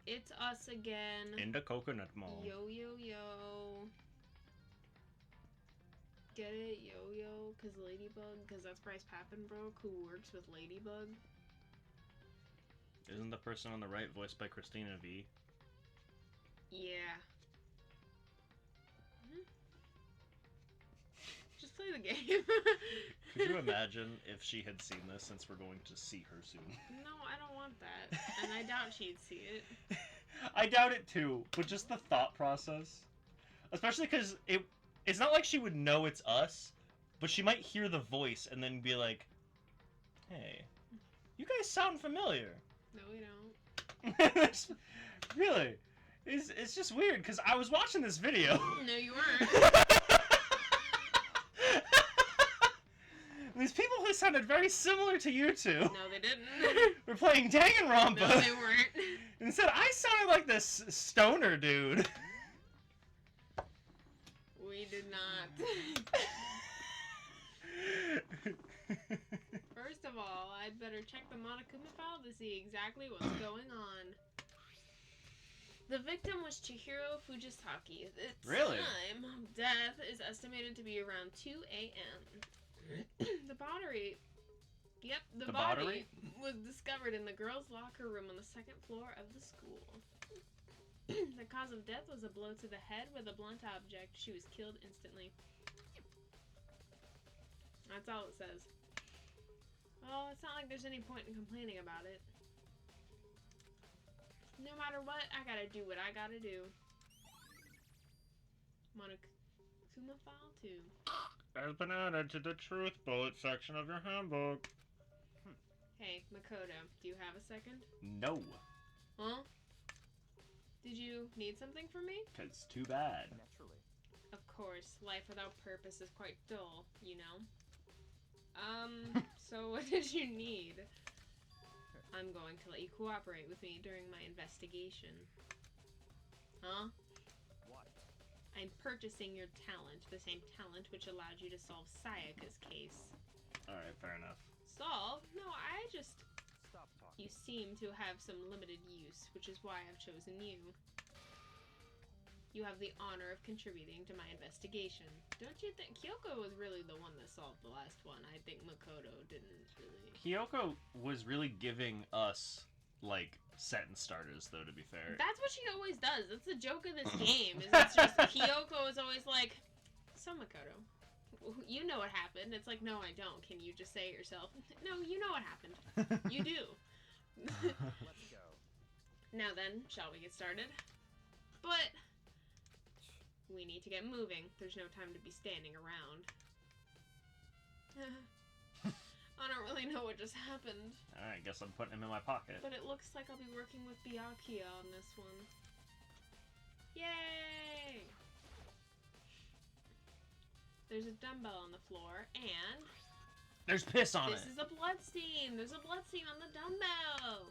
It's us again. In the Coconut Mall. Yo, yo, yo. Get it? Yo, yo? Because Ladybug? Because that's Bryce Papenbrook, who works with Ladybug. Isn't the person on the right voiced by Christina V? Yeah. Just play the game. Could you imagine if she had seen this, since we're going to see her soon? No, I don't want that. And I doubt she'd see it. I doubt it too, but just the thought process. Especially because it's not like she would know it's us, but she might hear the voice and then be like, hey, you guys sound familiar. No, we don't. Really? It's just weird, because I was watching this video. No, you weren't. These people who sounded very similar to you two. No, they didn't. Were playing Danganronpa. No, they weren't. And said I sounded like this stoner dude. We did not. First of all, I'd better check the Monokuma file to see exactly what's going on. The victim was Chihiro Fujisaki. The time of death is estimated to be around 2 a.m. The body was discovered in the girls' locker room on the second floor of the school. The cause of death was a blow to the head with a blunt object. She was killed instantly. That's all it says. Well, it's not like there's any point in complaining about it. No matter what, I gotta do what I gotta do. Monokuma file 2. Has been added to the truth bullet section of your handbook. Hey, Makoto, do you have a second? No. Huh? Did you need something from me? 'Cause too bad. Naturally. Of course, life without purpose is quite dull, you know? So what did you need? I'm going to let you cooperate with me during my investigation. Huh? What? I'm purchasing your talent, the same talent which allowed you to solve Sayaka's case. Alright, fair enough. Solve? No, I just... Stop talking. You seem to have some limited use, which is why I've chosen you. You have the honor of contributing to my investigation. Don't you think Kyoko was really the one that solved the last one? I think Makoto didn't really... Kyoko was really giving us, like, sentence starters, though, to be fair. That's what she always does. That's the joke of this game. Is it's just Kyoko is always like, so Makoto, you know what happened. It's like, no, I don't. Can you just say it yourself? No, you know what happened. You do. Let's go. Now then, shall we get started? But we need to get moving. There's no time to be standing around. I don't really know what just happened. Alright, guess I'm putting him in my pocket. But it looks like I'll be working with Byakuya on this one. Yay! There's a dumbbell on the floor, and... There's piss on it! This is a blood stain! There's a blood stain on the dumbbell!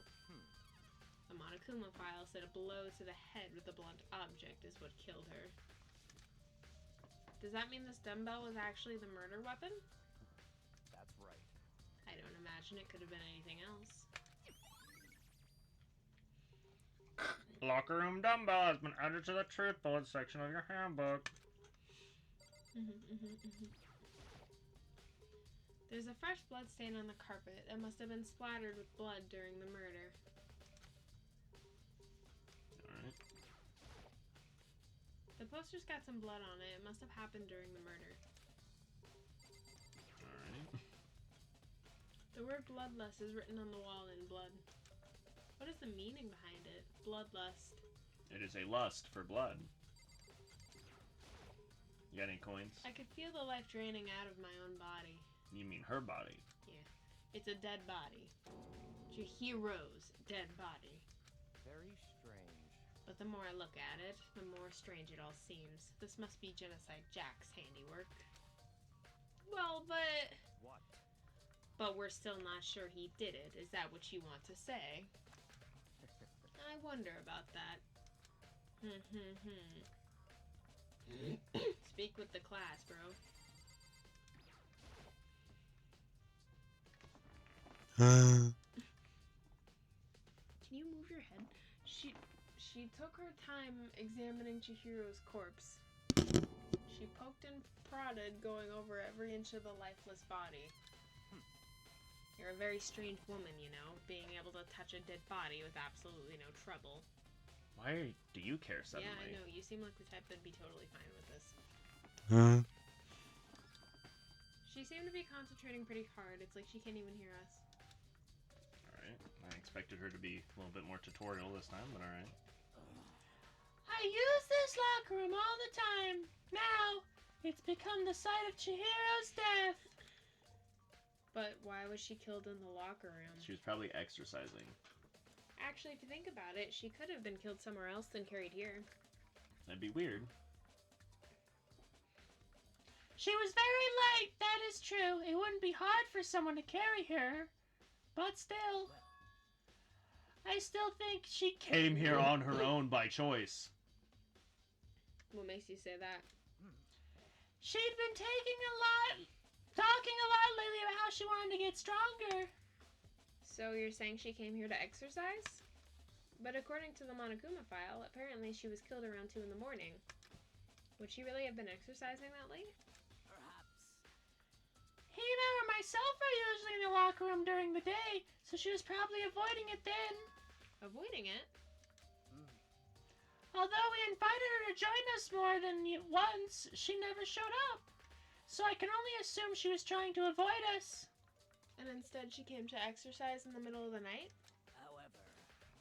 The Monokuma file said a blow to the head with a blunt object is what killed her. Does that mean this dumbbell was actually the murder weapon? That's right. I don't imagine it could have been anything else. Locker room dumbbell has been added to the truth bullet section of your handbook. There's a fresh blood stain on the carpet. It must have been splattered with blood during the murder. Alright. The poster's got some blood on it. It must have happened during the murder. Alright. The word bloodlust is written on the wall in blood. What is the meaning behind it? Bloodlust. It is a lust for blood. You got any coins? I could feel the life draining out of my own body. You mean her body. Yeah. It's a dead body. Chihiro's dead body. Very strange. But the more I look at it, the more strange it all seems. This must be Genocide Jack's handiwork. Well, but... What? But we're still not sure he did it. Is that what you want to say? I wonder about that. Speak with the class, bro. Can you move your head? She took her time examining Chihiro's corpse. She poked and prodded, going over every inch of the lifeless body. You're a very strange woman, you know, being able to touch a dead body with absolutely no trouble. Why do you care suddenly? Yeah, I know. You seem like the type that'd be totally fine with this. Huh? She seemed to be concentrating pretty hard. It's like she can't even hear us. Alright. I expected her to be a little bit more tutorial this time, but alright. I use this locker room all the time. Now, it's become the site of Chihiro's death. But why was she killed in the locker room? She was probably exercising. Actually, if you think about it, she could have been killed somewhere else than carried here. That'd be weird. She was very light, that is true. It wouldn't be hard for someone to carry her. But still, I still think she Came here on her own by choice. What makes you say that? She'd been talking a lot lately about how she wanted to get stronger. So you're saying she came here to exercise? But according to the Monokuma file, apparently she was killed around 2 in the morning. Would she really have been exercising that late? Perhaps. Hina or myself are usually in the locker room during the day, so she was probably avoiding it then. Avoiding it? Although we invited her to join us more than once, she never showed up. So I can only assume she was trying to avoid us. And instead she came to exercise in the middle of the night? However.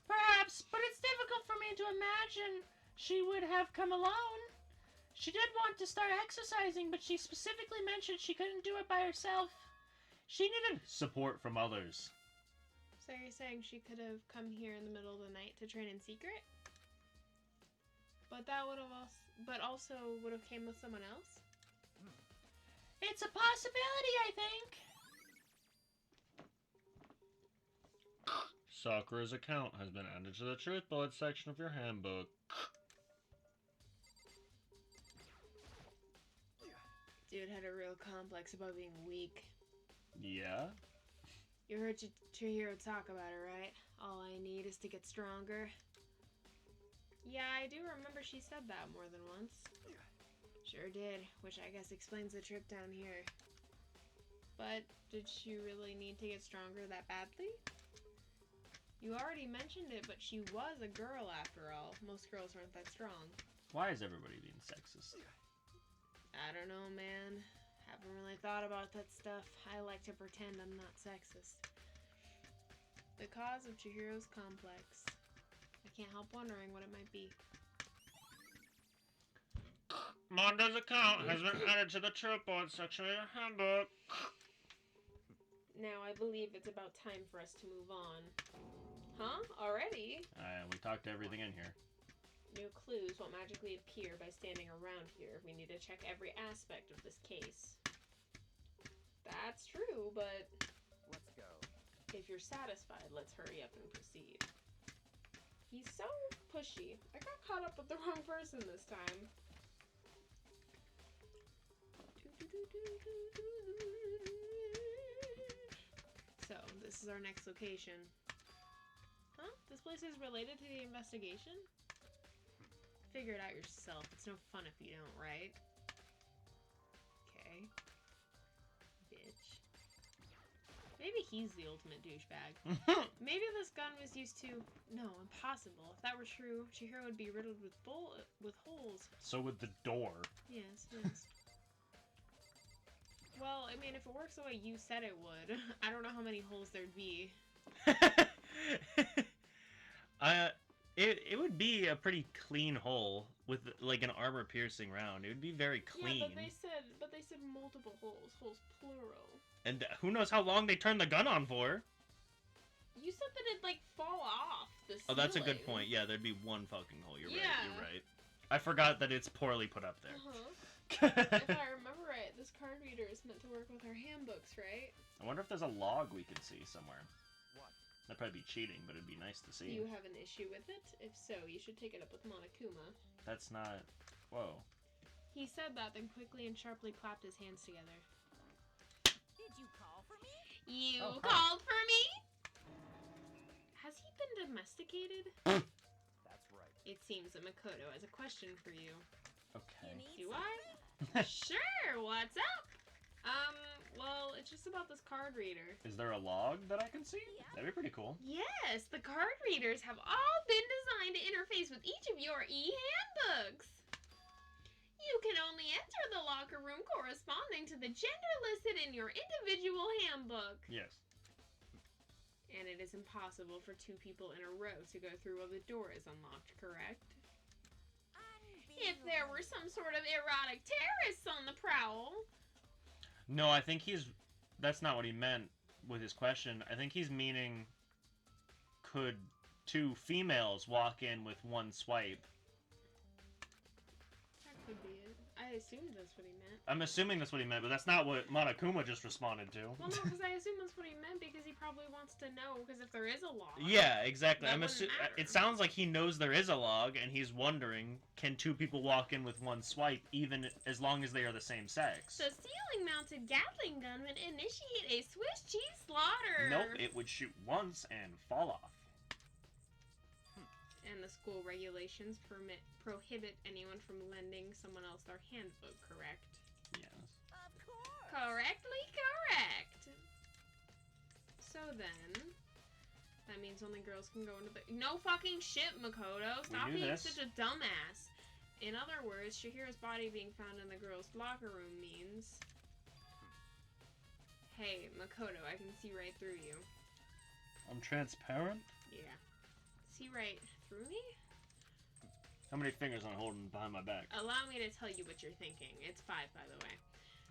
Perhaps, but it's difficult for me to imagine she would have come alone. She did want to start exercising, but she specifically mentioned she couldn't do it by herself. She needed support from others. So you're saying she could have come here in the middle of the night to train in secret? But that would have also would have came with someone else? It's a possibility, I think. Sakura's account has been added to the truth bullet section of your handbook. Dude had a real complex about being weak. Yeah? You heard Chihiro talk about it, right? All I need is to get stronger. Yeah, I do remember she said that more than once. Sure did, which I guess explains the trip down here. But did she really need to get stronger that badly? You already mentioned it, but she was a girl after all. Most girls aren't that strong. Why is everybody being sexist? I don't know, man. Haven't really thought about that stuff. I like to pretend I'm not sexist. The cause of Chihiro's complex. I can't help wondering what it might be. Mondo's account has been added to the truth bullet section of your handbook. Now I believe it's about time for us to move on. Huh? Already? We talked to everything in here. New clues won't magically appear by standing around here. We need to check every aspect of this case. That's true, but... Let's go. If you're satisfied, let's hurry up and proceed. He's so pushy. I got caught up with the wrong person this time. So, this is our next location. Huh? This place is related to the investigation? Figure it out yourself. It's no fun if you don't, right? Okay. Bitch. Maybe he's the ultimate douchebag. Maybe this gun was used to... No, impossible. If that were true, Chihiro would be riddled with holes. So would the door. Yes, yes. Well, I mean, if it works the way you said it would, I don't know how many holes there'd be. It would be a pretty clean hole with like an armor-piercing round. It would be very clean. Yeah, but they said multiple holes, holes plural. And who knows how long they turned the gun on for? You said that it'd like fall off the ceiling. Oh, that's a good point. Yeah, there'd be one fucking hole. You're right. Yeah. You're right. I forgot that it's poorly put up there. If I remember right, this card reader is meant to work with our handbooks, right? I wonder if there's a log we could see somewhere. What? That'd probably be cheating, but it'd be nice to see. Do you have an issue with it? If so, you should take it up with Monokuma. That's not... Whoa. He said that, then quickly and sharply clapped his hands together. Did you call for me? You Oh, hi. called for me? Has he been domesticated? That's right. It seems that Makoto has a question for you. Okay. Do I? Sure, what's up? Well, it's just about this card reader. Is there a log that I can see? That'd be pretty cool. Yes, the card readers have all been designed to interface with each of your e-handbooks. You can only enter the locker room corresponding to the gender listed in your individual handbook. Yes. And it is impossible for two people in a row to go through while the door is unlocked, correct? If there were some sort of erotic terrorists on the prowl. No, I think that's not what he meant with his question. I think he's meaning, could two females walk in with one swipe? That could be it. I assumed that's what he meant. I'm assuming that's what he meant, but that's not what Monokuma just responded to. Well, no, because I assume that's what he meant because he probably wants to know, because if there is a log... Yeah, exactly. That wouldn't matter. It sounds like he knows there is a log, and he's wondering, can two people walk in with one swipe, even as long as they are the same sex? The ceiling-mounted Gatling gun would initiate a Swiss cheese slaughter. Nope, it would shoot once and fall off. And the school regulations prohibit anyone from lending someone else their handbook, correct? Yes. Of course. Correctly correct. So then, that means only girls can go into the... No fucking shit, Makoto. Stop knew being this. such a dumbass. In other words, Shihiro's body being found in the girls' locker room means... Hey, Makoto, I can see right through you. I'm transparent? Yeah. See right through me? How many fingers am I holding behind my back? Allow me to tell you what you're thinking. It's 5, by the way.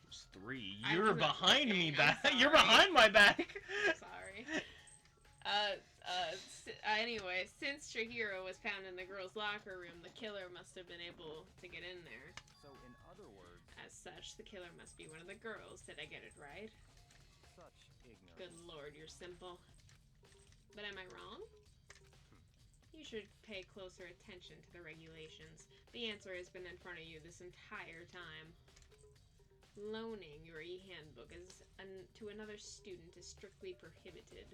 It's 3. I You're wasn't behind me looking. back. I'm You're sorry. behind my back. Sorry. Anyway, since Shihiro was found in the girls' locker room, the killer must have been able to get in there. So, in other words, As such, the killer must be one of the girls. Did I get it right? such ignorance. Good lord, you're simple. But am I wrong? You should pay closer attention to the regulations. The answer has been in front of you this entire time. Loaning your e-handbook to another student is strictly prohibited.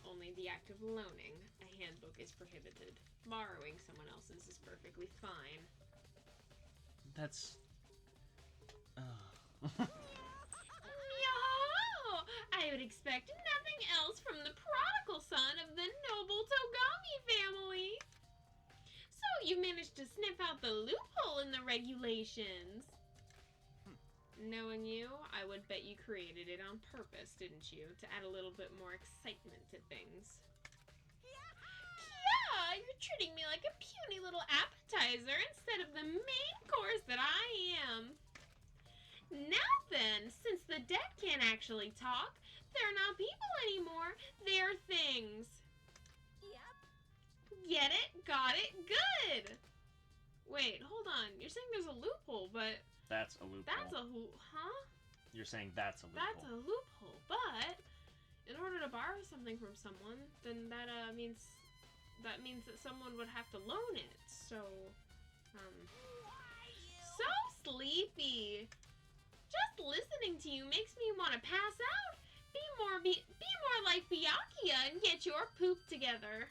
Only the act of loaning a handbook is prohibited. Borrowing someone else's is perfectly fine. That's... Yo! I would expect nothing else from the prodigal son of the noble Togami family. So you managed to sniff out the loophole in the regulations. Knowing you, I would bet you created it on purpose, didn't you? To add a little bit more excitement to things. Yeah, you're treating me like a puny little appetizer instead of the main course that I am. Now then, since the dead can't actually talk, they're not people anymore, they're things. Yep. Get it? Got it? Good! Wait, hold on. You're saying there's a loophole, but... That's a loophole. That's a huh? You're saying that's a loophole. That's a loophole, but... In order to borrow something from someone, then that means that someone would have to loan it, so... So sleepy! Just listening to you makes me want to pass out. Be more like Byakuya and get your poop together.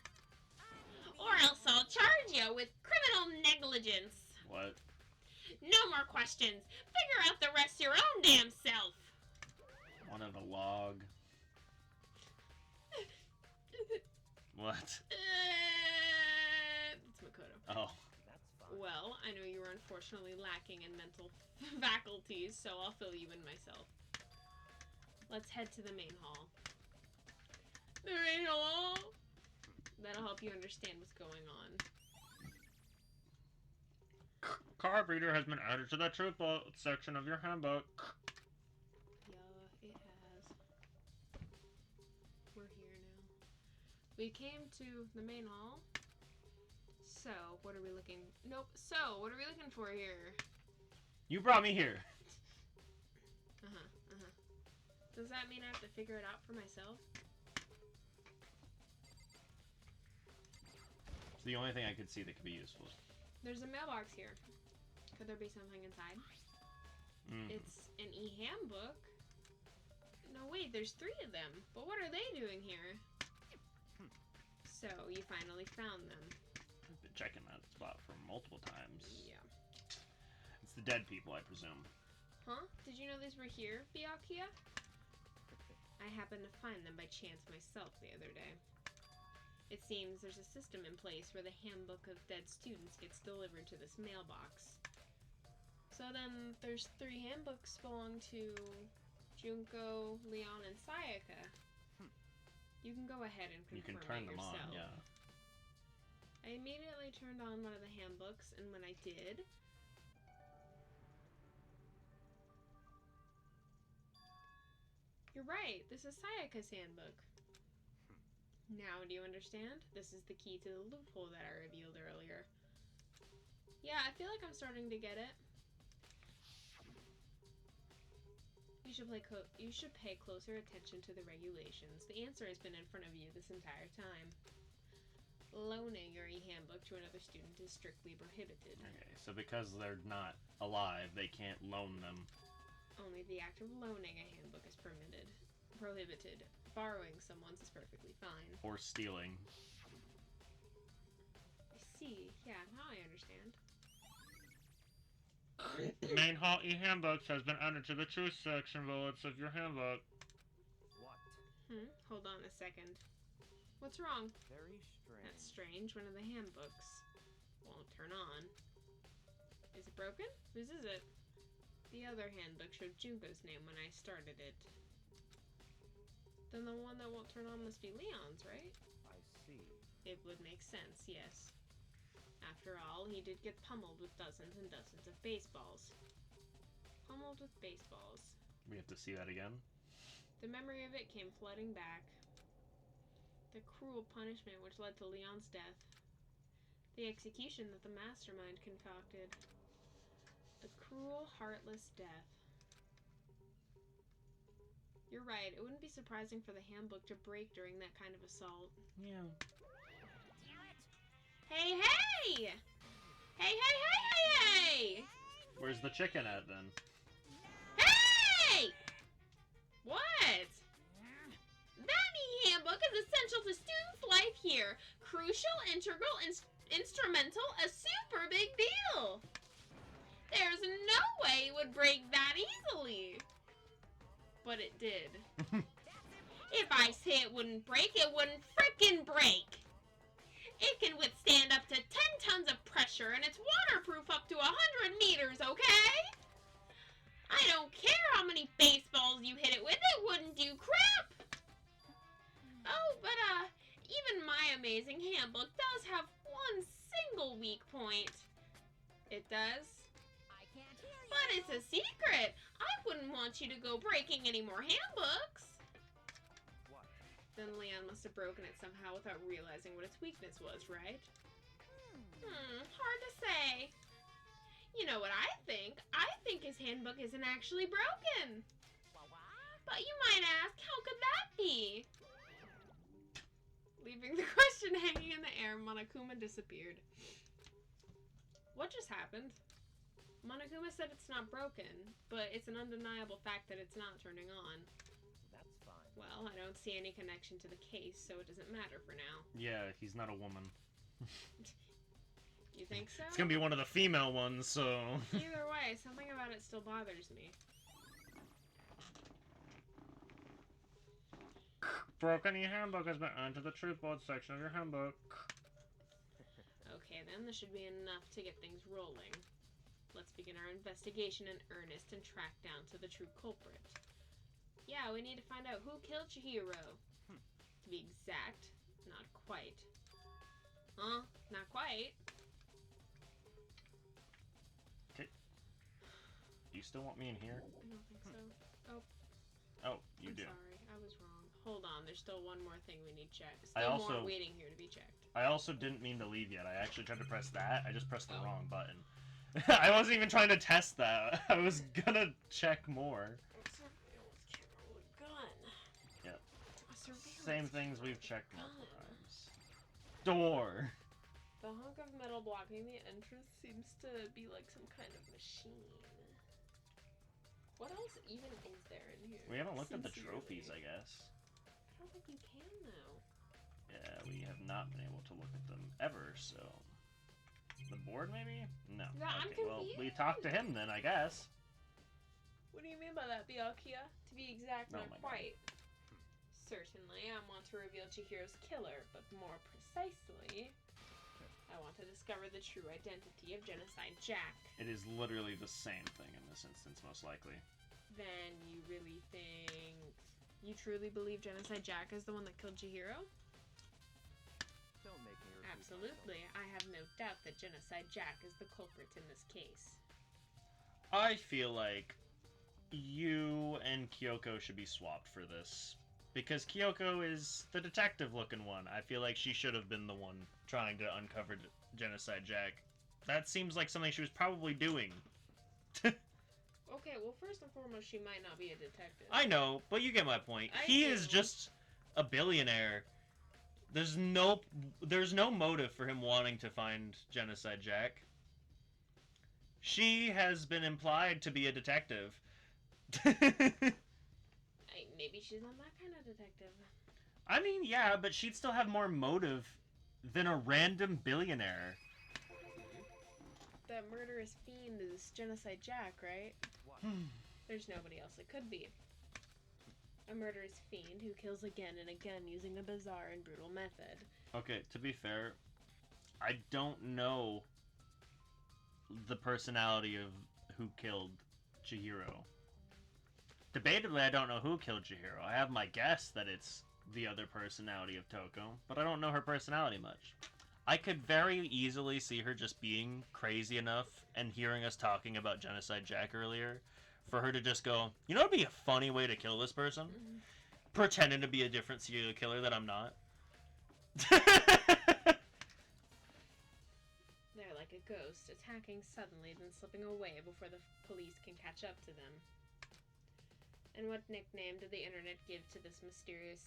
Or else I'll charge you with criminal negligence. What? No more questions. Figure out the rest your own damn self. Wanted a log. What? It's Makoto. Oh. That's fine. Well, I know you were unfortunately lacking in mental faculties, so I'll fill you in myself. Let's head to the main hall. The main hall? That'll help you understand what's going on. Card reader has been added to the triple section of your handbook. Yeah, it has. We're here now. We came to the main hall. So, what are we looking... Nope. So, what are we looking for here? You brought me here. Does that mean I have to figure it out for myself? It's the only thing I could see that could be useful. There's a mailbox here. Could there be something inside? It's an e-handbook. No, wait, there's 3 of them. But what are they doing here? So, you finally found them. I've been checking that spot for multiple times. Yeah. It's the dead people, I presume. Huh? Did you know these were here, Byakuya? I happened to find them by chance myself the other day. It seems there's a system in place where the handbook of dead students gets delivered to this mailbox. So then there's 3 handbooks belong to Junko, Leon, and Sayaka. You can go ahead and confirm You can turn it them yourself. on, yeah. I immediately turned on one of the handbooks, and when I did... You're right, this is Sayaka's handbook. Now do you understand? This is the key to the loophole that I revealed earlier. Yeah, I feel like I'm starting to get it. You should pay closer attention to the regulations. The answer has been in front of you this entire time. Loaning your e-handbook to another student is strictly prohibited. Okay, so because they're not alive, they can't loan them. Only the act of loaning a handbook is prohibited. Borrowing someone's is perfectly fine. Or stealing. I see. Yeah, now I understand. Main Hall e-handbooks has been added to the truth section bullets of your handbook. What? Hold on a second. What's wrong? Very strange. That's strange. One of the handbooks won't turn on. Is it broken? Whose is it? The other handbook showed Junko's name when I started it. Then the one that won't turn on must be Leon's, right? I see. It would make sense, yes. After all, he did get pummeled with dozens and dozens of baseballs. Pummeled with baseballs. We have to see that again? The memory of it came flooding back. The cruel punishment which led to Leon's death. The execution that the mastermind concocted. The cruel, heartless death. You're right, it wouldn't be surprising for the handbook to break during that kind of assault. Yeah. Hey, hey! Hey, hey, hey, hey, hey! Where's the chicken at, then? Hey! What? That e-handbook is essential to students' life here. Crucial, integral, instrumental, a super big deal. There's no way it would break that easily. But it did. If I say it wouldn't break, it wouldn't frickin' break. It can withstand up to 10 tons of pressure, and it's waterproof up to 100 meters, okay? I don't care how many baseballs you hit it with, it wouldn't do crap. Oh, but, even my amazing handbook does have one single weak point. It does? I can't hear you. But it's a secret. I wouldn't want you to go breaking any more handbooks. What? Then Leon must have broken it somehow without realizing what its weakness was, right? Hard to say. You know what I think? I think his handbook isn't actually broken. But you might ask, how could that be? Leaving the question hanging in the air, Monokuma disappeared. What just happened? Monokuma said it's not broken, but it's an undeniable fact that it's not turning on. That's fine. Well, I don't see any connection to the case, so it doesn't matter for now. Yeah, he's not a woman. You think so? It's gonna be one of the female ones, so... Either way, something about it still bothers me. Broken e-handbook has been added to the truth board section of your handbook. Okay, then this should be enough to get things rolling. Let's begin our investigation in earnest and track down to the true culprit. Yeah, we need to find out who killed Chihiro. To be exact, not quite. Huh? Not quite? Okay. Do you still want me in here? I don't think so. Oh, Oh, you I'm do. sorry. I was wrong. Hold on, there's still one more thing we need checked. I Still also- more waiting here to be checked. I also didn't mean to leave yet. I actually tried to press that. I just pressed the wrong button. I wasn't even trying to test that. I was gonna check more. Surveillance camera with gun. Yep. A surveillance Same things camera we've with checked gun. multiple times. Door. The hunk of metal blocking the entrance seems to be like some kind of machine. What else even is there in here? We haven't looked at the Sincerely. trophies, I guess. I don't think you can, though. Yeah, we have not been able to look at them ever, so... board, maybe? No. Yeah, I'm okay, well, we confused. talked to him then, I guess. What do you mean by that, Byakuya? To be exact, Oh not my God. quite. Certainly, I want to reveal Chihiro's killer, but more precisely, I want to discover the true identity of Genocide Jack. It is literally the same thing in this instance, most likely. Then you really think... You truly believe Genocide Jack is the one that killed Chihiro? Don't make me repeat Absolutely. I have no doubt that Genocide Jack is the culprit in this case. I feel like you and Kyoko should be swapped for this. Because Kyoko is the detective-looking one. I feel like she should have been the one trying to uncover Genocide Jack. That seems like something she was probably doing. Okay, well, first and foremost, she might not be a detective. I know, but you get my point. I He do. is just a billionaire. There's no motive for him wanting to find Genocide Jack. She has been implied to be a detective. Maybe she's not that kind of detective. I mean, yeah, but she'd still have more motive than a random billionaire. That murderous fiend is Genocide Jack, right? What? There's nobody else it could be. A murderous fiend who kills again and again using a bizarre and brutal method. Okay, to be fair, I don't know the personality of who killed Chihiro. Debatably, I don't know who killed Chihiro. I have my guess that it's the other personality of Toko, but I don't know her personality much. I could very easily see her just being crazy enough and hearing us talking about Genocide Jack earlier for her to just go, you know what would be a funny way to kill this person? Pretending to be a different serial killer that I'm not. They're like a ghost, attacking suddenly, then slipping away before the police can catch up to them. And what nickname did the internet give to this mysterious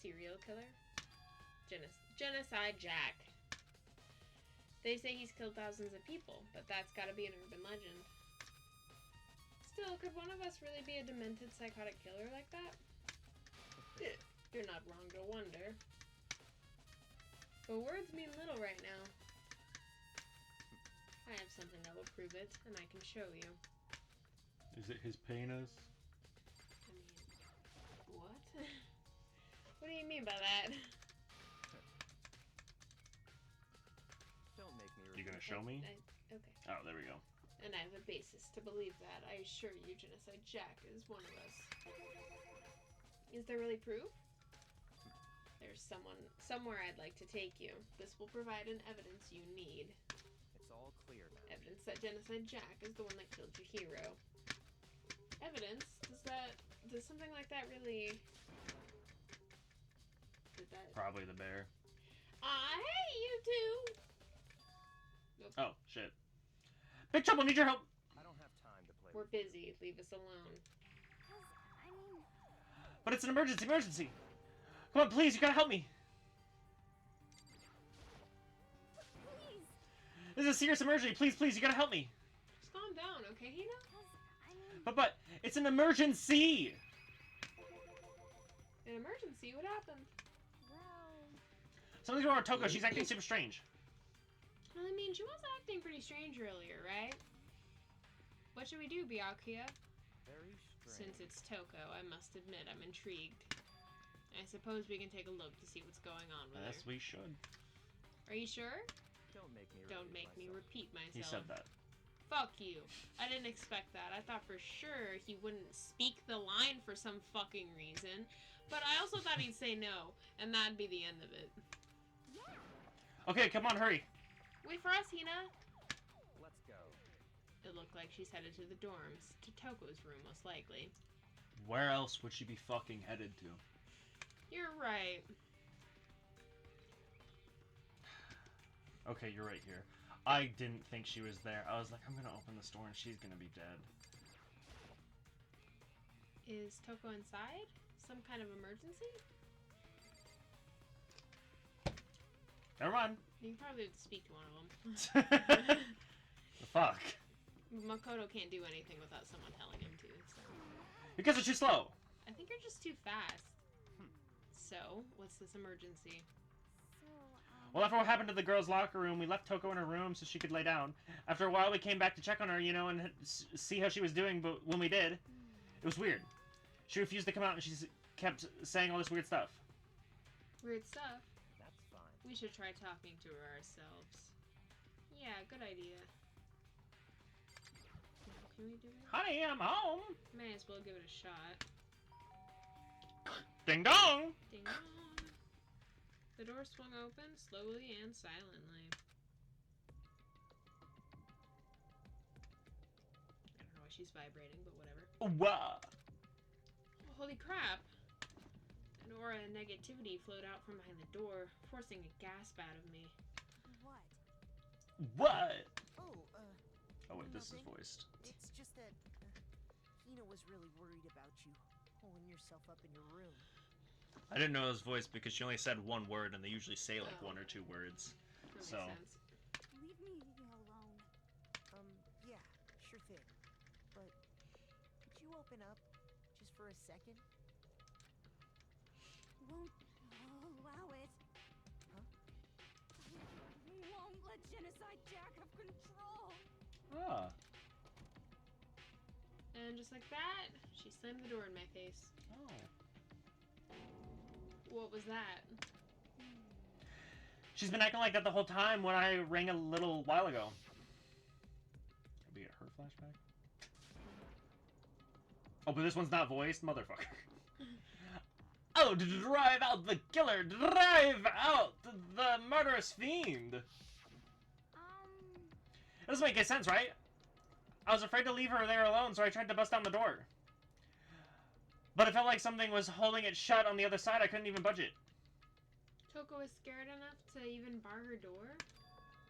serial killer? Genocide Jack. They say he's killed thousands of people, but that's gotta be an urban legend. Still, could one of us really be a demented psychotic killer like that? You're not wrong to wonder. But words mean little right now. I have something that will prove it, and I can show you. Is it his penis? I mean, what? What do you mean by that? Don't make me You repeat gonna show me? Okay. Oh, there we go. And I have a basis to believe that. I assure you, Genocide Jack is one of us. Is there really proof? There's somewhere I'd like to take you. This will provide an evidence you need. It's all clear now. Evidence that Genocide Jack is the one that killed your hero. Evidence? Does something like that really... Did that... Probably the bear. Hey, you two! Nope. Oh, shit. Big Trouble, need your help! I don't have time to play. We're with you. busy. Leave us alone. But it's an emergency! Come on, please, you gotta help me! Please. This is a serious emergency, please, you gotta help me! Just calm down, okay, Hina? But, it's an emergency! An emergency? What happened? Well, Something's wrong with Toko, she's acting super strange. Well, I mean, she was acting pretty strange earlier, right? What should we do, Byakuya? Very strange. Since it's Toko, I must admit I'm intrigued. I suppose we can take a look to see what's going on with Yes, her. we should. Are you sure? Don't make me. Don't make me myself. repeat myself. He said that. Fuck you. I didn't expect that. I thought for sure he wouldn't speak the line for some fucking reason. But I also thought he'd say no, and that'd be the end of it. Okay, come on, hurry. Wait for us, Hina. Let's go. It looked like she's headed to the dorms. To Toko's room, most likely. Where else would she be fucking headed to? You're right. Okay, you're right here. I didn't think she was there. I was like, I'm gonna open this door and she's gonna be dead. Is Toko inside? Some kind of emergency? Never mind. You can probably have to speak to one of them. The fuck? Makoto can't do anything without someone telling him to, so... You guys are too slow. I think you're just too fast. So, what's this emergency? so, Well, after what happened to the girls' locker room, we left Toko in her room so she could lay down. After a while, we came back to check on her, you know, and see how she was doing, but when we did, it was weird. She refused to come out, and she kept saying all this weird stuff. Weird stuff? That's fine. We should try talking to her ourselves. Yeah, good idea. Now, can we do it? Honey, I'm home! May as well give it a shot. Ding dong! Ding dong! The door swung open, slowly and silently. I don't know why she's vibrating, but whatever. Wow! Oh, holy crap! An aura of negativity flowed out from behind the door, forcing a gasp out of me. What? What? Oh, Oh wait, this is nothing. voiced. It's just that Hina was really worried about you, holding yourself up in your room. I didn't know it was voiced because she only said one word, and they usually say like Oh. 1 or 2 words. That So. makes sense. Leave me alone. Yeah, sure thing. But could you open up just for a second? Won't allow it. Huh? Won't let Genocide Jack have control. Ah. And just like that, she slammed the door in my face. Oh. What was that? She's been acting like that the whole time when I rang a little while ago. Did we get her flashback? Oh, but this one's not voiced? Motherfucker. Oh, to drive out the killer! Drive out the murderous fiend! That doesn't make any sense, right? I was afraid to leave her there alone, so I tried to bust down the door. But it felt like something was holding it shut on the other side. I couldn't even budge it. Toko is scared enough to even bar her door?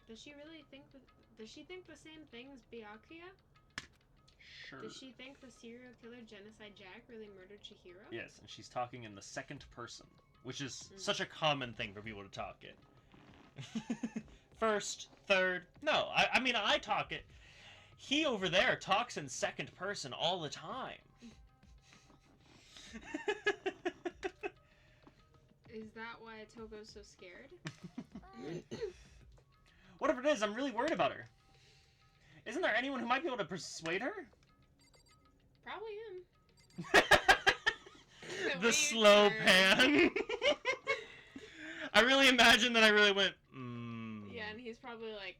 Does she really think that... Does she think the same thing as Byakuya? Sure. Does she think the serial killer Genocide Jack really murdered Chihiro? Yes, and she's talking in the second person, which is such a common thing for people to talk in. First, third, no, I mean, I talk it. He over there talks in second person all the time. Is that why Toko's so scared? Whatever it is, I'm really worried about her. Isn't there anyone who might be able to persuade her? Probably him. The slow pan. I really imagine that I really went, Yeah, and he's probably like,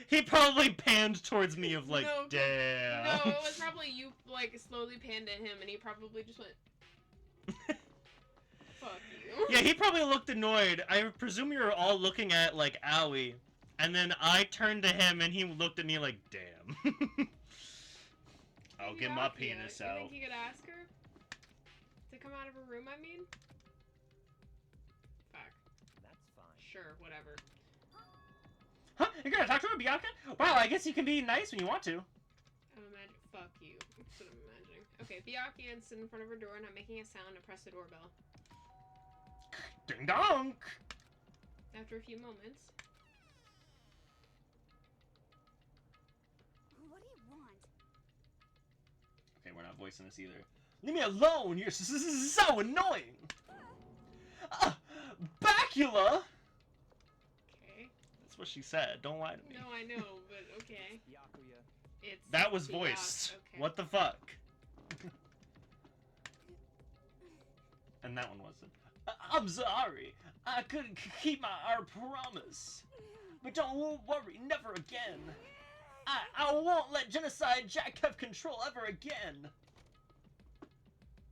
He probably panned towards me of like, No, damn. No, it was probably you, like, slowly panned at him, and he probably just went, fuck you. Yeah, he probably looked annoyed. I presume you were all looking at, like, Aoi. And then I turned to him, and he looked at me like, damn. I'll get my penis You out. think you could ask her to come out of her room, I mean? Fuck. That's fine. Sure, whatever. Huh? You're gonna talk to her, Bianca? Wow, I guess you can be nice when you want to. I'm imagining. Fuck you. That's what I'm imagining. Okay, Byakuya stood in front of her door, not making a sound, and pressed the doorbell. Ding dong! After a few moments, What do you want? Okay, we're not voicing this either. Leave me alone! You're so annoying! Bacula! okay. That's what she said. Don't lie to me. No, I know, but okay. Byakuya. It's That was Byak- voiced. Okay. What the fuck? And that one wasn't. I'm sorry. I couldn't keep our promise. But don't worry, never again. I won't let Genocide Jack have control ever again.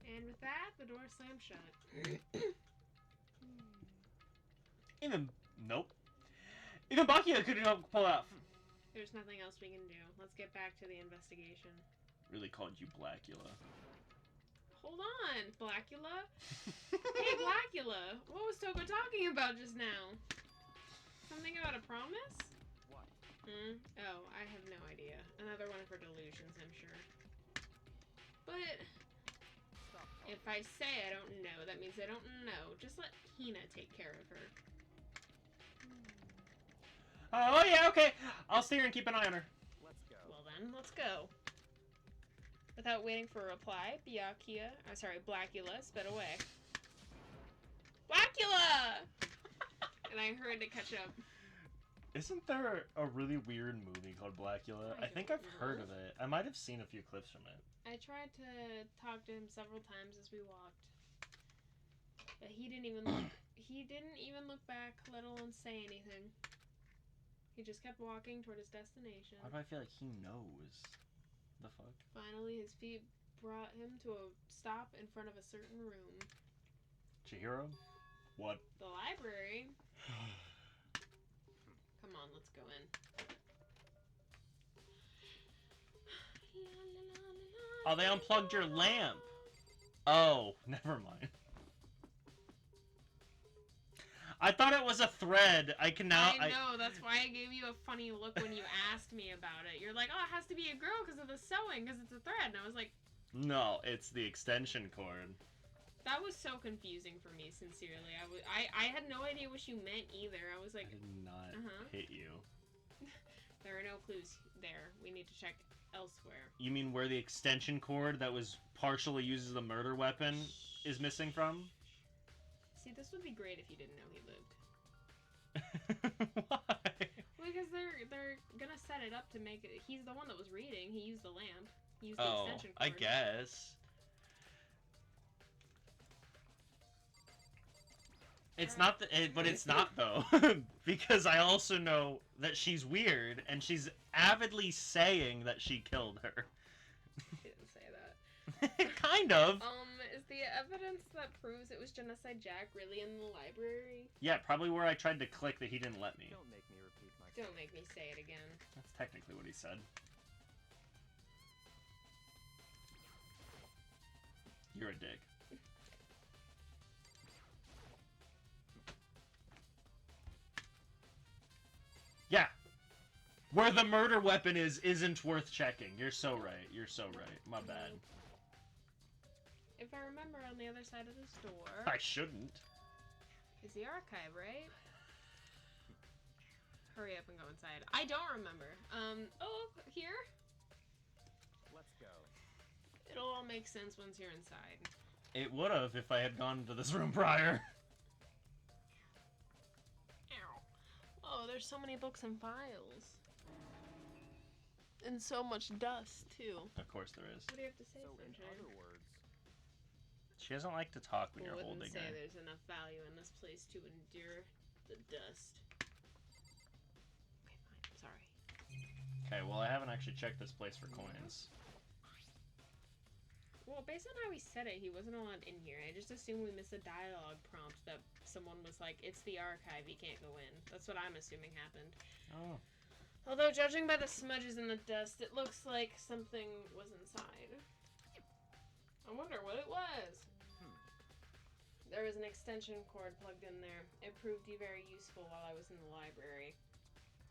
And with that, the door slammed shut. Nope. Even Bakia couldn't pull off. There's nothing else we can do. Let's get back to the investigation. Really called you Blackula. Hold on, Blackula. Hey, Blackula. What was Toko talking about just now? Something about a promise? What? Oh, I have no idea. Another one of her delusions, I'm sure. But Stop. if I say I don't know, that means I don't know. Just let Hina take care of her. Oh yeah, okay. I'll stay here and keep an eye on her. Let's go. Well then, let's go. Without waiting for a reply, Blackula sped away. Blackula! and I hurried to catch up. Isn't there a really weird movie called Blackula? I think I've heard of it. I might have seen a few clips from it. I tried to talk to him several times as we walked, but he didn't even look. He didn't even look back, let alone say anything. He just kept walking toward his destination. Why do I feel like he knows? The fuck? Finally, his feet brought him to a stop in front of a certain room. Chihiro? What? The library? Come on, let's go in. Oh, they unplugged your lamp. Oh, never mind. I thought it was a thread. I can now. I know, that's why I gave you a funny look when you asked me about it. You're like, oh, it has to be a girl because of the sewing, because it's a thread. And I was like... No, it's the extension cord. That was so confusing for me, sincerely. I had no idea what you meant either. I was like... I did not hit you. There are no clues there. We need to check elsewhere. You mean where the extension cord that was partially used as a murder weapon is missing from? See, this would be great if you didn't know he lived. Why? Because they're gonna set it up to make it... He's the one that was reading. He used the lamp. He used the extension cord. I guess. It's not, but it's not though, because I also know that she's weird, and she's avidly saying that she killed her. She didn't say that. Kind of. Is the evidence that proves it was Genocide Jack really in the library? Yeah, probably where I tried to click that he didn't let me. Don't make me repeat myself. Don't make me say it again. That's technically what he said. You're a dick. Yeah. Where the murder weapon isn't worth checking. You're so right. You're so right. My bad. If I remember, on the other side of this door... I shouldn't. Is the archive, right? Hurry up and go inside. I don't remember. Oh, here? Let's go. It'll all make sense once you're inside. It would have if I had gone to this room prior. Ow. Oh, there's so many books and files. And so much dust, too. Of course there is. What do you have to say, So in Sunshine? other words, She doesn't like to talk when you're Wouldn't holding say her. there's enough value in this place to endure the dust. Okay, fine. I'm sorry. Okay, well I haven't actually checked this place for coins. Well, based on how he said it, he wasn't allowed in here. I just assumed we missed a dialogue prompt that someone was like, it's the archive, you can't go in. That's what I'm assuming happened. Oh. Although, judging by the smudges in the dust, it looks like something was inside. I wonder what it was. There was an extension cord plugged in there. It proved to be very useful while I was in the library.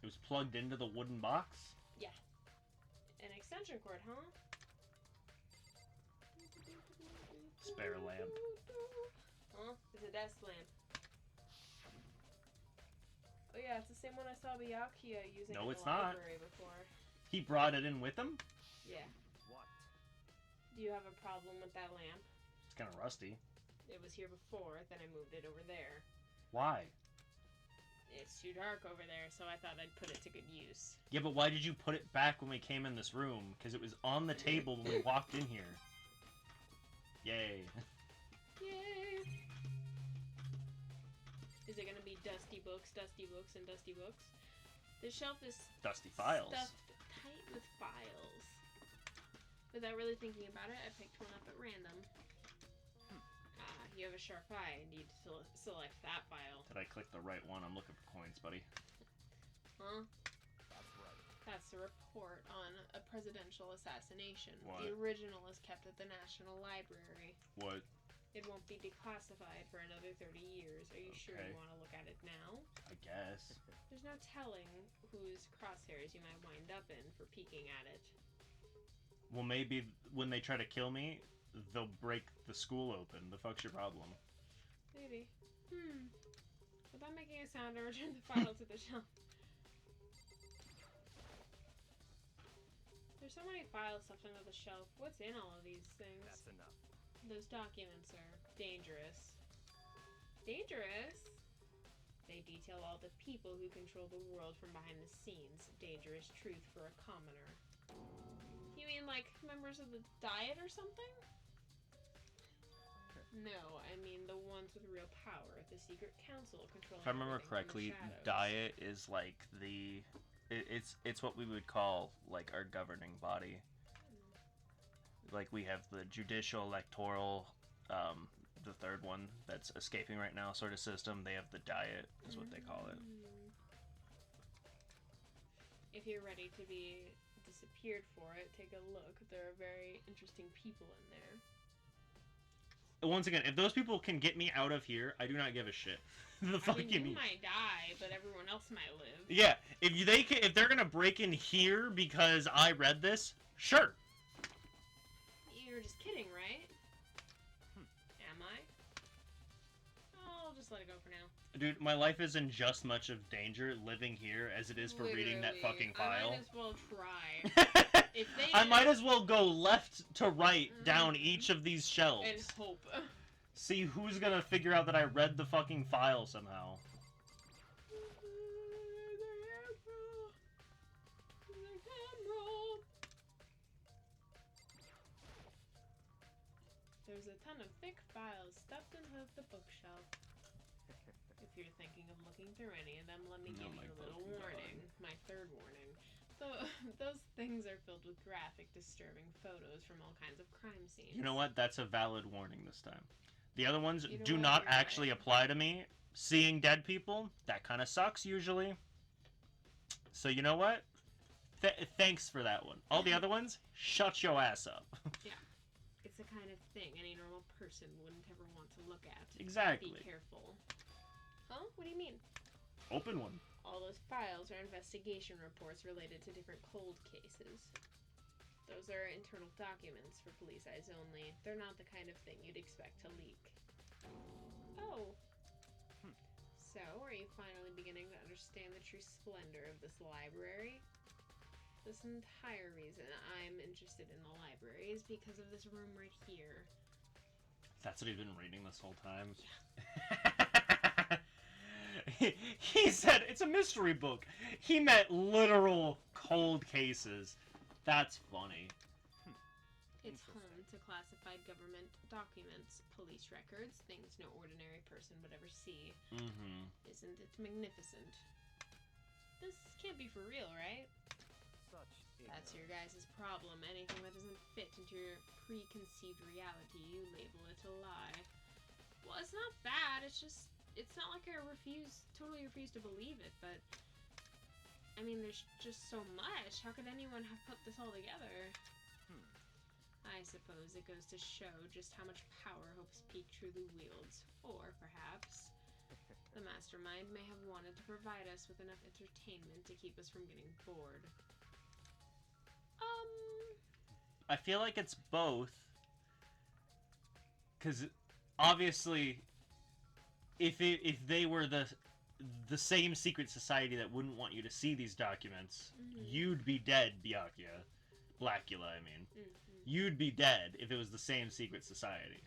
It was plugged into the wooden box? Yeah. An extension cord, huh? Spare lamp. Huh? It's a desk lamp. Oh yeah, it's the same one I saw Byakuya using No, in it's the not. library before. He brought it in with him? Yeah. what? Do you have a problem with that lamp? It's kind of rusty. It was here before, then I moved it over there. Why? It's too dark over there, so I thought I'd put it to good use. Yeah, but why did you put it back when we came in this room? Because it was on the table when we walked in here. Yay. Yay! Is it gonna be dusty books, and dusty books? The shelf is Dusty files. stuffed tight with files. Without really thinking about it, I picked one up at random. You have a sharp eye. I need to select that file. Did I click the right one? I'm looking for coins, buddy. Huh? That's right. That's a report on a presidential assassination. What? The original is kept at the National Library. What? It won't be declassified for another 30 years. Are you sure Okay. you want to look at it now? I guess. There's no telling whose crosshairs you might wind up in for peeking at it. Well, maybe when they try to kill me, they'll break the school open. The fuck's your problem? Maybe. Without making a sound, I returned the file to the shelf. There's so many files stuffed under the shelf. What's in all of these things? That's enough. Those documents are dangerous. Dangerous? They detail all the people who control the world from behind the scenes. Dangerous truth for a commoner. You mean like members of the Diet or something? No, I mean the ones with real power. The secret council controlling. If I remember everything from the correctly, shadows. Diet is like the... It's what we would call, like, our governing body. Like, we have the judicial, electoral, the third one that's escaping right now sort of system. They have the Diet, is what they call it. If you're ready to be disappeared for it, take a look. There are very interesting people in there. Once again, if those people can get me out of here, I do not give a shit. The fuck I mean, you you mean? might die, but everyone else might live. Yeah, if they're gonna break in here because I read this, sure. You're just kidding, right? Am I? I'll just let it go for now. Dude, my life is in just much of danger living here as it is for reading that Literally, fucking file. I might as well try. If they I might as well go left to right down each of these shelves. and hope. See who's gonna figure out that I read the fucking file somehow. There's a ton of thick files stuffed in the bookshelf. If you're thinking of looking through any of them, let me give you a little warning. My third warning. Those things are filled with graphic, disturbing photos from all kinds of crime scenes. You know what? That's a valid warning this time. The other ones You know do what? not You're actually right. apply to me. Seeing dead people, that kind of sucks usually. So you know what? Thanks for that one. All the other ones, shut your ass up. It's the kind of thing any normal person wouldn't ever want to look at. Exactly. Be careful. Huh? What do you mean? Open one. All those files are investigation reports related to different cold cases. Those are internal documents for police eyes only. They're not the kind of thing you'd expect to leak. Oh. So, are you finally beginning to understand the true splendor of this library? This entire reason I'm interested in the library is because of this room right here. That's what he's been reading this whole time. He said it's a mystery book. He meant literal cold cases. That's funny. It's home to classified government documents, police records, things no ordinary person would ever see. Mm-hmm. Isn't it magnificent? This can't be for real, right? Such That's your guys' problem. Anything that doesn't fit into your preconceived reality, you label it a lie. Well, it's not bad. It's just, it's not like I totally refuse to believe it, but I mean, there's just so much. How could anyone have put this all together? I suppose it goes to show just how much power Hope's Peak truly wields. Or, perhaps, the mastermind may have wanted to provide us with enough entertainment to keep us from getting bored. I feel like it's both. Because, obviously, if they were the same secret society that wouldn't want you to see these documents, you'd be dead, Blackula, I mean. You'd be dead if it was the same secret society.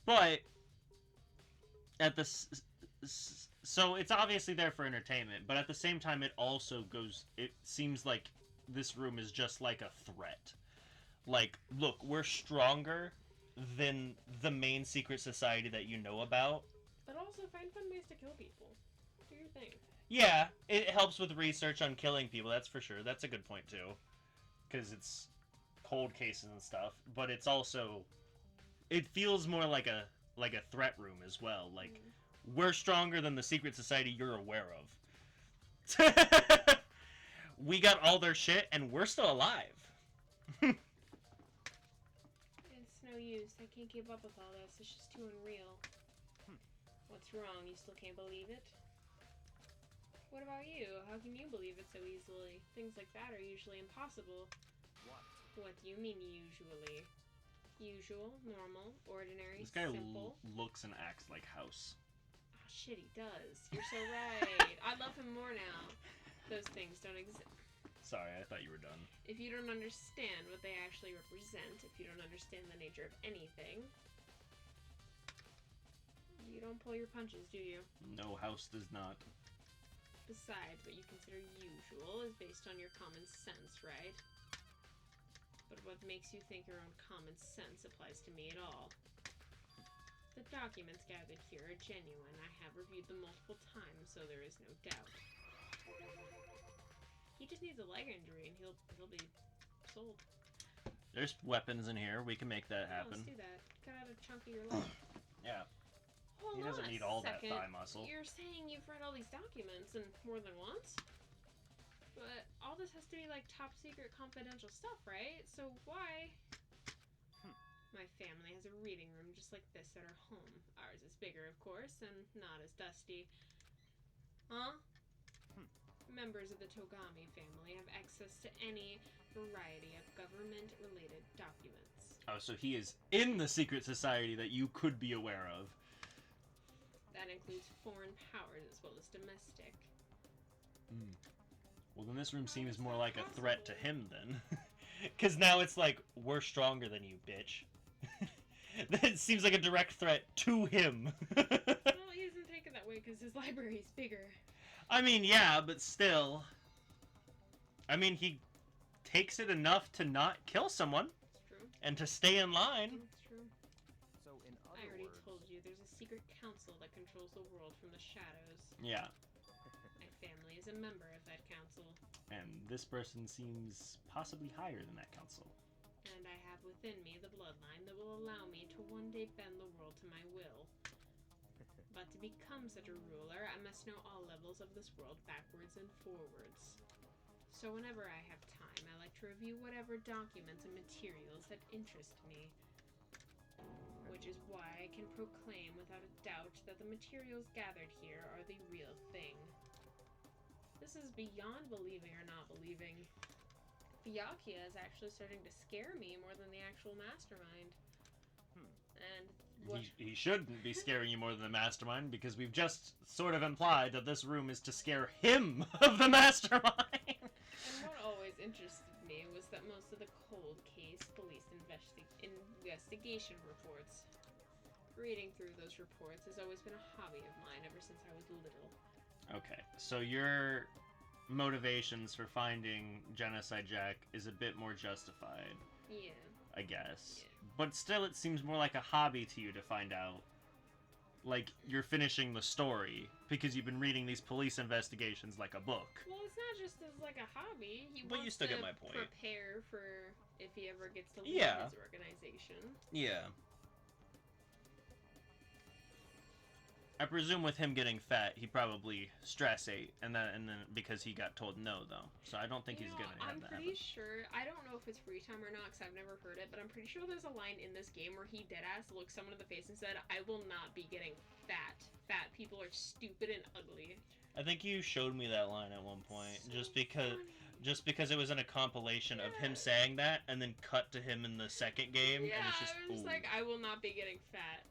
But at the so it's obviously there for entertainment, but at the same time it seems like this room is just like a threat. Like, look, we're stronger than the main secret society that you know about. But also find fun ways to kill people. Do your thing. Yeah, it helps with research on killing people, that's for sure. That's a good point too. Because it's cold cases and stuff, but it's also, it feels more like a threat room as well. Like, we're stronger than the secret society you're aware of. We got all their shit and we're still alive. It's no use. I can't keep up with all this. It's just too unreal. What's wrong? You still can't believe it? What about you? How can you believe it so easily? Things like that are usually impossible. What do you mean, usually? Usual, normal, ordinary, This guy simple. looks and acts like House. Oh, shit, he does. You're so right. I love him more now. Those things don't exist. Sorry, I thought you were done. If you don't understand what they actually represent, if you don't understand the nature of anything, You don't pull your punches, do you? No, house does not. Besides, what you consider usual is based on your common sense, right? But what makes you think your own common sense applies to me at all? The documents gathered here are genuine. I have reviewed them multiple times, so there is no doubt. He just needs a leg injury and he'll be sold. There's weapons in here. We can make that happen. Let's do that. Cut out a chunk of your leg. Yeah. Hold He doesn't on need a all that second. thigh muscle. You're saying you've read all these documents and more than once? But all this has to be like top secret confidential stuff, right? So why? My family has a reading room just like this at our home. Ours is bigger, of course, and not as dusty. Huh? Members of the Togami family have access to any variety of government-related documents. Oh, so he is in the secret society that you could be aware of. That includes foreign powers as well as domestic. Well, then this room seems more like a threat to him, then. Because now it's like, we're stronger than you, bitch. That seems like a direct threat to him. Well, he doesn't take it that way because his library's bigger. I mean, yeah, but still. I mean, he takes it enough to not kill someone. It's true. And to stay in line. It's true. So in I other already words, told you there's a secret council that controls the world from the shadows. Yeah. My family is a member of that council. And this person seems possibly higher than that council. And I have within me the bloodline that will allow me to one day bend the world to my will. But to become such a ruler, I must know all levels of this world backwards and forwards. So whenever I have time, I like to review whatever documents and materials that interest me. Which is why I can proclaim without a doubt that the materials gathered here are the real thing. This is beyond believing or not believing. Byakuya is actually starting to scare me more than the actual mastermind. And what... He shouldn't be scaring you more than the mastermind, because we've just sort of implied that this room is to scare him of the mastermind. And what always interested me was that most of the cold case police investigation reports. Reading through those reports has always been a hobby of mine ever since I was little. Okay, so your motivations for finding Genocide Jack is a bit more justified, Yeah. I guess. Yeah. But still, it seems more like a hobby to you to find out. Like, you're finishing the story, because you've been reading these police investigations like a book. Well, it's not just as like a hobby. He But you wants still to get my point. prepare for if he ever gets to lead Yeah. his organization. Yeah. I presume with him getting fat, he probably stress ate, and then because he got told no, though. So I don't think he's gonna have I'm that pretty happen. sure. I don't know if it's free time or not, because I've never heard it. But I'm pretty sure there's a line in this game where he deadass looked someone in the face and said, "I will not be getting fat. Fat people are stupid and ugly." I think you showed me that line at one point, So just because it was in a compilation of him Yeah. saying that, and then cut to him in the second game, Yeah, and it's just, I was just ooh. like, I will not be getting fat.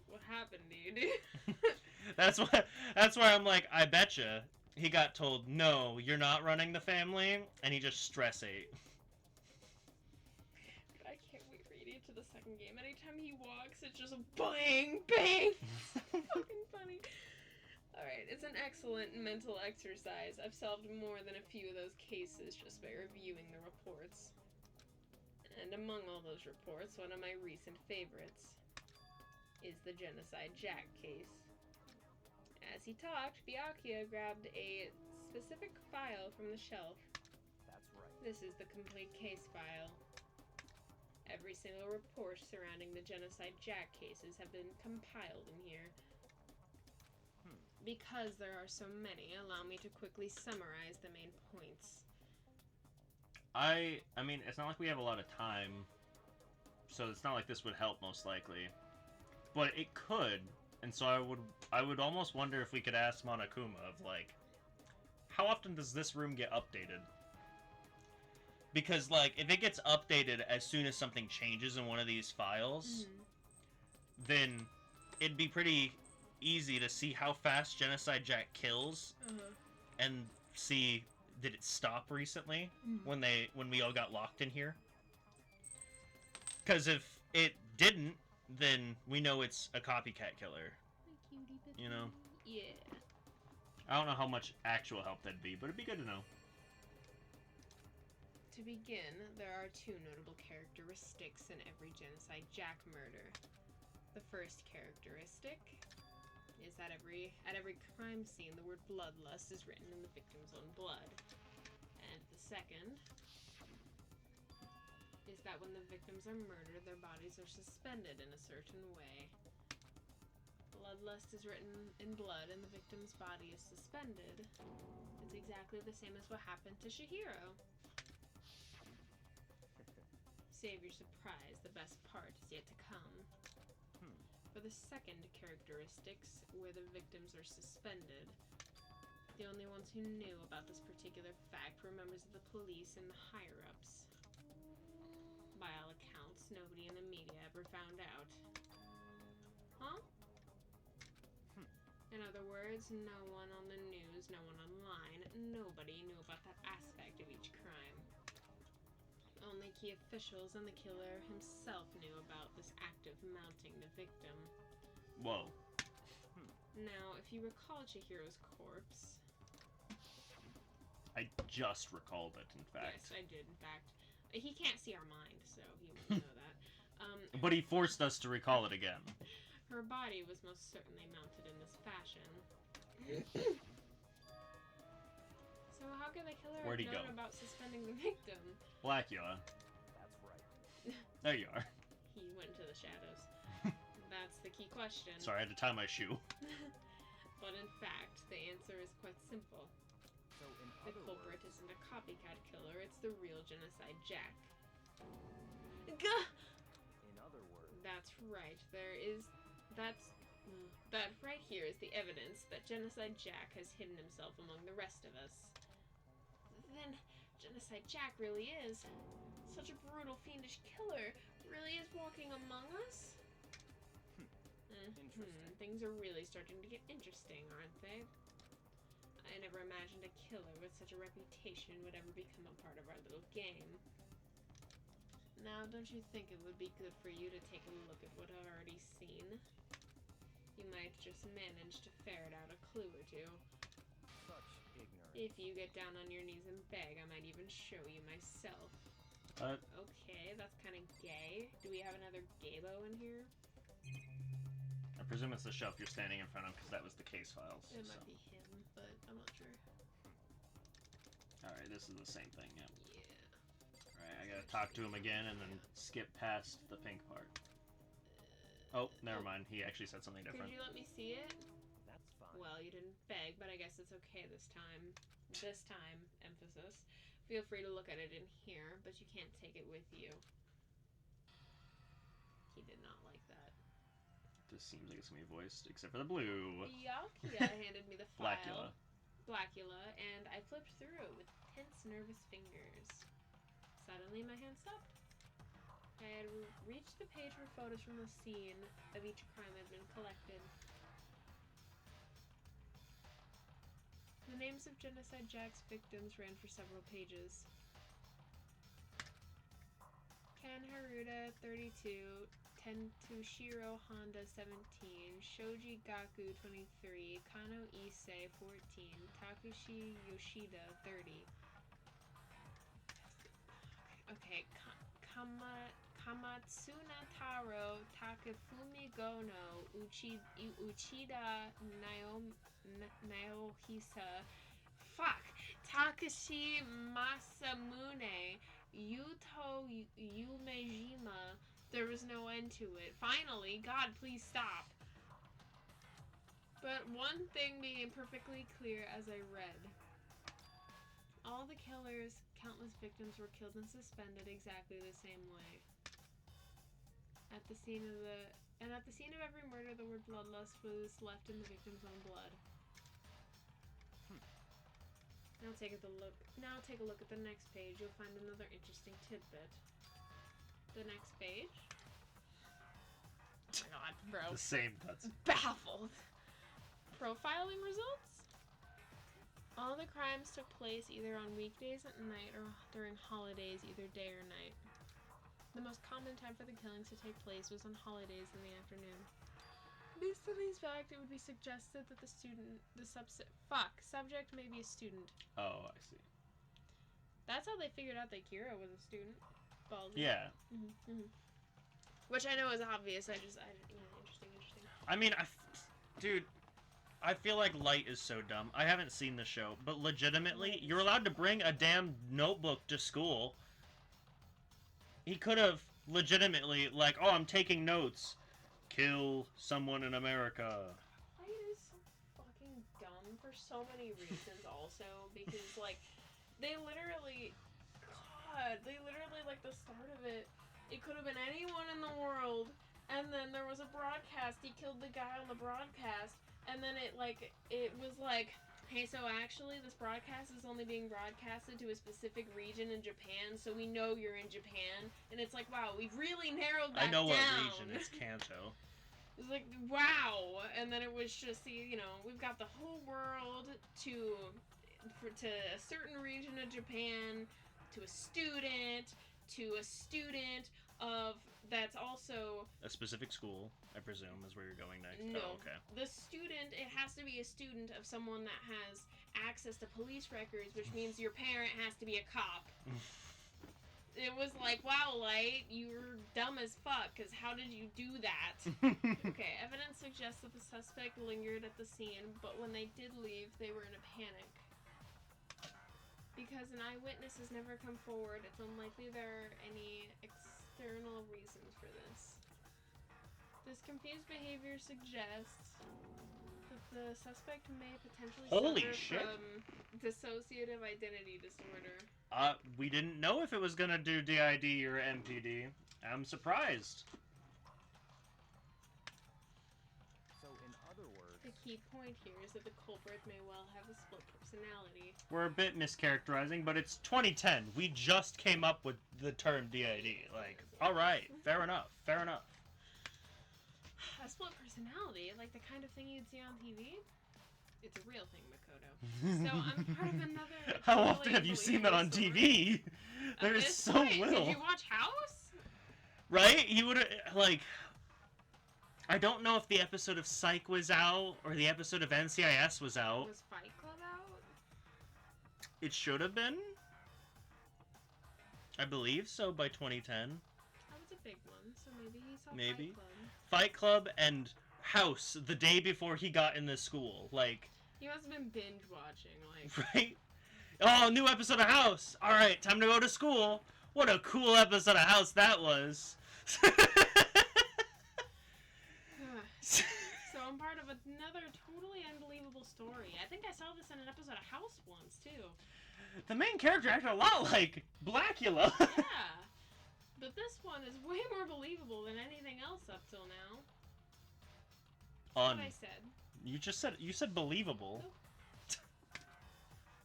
What happened to you, dude? That's why I'm like, I betcha he got told, no, you're not running the family, and he just stress ate. But I can't wait for you to get to the second game. Anytime he walks, it's just a bang, bang. So fucking funny. Alright, it's an excellent mental exercise. I've solved more than a few of those cases just by reviewing the reports. And among all those reports, one of my recent favorites is the Genocide Jack case. As he talked, Byakuya grabbed a specific file from the shelf. that's right. This is the complete case file. Every single report surrounding the Genocide Jack cases have been compiled in here. Because there are so many, allow me to quickly summarize the main points. I mean, it's not like we have a lot of time, so it's not like this would help, most likely. But it could, and so I would almost wonder if we could ask Monokuma of, like, how often does this room get updated? Because, like, if it gets updated as soon as something changes in one of these files, then it'd be pretty easy to see how fast Genocide Jack kills, and see, did it stop recently when we all got locked in here? Because if it didn't, then we know it's a copycat killer. You know? Yeah. I don't know how much actual help that'd be, but it'd be good to know. To begin, there are two notable characteristics in every Genocide Jack murder. The first characteristic is that at every crime scene, the word bloodlust is written in the victim's own blood. And the second is that when the victims are murdered, their bodies are suspended in a certain way. Bloodlust is written in blood and the victim's body is suspended. It's exactly the same as what happened to Chihiro. Save your surprise, the best part is yet to come. For the second characteristics, where the victims are suspended, the only ones who knew about this particular fact were members of the police and the higher-ups. By all accounts, nobody in the media ever found out. Huh? In other words, no one on the news, no one online, nobody knew about that aspect of each crime. Only key officials and the killer himself knew about this act of mounting the victim. Whoa. Now, if you recall Chihiro's corpse... I just recalled it, in fact. Yes, I did, in fact. He can't see our mind, so he won't know that. But he forced us to recall it again. Her body was most certainly mounted in this fashion. So how could the killer Where'd he have known go? about suspending the victim? Blackula. That's right. There you are. He went into the shadows. That's the key question. Sorry, I had to tie my shoe. But in fact, the answer is quite simple. So in The other culprit words, isn't a copycat killer, it's the real Genocide Jack. Gah! in other words, That's right, that right here is the evidence that Genocide Jack has hidden himself among the rest of us. Then, Genocide Jack really is. Such a brutal, fiendish killer really is walking among us? Interesting. Things are really starting to get interesting, aren't they? I never imagined a killer with such a reputation would ever become a part of our little game. Now, don't you think it would be good for you to take a look at what I've already seen? You might just manage to ferret out a clue or two. such ignorance. If you get down on your knees and beg, I might even show you myself. Okay, that's kind of gay. Do we have another gaybo in here? I presume it's the shelf you're standing in front of, because that was the case files. It might be him, but I'm not sure. Alright, this is the same thing, yeah. Yeah. Alright, I gotta talk to him again and then skip past the pink part. Oh, never mind. He actually said something different. Could you let me see it? That's fine. Well, you didn't beg, but I guess it's okay this time. This time, emphasis. Feel free to look at it in here, but you can't take it with you. He did not like that. Just seems like it's gonna be voiced, except for the blue. Yakia handed me the file. Blackula. Blackula, and I flipped through it with tense, nervous fingers. Suddenly, my hand stopped. I had reached the page where photos from the scene of each crime had been collected. The names of Genocide Jack's victims ran for several pages. Ken Haruda, 32, Tentushiro Honda, 17, Shoji Gaku, 23, Kano Issei, 14, Takushi Yoshida, 30. Okay, Kamatsuna Taro, Takefumi Gono, Uchida Naohisa, Takashi Masamune, Yuto Yumejima. There was no end to it. Finally, God, please stop. But one thing became perfectly clear as I read. All the killers, countless victims were killed and suspended exactly the same way. At the scene of every murder, the word bloodlust was left in the victim's own blood. Now take a look at the next page. You'll find another interesting tidbit. The next page. Oh my god, bro. The same cuts. Baffled. Profiling results? All the crimes took place either on weekdays at night or during holidays, either day or night. The most common time for the killings to take place was on holidays in the afternoon. Based on these facts, it would be suggested that subject may be a student. Oh, I see. That's how they figured out that Kira was a student. Baldy. Yeah. Which I know is obvious. Interesting. I mean, dude, I feel like Light is so dumb. I haven't seen the show, but legitimately, you're allowed to bring a damn notebook to school. He could have legitimately, like, oh, I'm taking notes. Kill someone in America. Light is so fucking dumb for so many reasons also, because, like, they literally, like, the start of it, it could have been anyone in the world, and then there was a broadcast, he killed the guy on the broadcast, and then it was like, hey, so actually, this broadcast is only being broadcasted to a specific region in Japan, so we know you're in Japan, and it's like, wow, we've really narrowed that down. I know what region, it's Kanto. It was like, wow, and then it was just, we've got the whole world to a certain region of Japan, to a student of, that's also... A specific school, I presume, is where you're going next. No. Oh, okay. The student, it has to be a student of someone that has access to police records, which means your parent has to be a cop. It was like, wow, Light, you're dumb as fuck, because how did you do that? Okay, evidence suggests that the suspect lingered at the scene, but when they did leave, they were in a panic. Because an eyewitness has never come forward, it's unlikely there are any external reasons for this. This confused behavior suggests that the suspect may potentially suffer from dissociative identity disorder. We didn't know if it was gonna do DID or MPD. I'm surprised. So, in other words... The key point here is that the culprit may well have a split personality. We're a bit mischaracterizing, but it's 2010. We just came up with the term DID. Like, alright, fair enough, fair enough. A split personality? Like the kind of thing you'd see on TV? It's a real thing, Makoto. So I'm part of another... How often have you seen that on TV? There's so little. Did you watch House? Right? You would like... I don't know if the episode of Psych was out, or the episode of NCIS was out. Was Fight Club out? It should have been. I believe so by 2010. That was a big one, so maybe he saw Maybe. Fight Club. Fight Club and House the day before he got in this school. Like... He must have been binge watching, like... Right? Oh, new episode of House! Alright, time to go to school! What a cool episode of House that was! So I'm part of another totally unbelievable story. I think I saw this in an episode of House once, too. The main character acted a lot like Blackula. Yeah. But this one is way more believable than anything else up till now. That's what I said. You said believable.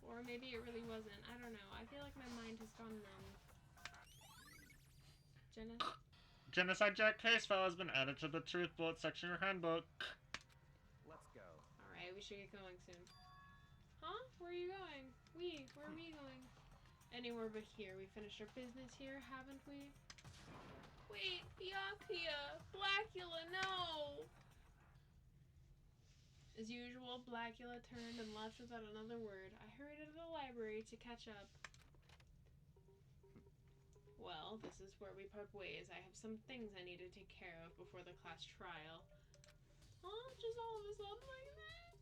Or maybe it really wasn't. I don't know. I feel like my mind has gone numb. Jenna? Genocide Jack case file has been added to the Truth Bullet section of your handbook. Let's go. Alright, we should get going soon. Huh? Where are you going? Where are we going? Anywhere but here. We finished our business here, haven't we? Wait, Byakuya! Blackula, no! As usual, Blackula turned and left without another word. I hurried into the library to catch up. Well, this is where we part ways. I have some things I need to take care of before the class trial. Huh? Just all of a sudden like that?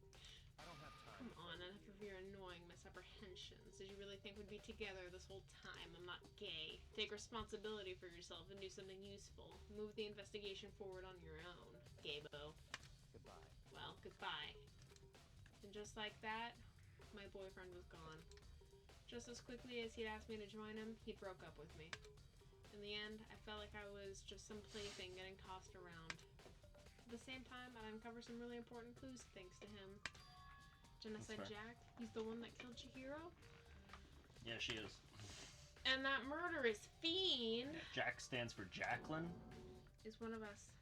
I don't have time. Come on, enough of your annoying misapprehensions. Did you really think we'd be together this whole time? I'm not gay. Take responsibility for yourself and do something useful. Move the investigation forward on your own, Gaybo. Goodbye. Well, goodbye. And just like that, my boyfriend was gone. Just as quickly as he'd asked me to join him, he broke up with me. In the end, I felt like I was just some plaything getting tossed around. At the same time, I uncovered some really important clues thanks to him. Genocide Jack, he's the one that killed Chihiro? Yeah, she is. And that murderous fiend... Yeah, Jack stands for Jacqueline. ...is one of us.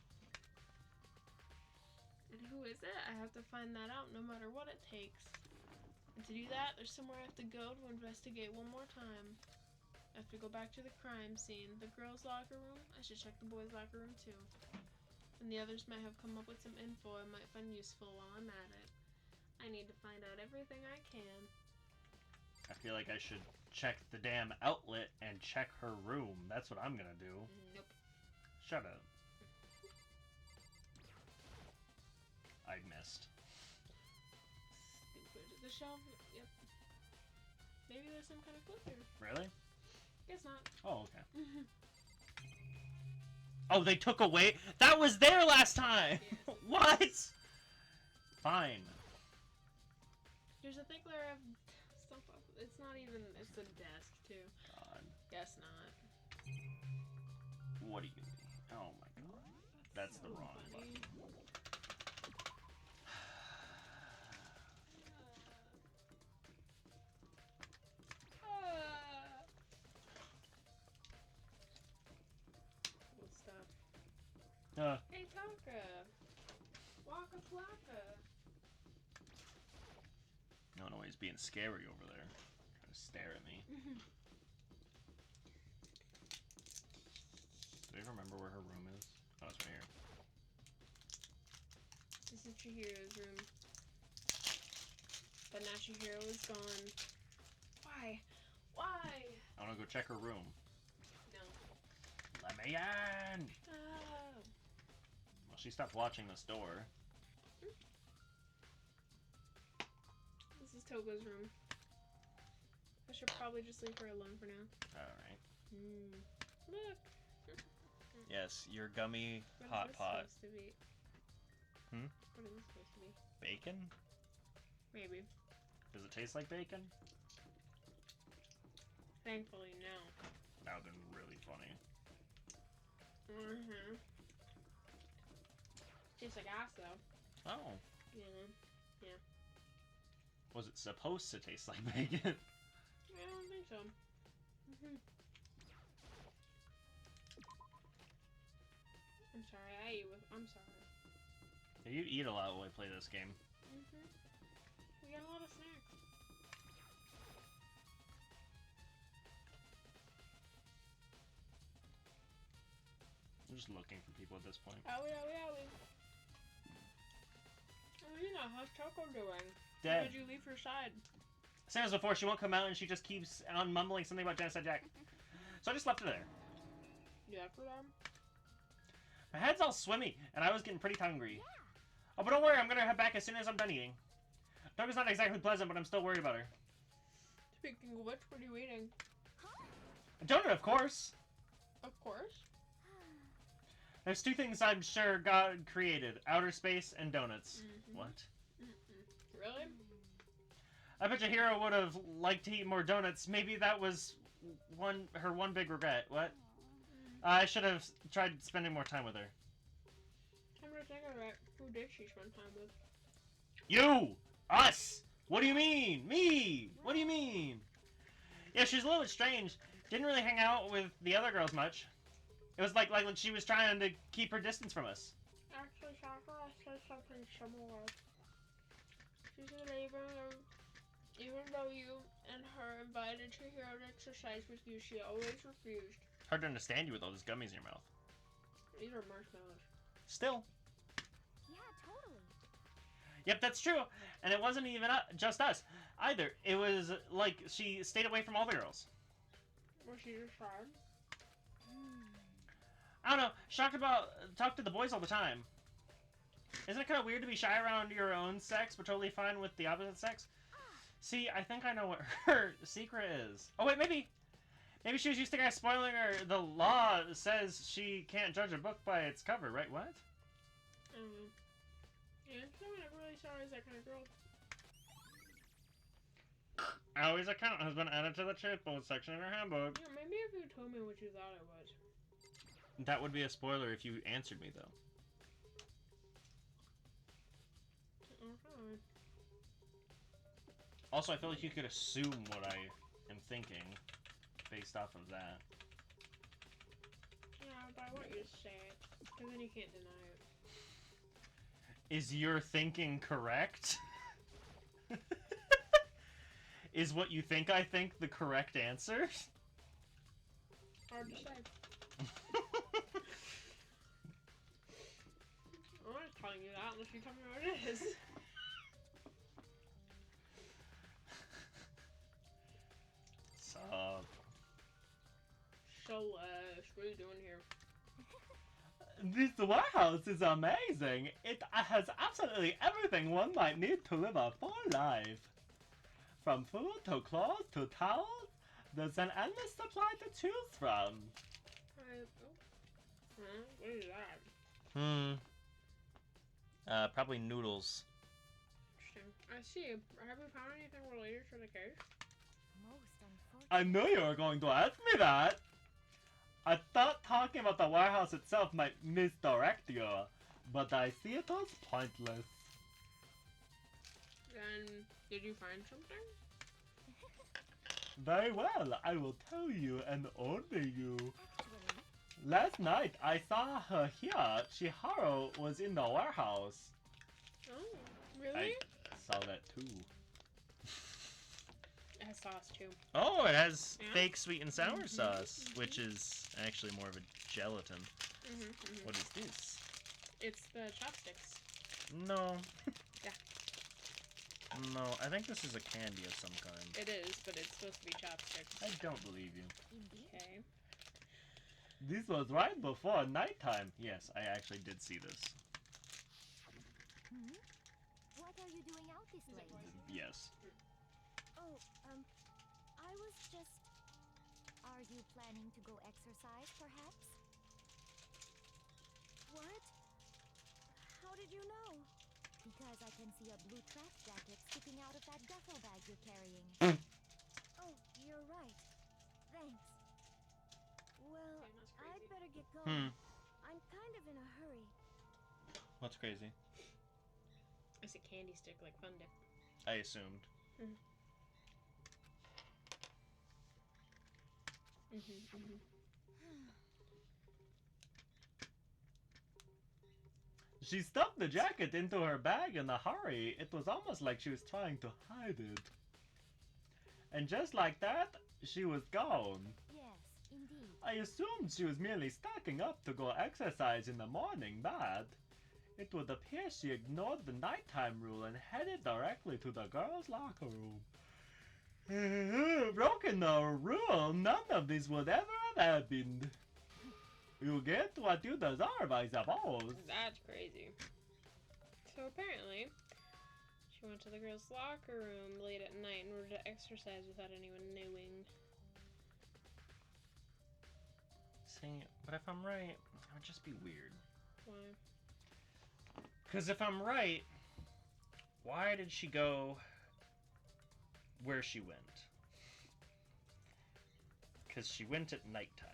And who is it? I have to find that out no matter what it takes. And to do that, there's somewhere I have to go to investigate one more time. I have to go back to the crime scene. The girls' locker room? I should check the boys' locker room too. And the others might have come up with some info I might find useful while I'm at it. I need to find out everything I can. I feel like I should check the damn outlet and check her room. That's what I'm gonna do. Nope. Shut up. I missed. Stupid. The shelf. Yep. Maybe there's some kind of clue here. Really? Guess not. Oh, okay. Oh, they took away? That was there last time! Yes. What? Fine. There's a thick layer of stuff up. It's not even. It's a desk, too. God. Guess not. What do you mean? Oh my god. That's the wrong button. Cool stuff. Uh, Hey, Tonka! Waka Flocka! no one always being scary over there. Trying to stare at me. Do you remember where her room is? Oh, it's right here. This is Chihiro's room. But now Chihiro is gone. Why? Why? I want to go check her room. No. Let me in! Oh. Well, she stopped watching this door. This is Toga's room. I should probably just leave her alone for now. Alright. Look! Yes, your gummy What hot is this pot. supposed to be? Hmm? What is this supposed to be? Bacon? Maybe. Does it taste like bacon? Thankfully, no. That would've been really funny. Tastes like ass, though. Oh. Yeah. Was it supposed to taste like bacon? I don't think so. I'm sorry, I'm sorry. You eat a lot while I play this game. We got a lot of snacks. I'm just looking for people at this point. Owie. Alina, how's Choco doing? Dead. Why did you leave her side? Same as before, she won't come out and she just keeps on mumbling something about Genocide Jack. So I just left her there. Yeah, for them. My head's all swimmy, and I was getting pretty hungry. Oh, but don't worry, I'm gonna head back as soon as I'm done eating. Toga's not exactly pleasant, but I'm still worried about her. Speaking of which, what are you eating? A donut, of course! Of course. There's two things I'm sure God created. Outer space and donuts. What? Really? I bet your hero would have liked to eat more donuts. Maybe that was her one big regret. What? I should have tried spending more time with her. I'm gonna think of it. Who did she spend time with? You! Us! What do you mean? Me! What do you mean? Yeah, she's a little bit strange. Didn't really hang out with the other girls much. It was like she was trying to keep her distance from us. Actually, Sakura said something similar. She said even though you and her invited Chihiro to exercise with you, she always refused. Hard to understand you with all those gummies in your mouth. These are marshmallows. Still. Yeah, totally. Yep, that's true. And it wasn't even just us either. It was like she stayed away from all the girls. Was she just shy? I don't know. Talk to the boys all the time. Isn't it kind of weird to be shy around your own sex, but totally fine with the opposite sex? See, I think I know what her secret is. Oh wait, maybe she was used to guys spoiling her. The law says she can't judge a book by its cover, right? What? I don't know. Yeah, so I never really saw her as that kind of girl. Always account has been added to the chat board section in her handbook. Yeah, maybe if you told me what you thought it was. That would be a spoiler if you answered me, though. Okay. Also, I feel like you could assume what I am thinking based off of that. Yeah, but I want you to say it, because then you can't deny it. Is your thinking correct? Is what you think I think the correct answer? Hard to say. I'm not telling you that unless you tell me what it is. Sup? So, what are you doing here? This warehouse is amazing. It has absolutely everything one might need to live a full life. From food to clothes to towels, there's an endless supply to choose from. What is that? Probably noodles. Interesting. I see. Have you found anything related to the case? Most unfortunate. I knew you were going to ask me that. I thought talking about the warehouse itself might misdirect you, but I see it was pointless. Then, did you find something? Very well, I will tell you and only you. Actually, Last night I saw her here. Chihiro was in the warehouse. Oh, really? I saw that too. It has sauce too. Oh, it has Yeah. fake sweet and sour sauce, which is actually more of a gelatin. What is this? It's the chopsticks. No. Yeah. No, I think this is a candy of some kind. It is, but it's supposed to be chopsticks. I don't believe you. indeed. Okay. This was right before nighttime. Yes, I actually did see this. Hmm? What are you doing out this late? Yes. Oh, I was just... Are you planning to go exercise, perhaps? What? How did you know? Because I can see a blue track jacket sticking out of that duffel bag you're carrying. Oh, you're right. Thanks. Well, Okay, that's I'd crazy. better get going. Hmm. I'm kind of in a hurry. What's crazy? It's a candy stick like Fun Dip. I assumed. She stuffed the jacket into her bag in a hurry. It was almost like she was trying to hide it. And just like that, she was gone. Yes, indeed. I assumed she was merely stacking up to go exercise in the morning, but it would appear she ignored the nighttime rule and headed directly to the girls' locker room. Broken the rule, none of this would ever have happened. You get what you deserve, I suppose. That's crazy. So apparently, she went to the girls' locker room late at night in order to exercise without anyone knowing. See, but if I'm right, it would just be weird. Why? Because if I'm right, why did she go where she went? Because she went at nighttime.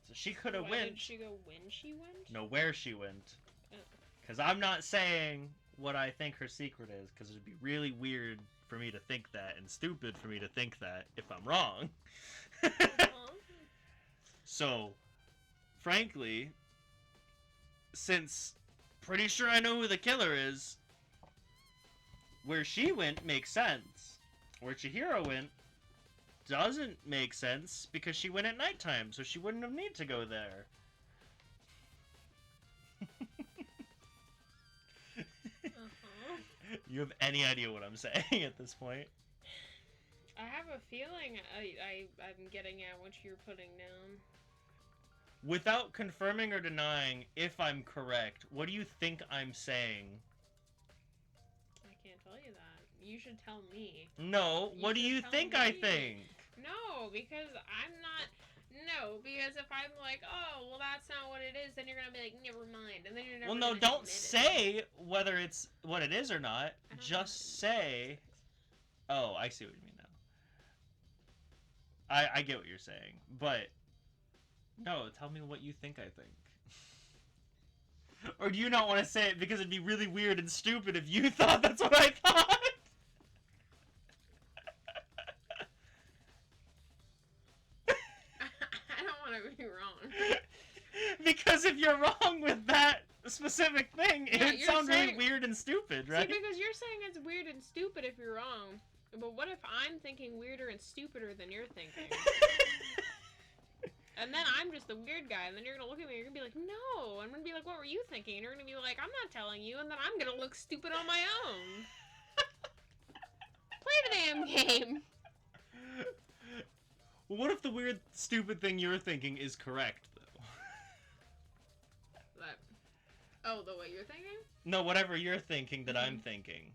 So she could have Why went. did she go when she went? No, where she went. Oh. Because I'm not saying what I think her secret is, because it'd be really weird for me to think that, and stupid for me to think that if I'm wrong. So, frankly, since pretty sure I know who the killer is, where she went makes sense. Where Chihiro went doesn't make sense because she went at nighttime, so she wouldn't have need to go there. You have any idea what I'm saying at this point? I have a feeling I'm getting at what you're putting down. Without confirming or denying if I'm correct, what do you think I'm saying? I can't tell you that. You should tell me. No, You what do should you tell think I me. think? No, because I'm not. No, because if I'm like, oh, well, that's not what it is, then you're gonna be like, never mind, and then you're never. Well, no, gonna don't admit it. say whether it's what it is or not. I don't know Just what it say. Oh, I see what you mean now. I get what you're saying, but no, tell me what you think I think. Or do you not want to say it because it'd be really weird and stupid if you thought that's what I thought? I don't want to be wrong. Because if you're wrong with that specific thing, it Yeah, would you're sound really saying- weird and stupid, right? See, because you're saying it's weird and stupid if you're wrong. But what if I'm thinking weirder and stupider than you're thinking? And then I'm just the weird guy, and then you're gonna look at me and you're gonna be like, no! I'm gonna be like, what were you thinking? And you're gonna be like, I'm not telling you, and then I'm gonna look stupid on my own. Play the damn game! Well, what if the weird, stupid thing you're thinking is correct, though? What? Oh, the way you're thinking? No, whatever you're thinking that I'm thinking.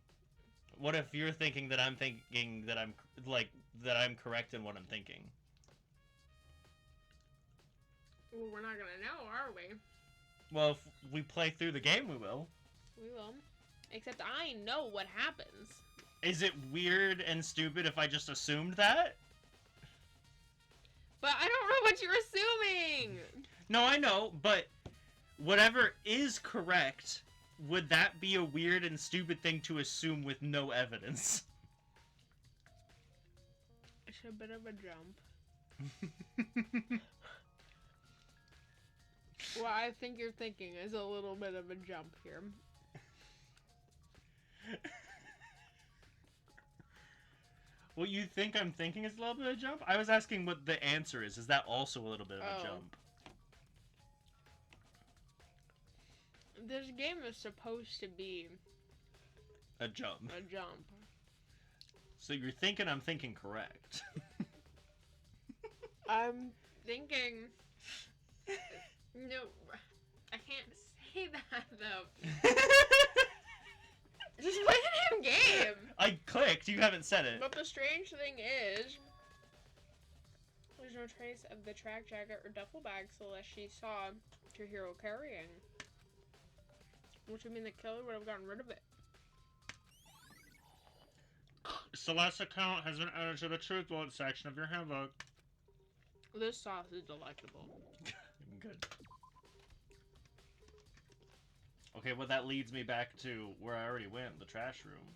What if you're thinking that I'm thinking that I'm, like, that I'm correct in what I'm thinking? Well, we're not gonna know, are we? Well, if we play through the game, we will. We will. Except I know what happens. Is it weird and stupid if I just assumed that? But I don't know what you're assuming! No, I know, but whatever is correct, would that be a weird and stupid thing to assume with no evidence? It's a bit of a jump. What I think you're thinking is a little bit of a jump here. What you think I'm thinking is a little bit of a jump? I was asking what the answer is. Is that also a little bit of a jump? This game is supposed to be a jump. A jump. So you're thinking I'm thinking correct. I'm thinking... No, I can't say that, though. Just play the damn game! I clicked, you haven't said it. But the strange thing is... There's no trace of the track jacket or duffel bag Celeste saw Chihiro carrying. Which would mean the killer would have gotten rid of it. Celeste's account has been added to the truth wallet section of your handbook. This sauce is delectable. Good. Okay, well that leads me back to where I already went, the trash room.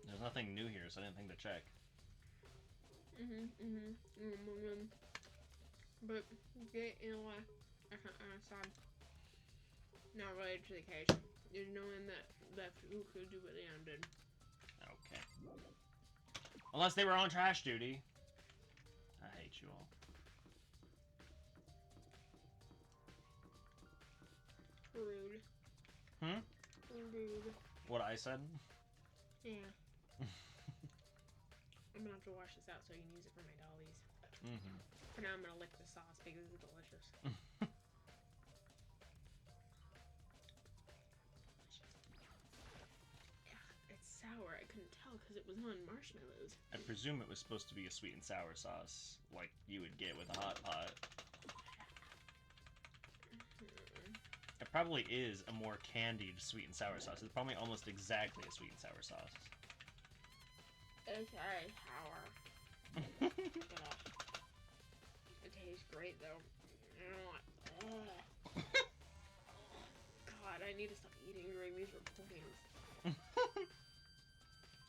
There's nothing new here, so I didn't think to check. But, you know what? Sad. Not related to the case. There's no one that who could do what Leon did. Okay. Unless they were on trash duty. I hate you all. Rude. Rude. What I said? Yeah. I'm gonna have to wash this out so I can use it for my dollies. For now, I'm gonna lick the sauce because it's delicious. It's sour. I couldn't tell because it was on marshmallows. I presume it was supposed to be a sweet and sour sauce, like you would get with a hot pot. It probably is a more candied sweet and sour sauce. It's probably almost exactly a sweet and sour sauce. It's very sour. It tastes great though. God, I need to stop eating during these recordings.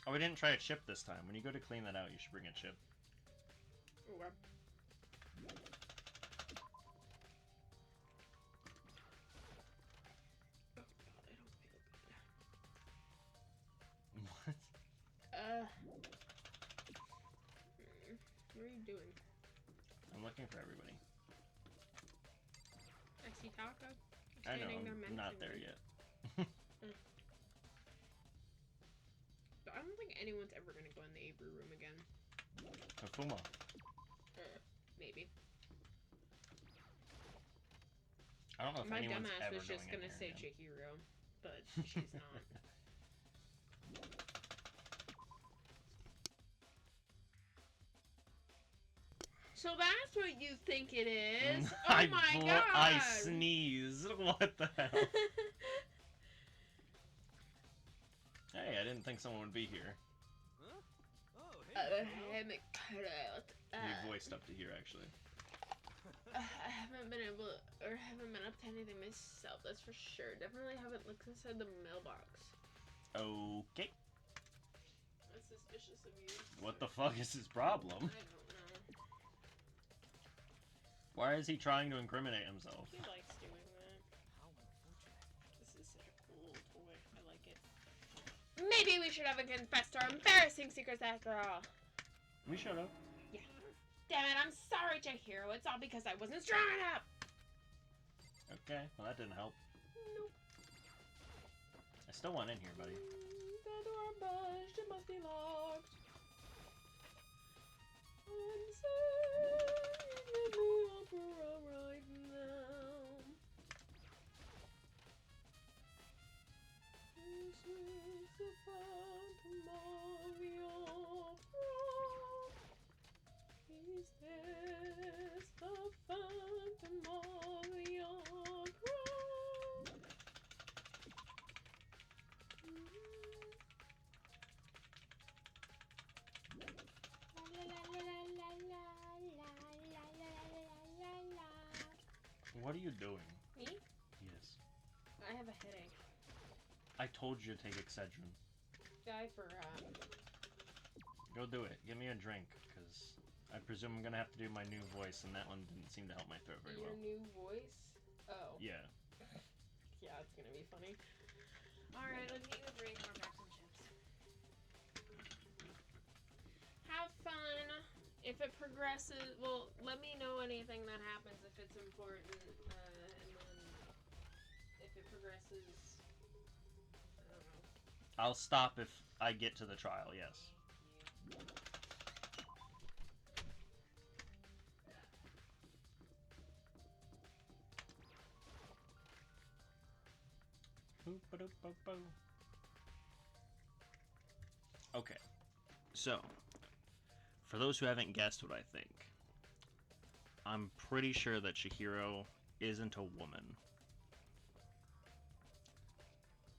Oh, we didn't try a chip this time. When you go to clean that out, you should bring a chip. Okay. What? What are you doing? I'm looking for everybody. I see Taco. I know, I'm not there yet. I don't think anyone's ever gonna go in the Avery room again. Kafuma. Maybe. I don't know if My anyone's dumbass ever was just going gonna in say here again. Chihiro, but she's not. So that's what you think it is? Oh my god! I sneeze. What the hell? Hey, I didn't think someone would be here. Huh? Oh, hey. Your voice up to here, actually. I haven't been able to, or haven't been up to anything myself, that's for sure. Definitely haven't looked inside the mailbox. Okay. That's suspicious of you. What the fuck is his problem? I don't know. Why is he trying to incriminate himself? He likes doing that. This is such a cool toy. I like it. Maybe we should have confessed our embarrassing secrets after all. We should have. Yeah. Damn it, I'm sorry, Chihiro. It's all because I wasn't strong enough. Okay, well that didn't help. Nope. I still want in here, buddy. The door budged. It must be locked. I'm singing the opera right now. This is the phantom of the opera. Is this the phantom of the opera? What are you doing? Me? Yes. I have a headache. I told you to take Excedrin. I forgot. Go do it. Give me a drink, because I presume I'm gonna have to do my new voice, and that one didn't seem to help my throat very Your well. new voice? Oh. Yeah. Yeah, it's gonna be funny. Alright, let's get you a drink and grab some chips. Have fun. If it progresses, well, let me know anything that happens if it's important, and then if it progresses, I don't know. I'll stop if I get to the trial, yes. Okay, so for those who haven't guessed what I think, I'm pretty sure that Chihiro isn't a woman.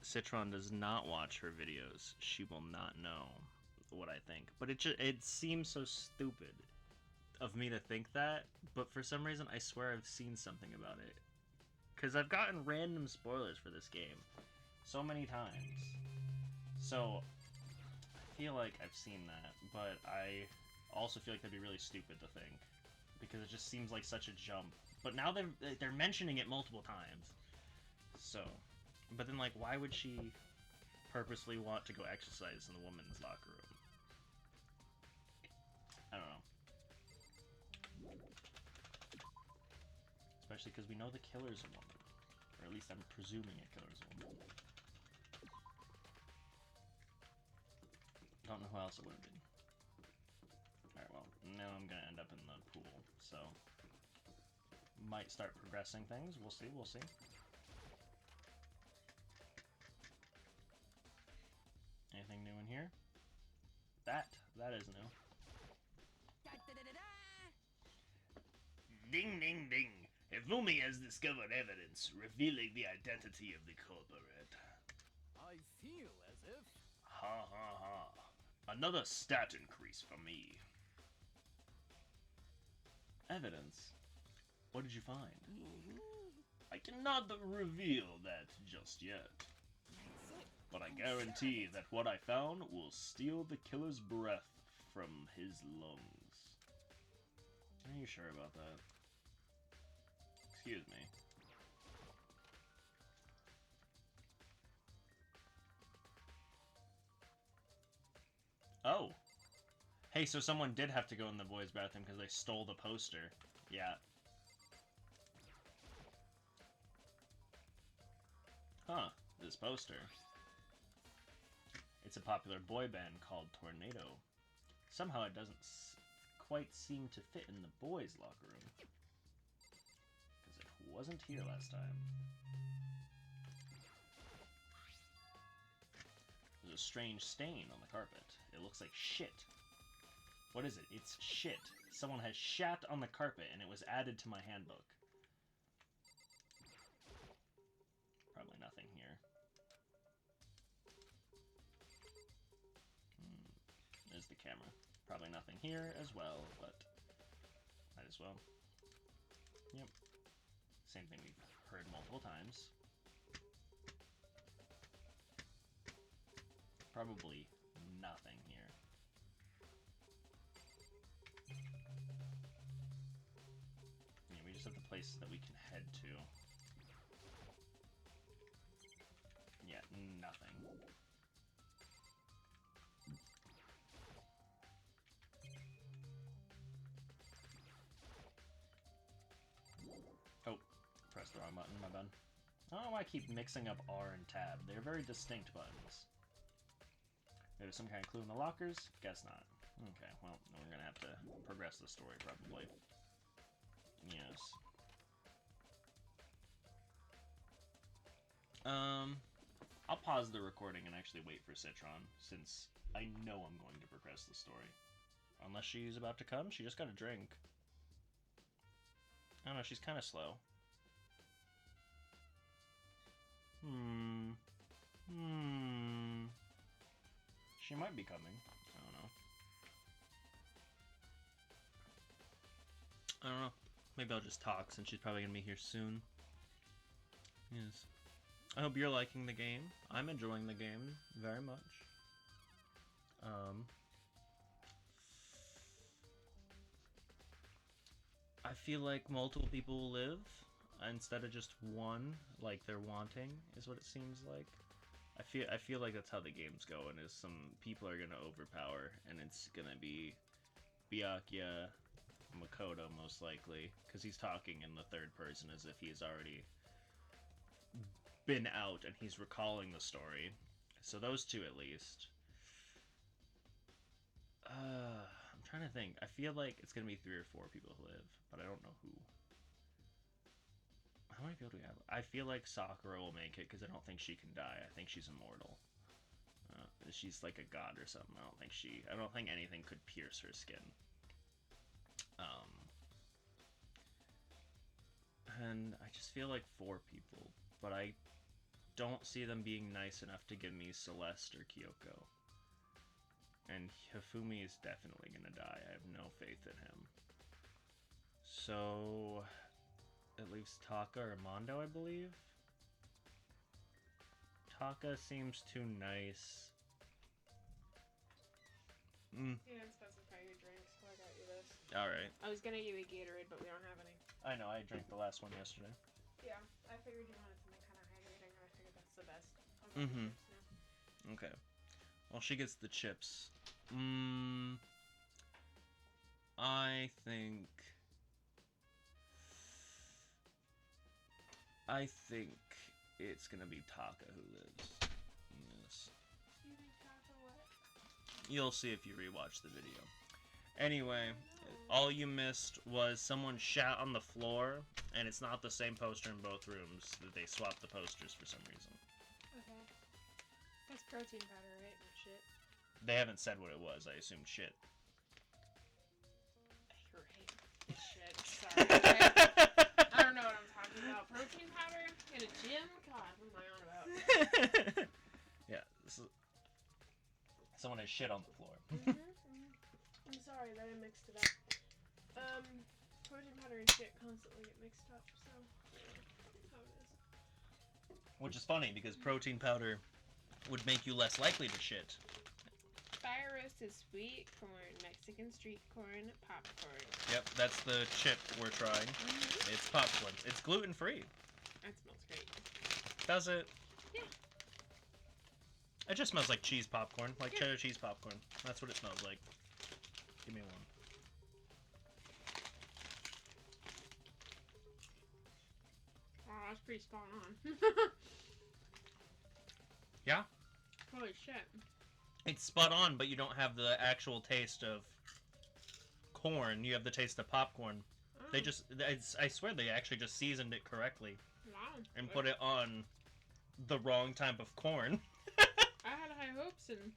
Citron does not watch her videos. She will not know what I think. But it seems so stupid of me to think that, but for some reason I swear I've seen something about it. Because I've gotten random spoilers for this game so many times. So I feel like I've seen that, but I also feel like that'd be really stupid to think. Because it just seems like such a jump. But now they're mentioning it multiple times. So, but then like, why would she purposely want to go exercise in the women's locker room? I don't know. Especially because we know the killer's a woman. Or at least I'm presuming a killer's a woman. Don't know who else it would have been. Alright, well, now I'm gonna end up in the pool, so might start progressing things. We'll see, we'll see. Anything new in here? That is new. Ding ding ding! Ifumi has discovered evidence revealing the identity of the culprit. I feel as if... Ha ha ha. Another stat increase for me. Evidence? What did you find? I cannot reveal that just yet. But I guarantee that what I found will steal the killer's breath from his lungs. Are you sure about that? Excuse me. Oh. Hey, so someone did have to go in the boys' bathroom because they stole the poster. Yeah. Huh. This poster. It's a popular boy band called Tornado. Somehow it doesn't quite seem to fit in the boys' locker room. Because it wasn't here last time. There's a strange stain on the carpet. It looks like shit. What is it? It's shit. Someone has shat on the carpet and it was added to my handbook. Probably nothing here. There's the camera. Probably nothing here as well, but might as well. Yep. Same thing we've heard multiple times. Probably nothing here. Yeah, we places that we can head to. Yeah, nothing. Oh, pressed the wrong button, my bad. I don't know why I keep mixing up R and tab. They're very distinct buttons. There's some kind of clue in the lockers? Guess not. Okay, well, we're gonna have to progress the story, probably. Yes. I'll pause the recording and actually wait for Citron, since I know I'm going to progress the story. Unless she's about to come, she just got a drink. I don't know, she's kind of slow. She might be coming. I don't know. Maybe I'll just talk, since she's probably gonna be here soon. Yes. I hope you're liking the game. I'm enjoying the game very much. I feel like multiple people will live instead of just one, like they're wanting, is what it seems like. I feel like that's how the game's going, is some people are gonna overpower, and it's gonna be Byakuya Makoto most likely, because he's talking in the third person as if he's already been out and he's recalling the story. So those two at least. I'm trying to think. I feel like it's gonna be 3 or 4 people who live, but I don't know who. How many people do we have? I feel like Sakura will make it because I don't think she can die. I think she's immortal. She's like a god or something. I don't think anything could pierce her skin. And I just feel like 4 people, but I don't see them being nice enough to give me Celeste or Kyoko. And Hifumi is definitely gonna die. I have no faith in him. So it leaves Taka or Mondo, I believe. Taka seems too nice. You didn't specify your drinks, so I got you this. Alright. I was gonna give you a Gatorade, but we don't have any. I know, I drank the last one yesterday. Yeah, I figured you wanted something kind of hydrating, and I figured that's the best. Okay. Well, she gets the chips. I think it's gonna be Taka who lives. Yes. You think Taka what? You'll see if you rewatch the video. Anyway, all you missed was someone shat on the floor, and it's not the same poster in both rooms. They swapped the posters for some reason. Okay. That's protein powder, right? Not shit. They haven't said what it was. I assumed shit. You're right. It's shit. Sorry. Okay? I don't know what I'm talking about. Protein powder in a gym? God, what am I on about? Yeah, someone has shit on the floor. I'm sorry that I mixed it up. Protein powder and shit constantly get mixed up, so that's how it is. Which is funny, because protein powder would make you less likely to shit. Fire roasted sweet corn, Mexican street corn, popcorn. Yep, that's the chip we're trying. It's popcorn. It's gluten-free. That smells great. Does it? Yeah. It just smells like cheese popcorn, like cheddar cheese popcorn. That's what it smells like. Give me one. Oh, that's pretty spot on. Yeah? Holy shit. It's spot on, but you don't have the actual taste of corn. You have the taste of popcorn. Oh. They just, I swear they actually just seasoned it correctly. Wow. And put it on the wrong type of corn. I had high hopes and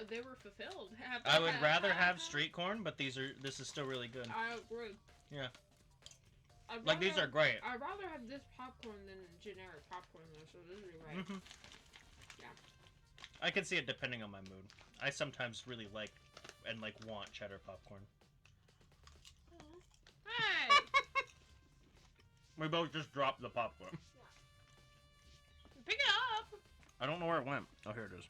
they were fulfilled. I would rather have street corn, but this is still really good. I agree. Yeah. Like, these are great. I'd rather have this popcorn than generic popcorn, though, so this is right. Yeah. I can see it depending on my mood. I sometimes really like and want cheddar popcorn. Hey! We both just dropped the popcorn. Pick it up! I don't know where it went. Oh, here it is.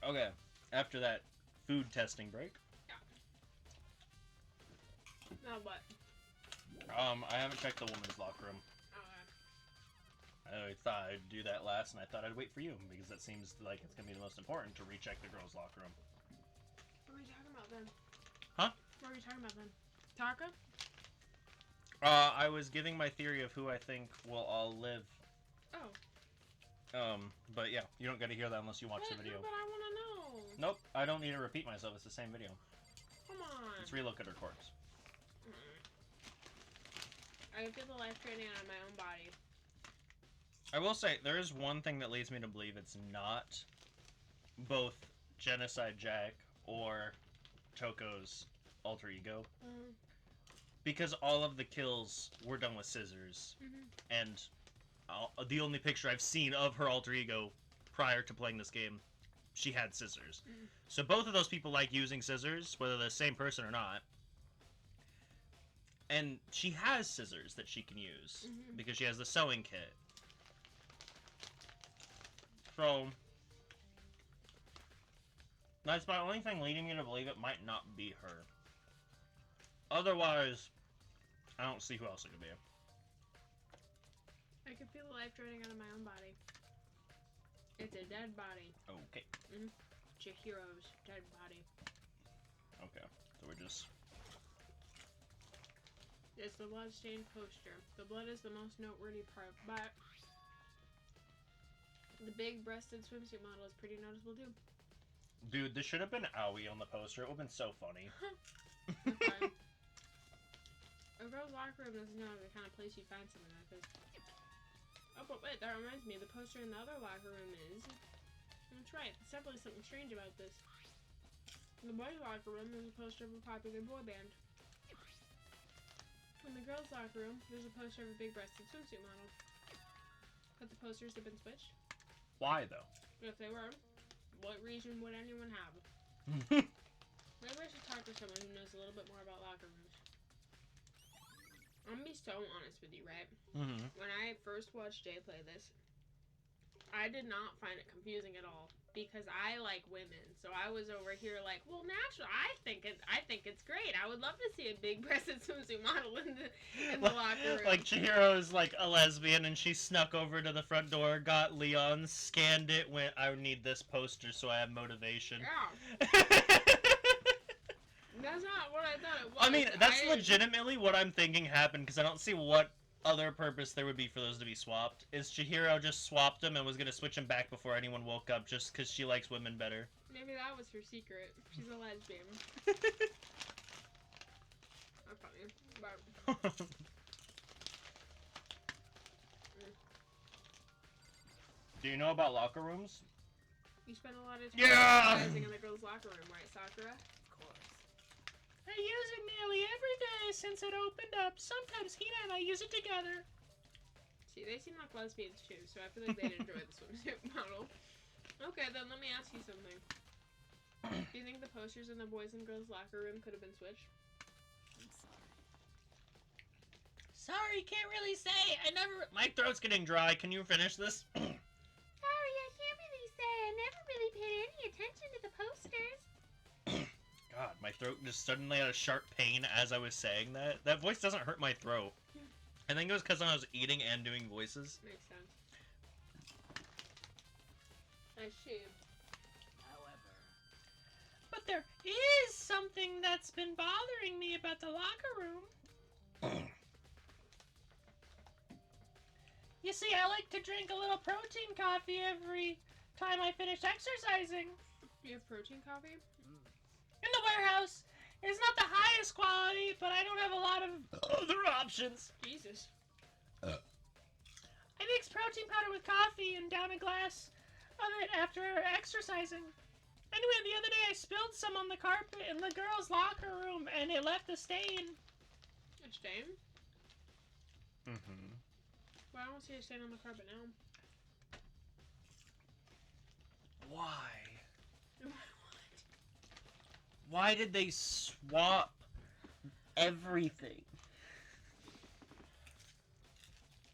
Okay, after that food testing break. Now what? I haven't checked the women's locker room. I thought I'd do that last, and I thought I'd wait for you, because that seems like it's going to be the most important, to recheck the girls' locker room. What are we talking about then? Huh? What are we talking about then? Taka? I was giving my theory of who I think will all live. Oh. But yeah, you don't get to hear that unless you watch the video. But I want to know. Nope, I don't need to repeat myself, it's the same video. Come on. Let's relook at her corpse. I can feel the life draining out of my own body. I will say, there is one thing that leads me to believe it's not both Genocide Jack or Toko's alter ego. Because all of the kills were done with scissors. And the only picture I've seen of her alter ego prior to playing this game, she had scissors. So both of those people like using scissors, whether they're the same person or not. And she has scissors that she can use, because she has the sewing kit. So, that's my only thing leading me to believe it might not be her. Otherwise, I don't see who else it could be. I can feel the life draining out of my own body. It's a dead body. Okay. Chihiro's dead body. Okay, so we're just... It's the blood-stained poster. The blood is the most noteworthy part, but the big-breasted swimsuit model is pretty noticeable too. Dude, this should have been Aoi on the poster. It would have been so funny. Okay. A girl's locker room doesn't know the kind of place you'd find something like this. Oh, but wait, that reminds me. The poster in the other locker room is... That's right. There's definitely something strange about this. In the boys' locker room, there's a poster of a popular boy band. In the girls' locker room, there's a poster of a big-breasted swimsuit model. But the posters have been switched. Why, though? If they were, what reason would anyone have? Maybe I should talk to someone who knows a little bit more about locker rooms. I'm gonna be so honest with you, right? When I first watched Jay play this, I did not find it confusing at all. Because I like women, so I was over here like, well, naturally, I think it's great. I would love to see a big-breasted swimsuit model in the locker room. Like Chihiro's like a lesbian, and she snuck over to the front door, got Leon, scanned it, went, I need this poster so I have motivation. Yeah. That's not what I thought it was. I mean, that's legitimately what I'm thinking happened, because I don't see what other purpose there would be for those to be swapped. Is Chihiro just swapped them and was going to switch them back before anyone woke up just because she likes women better? Maybe that was her secret. She's a lesbian. That's funny. But... Do you know about locker rooms? You spend a lot of time exercising in the girls' locker room, right, Sakura? I use it nearly every day since it opened up. Sometimes Hina and I use it together. See, they seem like lesbians too, so I feel like they'd enjoy the swimsuit model. Okay, then let me ask you something. Do you think the posters in the boys' and girls' locker room could have been switched? I'm sorry. Sorry, can't really say. I never... My throat's getting dry. Can you finish this? Sorry, I can't really say. I never really paid any attention to the posters. God, my throat just suddenly had a sharp pain as I was saying that. That voice doesn't hurt my throat. I think it was because I was eating and doing voices. Makes sense. I see. However, But there is something that's been bothering me about the locker room. You see, I like to drink a little protein coffee every time I finish exercising. You have protein coffee? In the warehouse. It's not the highest quality, but I don't have a lot of other options. Jesus. I mix protein powder with coffee and down a glass of it after exercising. Anyway, the other day I spilled some on the carpet in the girls' locker room, and it left a stain. A stain? Mm-hmm. Well, I don't see a stain on the carpet now. Why? Why did they swap everything?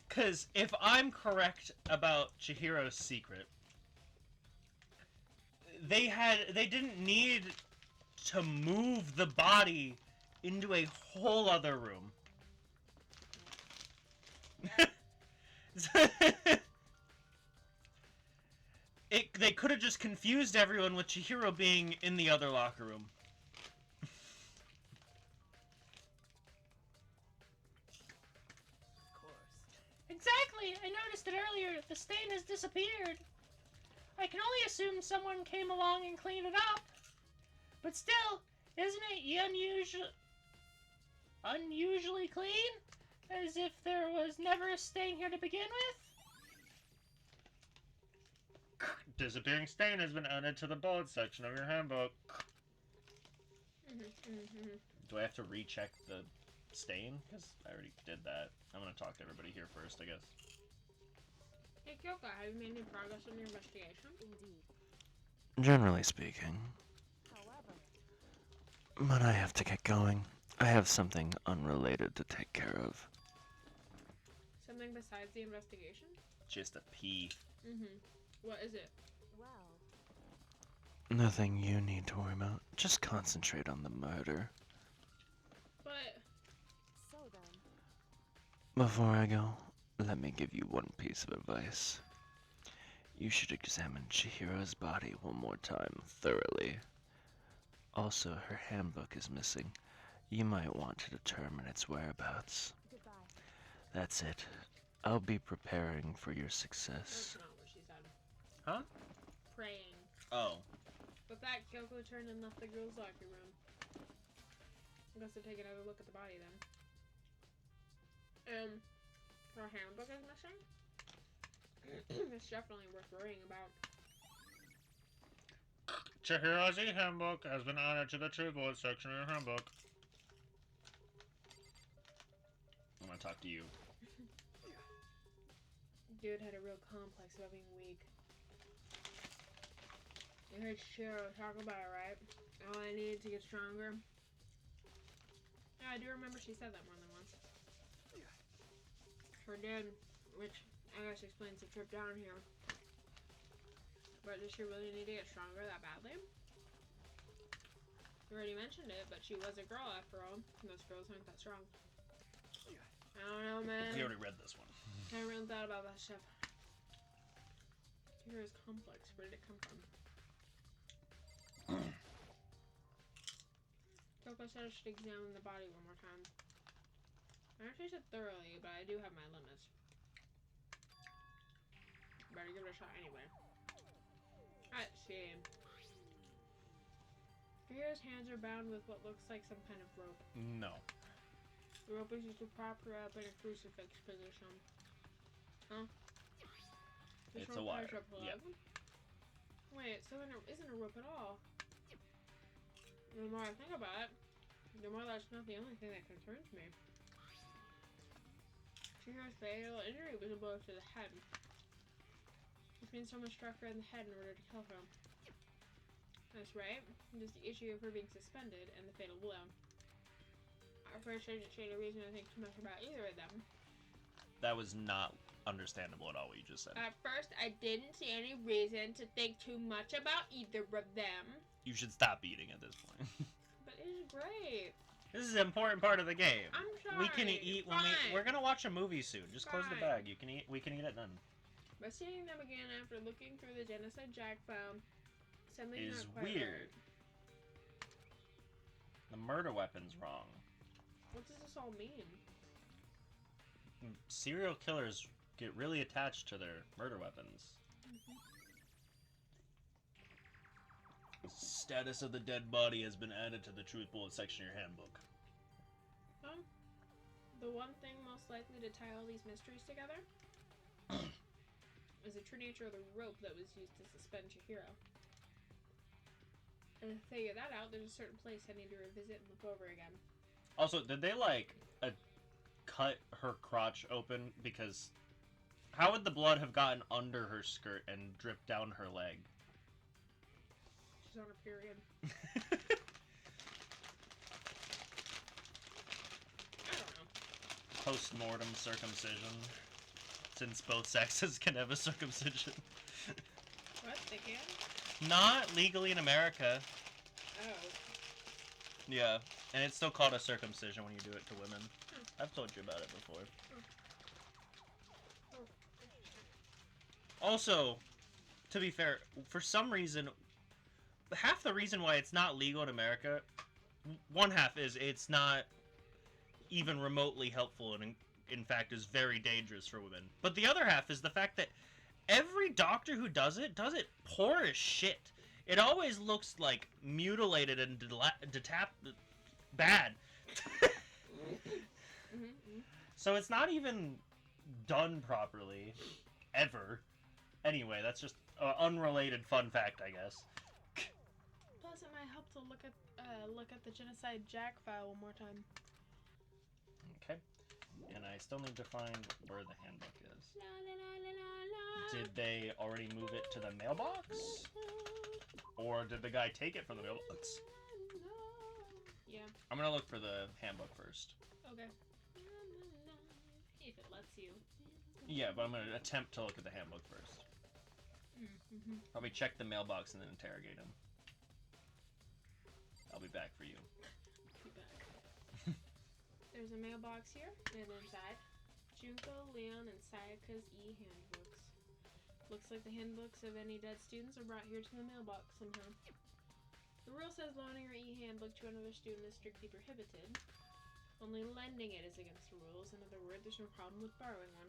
Because if I'm correct about Chihiro's secret, they didn't need to move the body into a whole other room. They could have just confused everyone with Chihiro being in the other locker room. Of course. Exactly! I noticed it earlier. The stain has disappeared. I can only assume someone came along and cleaned it up. But still, isn't it unusually clean? As if there was never a stain here to begin with? Disappearing stain has been added to the bullet section of your handbook. Do I have to recheck the stain? Because I already did that. I'm going to talk to everybody here first, I guess. Hey, Kyoka, have you made any progress on your investigation? Indeed. Generally speaking. However, But I have to get going. I have something unrelated to take care of. Something besides the investigation? Just a pee. What is it? well, Nothing you need to worry about. Just concentrate on the murder. But... so then, Before I go, let me give you one piece of advice. You should examine Chihiro's body one more time, thoroughly. Also, her handbook is missing. You might want to determine its whereabouts. goodbye. That's it. I'll be preparing for your success. That's not what she said. Huh? Praying. Oh. But that Kyoko turned and left the girls' locker room. I guess to take another look at the body then. Her handbook is missing? It's definitely worth worrying about. Chihiro's handbook has been added to the true bullet section of your handbook. I'm gonna talk to you. Dude had a real complex about being weak. You heard Shiro talk about it, right? All I needed to get stronger. Yeah, I do remember she said that more than once. Her dad, which I guess explains the trip down here. But does she really need to get stronger that badly? You already mentioned it, but she was a girl after all. Most girls aren't that strong. I don't know, man. We already read this one. I really thought about that stuff. Here's complex. Where did it come from? Coco said I should examine the body one more time. I actually said thoroughly, but I do have my limits. Better give it a shot anyway. Let's see. Figure's hands are bound with what looks like some kind of rope. No. The rope is used to prop her up in a crucifix position. Huh? This It's a rope wire. ties her up Yep. leg? Wait, so there isn't a rope at all. The more I think about it, the more that's not the only thing that concerns me. Chihiro's fatal injury was a blow to the head. Which means someone struck her in the head in order to kill her. That's right. There's the issue of her being suspended and the fatal blow. At first I didn't see any reason to think too much about either of them. That was not understandable at all what you just said. At first I didn't see any reason to think too much about either of them. You should stop eating at this point. But it is great. This is an important part of the game. I'm sorry. We can eat when we're gonna watch a movie soon. Just close the Fine. bag. We can eat it then. But seeing them again after looking through the Genocide Jack file, something Is not quite weird. right. The murder weapon's wrong. What does this all mean? Serial killers get really attached to their murder weapons. The status of the dead body has been added to the truth bullet section of your handbook. Well, the one thing most likely to tie all these mysteries together is the true nature of the rope that was used to suspend Chihiro. And to figure that out, there's a certain place I need to revisit and look over again. Also, did they like cut her crotch open? Because how would the blood have gotten under her skirt and dripped down her leg? She's on her period. I don't know. Post-mortem circumcision. Since both sexes can have a circumcision. What? They can? Not legally in America. Oh. Yeah, and it's still called a circumcision when you do it to women. I've told you about it before. Also, to be fair, for some reason, half the reason why it's not legal in America, one half is it's not even remotely helpful and in fact is very dangerous for women. But the other half is the fact that every doctor who does it poor as shit. It always looks like mutilated and bad. So it's not even done properly, ever. Anyway, that's just an unrelated fun fact, I guess. Plus, it might help to look at the Genocide Jack file one more time. Okay. And I still need to find where the handbook is. La, la, la, la, la, la. Did they already move it to the mailbox? Or did the guy take it from the mailbox? Yeah. I'm gonna look for the handbook first. Okay. If it lets you. Yeah, but I'm gonna attempt to look at the handbook first. Probably check the mailbox and then interrogate him. I'll be back for you. Be back. There's a mailbox here, and inside, Junko, Leon, and Sayaka's handbooks. Looks like the handbooks of any dead students are brought here to the mailbox somehow. The rule says loaning your handbook to another student is strictly prohibited. Only lending it is against the rules. In other words, there's no problem with borrowing one.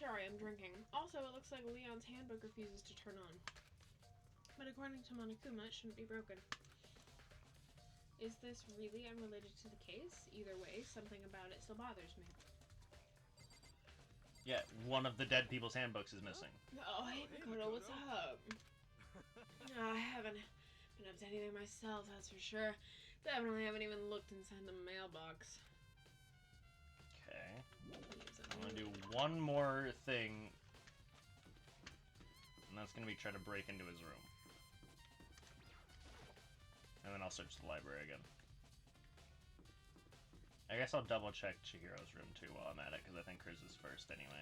Sorry, I'm drinking. Also, it looks like Leon's handbook refuses to turn on. But according to Monokuma, it shouldn't be broken. Is this really unrelated to the case? Either way, something about it still bothers me. Yeah, one of the dead people's handbooks is missing. Oh, hey Makoto, what's up? I haven't been up to anything myself, that's for sure. Definitely haven't even looked inside the mailbox. Okay. I'm gonna do one more thing. And that's gonna be try to break into his room. And then I'll search the library again. I guess I'll double check Chihiro's room too while I'm at it, because I think hers is first anyway.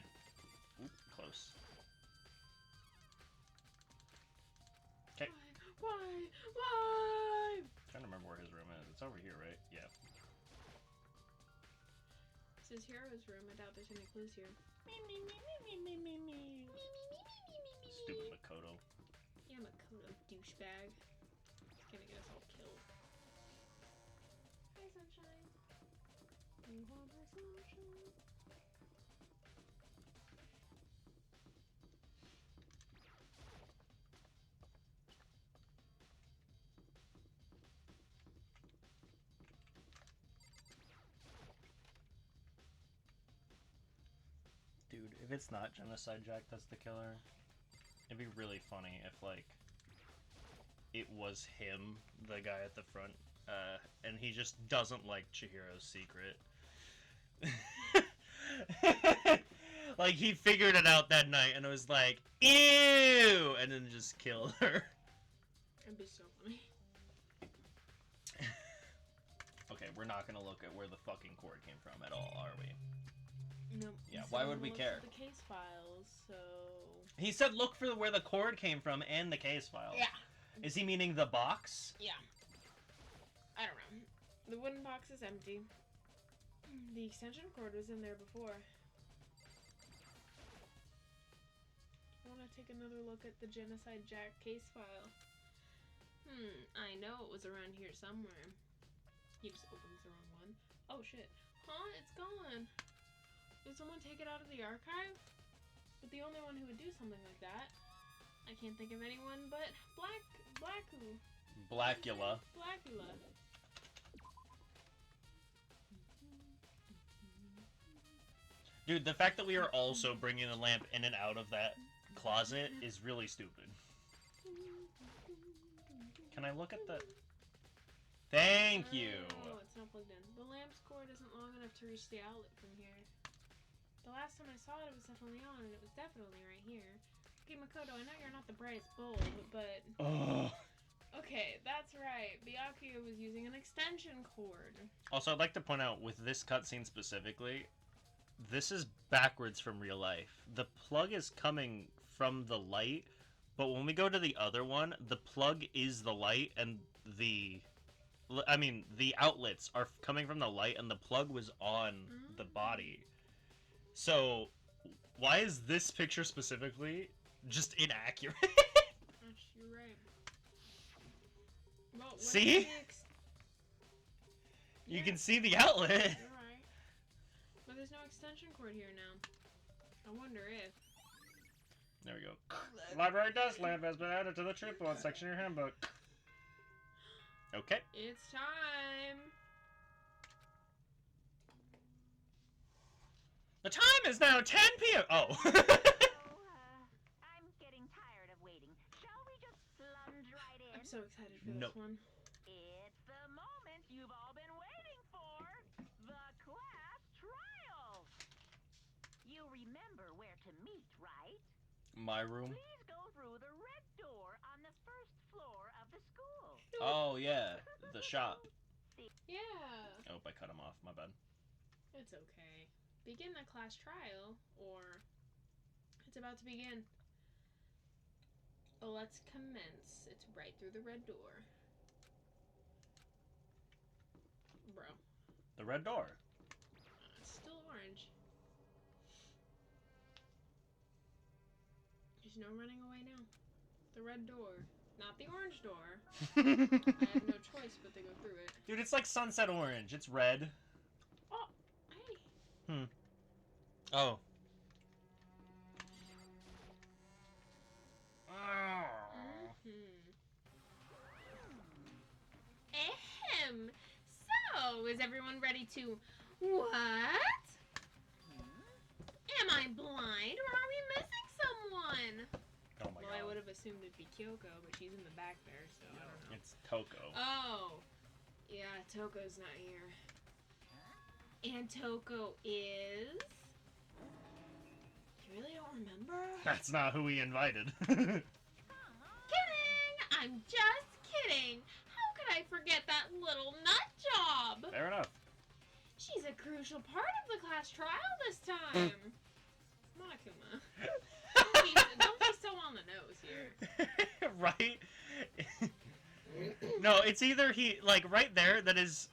Oop, close. Okay. Why? Why? Trying to remember where his room is. It's over here, right? Yeah. This is Hiro's room. I doubt there's any clues here. Stupid Makoto. Yeah, Makoto, douchebag. He's gonna get us all killed. Hi, sunshine. You want my sunshine? Dude, if it's not Genocide Jack that's the killer, it'd be really funny if, like, it was him, the guy at the front, and he just doesn't like Chihiro's secret. Like, he figured it out that night and it was like, ew! And then just killed her. That'd be so funny. Okay, we're not gonna look at where the fucking cord came from at all, are we? No. Yeah, why would we care? The case files, so. He said look for where the cord came from and the case file. Yeah. Is he meaning the box? Yeah. I don't know. The wooden box is empty. The extension cord was in there before. I want to take another look at the Genocide Jack case file. I know it was around here somewhere. He just opens the wrong one. Oh shit. Huh? It's gone. Did someone take it out of the archive? But the only one who would do something like that, I can't think of anyone but Blackula. Blackula. Dude, the fact that we are also bringing the lamp in and out of that closet is really stupid. Can I look at the... Thank you! Oh, it's not plugged in. The lamp's cord isn't long enough to reach the outlet from here. The last time I saw it, it was definitely on, and it was definitely right here. Okay, Makoto, I know you're not the brightest bulb, but... Ugh. Okay, that's right. Byakuya was using an extension cord. Also, I'd like to point out, with this cutscene specifically, this is backwards from real life. The plug is coming from the light, but when we go to the other one, the plug is the light, and the outlets are coming from the light, and the plug was on the body. So, why is this picture specifically just inaccurate? You're right. Well, See? You can see the outlet. You're right. But there's no extension cord here now. I wonder if... There we go. Library desk lamp has been added to the tripod section of your handbook. Okay. It's time. The time is now 10 p.m. Oh. I'm getting tired of waiting. Shall we just plunge right in? I'm so excited for this one. It's the moment you've all been waiting for. The class trial. You remember where to meet, right? My room. Please go through the red door on the first floor of the school. Oh, yeah. The shop. Yeah. Oh, I cut him off. My bad. It's okay. Begin the class trial, or it's about to begin. Let's commence. It's right through the red door. Bro. The red door. It's still orange. There's no running away now. The red door. Not the orange door. I have no choice but to go through it. Dude, it's like sunset orange. It's red. Oh, hey. Oh. Ahem. So, is everyone ready to... What? Am I blind, or are we missing someone? Oh my Well, god. I would have assumed it'd be Kyoko, but she's in the back there, so I don't know. It's Toko. Oh. Yeah, Toko's not here. And Toko is... You really don't remember? That's not who we invited. Kidding! I'm just kidding! How could I forget that little nut job? Fair enough. She's a crucial part of the class trial this time. Monokuma. Don't be so on the nose here. Right? No, it's either he, like, right there, that is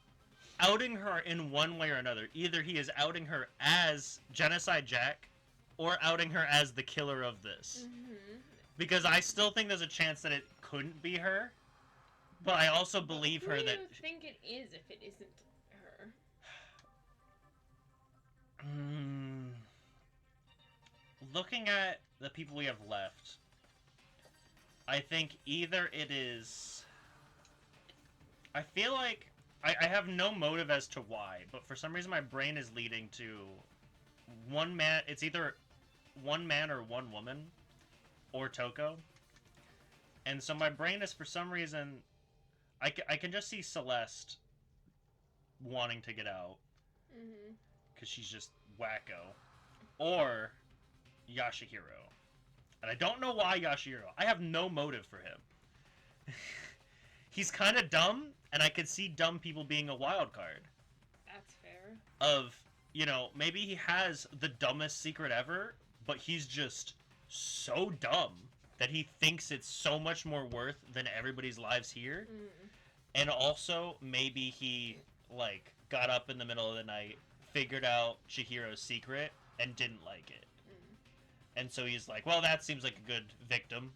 outing her in one way or another. Either he is outing her as Genocide Jack, or outing her as the killer of this. Because I still think there's a chance that it couldn't be her, but I also believe her that... Who do you think it is if it isn't her? Looking at the people we have left, I think either it is... I feel like I have no motive as to why, but for some reason my brain is leading to one man. It's either one man or one woman, or Toko. And so my brain is, for some reason, I can just see Celeste wanting to get out. Because she's just wacko. Or Yashihiro. And I don't know why Yashihiro. I have no motive for him. He's kind of dumb, and I could see dumb people being a wild card. That's fair. Of, you know, maybe he has the dumbest secret ever, but he's just so dumb that he thinks it's so much more worth than everybody's lives here. And also, maybe he, like, got up in the middle of the night, figured out Chihiro's secret, and didn't like it. And so he's like, well, that seems like a good victim.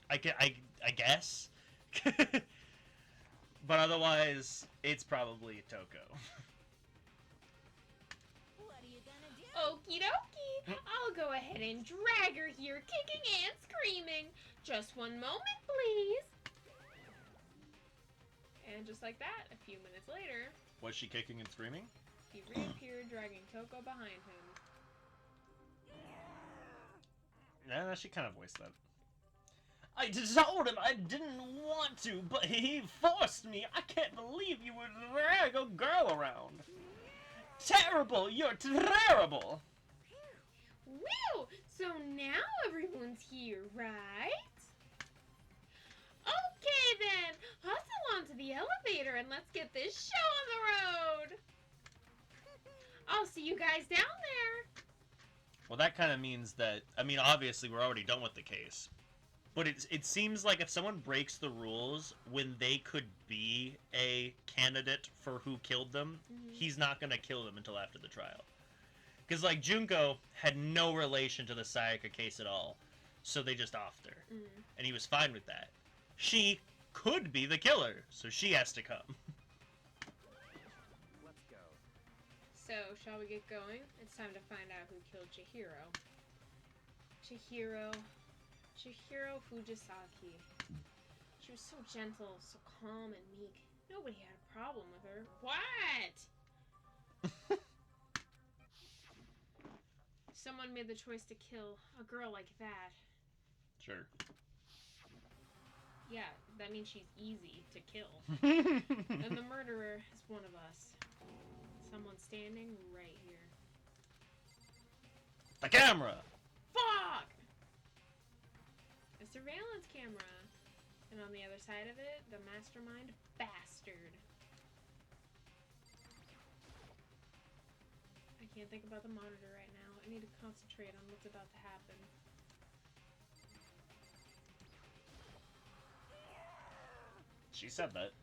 I guess. But otherwise, it's probably Toko. What are you gonna do? Okie dokie. I'll go ahead and drag her here, kicking and screaming. Just one moment, please. And just like that, a few minutes later, Was she kicking and screaming? he reappeared, dragging Toko behind him. Yeah, she kind of voiced that. I told him I didn't want to, but he forced me. I can't believe you would drag a girl around. Terrible! You're terrible! Whew! So now everyone's here, right? Okay then, hustle onto the elevator and let's get this show on the road! I'll see you guys down there! Well, that kind of means that, I mean, obviously we're already done with the case. But it seems like if someone breaks the rules when they could be a candidate for who killed them, he's not going to kill them until after the trial. Because, like, Junko had no relation to the Sayaka case at all, so they just offed her. And he was fine with that. She could be the killer, so she has to come. Let's go. So, shall we get going? It's time to find out who killed Chihiro. Chihiro Fujisaki. She was so gentle, so calm and meek. Nobody had a problem with her. What? Someone made the choice to kill a girl like that. Sure. Yeah, that means she's easy to kill. And the murderer is one of us. Someone standing right here. The camera! Fuck! A surveillance camera. And on the other side of it, the mastermind bastard. I can't think about the monitor right now. I need to concentrate on what's about to happen. She said that.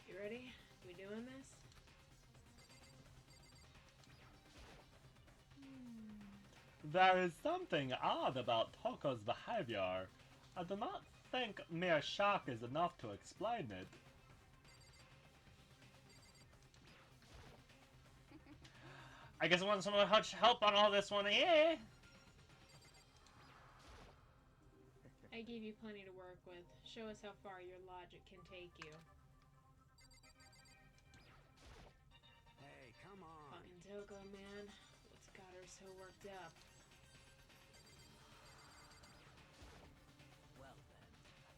You ready? We doing this? There is something odd about Toko's behavior. I do not think mere shock is enough to explain it. I guess I want some help on all this one, yeah. I gave you plenty to work with. Show us how far your logic can take you. Hey, come on. Fucking Toko, man. What's got her so worked up? Well then.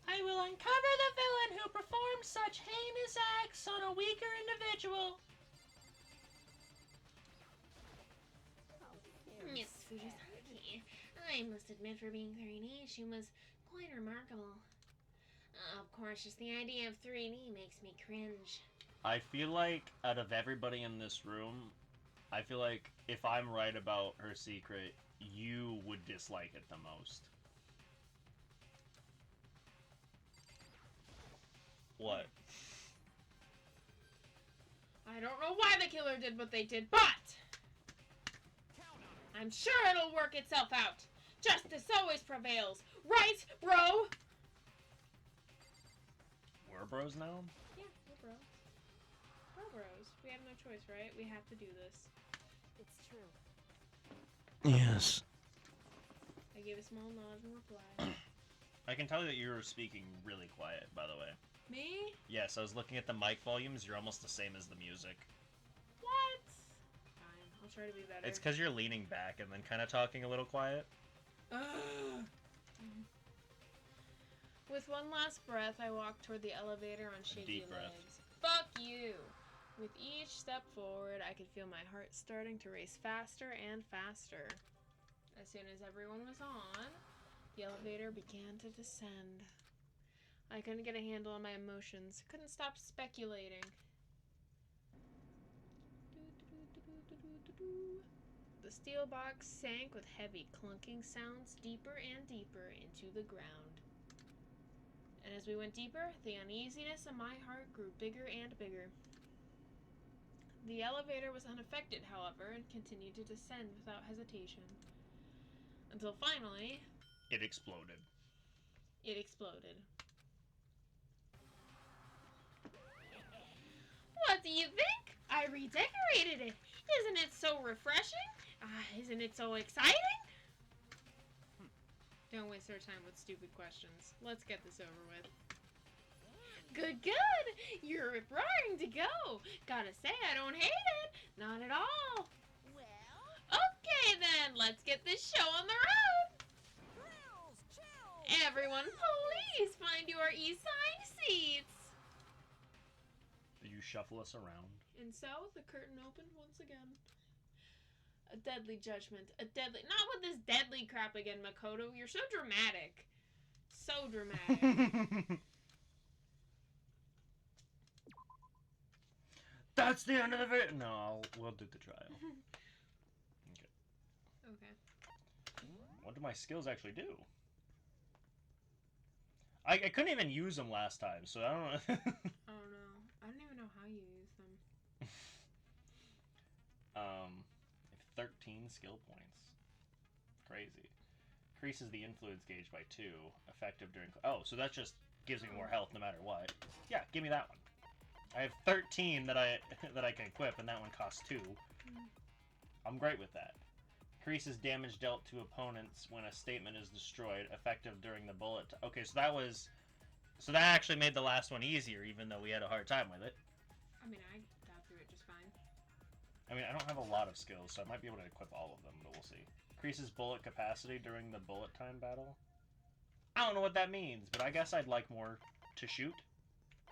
I will uncover the villain who performed such heinous acts on a weaker individual. Miss Fujisaki, I must admit, for being 3D, she was quite remarkable. Of course, just the idea of 3D makes me cringe. I feel like out of everybody in this room, I feel like if I'm right about her secret, you would dislike it the most. What? I don't know why the killer did what they did, but I'm sure it'll work itself out. Justice always prevails. Right, bro? We're bros now? Yeah, we're bros. We're bros. We have no choice, right? We have to do this. It's true. Yes. I gave a small nod in reply. I can tell that you're speaking really quiet, by the way. Me? Yes, I was looking at the mic volumes. You're almost the same as the music. What? Fine, I'll try to be better. It's because you're leaning back and then kind of talking a little quiet. With one last breath, I walked toward the elevator on shaky deep breath. legs. Fuck you! With each step forward, I could feel my heart starting to race faster and faster. As soon as everyone was on, the elevator began to descend. I couldn't get a handle on my emotions. Couldn't stop speculating. The steel box sank with heavy clunking sounds deeper and deeper into the ground. And as we went deeper, the uneasiness in my heart grew bigger and bigger. The elevator was unaffected, however, and continued to descend without hesitation. Until finally, It exploded. it exploded. What do you think? I redecorated it. Isn't it so refreshing? Isn't it so exciting? Don't waste our time with stupid questions. Let's get this over with. Good, good. You're raring to go. Gotta say, I don't hate it. Not at all. Well, Okay then, let's get this show on the road. Grills, chill. Everyone, please find your assigned seats. Do you shuffle us around? And so, the curtain opened once again. A deadly judgment. A deadly... Not with this deadly crap again, Makoto. You're so dramatic. So dramatic. That's the end of the video. No, we'll do the trial. Okay. What do my skills actually do? I couldn't even use them last time, so I don't know. I don't know. I don't even know how you use them. I have 13 skill points. Crazy. Increases the influence gauge by 2. Effective during... Oh, so that just gives me more health no matter what. Yeah, give me that one. I have 13 that I can equip, and that one costs 2. I'm great with that. Increases damage dealt to opponents when a statement is destroyed. Effective during the bullet... Okay, so that was... So that actually made the last one easier, even though we had a hard time with it. I mean, I got through it just fine. I mean, I don't have a lot of skills, so I might be able to equip all of them, but we'll see. Increases bullet capacity during the bullet time battle. I don't know what that means, but I guess I'd like more to shoot.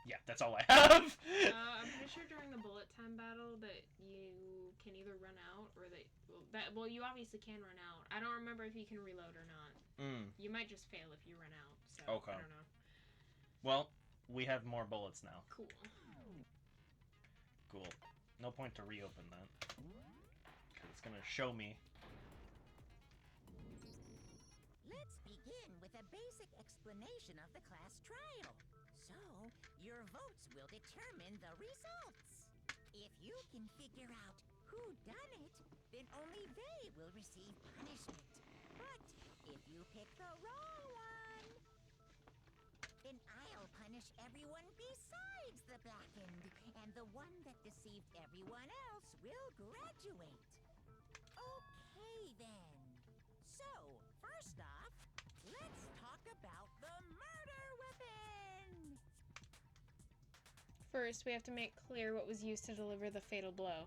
Yeah, that's all I have! I'm pretty sure during the bullet time battle that you can either run out or well, you obviously can run out. I don't remember if you can reload or not. You might just fail if you run out, so Okay. I don't know. Well, we have more bullets now. Cool. Cool. No point to reopen that. Because it's going to show me. Let's begin with a basic explanation of the class trial. So, your votes will determine the results. If you can figure out who done it, then only they will receive punishment. But if you pick the wrong one, then I'll punish everyone besides the blackened, and the one that deceived everyone else will graduate. Okay, then. So, first off, let's talk about the murder weapon! First, we have to make clear what was used to deliver the fatal blow.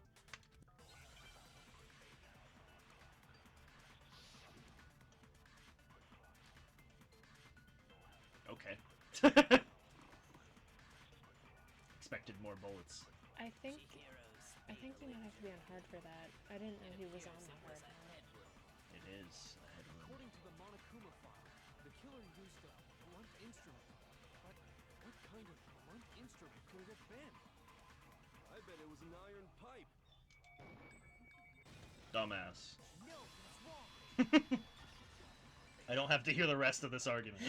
Okay. Expected more bullets. I think you might have to be on hard for that. I didn't know he was on the hard one. It is. According to the Monokuma file, the killer used a blunt instrument. But what kind of blunt instrument could it have been? I bet it was an iron pipe. Dumbass. No, that's wrong. I don't have to hear the rest of this argument.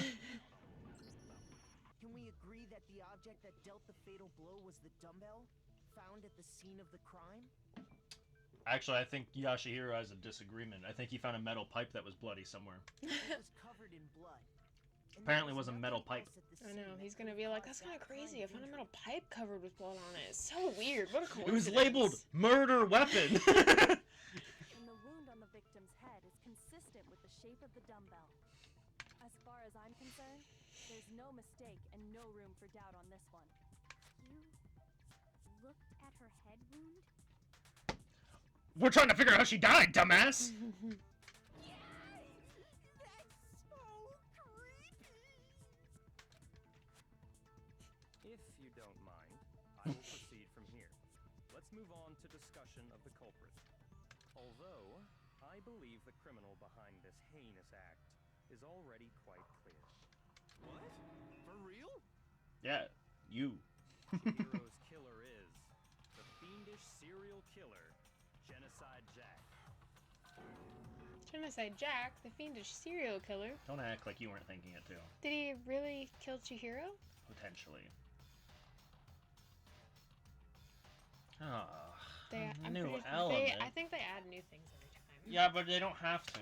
Can we agree that the object that dealt the fatal blow was the dumbbell found at the scene of the crime? Actually, I think Yashihiro has a disagreement. I think he found a metal pipe that was bloody somewhere. It was covered in blood. And Apparently there it was a metal nothing pipe. else at the I scene know, that he's could gonna have be like, caused that's kind of that crazy. I crime found a injury. metal pipe covered with blood on it. It's so weird. What a It coincidence. was labeled murder weapon. And the wound on the victim's head is consistent with the shape of the dumbbell. As far as I'm concerned, there's no mistake and no room for doubt on this one. You looked at her head wound? We're trying to figure out how she died, dumbass. If you don't mind, I will proceed from here. Let's move on to discussion of the culprit. Although, I believe the criminal behind this heinous act is already quite clear. What? For real? Yeah, you. Hero's killer is the fiendish serial killer, Genocide Jack. Genocide Jack, the fiendish serial killer. Don't act like you weren't thinking it too. Did he really kill Chihiro? Potentially. Ah, I'm new pretty- element. I think they add new things every time. Yeah, but they don't have to.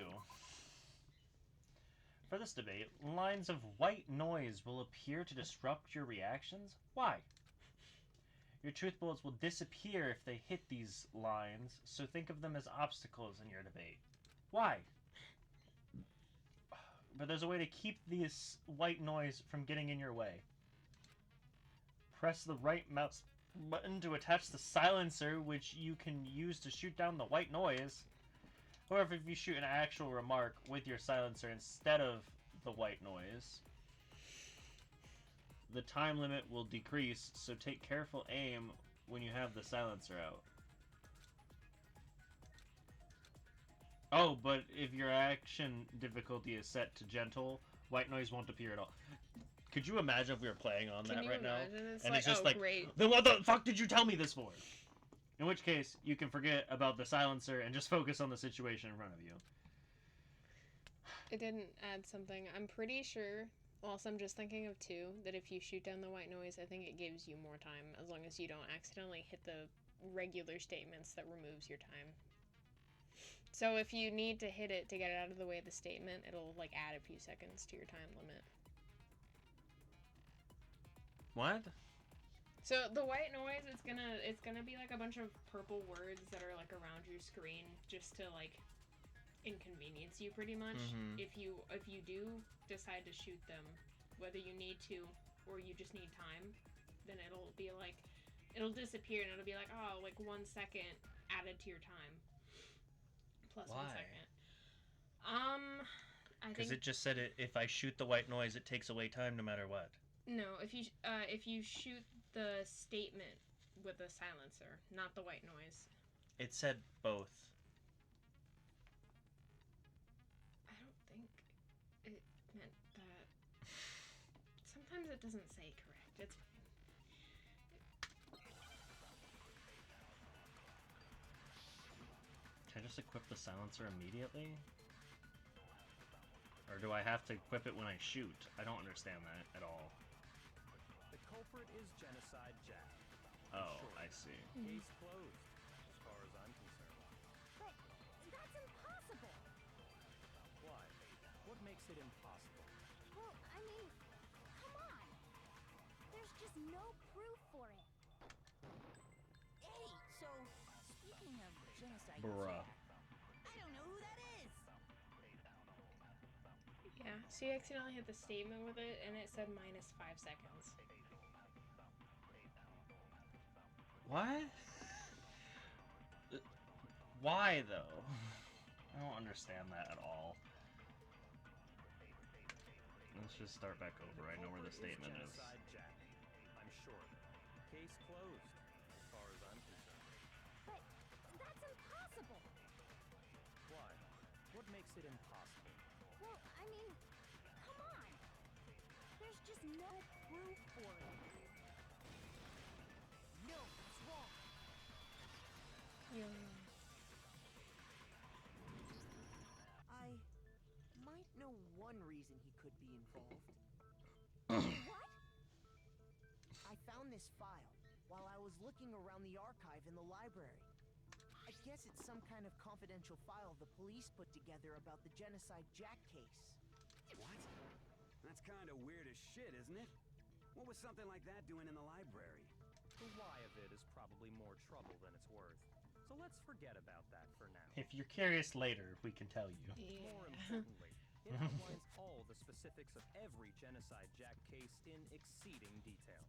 For this debate, lines of white noise will appear to disrupt your reactions. Why? Your truth bullets will disappear if they hit these lines, so think of them as obstacles in your debate. Why? But there's a way to keep this white noise from getting in your way. Press the right mouse button to attach the silencer, which you can use to shoot down the white noise. However, if you shoot an actual remark with your silencer instead of the white noise, the time limit will decrease, so take careful aim when you have the silencer out. Oh, but if your action difficulty is set to gentle, white noise won't appear at all. Could you imagine if we were playing on that right now? It's And like, it's just oh, like, great. then what the fuck did you tell me this for? In which case, you can forget about the silencer and just focus on the situation in front of you. It didn't add something. I'm pretty sure, also I'm just thinking of two, that if you shoot down the white noise, I think it gives you more time, as long as you don't accidentally hit the regular statements that removes your time. So if you need to hit it to get it out of the way of the statement, it'll like add a few seconds to your time limit. What? So the white noise, it's gonna be like a bunch of purple words that are like around your screen, just to like inconvenience you pretty much. Mhm. If you do decide to shoot them, whether you need to or you just need time, then it'll be like, it'll disappear and it'll be like, oh, like 1 second added to your time. Plus Why? 1 second. I Because think it just said if I shoot the white noise, it takes away time no matter what. no. If you shoot the statement with a silencer, not the white noise. It said both. I don't think it meant that. Sometimes it doesn't say correct. It's fine. Can I just equip the silencer immediately? Or do I have to equip it when I shoot? I don't understand that at all. The culprit is Genocide Jack. Oh, Sure. I see. Case closed, as far as I'm concerned. But that's impossible. Why? What makes it impossible? Well, I mean, come on. There's just no proof for it. Hey, so speaking of Genocide Bruh. Jack, I don't know who that is. Yeah. So you accidentally hit the statement with it, and it said -5 seconds. What? Why, though? I don't understand that at all. Let's just start back over. I know where the statement is. Genocide Jack. I'm sure. Case closed, as far as I'm concerned. But that's impossible. Why? What makes it impossible? Well, I mean, come on. There's just no proof for it. No, it's wrong. Yeah. I might know one reason he could be involved. What? I found this file while I was looking around the archive in the library. I guess it's some kind of confidential file the police put together about the Genocide Jack case. What? That's kind of weird as shit, isn't it? What was something like that doing in the library? The why of it is probably more trouble than it's worth. So let's forget about that for now. If you're curious later, we can tell you. More importantly, it outlines all the specifics of every Genocide Jack case in exceeding detail.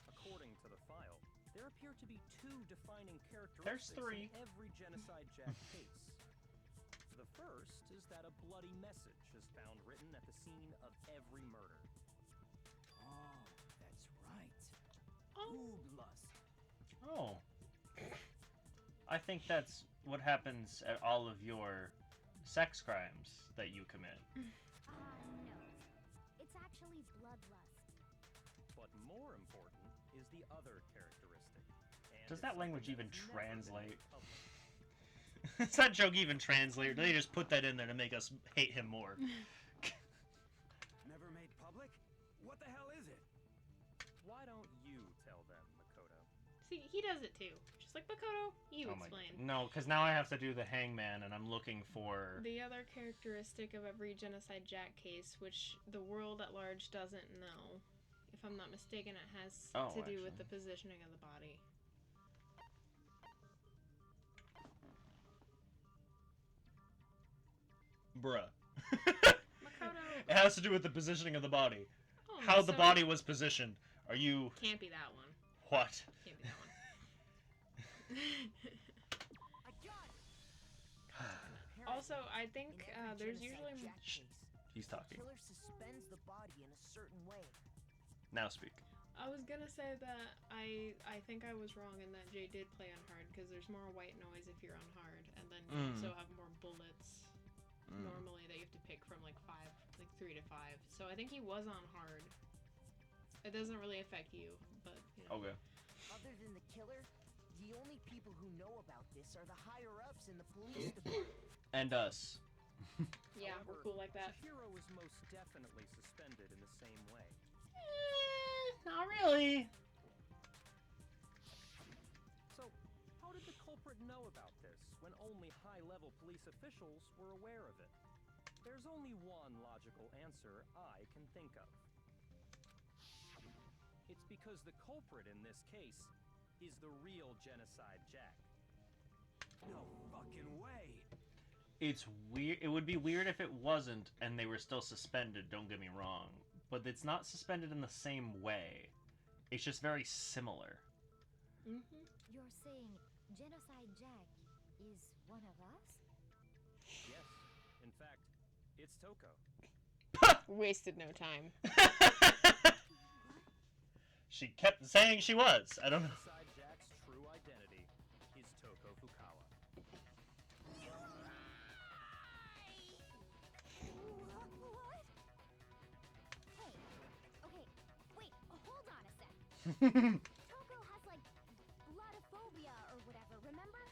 According to the file, there appear to be two defining characteristics three. in every Genocide Jack case. The first is that a bloody message is found written at the scene of every murder. Oh, that's right. Oh. Ooblust. Oh. I think that's what happens at all of your sex crimes that you commit. No. It's actually bloodlust. But more important is the other characteristic. And Does it's that language something even that's never been translate? made public. Does that joke even translate, or do they just put that in there to make us hate him more? Never made public? What the hell is it? Why don't you tell them, Makoto? See, he does it too. Just like Makoto, you Oh my- explain. No, because now I have to do the hangman, and I'm looking for... The other characteristic of every Genocide Jack case, which the world at large doesn't know, if I'm not mistaken, it has to do with the positioning of the body. Bruh. Makoto. It has to do with the positioning of the body. Oh, How the so body was positioned. Are you... Can't be that one. What? Can't be that one. I got it. Also, I think In every there's Genocide usually... Jack case, He's the talking. killer suspends the body in a certain way. Now speak. I was gonna say that I think I was wrong in that Jay did play on hard, because there's more white noise if you're on hard, and then you also have more bullets normally that you have to pick from like 3 to 5. So I think he was on hard. It doesn't really affect you, but you know. Okay. Other than the killer, the only people who know about this are the higher ups in the police department. And us. Yeah, we're cool like that. Chihiro is most definitely suspended in the same way. Not really. So, how did the culprit know about this when only high-level police officials were aware of it? There's only one logical answer I can think of. It's because the culprit in this case is the real Genocide Jack. No fucking way. It's weird. It would be weird if it wasn't and they were still suspended, don't get me wrong. But it's not suspended in the same way. It's just very similar. Mm-hmm. You're saying Genocide Jack is one of us? Yes, in fact, it's Toko. Wasted no time. She kept saying she was. I don't know. Genocide Jack's true identity is Toko Fukawa. What? Hey, okay, wait, hold on a sec. Toko has like bloodophobia or whatever, remember?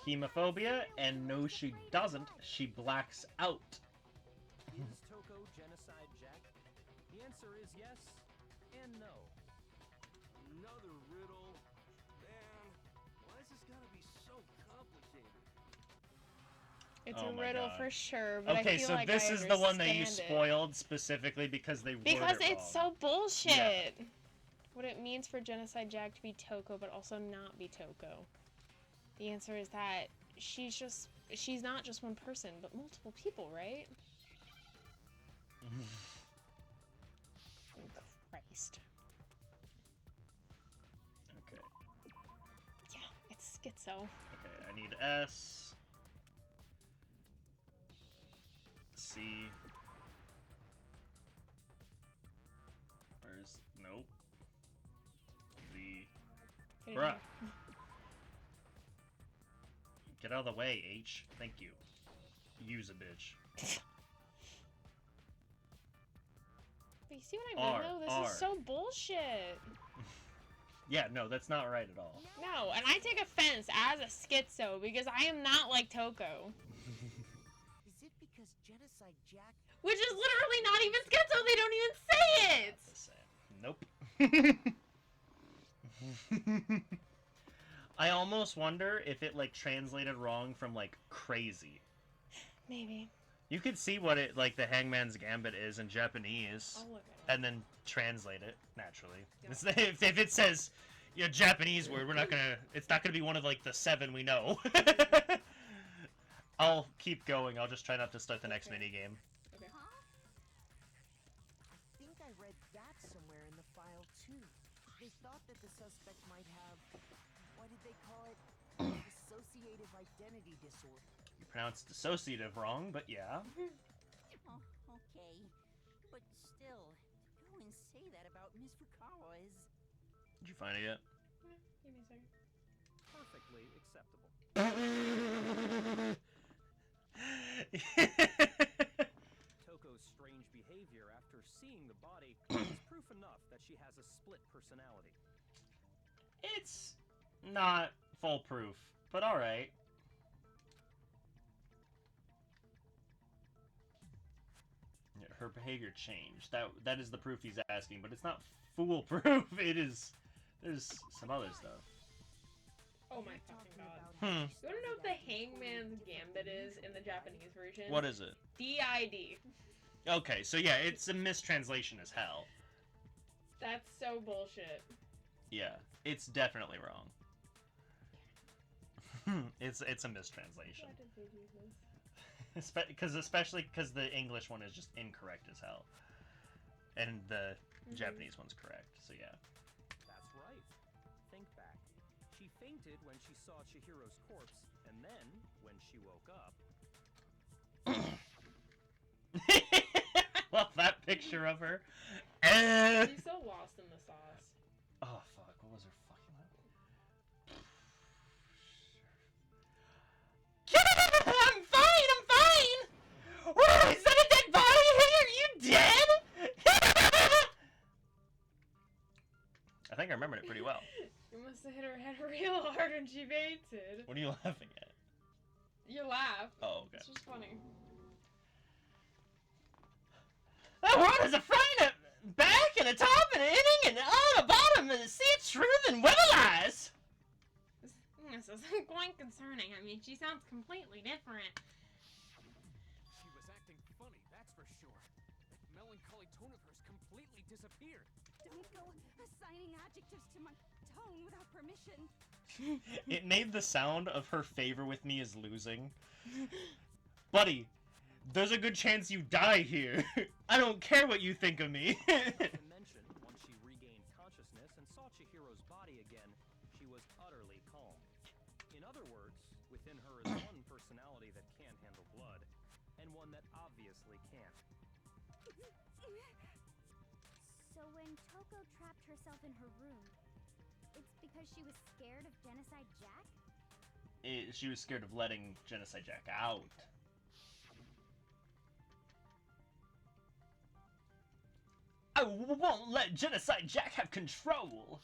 Hemophobia, and no, she doesn't. She blacks out. Is Toko Genocide Jack? The answer is yes and no. Another riddle. Man, why is this gotta be so complicated? It's Oh a my riddle God. for sure, but Okay, I feel so like this I is the one that you understand it. spoiled specifically because they worded Because it it's wrong. so bullshit. Yeah. What it means for Genocide Jack to be Toko, but also not be Toko. The answer is that she's not just one person, but multiple people, right? Christ. Okay. Yeah, it's schizo. Okay, I need S. C. Where's... Nope. Z. Bruh. Get out of the way, H. Thank you. Use a bitch. But you see what I mean, R, though? This R. is so bullshit. Yeah, no, that's not right at all. No, and I take offense as a schizo because I am not like Toko. Is it because Genocide Jack... Which is literally not even schizo, they don't even say it! Nope. I almost wonder if it, like, translated wrong from, like, crazy. Maybe. You could see what it, like, the Hangman's Gambit is in Japanese. I'll look at it. And then translate it, naturally. Yeah. If it says, a Japanese word, it's not gonna be one of, like, the 7 we know. I'll keep going, I'll just try not to start the next minigame. Okay. I think I read that somewhere in the file, too. They thought that the suspect might have... what did they call it? Dissociative identity disorder. You pronounced dissociative wrong, but yeah. Oh, okay. But still, to go and say that about Miss Fukawa is... Did you find it yet? Yeah, give me a second. Perfectly acceptable. Toko's strange behavior after seeing the body is proof enough that she has a split personality. It's not foolproof, but alright. Yeah, her behavior changed. That is the proof he's asking, but it's not foolproof. It is... There's some other stuff. Oh my fucking god. Hmm. You wanna know what the Hangman's Gambit is in the Japanese version? What is it? D-I-D. Okay, so yeah, it's a mistranslation as hell. That's so bullshit. Yeah, it's definitely wrong. It's a mistranslation. Why did they do this? Especially because the English one is just incorrect as hell. And the Japanese one's correct, so yeah. That's right. Think back. She fainted when she saw Chihiro's corpse, and then, when she woke up... Love that picture of her. She's so lost in the sauce. Oh, fuck. What was her fucking name? I'm fine! I'm fine! Whoa, is that a dead body? Are you dead? I think I remembered it pretty well. You must have hit her head real hard when she fainted. What are you laughing at? Your laugh. Oh, okay. It's just funny. The world is a front, a back, and a top, and an inning, and on a bottom, and a sea of truth and weather lies. This is quite concerning. I mean, she sounds completely different. She was acting funny, that's for sure. That melancholy tone of hers completely disappeared. Don't go assigning adjectives to my tone without permission. It made the sound of her favor with me is losing. Buddy, there's a good chance you die here. I don't care what you think of me. Mention, once she regained consciousness and saw Chihiro's body again, she was utterly calm. In other words, within her is one personality that can't handle blood, and one that obviously can't. So when Toko trapped herself in her room, it's because she was scared of Genocide Jack? She was scared of letting Genocide Jack out. I won't let Genocide Jack have control.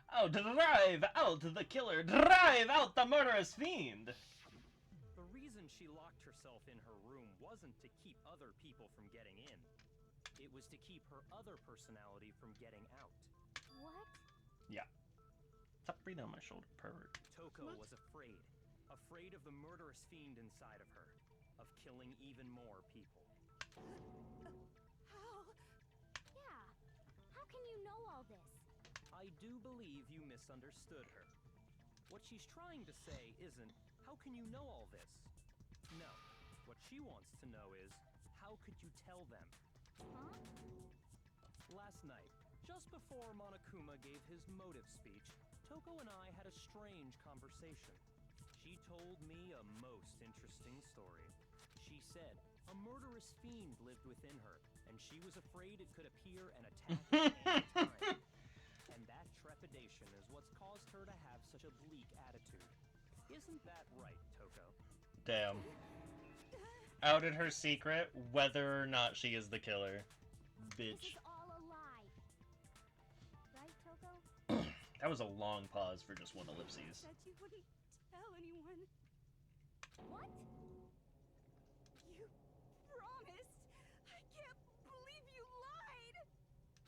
I'll drive out the killer, drive out the murderous fiend. The reason she locked herself in her room wasn't to keep other people from getting in. It was to keep her other personality from getting out. What? Yeah. Stop breathing on my shoulder, pervert. Toko was afraid. Afraid of the murderous fiend inside of her. Of killing even more people. How? Yeah. How can you know all this? I do believe you misunderstood her. What she's trying to say isn't, how can you know all this? No. What she wants to know is, how could you tell them? Huh? Last night, just before Monokuma gave his motive speech, Toko and I had a strange conversation. She told me a most interesting story. She said a murderous fiend lived within her, and she was afraid it could appear and attack at any time. And that trepidation is what's caused her to have such a bleak attitude. Isn't that right, Toko? Damn. Outed her secret, whether or not she is the killer. This Bitch. is all a lie. Right, Toko? That was a long pause for just one ellipses. Said you wouldn't tell anyone. What? You promised. I can't believe you lied.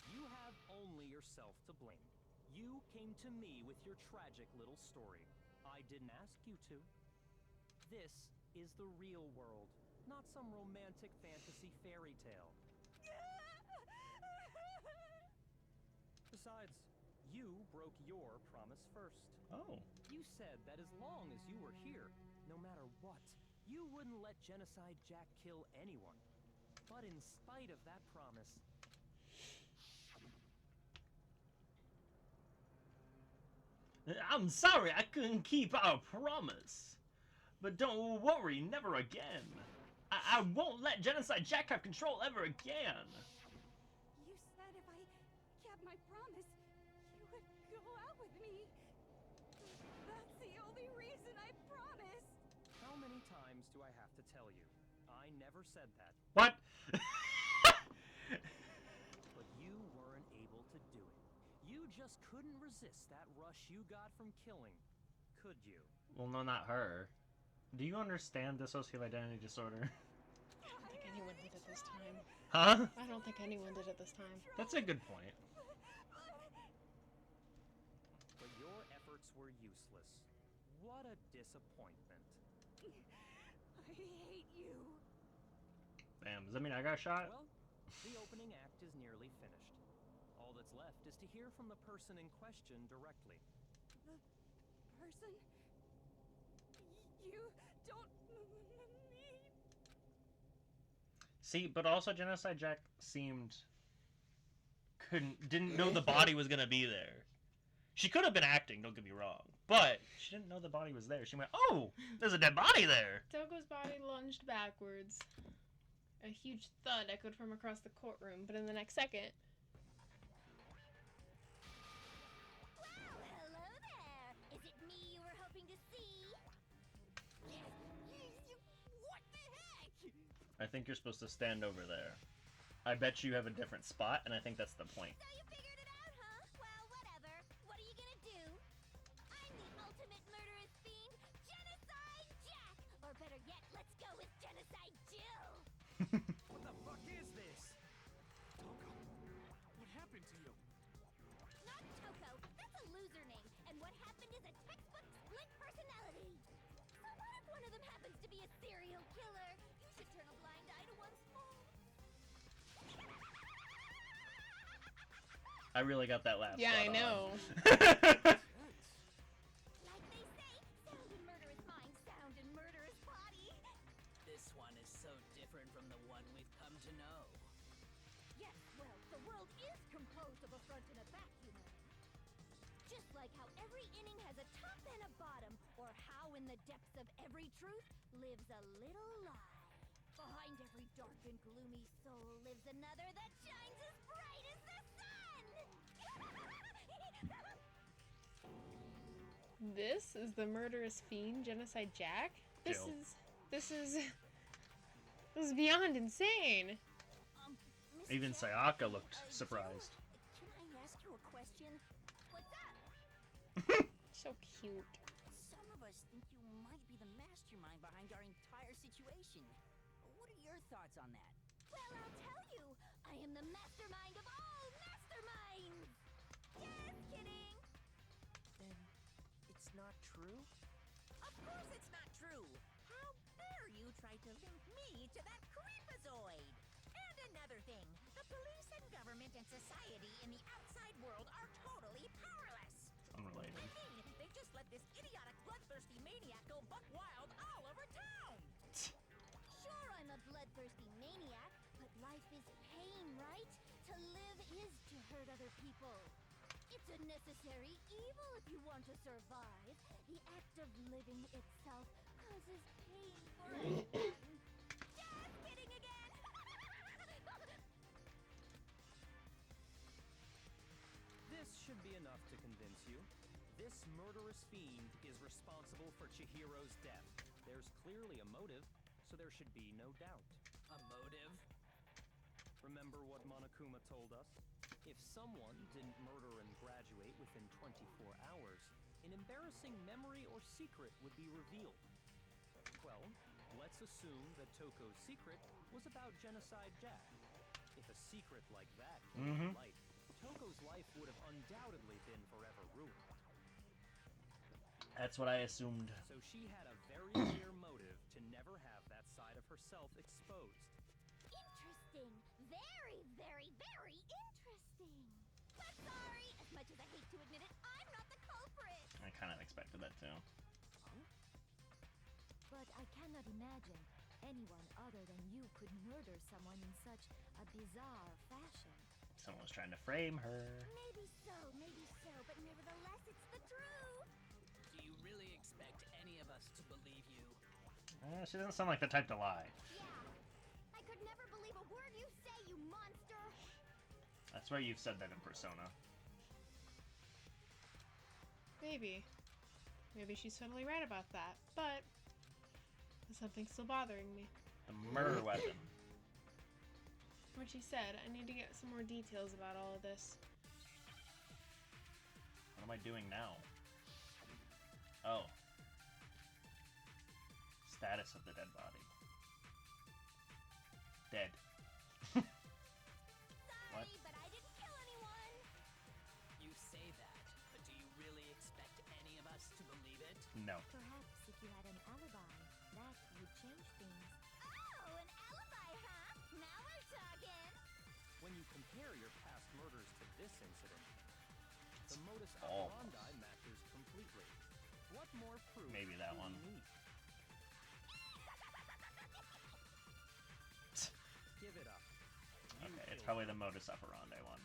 You have only yourself to blame. You came to me with your tragic little story. I didn't ask you to. This is the real world, not some romantic fantasy fairy tale. Besides, you broke your promise first. Oh. You said that as long as you were here, no matter what, you wouldn't let Genocide Jack kill anyone. But in spite of that promise, I'm sorry I couldn't keep our promise. But don't worry, never again. I won't let Genocide Jack have control ever again. You said if I kept my promise, you would go out with me. That's the only reason I promised. how many times do I have to tell you? I never said that. What? But you weren't able to do it. You just couldn't resist that rush you got from killing, could you? Well, no, not her. Do you understand dissociative identity disorder? I don't think anyone did it this time. Huh? I don't think anyone did it this time. That's a good point. But your efforts were useless. What a disappointment. I hate you. Damn, does that mean I got shot? Well, the opening act is nearly finished. All that's left is to hear from the person in question directly. The person you don't mean. See, but also Genocide Jack didn't know the body was gonna be there. She could have been acting, don't get me wrong, but she didn't know the body was there. She went, oh, there's a dead body there. Toko's body lunged backwards. A huge thud echoed from across the courtroom, but in the next second... Well, hello there. Is it me you were hoping to see? What the heck? I think you're supposed to stand over there. I bet you have a different spot, and I think that's the point. So you figured it out, huh? Well, whatever. What are you gonna do? I'm the ultimate murderous fiend, Genocide Jack! Or better yet, let's go with Genocide Jill! What the fuck I really got that laugh. Yeah, I know. Like they say, sound in murderous mind, sound in murderous body. This one is so different from the one we've come to know. Yes, well, the world is composed of a front and a back, you know. Just like how every inning has a top and a bottom, or how in the depths of every truth lives a little lie. Behind every dark and gloomy soul lives another that shines as bright as the sun! This is the murderous fiend, Genocide Jack? This Jill. is beyond insane. Miss Even Jack, Sayaka looked surprised. Can I ask you a question? What's up? So cute. Some of us think you might be the mastermind behind our entire situation. What are your thoughts on that? Well, I'll tell you. I am the mastermind of all masterminds. Just kidding. Then it's not true? Of course it's not true. How dare you try to link me to that creepazoid? And another thing, the police and government and society in the outside world are totally powerless. It's unrelated. I mean, they just let this idiotic, bloodthirsty maniac go buck wild all over town. Sure, I'm a bloodthirsty maniac, but life is pain, right? To live is to hurt other people. It's a necessary evil if you want to survive. The act of living itself causes pain for everyone. Just kidding again! This should be enough to convince you. This murderous fiend is responsible for Chihiro's death. There's clearly a motive, so there should be no doubt. A motive? Remember what Monokuma told us? If someone didn't murder and graduate within 24 hours, an embarrassing memory or secret would be revealed. Well, let's assume that Toko's secret was about Genocide Jack. If a secret like that came to light, Toko's life would have undoubtedly been forever ruined. That's what I assumed. So she had a very clear motive to never have that side of herself exposed. Interesting. Very, very, very interesting. But sorry, as much as I hate to admit it, I'm not the culprit. I kind of expected that too. But I cannot imagine anyone other than you could murder someone in such a bizarre fashion. Someone was trying to frame her. Maybe so, but nevertheless, it's the truth. Do you really expect any of us to believe you? She doesn't sound like the type to lie. Yeah. I could never believe a word you say, you monster. That's why you've said that in Persona. Maybe. Maybe she's totally right about that, but something's still bothering me. The murder weapon. What she said, I need to get some more details about all of this. What am I doing now? Oh. Status of the dead body. Dead. What? Sorry, but I didn't kill anyone. You say that, but do you really expect any of us to believe it? No. Perhaps if you had an alibi, that would change things. Oh, an alibi, huh? Now we're talking. When you compare your past murders to this incident, the modus Almost. operandi matches completely. What more proof Maybe that do one. we need? Give it up. You Okay, it's killed probably her. the modus operandi one.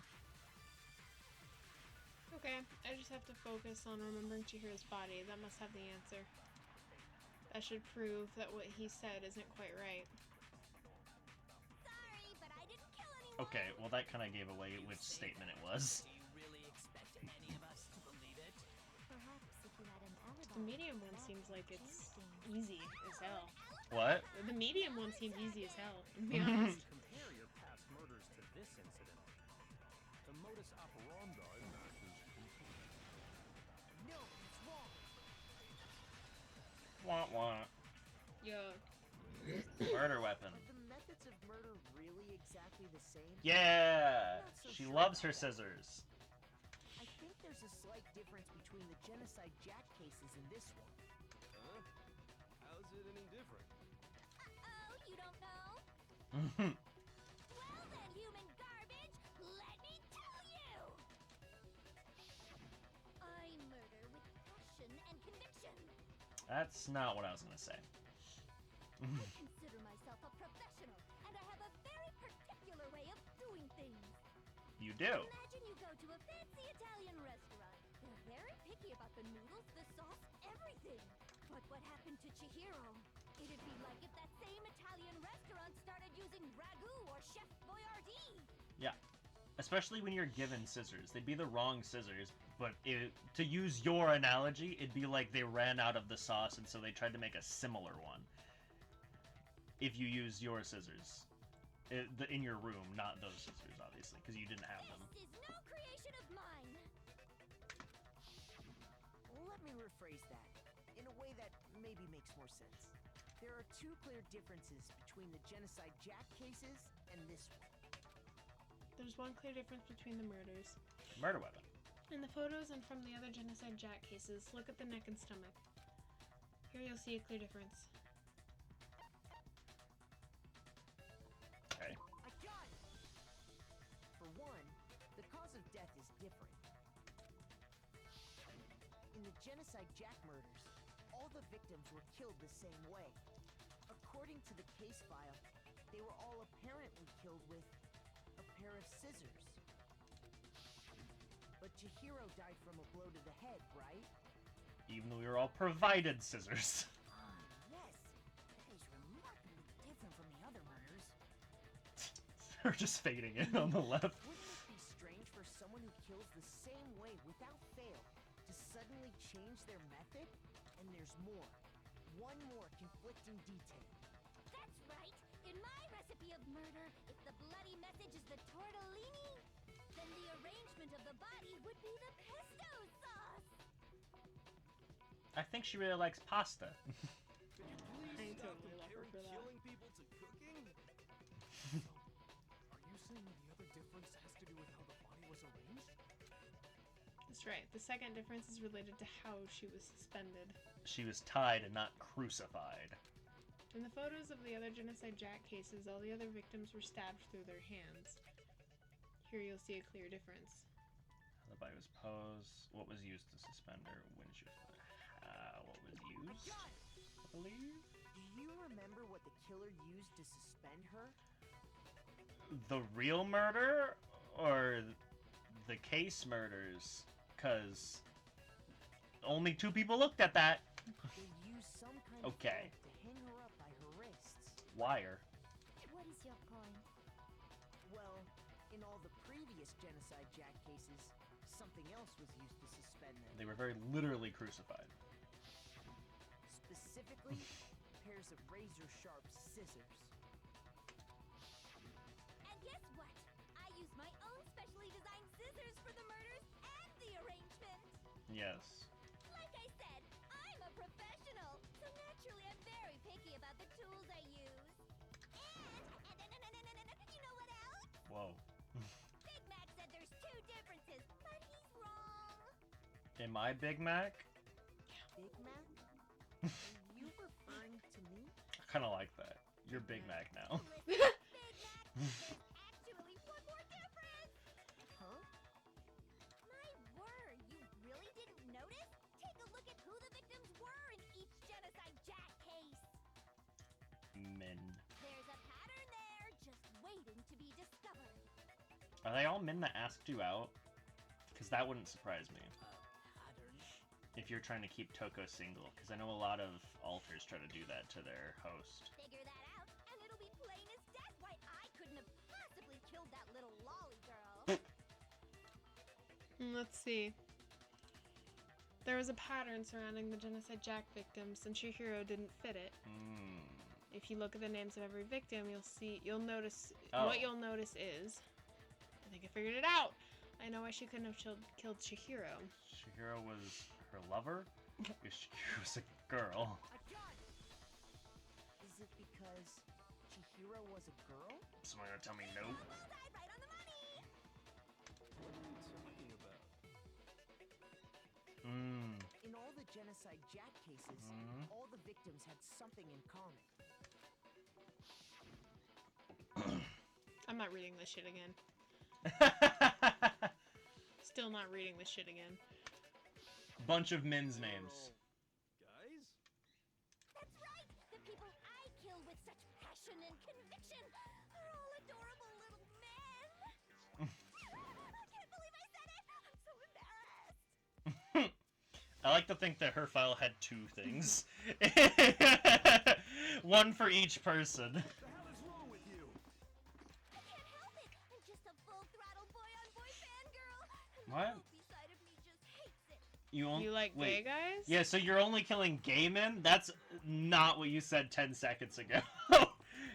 Okay, I just have to focus on remembering Chihiro's body. That must have the answer. That should prove that what he said isn't quite right. Sorry, but I didn't kill anyone. Okay, well that kind of gave away which statement it was. Do you really expect any of us to believe it? Perhaps if you had an alibi. The medium one that seems like would it's change things. easy as hell. What? The medium one seems easy as hell, to be When honest. you compare your past murders to this incident, the modus operandi matches completely. No, it's wrong. Wah wah. Yeah. Murder weapon. Are the methods of murder really exactly the same? Yeah! I'm not so She sure loves about her that. scissors. I think there's a slight difference between the Genocide Jack cases and this one. Huh? How's it any different? Uh-oh, you don't know? Well then, human garbage, let me tell you! That's not what I was gonna say. I consider myself a professional, and I have a very particular way of doing things. You do. Imagine you go to a fancy Italian restaurant. They're very picky about the noodles, the sauce, everything. But what happened to Chihiro? It'd be like if that same Italian restaurant started using ragu or Chef Boyardee. Yeah. Especially when you're given scissors. They'd be the wrong scissors, but to use your analogy, it'd be like they ran out of the sauce and so they tried to make a similar one. If you use your scissors. In your room, not those scissors, obviously, because you didn't have them. This is no creation of mine. Let me rephrase that in a way that maybe makes more sense. There are two clear differences between the Genocide Jack cases and this one. There's one clear difference between the murders. Murder weapon. In the photos and from the other Genocide Jack cases, look at the neck and stomach. Here you'll see a clear difference. Okay. I got it! For one, the cause of death is different. In the Genocide Jack murders, all the victims were killed the same way. According to the case file, they were all apparently killed with a pair of scissors. But Chihiro died from a blow to the head, right? Even though we were all provided scissors. Yes, that is remarkably different from the other murders. They're just fading in on the left. Wouldn't it be strange for someone who kills the same way without fail to suddenly change their method? And there's more. One more conflicting detail. That's right. In my recipe of murder, if the bloody message is the tortellini, then the arrangement of the body would be the pesto sauce. I think she really likes pasta. I totally love her for that. Killing people to cooking? So, are you saying the other difference has to do with how the body was arranged? That's right. The second difference is related to how she was suspended. She was tied and not crucified. In the photos of the other Genocide Jack cases, all the other victims were stabbed through their hands. Here you'll see a clear difference. The body was posed. What was used to suspend her when she was... what was used? I believe? Do you remember what the killer used to suspend her? The real murder? Or the case murders? Because only 2 people looked at that. They used some kind of Okay. rope to hang her up by her wrists. Wire. What is your point? Well, in all the previous Genocide Jack cases, something else was used to suspend them. They were very literally crucified. Specifically, pairs of razor-sharp scissors. And guess what? I used my own specially designed scissors for the murders and the arrangement. Yes. Like I said, I'm a professional, so naturally I'm very picky about the tools I use. And you know what else? Whoa. Big Mac said there's 2 differences, but he's wrong. Am I Big Mac? Big Mac? Are you referring to me? I kind of like that. You're Big Mac now. Big Mac, there's actually one more difference. Huh? My word, you really didn't notice? Take a look at who the victims were in each Genocide Jack case. Men. There's a pattern there, just waiting to be discovered. Are they all men that asked you out? Because that wouldn't surprise me. Pattern. If you're trying to keep Toko single. Because I know a lot of alters try to do that to their host. Figure that out, and it'll be plain as death why I couldn't have possibly killed that little lolly girl. Let's see. There was a pattern surrounding the Genocide Jack victims, and Chihiro didn't fit it. If you look at the names of every victim, you'll notice. Oh. What you'll notice is, I think I figured it out. I know why she couldn't have killed Chihiro. Chihiro was her lover? Because Chihiro was a girl. I got it! Is it because Chihiro was a girl? Someone gonna tell me no? Bullseye, right on the money. What are you talking about? In all the Genocide Jack cases, all the victims had something in common. I'm not reading this shit again. Still not reading this shit again. Bunch of men's names. Guys? like to think that her file had 2 things. One for each person. The hell is wrong with you? I can't help it. I'm just a full-throttle boy-on-boy fangirl. And the What? pulpy side of me just hates it. You like gay guys? Yeah, so you're only killing gay men? That's not what you said 10 seconds ago.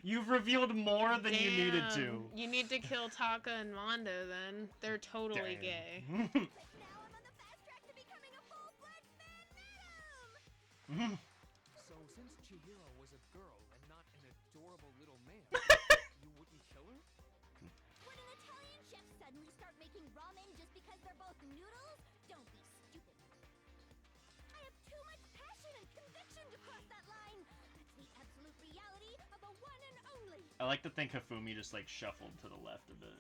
You've revealed more than you needed to. You need to kill Taka and Mondo then. They're totally gay. But now I'm on the fast track to becoming a full-fledged fan madam. So since Chihiro was a girl and not an adorable little man, you wouldn't kill her? Would an Italian chef suddenly start making ramen just because they're both noodles? Don't be stupid. I have too much passion and conviction to cross that line. That's the absolute reality of a one and only. I like to think Hifumi just like shuffled to the left a bit.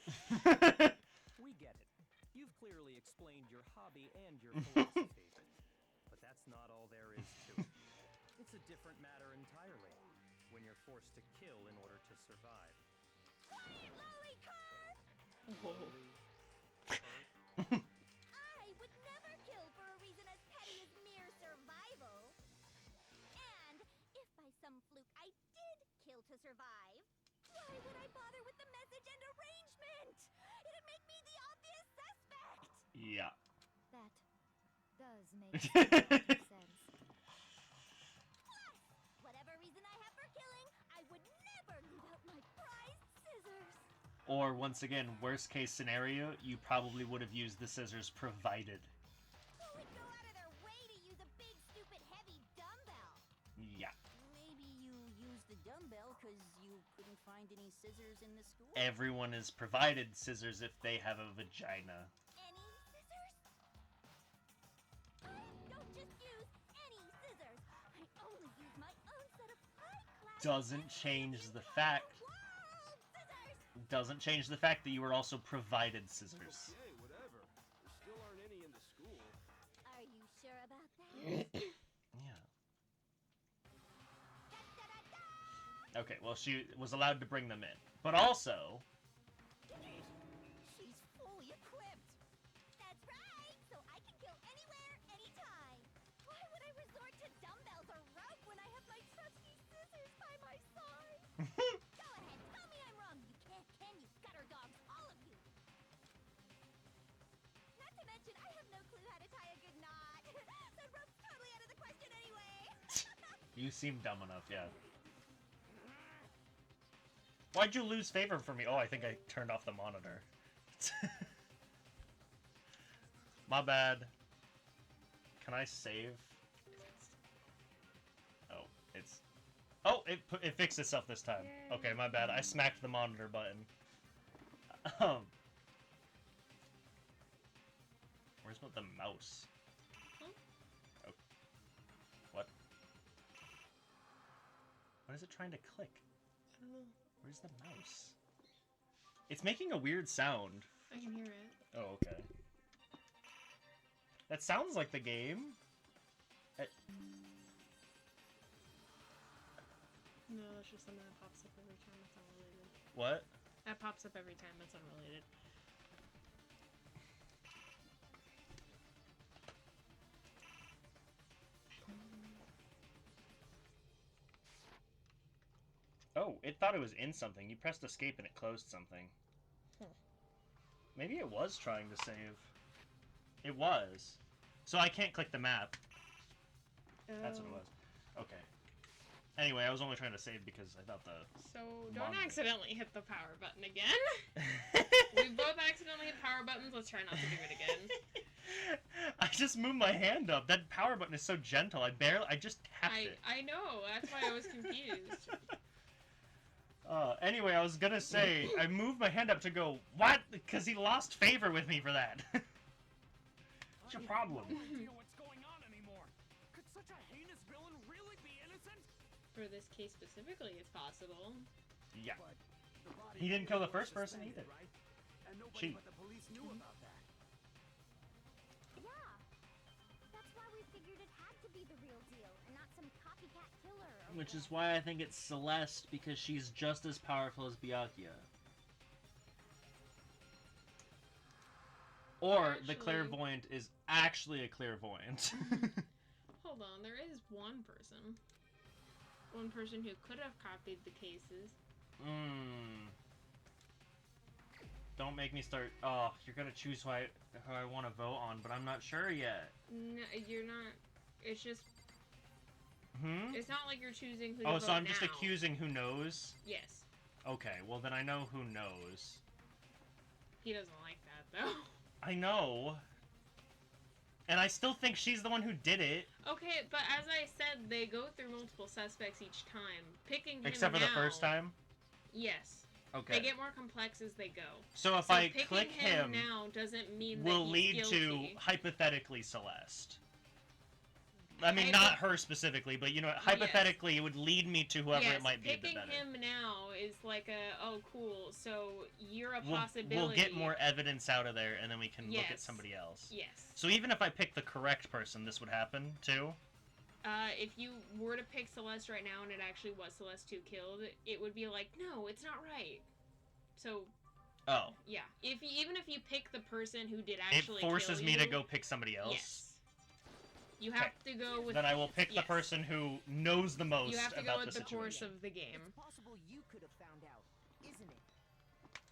We get it. You've clearly explained your hobby and your philosophy. But that's not all there is to it. It's a different matter entirely. When you're forced to kill in order to survive. Quiet, Lollycar! I would never kill for a reason as petty as mere survival. And if by some fluke I did kill to survive, why would I bother with the message and arrangement? It'd make me the obvious suspect. Yeah. That does make sense. Plus, whatever reason I have for killing, I would never leave out my prized scissors. Or, once again, worst case scenario, you probably would have used the scissors provided. Who would go out of their way to use a big, stupid, heavy dumbbell? Yeah. Maybe you used the dumbbell because you couldn't find any scissors in the school? Everyone is provided scissors if they have a vagina. Any scissors? I don't just use any scissors. I only use my own set of high-class... Doesn't change the fact. Doesn't change the fact that you were also provided scissors. Okay, whatever. There still aren't any in the school. Are you sure about that? Yeah. Okay, well, she was allowed to bring them in. But also... She's fully equipped. That's right, so I can kill anywhere, anytime. Why would I resort to dumbbells or rope when I have my trusty scissors by my side? Go ahead, tell me I'm wrong. You can't, can you? Gutter dogs, all of you. Not to mention, I have no clue how to tie a good knot. That rope's totally out of the question anyway. You seem dumb enough, yeah. Why'd you lose favor for me? Oh, I think I turned off the monitor. My bad. Can I save? Oh, it's... Oh, it fixed itself this time. Yay. Okay, my bad. I smacked the monitor button. Where's the mouse? Oh. What? What is it trying to click? I don't know. Where's the mouse? It's making a weird sound. I can hear it. Oh, okay. That sounds like the game. No, that's just something that pops up every time. That's unrelated. What? That pops up every time. That's unrelated. Oh, it thought it was in something. You pressed escape and it closed something. Maybe it was trying to save. It was. So I can't click the map. That's what it was. Okay. Anyway, I was only trying to save because I thought the... So, don't accidentally hit the power button again. We both accidentally hit power buttons. Let's try not to do it again. I just moved my hand up. That power button is so gentle. I just tapped it. I know. That's why I was confused. Anyway, I was gonna say, I moved my hand up to go, what? Because he lost favor with me for that. What's your problem? I have no idea what's going on anymore. Could such a heinous villain really be innocent? For this case specifically, it's possible. Yeah. But the body He didn't kill the was first person suspended, either. Right? And nobody She. but the police knew about that. Yeah. That's why we figured it had to be the real deal and not some copycat killer. Which is why I think it's Celeste, because she's just as powerful as Byakuya. Or the clairvoyant is actually a clairvoyant. hold on. There is one person. One person who could have copied the cases. Don't make me start. Oh, you're gonna choose who I want to vote on, but I'm not sure yet. No, you're not. It's just. It's not like you're choosing who to Oh, vote so I'm now. just accusing who knows? Yes. Okay, well then I know who knows. He doesn't like that, though. I know. And I still think she's the one who did it. Okay, but as I said, they go through multiple suspects each time. Picking him Except for now, the first time? Yes. Okay. They get more complex as they go. So if I picking click him now doesn't mean will that lead he's to, guilty. hypothetically, Celeste. I mean, not her specifically, but, you know, hypothetically, it would lead me to whoever it might be the better. Picking him now is like oh, cool, so you're a possibility. We'll get more evidence out of there, and then we can look at somebody else. Yes. So even if I pick the correct person, this would happen, too? If you were to pick Celeste right now, and it actually was Celeste who killed, it would be like, no, it's not right. So... Oh. Yeah. Even if you pick the person who did actually kill you... It forces me to go pick somebody else? Yes. You have to go with... Then I will pick the person who knows the most about the situation. You have to go with the course of the game. It's possible you could have found out, isn't it?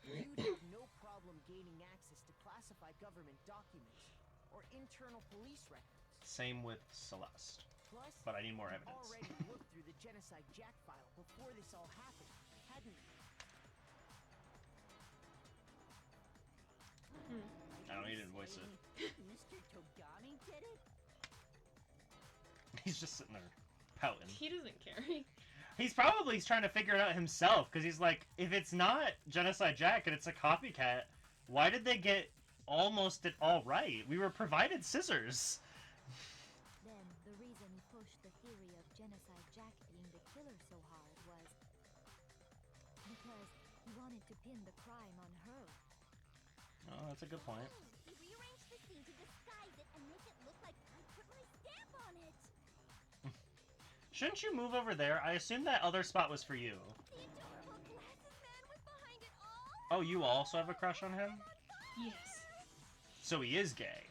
You'd have no problem gaining access to classified government documents or internal police records. Same with Celeste. Plus, but I need more evidence. Already looked through the Genocide Jack file before this all happened, hadn't you? I don't need to voice it. Mr. Togami did it? He's just sitting there pouting. He doesn't care. He's probably trying to figure it out himself, because he's like, if it's not Genocide Jack and it's a copycat, why did they get almost it all right? We were provided scissors. Then the reason he pushed the theory of Genocide Jack being the killer so hard was because he wanted to pin the crime on her. Oh, that's a good point. He rearranged the scene to disguise it and make it look like I put my stamp on it. Shouldn't you move over there? I assume that other spot was for you. The adorable glasses man was behind it all. Oh, you also have a crush on him? Yes. So he is gay.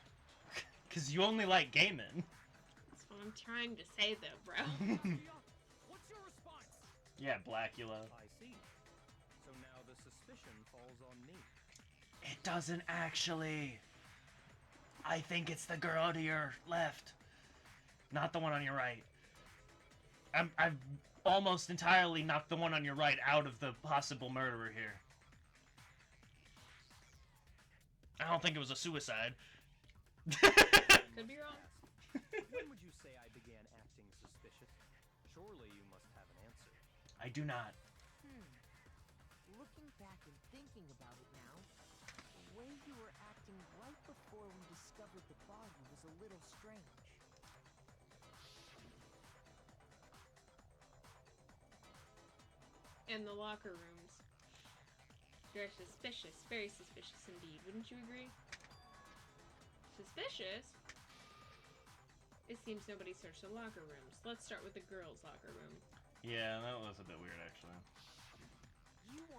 Because you only like gay men. That's what I'm trying to say, though, bro. What's your response? Yeah, Blackula. I see. So now the suspicion falls on me. It doesn't actually. I think it's the girl to your left. Not the one on your right. I've almost entirely knocked the one on your right out of the possible murderer here. I don't think it was a suicide. Could be wrong. When would you say I began acting suspicious? Surely you must have an answer. I do not. Looking back and thinking about it now, the way you were acting right before we discovered the body was a little strange. And the locker rooms. They're suspicious. Very suspicious indeed. Wouldn't you agree? Suspicious? It seems nobody searched the locker rooms. Let's start with the girls' locker room. Yeah, that was a bit weird, actually.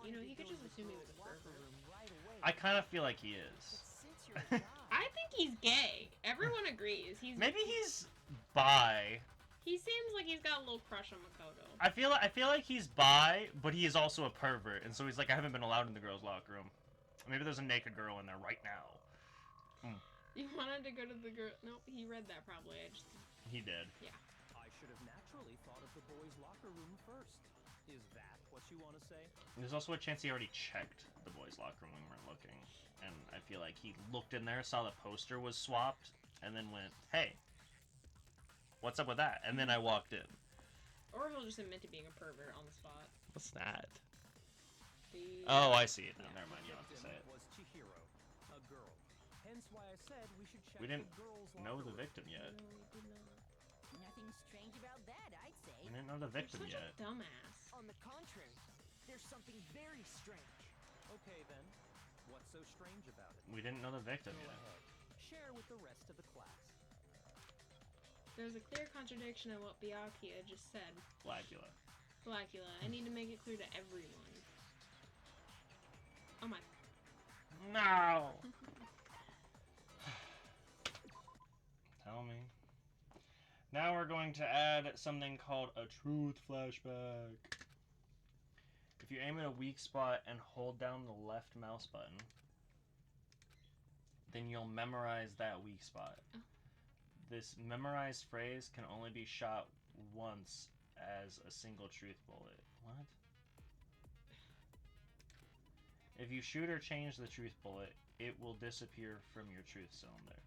You know, you could just assume he was a pervert. I kind of feel like he is. I think he's gay. Everyone agrees. Maybe he's bi. He seems like he's got a little crush on Makoto. I feel like he's bi, but he is also a pervert, and so he's like, I haven't been allowed in the girls' locker room. Maybe there's a naked girl in there right now. You wanted to go to the girl? Nope, he read that probably. He did. Yeah. I should have naturally thought of the boys' locker room first. Is that what you want to say? There's also a chance he already checked the boys' locker room when we were looking, and I feel like he looked in there, saw the poster was swapped, and then went, "Hey, what's up with that?" And then I walked in. Or he'll just admit to being a pervert on the spot. What's that? The... Oh, I see it now. Never mind, you don't have to say it. Was Chihiro, a girl. Hence why I said we should check We didn't the girls' know locker the room. victim yet. No, we did not. Nothing strange about that, I'd say. We didn't know the victim You're such yet. a dumbass. On the contrary, there's something very strange. Okay then, what's so strange about it? We didn't know the victim Go yet. ahead. Share with the rest of the class. There's a clear contradiction in what Byakuya just said. Blackula. Blackula, I need to make it clear to everyone. Oh my. No! Tell me. Now we're going to add something called a truth flashback. If you aim at a weak spot and hold down the left mouse button, then you'll memorize that weak spot. Oh. This memorized phrase can only be shot once as a single truth bullet. What? If you shoot or change the truth bullet, it will disappear from your truth cylinder.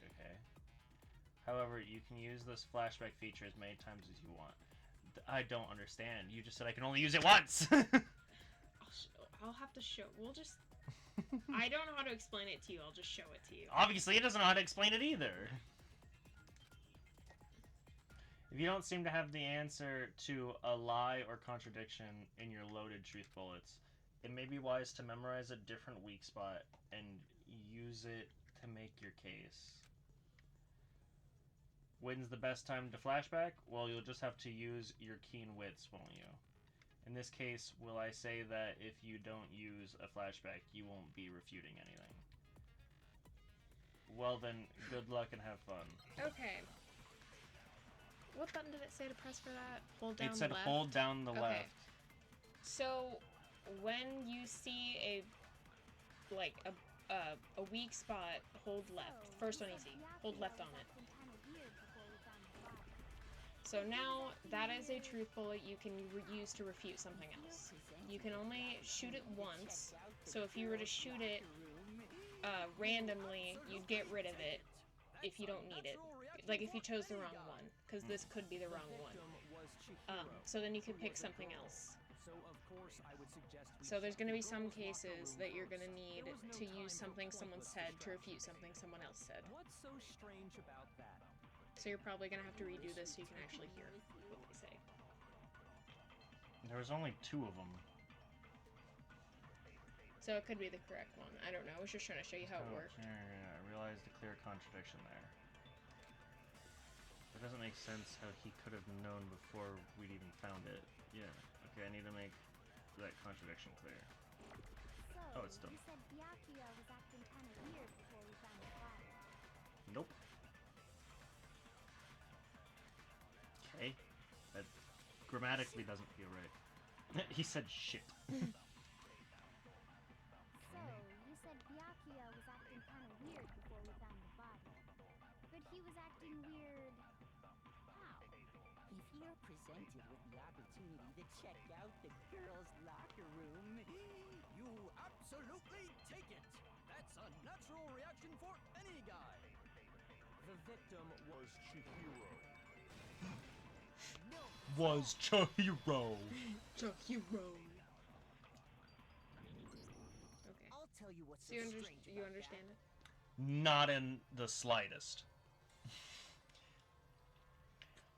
Okay. However, you can use this flashback feature as many times as you want. I don't understand. You just said I can only use it once! I'll have to show. We'll just... I don't know how to explain it to you. I'll just show it to you. Obviously, it doesn't know how to explain it either. If you don't seem to have the answer to a lie or contradiction in your loaded truth bullets, it may be wise to memorize a different weak spot and use it to make your case. When's the best time to flashback? Well, you'll just have to use your keen wits, won't you? In this case, will I say that if you don't use a flashback, you won't be refuting anything? Well then, good luck and have fun. Okay. What button did it say to press for that? Hold down It said left? hold down the Okay. left. So, when you see a weak spot, hold left. First one easy. Hold left on it. So now, that is a truth bullet you can use to refute something else. You can only shoot it once, so if you were to shoot it randomly, you'd get rid of it if you don't need it. Like if you chose the wrong one, because this could be the wrong one. So then you could pick something else. So there's going to be some cases that you're going to need to use something someone said to refute something someone else said. What's so strange about that? So you're probably going to have to redo this so you can actually hear what they say. There was only 2 of them. So it could be the correct one. I don't know. I was just trying to show you how it worked. Yeah, I realized the clear contradiction there. It doesn't make sense how he could have known before we'd even found it. Yeah. Okay, I need to make that contradiction clear. So, Oh, it's done. you said Byakuya was acting kind of weird before we found the body. Nope. Okay. That grammatically doesn't feel right. He said shit. So, you said Byakuya was acting kind of weird before we found the body. But he was acting weird... how? If you're presented with the opportunity to check out the girls' locker room, You absolutely take it! That's a natural reaction for any guy! The victim was Chihiro. Was Chihiro. Chihiro. Okay. I'll tell you what's So so you, strange you about understand it? Not in the slightest.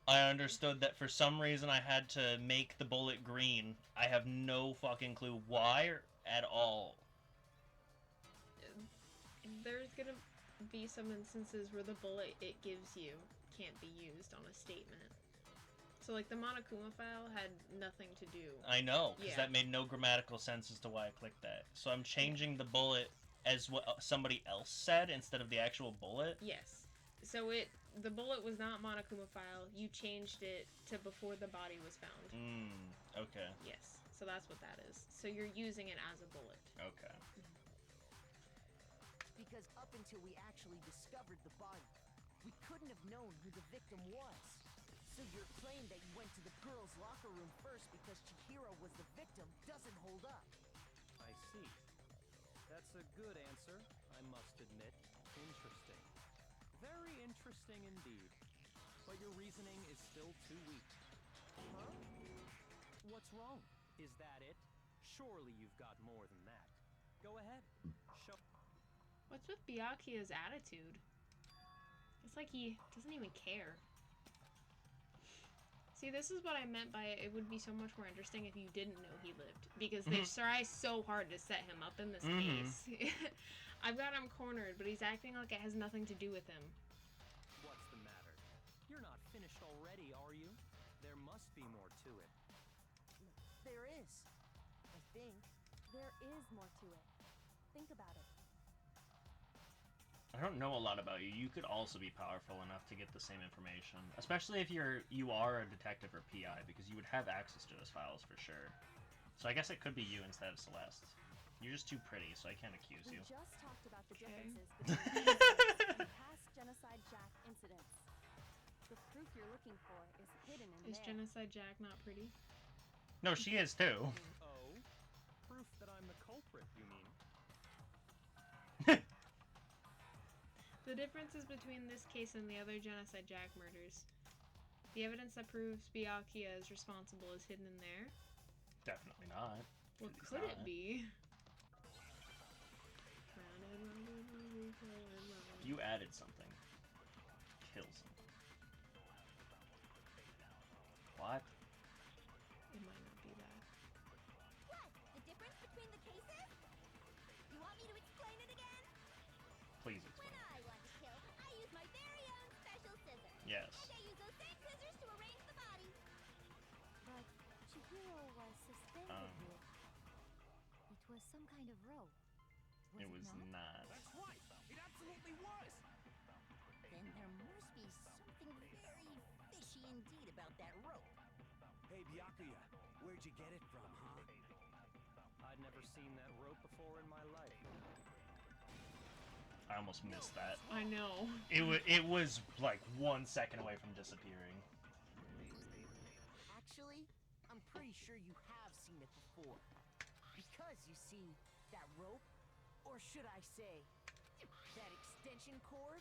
I understood that for some reason I had to make the bullet green. I have no fucking clue why at all. There's gonna be some instances where the bullet it gives you can't be used on a statement. So like the Monokuma file had nothing to do. I know, because Yeah. that made no grammatical sense as to why I clicked that. So I'm changing the bullet as what somebody else said instead of the actual bullet? Yes. So the bullet was not Monokuma file. You changed it to before the body was found. Okay. Yes. So that's what that is. So you're using it as a bullet. Okay. Because up until we actually discovered the body, we couldn't have known who the victim was. So your claim that you went to the girls' locker room first because Chihiro was the victim doesn't hold up. I see. That's a good answer, I must admit. Interesting. Very interesting indeed. But your reasoning is still too weak. Huh? What's wrong? Is that it? Surely you've got more than that. Go ahead. Show. What's with Byakuya's attitude? It's like he doesn't even care. See, this is what I meant by it would be so much more interesting if you didn't know he lived. Because they try so hard to set him up in this case. I've got him cornered, but he's acting like it has nothing to do with him. What's the matter? You're not finished already, are you? There must be more to it. There is. I think. There is more to it. Think about it. I don't know a lot about you. You could also be powerful enough to get the same information, especially if you are a detective or PI, because you would have access to those files for sure. So I guess it could be you instead of Celeste. You're just too pretty, so I can't accuse you. We just talked about the differences between and past Genocide Jack incidents. The proof you're looking for is hidden in Is there. Genocide Jack not pretty? No, she is too. Oh? Proof that I'm the culprit, you mean? The differences between this case and the other Genocide Jack murders. The evidence that proves Byakuya is responsible is hidden in there. Definitely not. What It's could not. it be? You added something. Kill something. What? It might not be that. What? The difference between the cases? You want me to explain it again? Please When explain. I want to kill, I use my very own special scissors. Yes. And I use those same scissors to arrange the body. But Chihiro was suspended here. It was some kind of rope. It was not. That's right. It absolutely was. Then there must be something very fishy indeed about that rope. Hey, Byakuya, where'd you get it from, huh? I'd never seen that rope before in my life. I almost missed that. I know. It was like 1 second away from disappearing. Actually, I'm pretty sure you have seen it before. Because you see, that rope, or should I say, that extension cord?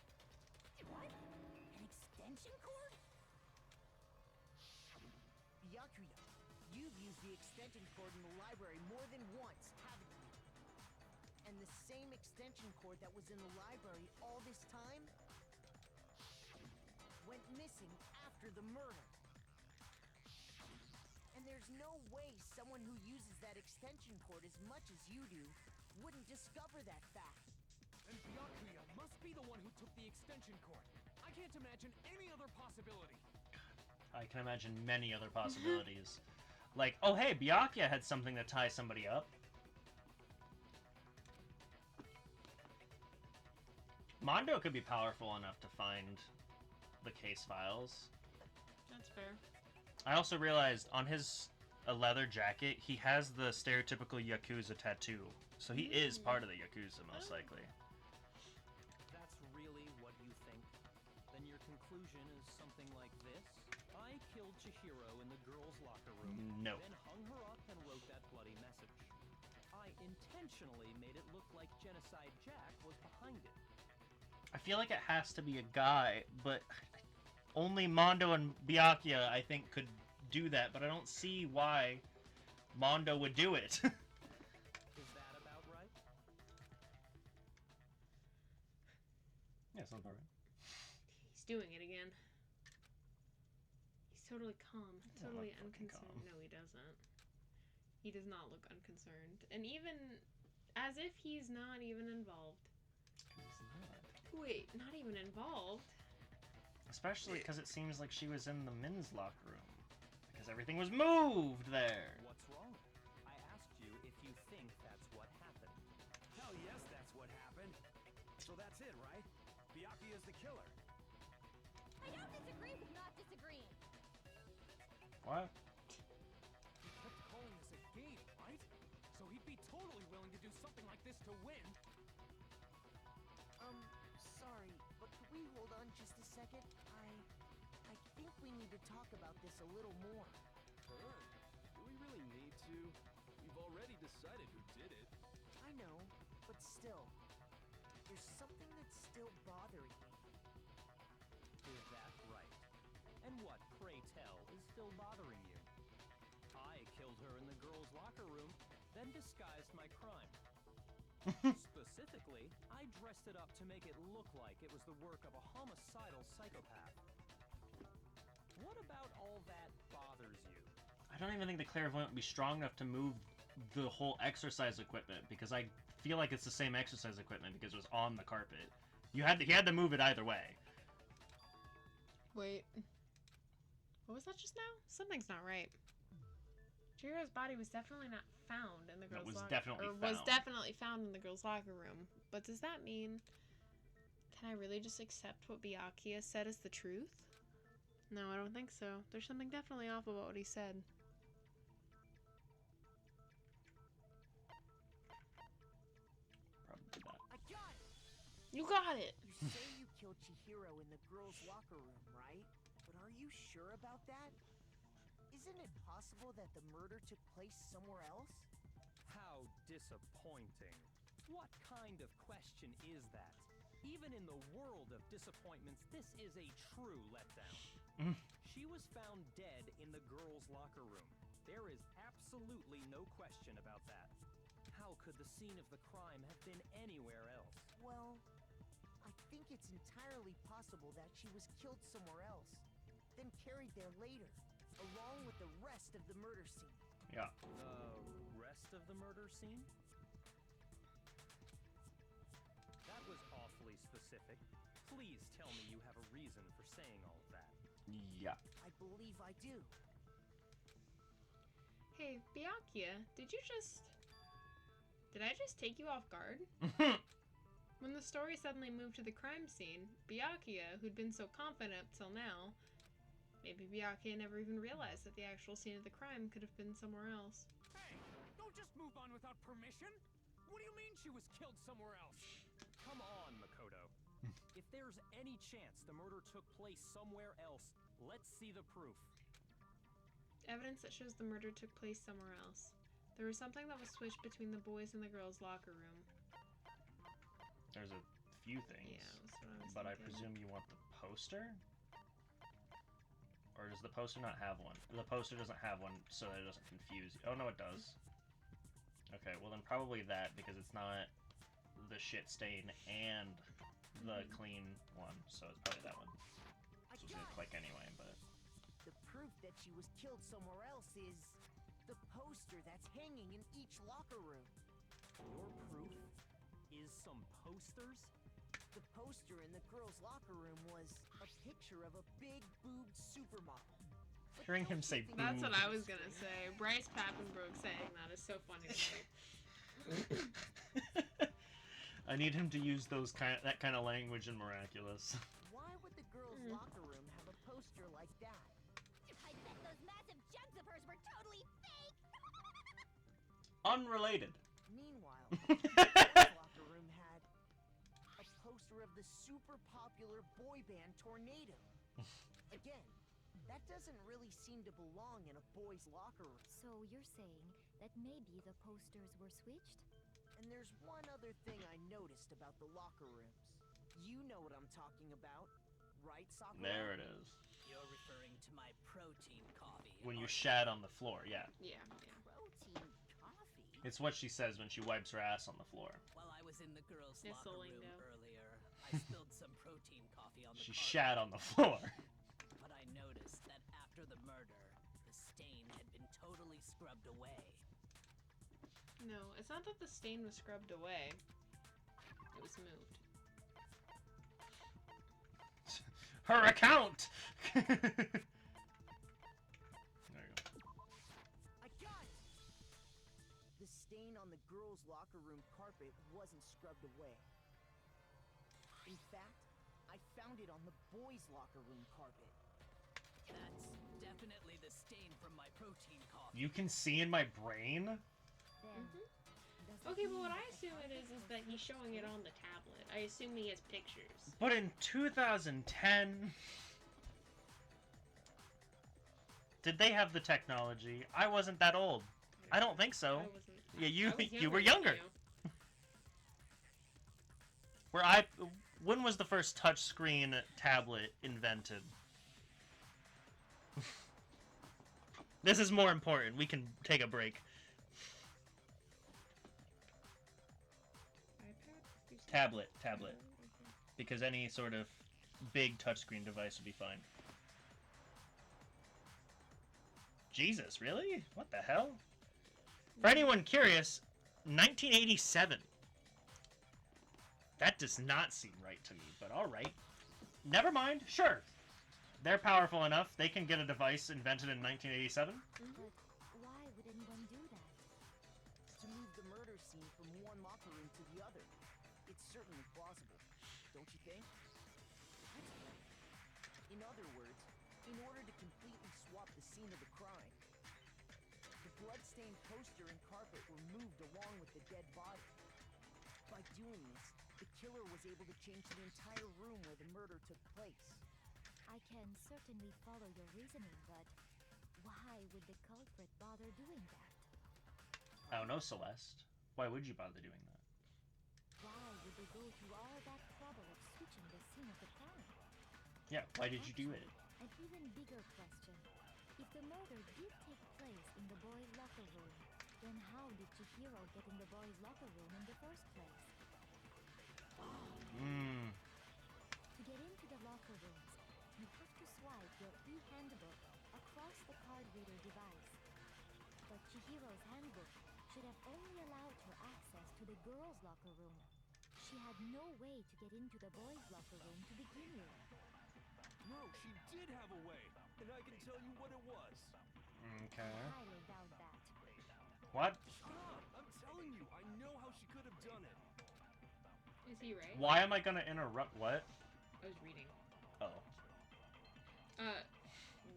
What? An extension cord? Byakuya, you've used the extension cord in the library more than once, haven't you? And the same extension cord that was in the library all this time went missing after the murder. And there's no way someone who uses that extension cord as much as you do wouldn't discover that fact. And Byakuya must be the one who took the extension cord. I can't imagine any other possibility. I can imagine many other possibilities. Like, oh hey, Byakuya had something to tie somebody up. Mondo could be powerful enough to find the case files. That's fair. I also realized on his leather jacket, he has the stereotypical Yakuza tattoo. So he is part of the Yakuza, most likely. That's really what you think? Then your conclusion is something like this? I killed Chihiro in the girls' locker room. No. Then hung her up and wrote that bloody message. I intentionally made it look like Genocide Jack was behind it. I feel like it has to be a guy, but only Mondo and Byakuya, I think, could do that, but I don't see why Mondo would do it. Is that about right? Yeah, sounds about right. He's doing it again. He's totally calm, Oh, totally not fucking unconcerned. calm. No, he doesn't. He does not look unconcerned. And even as if he's not even involved. Wait, not even involved? Especially because it seems like she was in the men's locker room. Because everything was moved there. What's wrong? I asked you if you think that's what happened. Hell yes, that's what happened. So that's it, right? Byakuya's the killer. I don't disagree with not disagreeing. What? He kept calling this a game, right? So he'd be totally willing to do something like this to win. Sorry, but could we hold on just a second? I think we need to talk about this a little more. Sure. Do we really need to? We've already decided who did it. I know, but still, there's something that's still bothering me. Is that right? And what, pray tell, is still bothering you? I killed her in the girls' locker room, then disguised my crime. Specifically, I dressed it up to make it look like it was the work of a homicidal psychopath. What about all that bothers you? I don't even think the clairvoyant would be strong enough to move the whole exercise equipment, because I feel like it's the same exercise equipment because it was on the carpet. He had to move it either way. Wait. What was that just now? Something's not right. Chihiro's body was definitely not found in the girls' locker room. Was definitely found in the girls' locker room. But does that mean Can I really just accept what Byakuya said as the truth? No, I don't think so. There's something definitely off about what he said. Probably that. I got it! You got it! You say you killed Chihiro in the girls' locker room, right? But are you sure about that? Isn't it possible that the murder took place somewhere else? How disappointing. What kind of question is that? Even in the world of disappointments, this is a true letdown. She was found dead in the girls' locker room. There is absolutely no question about that. How could the scene of the crime have been anywhere else? Well, I think it's entirely possible that she was killed somewhere else, then carried there later, along with the rest of the murder scene. Yeah. The rest of the murder scene? That was awfully specific. Please tell me you have a reason for saying all of that. Yeah. I believe I do. Hey, Byakuya, did I just take you off guard? When the story suddenly moved to the crime scene, Byakuya, who'd been so confident up till now, maybe Byakuya never even realized that the actual scene of the crime could have been somewhere else. Hey, don't just move on without permission. What do you mean she was killed somewhere else? Come on, Makoto. If there's any chance the murder took place somewhere else, let's see the proof. Evidence that shows the murder took place somewhere else. There was something that was switched between the boys' and the girls' locker room. There's a few things. Yeah, that's what I was but I thinking. presume you want the poster? Or does the poster not have one? The poster doesn't have one, so that it doesn't confuse you. Oh, no, it does. Okay, well then probably that, because it's not the shit stain and the clean one, so it's probably that one. I So it's got gonna click anyway, but... The proof that she was killed somewhere else is the poster that's hanging in each locker room. Your proof is some posters? The poster in the girls' locker room was a picture of a big-boobed supermodel. But Hearing him don't say you think That's boob. what I was gonna say. Bryce Papenbrook saying that is so funny to me. I need him to use that kind of language in Miraculous. Why would the girls' locker room have a poster like that? I bet those massive jugs of hers were totally fake! Unrelated. Meanwhile, the boys' locker room had a poster of the super popular boy band Tornado. Again, that doesn't really seem to belong in a boy's locker room. So you're saying that maybe the posters were switched? And there's one other thing I noticed about the locker rooms. You know what I'm talking about, right, Sakura? There it is. You're referring to my protein coffee. When you aren't shat on the floor, yeah. Yeah. Protein coffee? It's what she says when she wipes her ass on the floor. While I was in the girls' It's locker the room lingo. earlier, I spilled some protein coffee on the She carpet. shat on the floor. But I noticed that after the murder, the stain had been totally scrubbed away. No, it's not that the stain was scrubbed away. It was moved. Her account! There you go. I got it! The stain on the girls' locker room carpet wasn't scrubbed away. In fact, I found it on the boys' locker room carpet. That's definitely the stain from my protein coffee. You can see in my brain? Then, does that Okay, but mean what that I the assume it is that he's showing it on the tablet. I assume he has pictures. But in 2010... Did they have the technology? I wasn't that old. I don't think so. I wasn't. Yeah, I was you were than younger. you. When was the first touchscreen tablet invented? This is more important. We can take a break. iPad? Tablet. Because any sort of big touchscreen device would be fine. Jesus, really? What the hell? For anyone curious, 1987. That does not seem right to me, but alright. Never mind, sure. They're powerful enough, they can get a device invented in 1987. But why would anyone do that? To move the murder scene from one locker room to the other. It's certainly plausible. don't you think? In other words, in order to completely swap the scene of the crime, the blood-stained poster and carpet were moved along with the dead body. By doing this, the killer was able to change the entire room where the murder took place. I can certainly follow your reasoning, but why would the culprit bother doing that? I don't know, Celeste. Why would you bother doing that? Why would they go through all that trouble of switching the scene of the crime? Yeah, why did you do it? An even bigger question. If the murder did take place in the boys' locker room, then how did Chihiro get in the boys' locker room in the first place? To get into the locker rooms, you have to swipe your e-handbook across the card reader device. But Chihiro's handbook should have only allowed her access to the girls' locker room. She had no way to get into the boys' locker room to begin with. No, she did have a way, and I can tell you what it was. Okay. I highly doubt that. What? Shut up! I'm telling you, I know how she could have done it. Is he right? Why am I gonna interrupt? What? I was reading. Oh.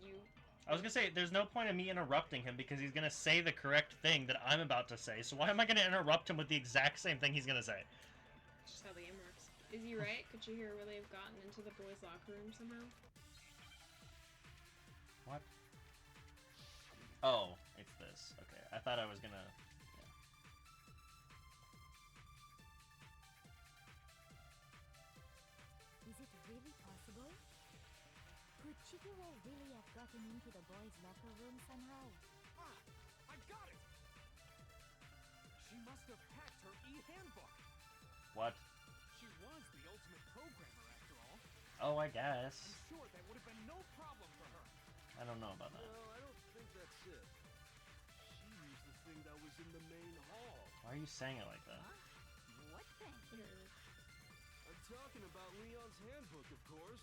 You... I was gonna say, there's no point in me interrupting him because he's gonna say the correct thing that I'm about to say, so why am I gonna interrupt him with the exact same thing he's gonna say? That's just how the game works. Is he right? Could Chihiro really have gotten into the boys' locker room somehow? What? Oh, it's this. Okay, I thought I was gonna... Is it really possible? Could Chihiro really have gotten into the boys' locker room somehow? Ah! I got it! She must have hacked her e-handbook! What? She was the ultimate programmer, after all. Oh, I guess. I'm sure that would have been no problem for her. I don't know about that. No, I don't think that's it. She used the thing that was in the main hall. Why are you saying it like that? What thing? I'm talking about Leon's handbook, of course.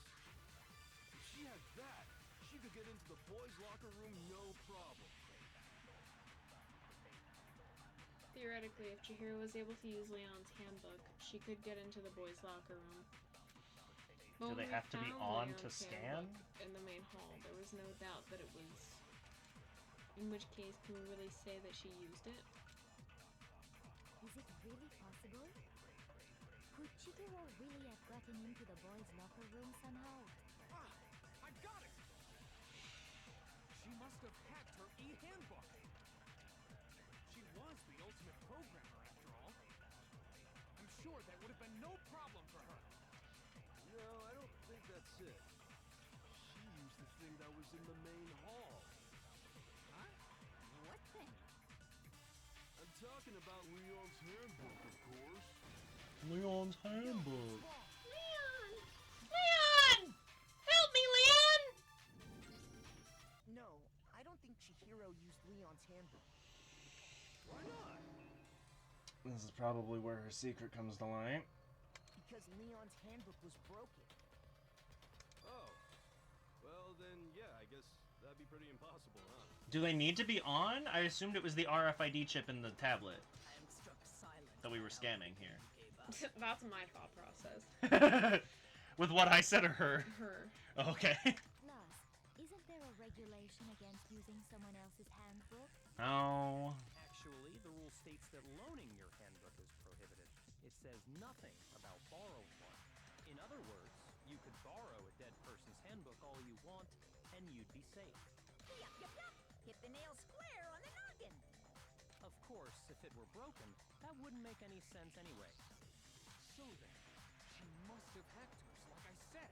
If she had that, she could get into the boys' locker room no problem. Theoretically, if Chihiro was able to use Leon's handbook, she could get into the boys' locker room. Do they have to be on to scan? In the main hall, there was no doubt that it was. In which case, can we really say that she used it? Is it really possible? Could Chihiro really have gotten into the boys' locker room somehow? Ah! I got it! She must have hacked her e-handbook! She was the ultimate programmer, after all. I'm sure that would have been no problem for her. No, I don't think that's it. She used the thing that was in the main hall. Huh? What thing? I'm talking about Leon's handbook, of course. Leon's handbook. Leon! Leon! Help me, Leon! No, I don't think Chihiro used Leon's handbook. Why not? This is probably where her secret comes to light. Because Leon's handbook was broken. Oh. Well, then, yeah, I guess that'd be pretty impossible, huh? Do they need to be on? I assumed it was the RFID chip in the tablet I am struck silent that we were scanning here. That's my thought process. With what I said or her? Her. Okay. Plus, isn't there a regulation against using someone else's handbook? No. Actually, the rule states that loaning your handbook is prohibited. It says nothing about borrowing one. In other words, you could borrow a dead person's handbook all you want, and you'd be safe. Yup, yup, yup! Hit the nail square on the noggin! Of course, if it were broken, that wouldn't make any sense anyway. So then, she must have hacked hers, like I said.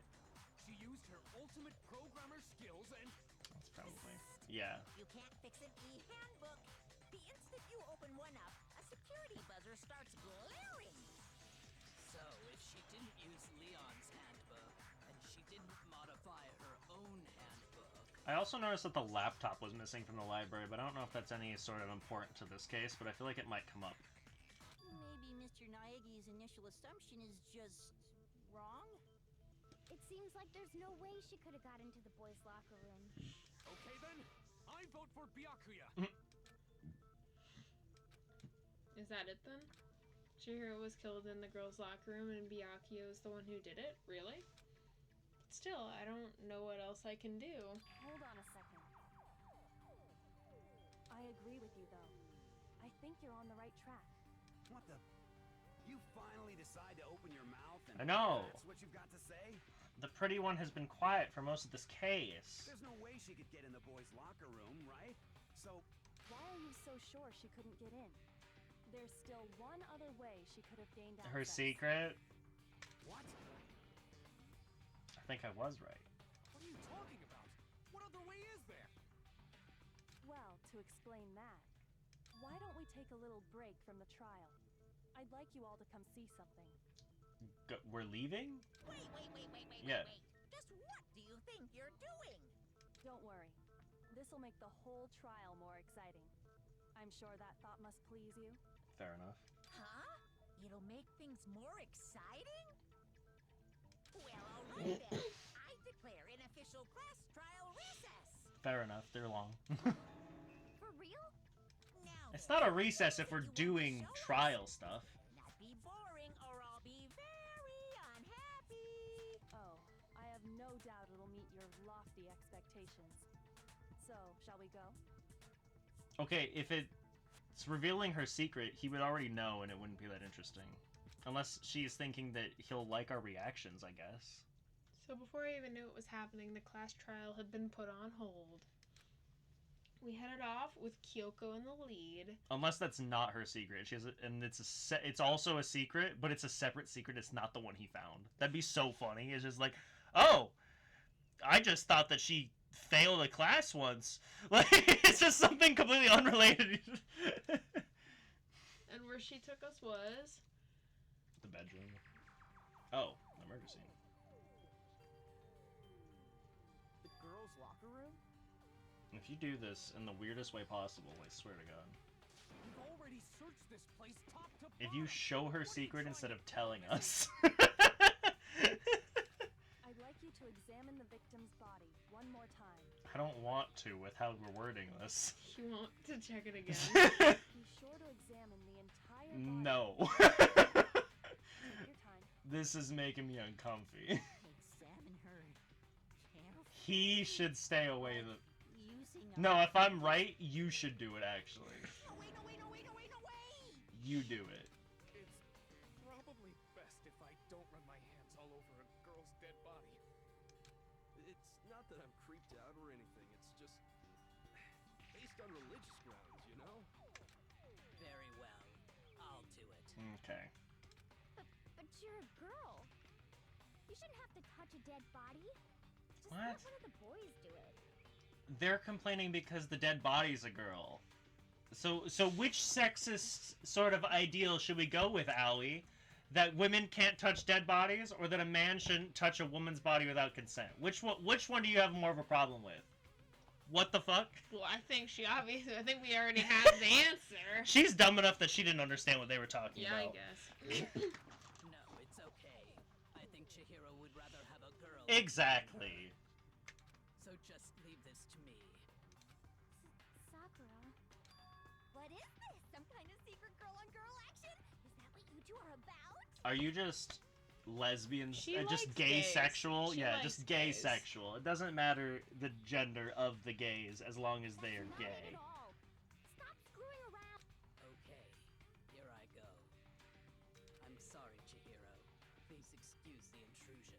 She used her ultimate programmer skills and... That's probably... Yeah. You can't fix an e-handbook. The instant you open one up, a security buzzer starts blaring. So, if she didn't use Leon's handbook, and she didn't modify her own handbook... I also noticed that the laptop was missing from the library, but I don't know if that's any sort of important to this case, but I feel like it might come up. Maybe Mr. Naegi's initial assumption is just... wrong? It seems like there's no way she could have got into the boys' locker room. Okay then, I vote for Byakuya. Is that it then? Chihiro was killed in the girls' locker room and Byakuya is the one who did it? Really? Still, I don't know what else I can do. Hold on a second. I agree with you, though. I think you're on the right track. What the? You finally decide to open your mouth and I know. that's what you've got to say? The pretty one has been quiet for most of this case. There's no way she could get in the boys' locker room, right? So... Why are you so sure she couldn't get in? There's still one other way she could have gained access. Her secret? What? I think I was right. What are you talking about? What other way is there? Well, to explain that, why don't we take a little break from the trial? I'd like you all to come see something. We're leaving? Wait. Yeah. Just what do you think you're doing? Don't worry. This'll make the whole trial more exciting. I'm sure that thought must please you. Fair enough. Huh? It'll make things more exciting? Well, alright then. I declare an official class trial recess. Fair enough. They're long. For real? Now It's not a recess if we're doing trial stuff. not be boring or I'll be very unhappy. Oh, I have no doubt it'll meet your lofty expectations. So, shall we go? Okay, if it's revealing her secret, he would already know and it wouldn't be that interesting. Unless she's thinking that he'll like our reactions, I guess. So before I even knew it was happening, the class trial had been put on hold. We headed off with Kyoko in the lead. Unless that's not her secret. She has and it's also a secret, but it's a separate secret. It's not the one he found. That'd be so funny. It's just like, oh, I just thought that she failed a class once. Like, it's just something completely unrelated. And where she took us was... The bedroom. Oh, the murder scene. The girls' locker room? If you do this in the weirdest way possible, I swear to God. We've already searched this place top to bottom. If you show her secret instead of telling us. I'd like you to examine the victim's body one more time. I don't want to with how we're wording this. You want to check it again? Be sure to examine the entire body. No. Take your time. This is making me uncomfy. Examine her carefully. He should stay away. Using No, if I'm right, you should do it, actually. No, wait. You do it. It's probably best if I don't run my hands all over a girl's dead body. It's not that I'm creeped out or anything, it's just based on religious grounds, you know? Very well. I'll do it. Okay. But you're a girl. You shouldn't have to touch a dead body. Just What? let one of the boys do it. They're complaining because the dead body's a girl. So which sexist sort of ideal should we go with, Allie? That women can't touch dead bodies, or that a man shouldn't touch a woman's body without consent? Which one do you have more of a problem with? What the fuck? Well, I think we already have the answer. She's dumb enough that she didn't understand what they were talking Yeah, about. I guess. No, it's okay. I think Chihiro would rather have a girl. Exactly. So just leave this to me. Sakura. What is this? Some kind of secret girl-on-girl action? Is that what you two are about? Are you just lesbians? She Just likes gay gays. sexual? She Yeah, likes just gay gays. sexual. It doesn't matter the gender of the gays as long as they are That's not it gay. at all. Stop screwing around. Okay, here I go. I'm sorry, Chihiro. Please excuse the intrusion.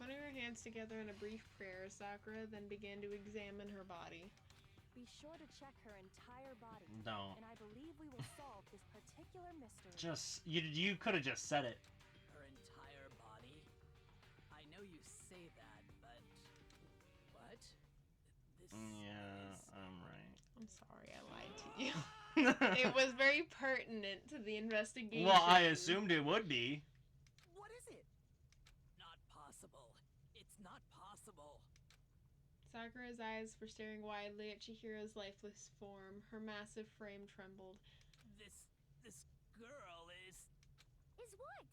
Putting her hands together in a brief prayer, Sakura then began to examine her body. Be sure to check her entire body. No. And I believe we will solve this particular mystery. Just you could have just said it. Her entire body? I know you say that, but... What? This Yeah, is... I'm right. I'm sorry, I lied to you. It was very pertinent to the investigation. Well, I assumed it would be. What is it? Not possible. It's not possible. Sakura's eyes were staring widely at Chihiro's lifeless form. Her massive frame trembled. This girl is Is what?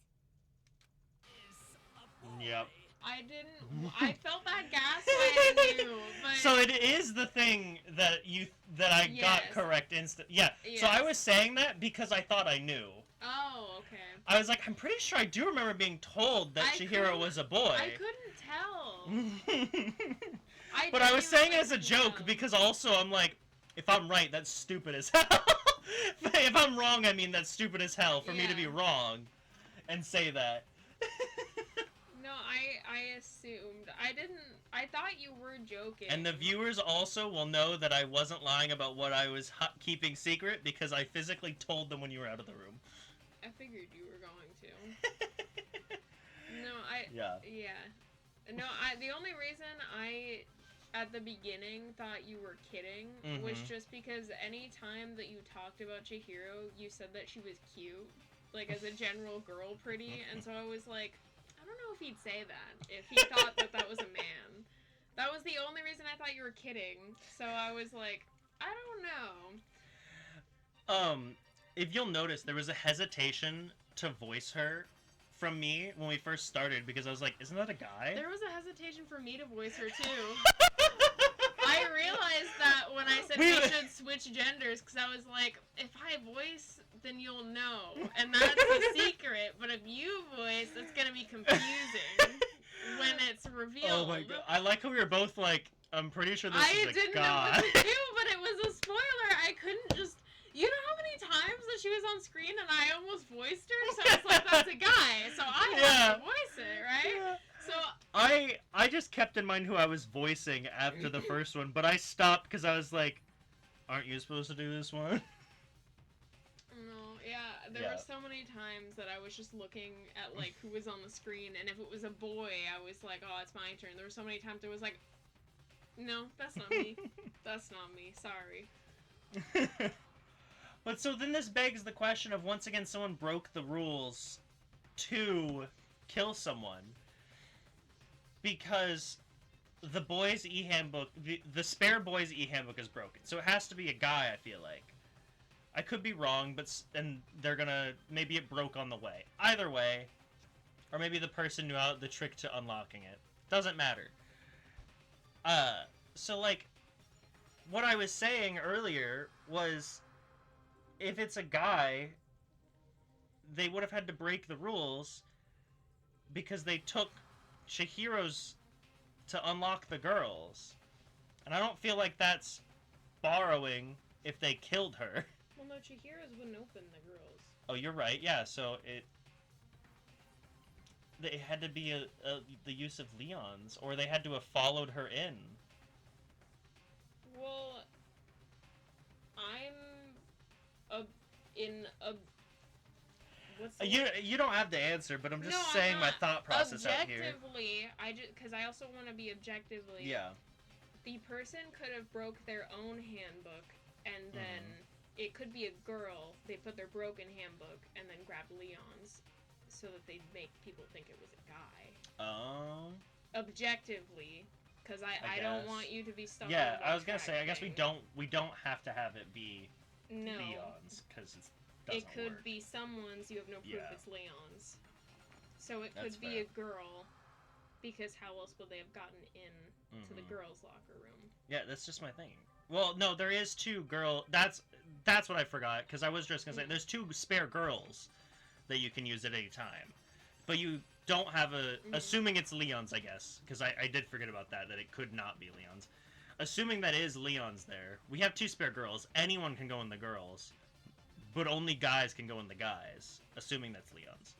a boy. Yep. I didn't. I felt that gaslight in you, but So it is the thing that I got correct instant. Yeah. Yes. So I was saying that because I thought I knew. Oh, okay. I was like, I'm pretty sure I do remember being told that Chihiro was a boy. I couldn't tell. But I was saying it as a joke because also I'm like, if I'm right, that's stupid as hell. If I'm wrong, I mean that's stupid as hell for me to be wrong and say that. No, I assumed. I thought you were joking. And the viewers also will know that I wasn't lying about what I was keeping secret because I physically told them when you were out of the room. I figured you were going to. Yeah. No, the only reason I, at the beginning, thought you were kidding was just because any time that you talked about Chihiro, you said that she was cute, like as a general girl pretty, and so I was like, I don't know if he'd say that, if he thought that was a man. That was the only reason I thought you were kidding, so I was like, I don't know. If you'll notice, there was a hesitation to voice her from me when we first started because I was like, isn't that a guy? There was a hesitation for me to voice her too. I realized that when I said we should switch genders because I was like, if I voice, then you'll know, and that's the secret. But if you voice, it's gonna be confusing when it's revealed. Oh my god! I like how we were both like, I'm pretty sure this is a guy. I didn't know what to do, but it was a spoiler. I couldn't just. You know how many times that she was on screen and I almost voiced her? So it's like, that's a guy. So I have to voice it, right? Yeah. So I just kept in mind who I was voicing after the first one, but I stopped because I was like, aren't you supposed to do this one? No, there were so many times that I was just looking at like who was on the screen, and if it was a boy, I was like, oh, it's my turn. There were so many times it was like, no, that's not me. That's not me. Sorry. But so then this begs the question of, once again, someone broke the rules to kill someone. Because the boys' e-handbook, the spare boys' e-handbook is broken. So it has to be a guy, I feel like. I could be wrong, and they're gonna, maybe it broke on the way. Either way, or maybe the person knew out the trick to unlocking it. Doesn't matter. So like, what I was saying earlier was, if it's a guy, they would have had to break the rules because they took Chihiro's to unlock the girls. And I don't feel like that's borrowing if they killed her. Well, no, Chihiro's wouldn't open the girls. Oh, you're right. Yeah, so they had to be the use of Leon's, or they had to have followed her in. Well, You don't have to answer, but I'm just saying my thought process out here. Objectively, because I also want to be objectively. Yeah. The person could have broke their own handbook, and then it could be a girl. They put their broken handbook and then grabbed Leon's, so that they'd make people think it was a guy. Objectively, because I don't want you to be stuck. Yeah, I was gonna say. I guess we don't have to have it be Leon's, because it could be someone's. You have no proof it's Leon's. So it could be a girl, because how else would they have gotten in to the girls' locker room? Yeah, that's just my thing. Well, no, there is two girl. That's what I forgot, because I was just gonna say there's two spare girls that you can use at any time, but you don't have assuming it's Leon's, I guess, because I did forget about that it could not be Leon's. Assuming that is Leon's there, we have two spare girls. Anyone can go in the girls, but only guys can go in the guys, assuming that's Leon's.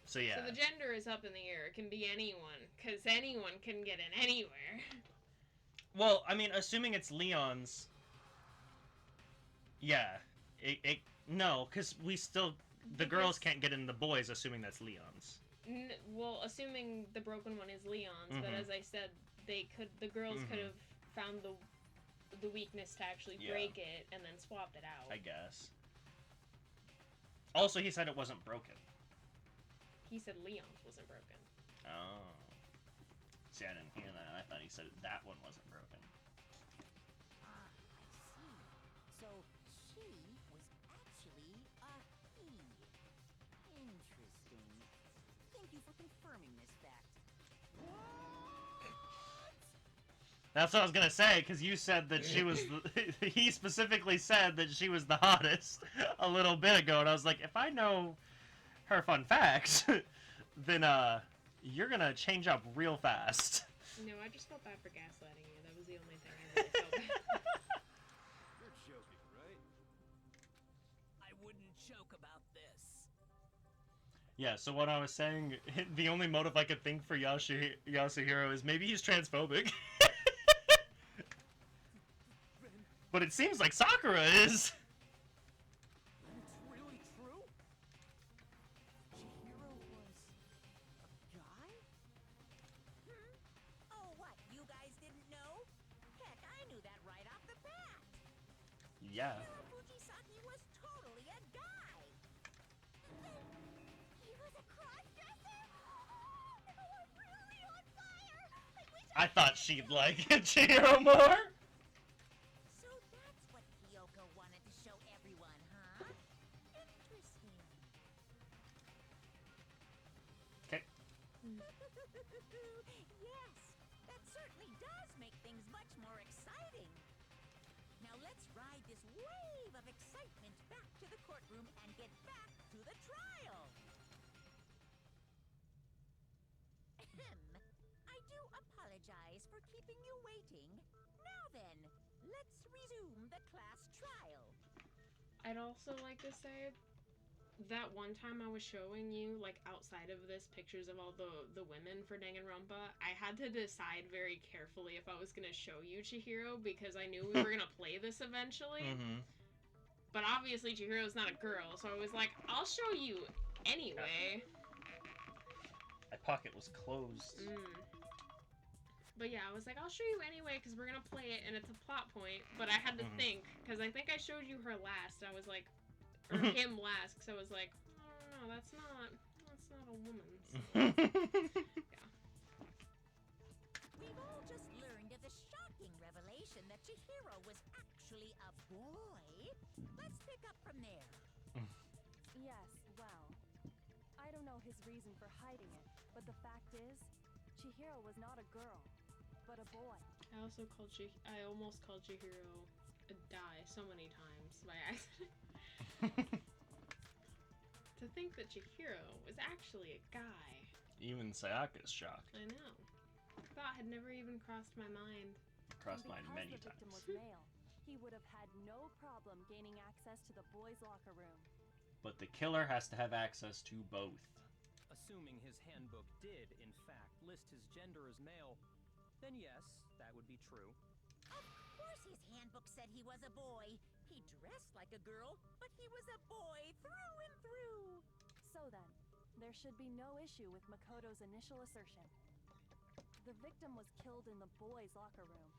So yeah. So the gender is up in the air. It can be anyone, because anyone can get in anywhere. Well, I mean, assuming it's Leon's, yeah, no, because the girls can't get in the boys, assuming that's Leon's. Well, assuming the broken one is Leon's, but as I said, the girls could have found the weakness to actually break it and then swapped it out. I guess. Also, he said it wasn't broken. He said Leon's wasn't broken. Oh. See, I didn't hear that. I thought he said that one wasn't broken. I see. So she was actually a he. Interesting. Thank you for confirming. confirming this fact. That's what I was gonna say, because you said that she was. He specifically said that she was the hottest a little bit ago, and I was like, if I know her fun facts, then you're gonna change up real fast. No, I just felt bad for gaslighting you. That was the only thing I really felt bad. You're joking, right? I wouldn't joke about this. Yeah, so what I was saying, the only motive I could think for Yasuhiro is maybe he's transphobic. But it seems like Sakura is. It's really true? Chihiro was a guy? Oh, what? You guys didn't know? Heck, I knew that right off the bat. Yeah. Fujisaki was totally a guy. He was a cross-dresser? Oh, I'm really on fire! I wish I thought she'd like Chihiro more. So that's what Kyoko wanted to show everyone, huh? Interesting. Okay. Yes, that certainly does make things much more exciting. Now let's ride this wave of excitement back to the courtroom and get back to the trial. I do apologize for keeping you waiting. Now then, let's resume the class trial. I'd also like to say that one time I was showing you, like, outside of this, pictures of all the women for Danganronpa, I had to decide very carefully if I was going to show you Chihiro, because I knew we were going to play this eventually. Mm-hmm. But obviously Chihiro's not a girl, so I was like, I'll show you anyway. My pocket was closed. But yeah, I was like, I'll show you anyway, because we're going to play it, and it's a plot point. But I had to think, because I think I showed you her last. I was like, or him last, because I was like, oh no, that's not a woman. So, yeah. We've all just learned of the shocking revelation that Chihiro was actually a boy. Let's pick up from there. Yes, well, I don't know his reason for hiding it, but the fact is, Chihiro was not a girl, but a boy. I almost called Chihiro a die so many times by accident. To think that Chihiro was actually a guy. Even Sayaka's shocked. I know. Thought had never even crossed my mind. Crossed mine many Because the victim times. was male, he would have had no problem gaining access to the boys' locker room. But the killer has to have access to both. Assuming his handbook did, in fact, list his gender as male, then yes, that would be true. Of course his handbook said he was a boy. He dressed like a girl, but he was a boy through and through. So then, there should be no issue with Makoto's initial assertion. The victim was killed in the boys' locker room,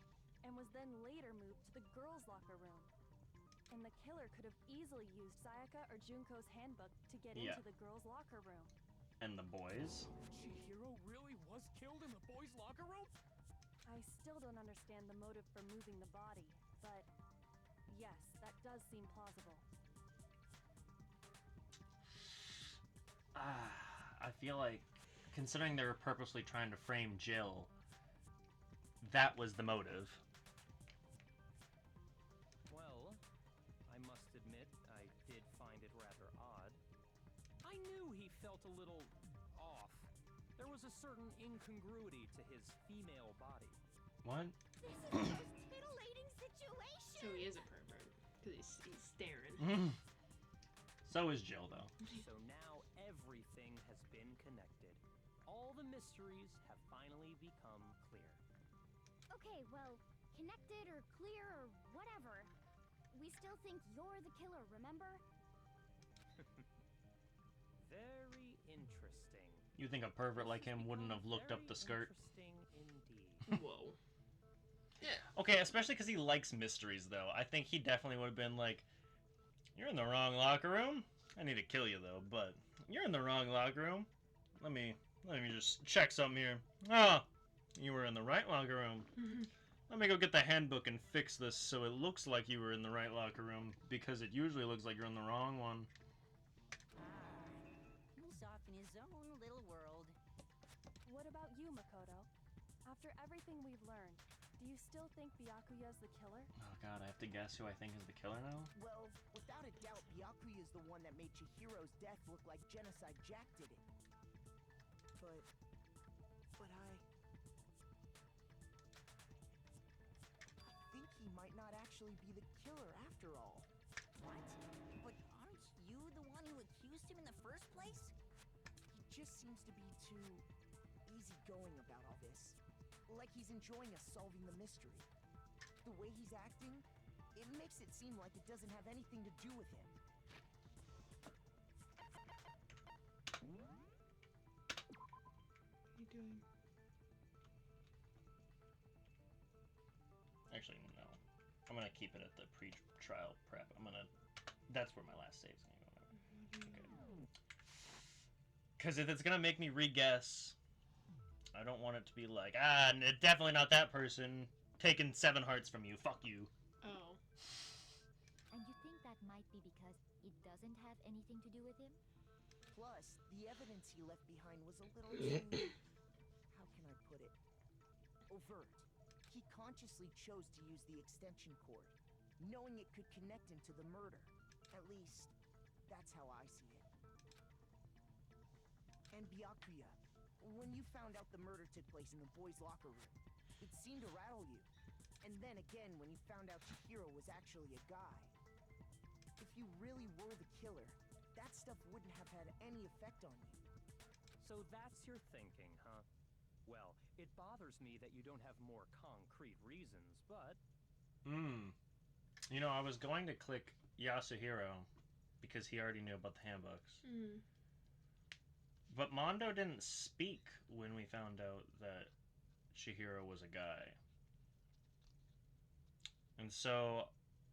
and was then later moved to the girls' locker room. And the killer could have easily used Sayaka or Junko's handbook to get into the girls' locker room. And the boys? Chihiro really was killed in the boys' locker room? I still don't understand the motive for moving the body, but yes, that does seem plausible. I feel like, considering they were purposely trying to frame Jill, that was the motive. Well, I must admit, I did find it rather odd. I knew he felt a little off. There was a certain incongruity to his female body. What? This is the most titillating situation! So he is a pervert. Because he's staring. So is Jill, though. So now everything has been connected. All the mysteries have finally become clear. Okay, well, connected or clear or whatever. We still think you're the killer, remember? Very interesting. You think a pervert like him wouldn't have looked up the skirt? Interesting indeed. Whoa. Okay, especially because he likes mysteries, though. I think he definitely would have been like, you're in the wrong locker room. I need to kill you, though, but you're in the wrong locker room. Let me just check something here. Ah, you were in the right locker room. Let me go get the handbook and fix this so it looks like you were in the right locker room, because it usually looks like you're in the wrong one. He's off in his own little world. What about you, Makoto? After everything we've learned, do you still think Byakuya's the killer? Oh god, I have to guess who I think is the killer now? Well, without a doubt, Byakuya is the one that made Chihiro's death look like Genocide Jack did it. But I think he might not actually be the killer after all. What? But aren't you the one who accused him in the first place? He just seems to be too easygoing about all this. Like he's enjoying us solving the mystery. The way he's acting, it makes it seem like it doesn't have anything to do with him. What are you doing? Actually, no. I'm gonna keep it at the pre-trial prep. That's where my last save's gonna go. Okay. Because if it's gonna make me re-guess, I don't want it to be like, definitely not that person. Taking 7 hearts from you. Fuck you. Oh. And you think that might be because it doesn't have anything to do with him? Plus, the evidence he left behind was a little too... how can I put it? Overt. He consciously chose to use the extension cord, knowing it could connect him to the murder. At least, that's how I see it. And Byakuya, when you found out the murder took place in the boys' locker room, it seemed to rattle you. And then again, when you found out Chihiro was actually a guy. If you really were the killer, that stuff wouldn't have had any effect on you. So that's your thinking, huh? Well, it bothers me that you don't have more concrete reasons, but... You know, I was going to click Yasuhiro because he already knew about the handbooks. But Mondo didn't speak when we found out that Chihiro was a guy.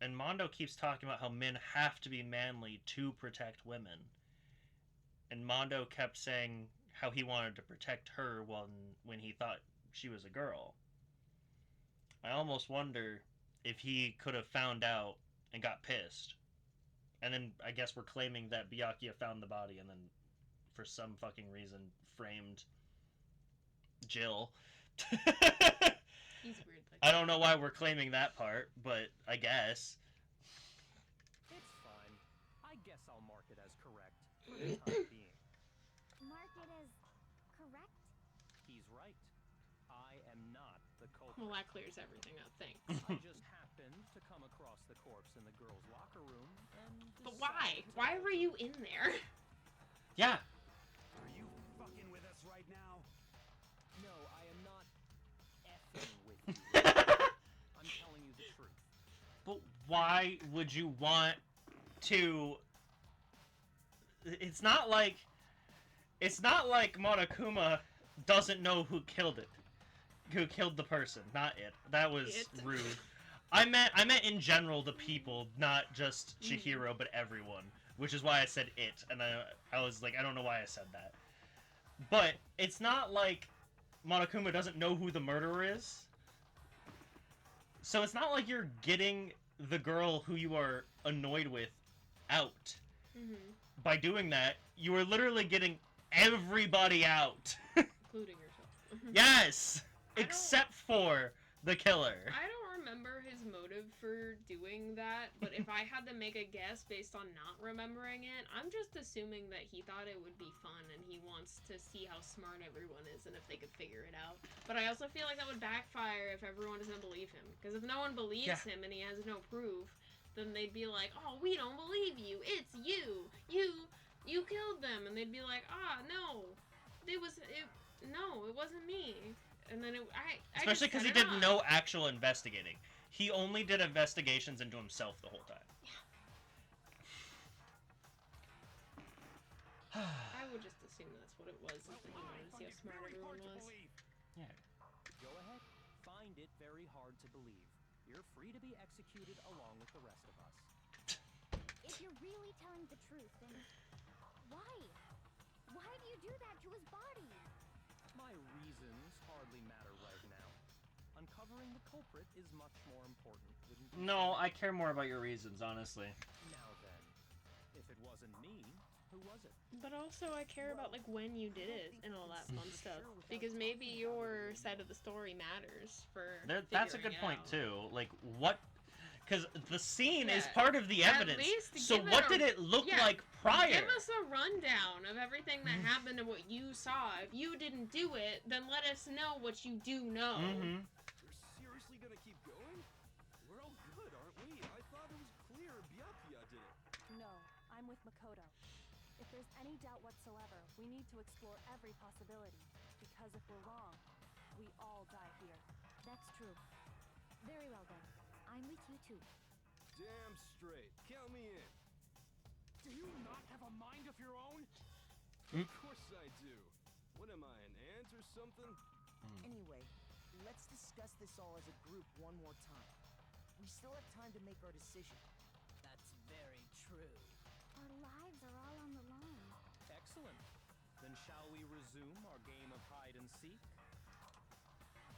And Mondo keeps talking about how men have to be manly to protect women. And Mondo kept saying how he wanted to protect her when he thought she was a girl. I almost wonder if he could have found out and got pissed. And then I guess we're claiming that Byakuya found the body and then for some fucking reason framed Jill. He's weird like I don't know why we're claiming that part, but I guess. It's fine. I guess I'll mark it as correct for the time being. Mark it as correct? He's right. I am not the culprit. Well, that clears everything up, thanks. I just happened to come across the corpse in the girls' locker room and But why? Why were you in there? Yeah. Are you fucking with us right now? No, I am not effing with you. I'm telling you the truth. But why would you want to... It's not like Monokuma doesn't know who killed the person, not it. That was rude. I meant in general the people, not just Chihiro, but everyone. Which is why I said it, and I was like, I don't know why I said that. But it's not like Monokuma doesn't know who the murderer is. So it's not like you're getting the girl who you are annoyed with out. By doing that, you are literally getting everybody out. Including yourself. Yes! Except for the killer. I don't remember his motive for doing that, but if I had to make a guess based on not remembering it, I'm just assuming that he thought it would be fun and he wants to see how smart everyone is and if they could figure it out. But I also feel like that would backfire if everyone doesn't believe him. Because if no one believes him and he has no proof, then they'd be like, oh, we don't believe you. It's you. You killed them. And they'd be like, no. It wasn't me. And then especially because he did no actual investigating. He only did investigations into himself the whole time. Yeah. I would just assume that's what it was. Is that he wanted to see how smart everyone was. Yeah. Go ahead. Find it very hard to believe. You're free to be executed along with the rest of us. If you're really telling the truth, then why? Why do you do that to his body? My reasons hardly matter right now. Uncovering the culprit is much more important, wouldn't you? No, I care more about your reasons, honestly. Now then, if it wasn't me, who Who was it? But also, I care about like when you did it and all that fun stuff, because maybe your side of the story matters for. That's a good point too. Like what? Because the scene is Yeah, part of the evidence. At least so give what it did it look yeah, like prior? Give us a rundown of everything that happened and what you saw. If you didn't do it, then let us know what you do know. You're seriously gonna keep going? We're all good, aren't we? I thought it was clear Byakuya did it. No, I'm with Makoto. If there's any doubt whatsoever, we need to explore every possibility. Because if we're wrong, we all die here. That's true. Very well then. I'm with you too. Damn straight. Count me in. Do you not have a mind of your own? Of course I do. What am I, an ant or something? Anyway, let's discuss this all as a group one more time. We still have time to make our decision. That's very true. Our lives are all on the line. Excellent. Then shall we resume our game of hide and seek?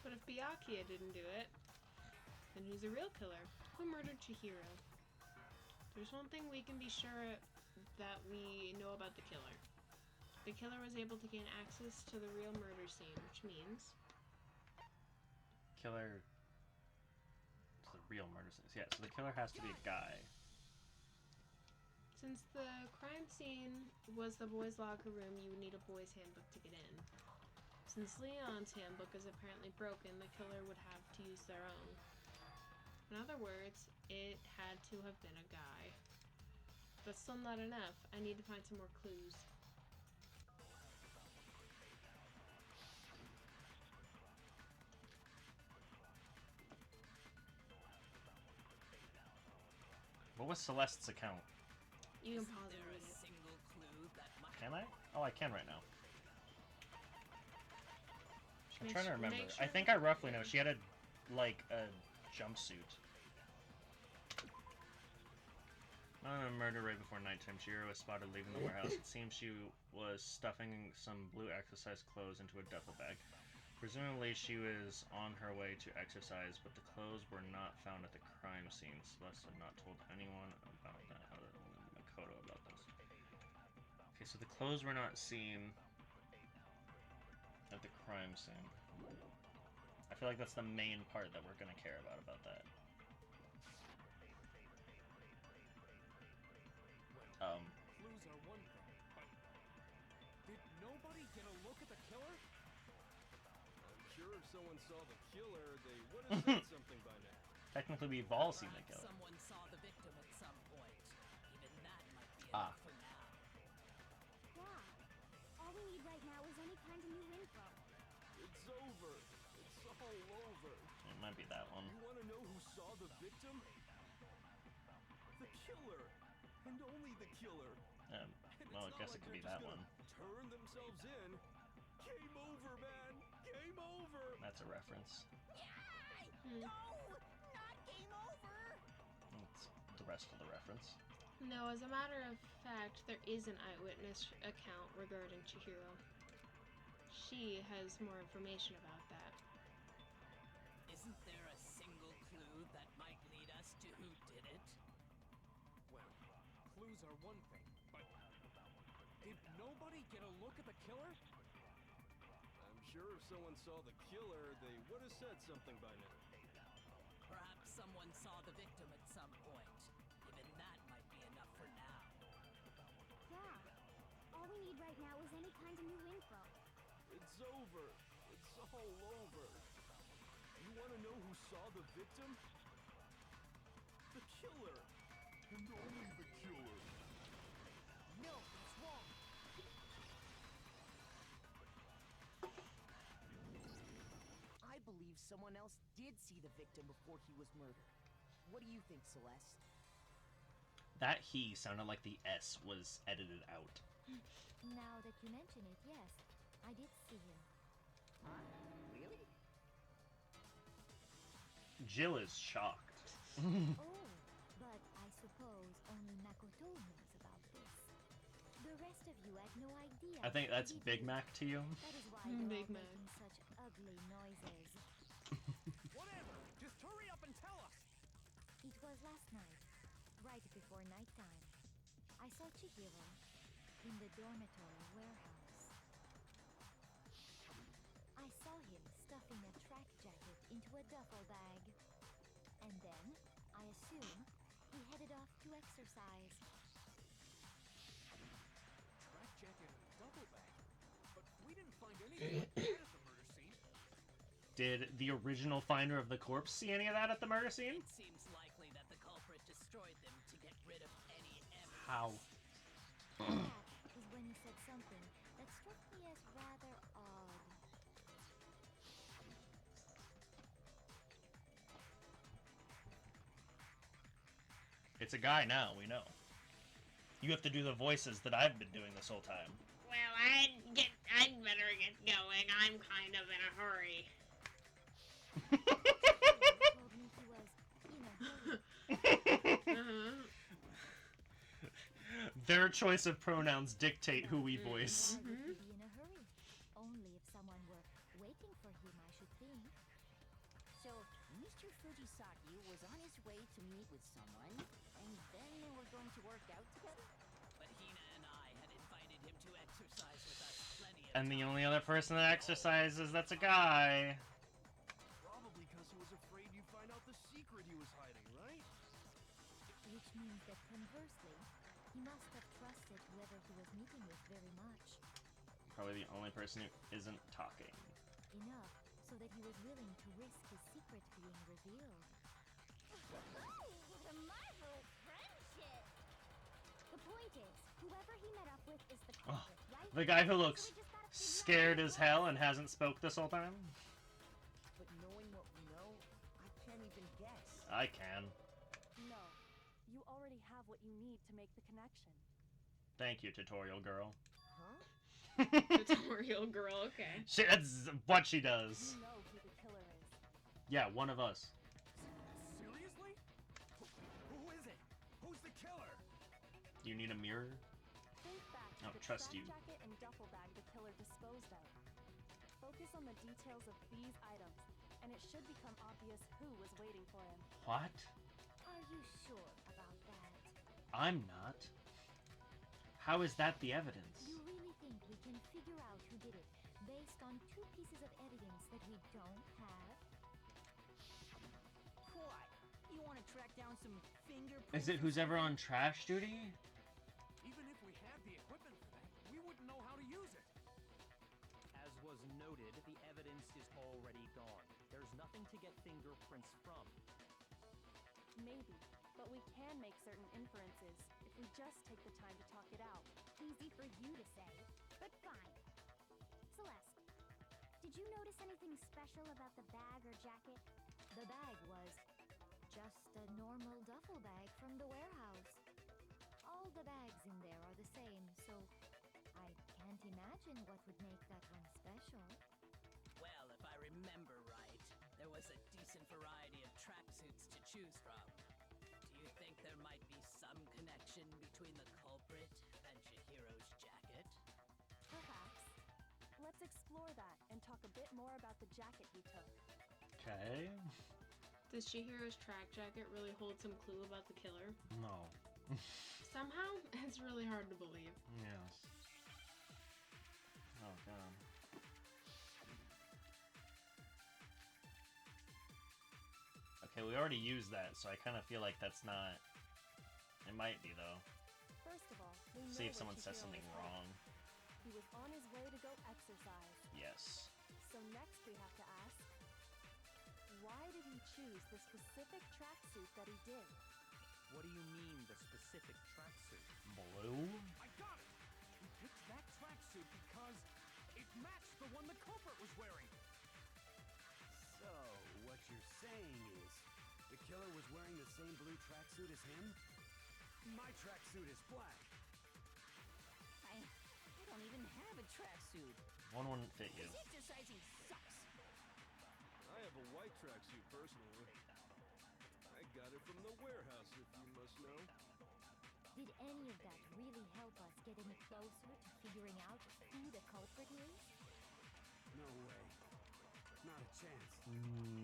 But if Byakuya didn't do it, then who's the real killer? Who murdered Chihiro? There's one thing we can be sure that we know about the killer. The killer was able to gain access to the real murder scene, which means... Killer... It's the real murder scene. Yeah, so the killer has to be a guy. Since the crime scene was the boys' locker room, you would need a boys' handbook to get in. Since Leon's handbook is apparently broken, the killer would have to use their own. In other words, it had to have been a guy. But still not enough. I need to find some more clues. What was Celeste's account? You can pause and read it. Single clue that might... Can I? Oh, I can right now. I'm Make trying to sure- remember. make I sure- think I roughly know. She had a jumpsuit. On a murder right before nighttime, Chihiro was spotted leaving the warehouse. It seems she was stuffing some blue exercise clothes into a duffel bag. Presumably, she was on her way to exercise, but the clothes were not found at the crime scene. Celeste had not told anyone about that, other than Makoto about this. Okay, so the clothes were not seen at the crime scene. I feel like that's the main part that we're gonna care about that. Clues are one thing, but did nobody get a look at the killer? I'm sure if someone saw the killer, they would have said something by now. Technically, we've all seen the killer. Someone saw the victim at some point. Even that might be Ah. enough for now. Yeah. All we need right now is any kind of new info. It's over. It's all over. It might be that one. You want to know who saw the victim? The killer. And only the killer. Well, I guess it could be that one. Turn themselves in. Game over, man. Game over. That's a reference. No, not game over. That's the rest of the reference. No, as a matter of fact, there is an eyewitness account regarding Chihiro. She has more information about that. Isn't there a single clue that might lead us to who did it? Well, clues are one thing, but did nobody get a look at the killer? I'm sure if someone saw the killer, they would have said something by now. Perhaps someone saw the victim at some point. Even that might be enough for now. Yeah. All we need right now is any kind of new info. It's over. It's all over. You want to know who saw the victim? The killer. And only the killer. No, that's wrong. I believe someone else did see the victim before he was murdered. What do you think, Celeste? That he sounded like the S was edited out. Now that you mention it, yes. I did see him. Really? Jill is shocked. Oh, but I suppose only Makoto knows about this. The rest of you had no idea. I think that's did Big you? Mac to you. That is why you're Big all Mac. making such ugly noises. Whatever! Just hurry up and tell us! It was last night, right before nighttime. I saw Chihiro, in the dormitory warehouse. I saw him stuffing a track jacket into a duffel bag. And then, I assume, he headed off to exercise. Track jacket and a duffel bag? But we didn't find anything like that at the murder scene. Did the original finder of the corpse see any of that at the murder scene? It seems likely that the culprit destroyed them to get rid of any evidence. How? That is when he said something that struck me as rather odd. It's a guy now, we know. You have to do the voices that I've been doing this whole time. Well, I'd better get going. I'm kind of in a hurry. Told me he was in a hurry. Their choice of pronouns dictate who we voice. Why would he be in a hurry? Only if someone were waiting for him, I should think. So, Mr. Fujisaki was on his way to meet with someone, and then they were going to work out together? But Hina and I had invited him to exercise with us plenty of And the times. only other person that exercises that's a guy. Probably because he was afraid you'd find out the secret he was hiding, right? Which means that conversely, he must have trusted whoever he was meeting with very much. Probably the only person who isn't talking. Enough so that he was willing to risk his secret being revealed. What a marvelous friendship! The point is, whoever he met up with is the Oh, culprit, right? the guy who So looks we just gotta figure out scared who as it hell was. and hasn't spoke this whole time. But knowing what we know, I can't even guess. I can. No. You already have what you need to make the connection. Thank you, tutorial girl. Huh? Tutorial girl, okay. That's what she does. You know who the killer is. Yeah, one of us. Seriously? Who is it? Who's the killer? You need a mirror? Think back I to don't the trust track you. jacket and duffel bag the killer disposed of. Focus on the details of these items, and it should become obvious who was waiting for him. What? Are you sure about that? I'm not. How is that the evidence? You really think we can figure out who did it based on two pieces of evidence that we don't have? What? You want to track down some fingerprints? Is it who's ever on trash duty? Even if we had the equipment for that, we wouldn't know how to use it. As was noted, the evidence is already gone. There's nothing to get fingerprints from. Maybe, but we can make certain inferences if we just take the time to talk it out. Easy for you to say, but fine. Celeste, did you notice anything special about the bag or jacket? The bag was just a normal duffel bag from the warehouse. All the bags in there are the same, so I can't imagine what would make that one special. Well, if I remember right, there was a decent variety of tracksuits to choose from. Do you think there might be some connection between the culprit and Chihiro's jacket? Perhaps. Let's explore that and talk a bit more about the jacket he took. Okay. Does Chihiro's track jacket really hold some clue about the killer? No. Somehow, it's really hard to believe. Yes. Oh god. Okay, we already used that, so I kind of feel like that's not... It might be, though. First of all, we know See if where someone says Chihiro something was wrong. headed. He was on his way to go exercise. Yes. So next we have to ask, why did he choose the specific tracksuit that he did? What do you mean, the specific tracksuit? Blue? I got it! He picked that tracksuit because it matched the one the culprit was wearing. So, what you're saying is, the killer was wearing the same blue tracksuit as him? My tracksuit is black. I don't even have a tracksuit. One wouldn't fit you. This exercising sucks. I have a white tracksuit personally. I got it from the warehouse, if you must know. Did any of that really help us get any closer to figuring out who the culprit is? No way. Not a chance.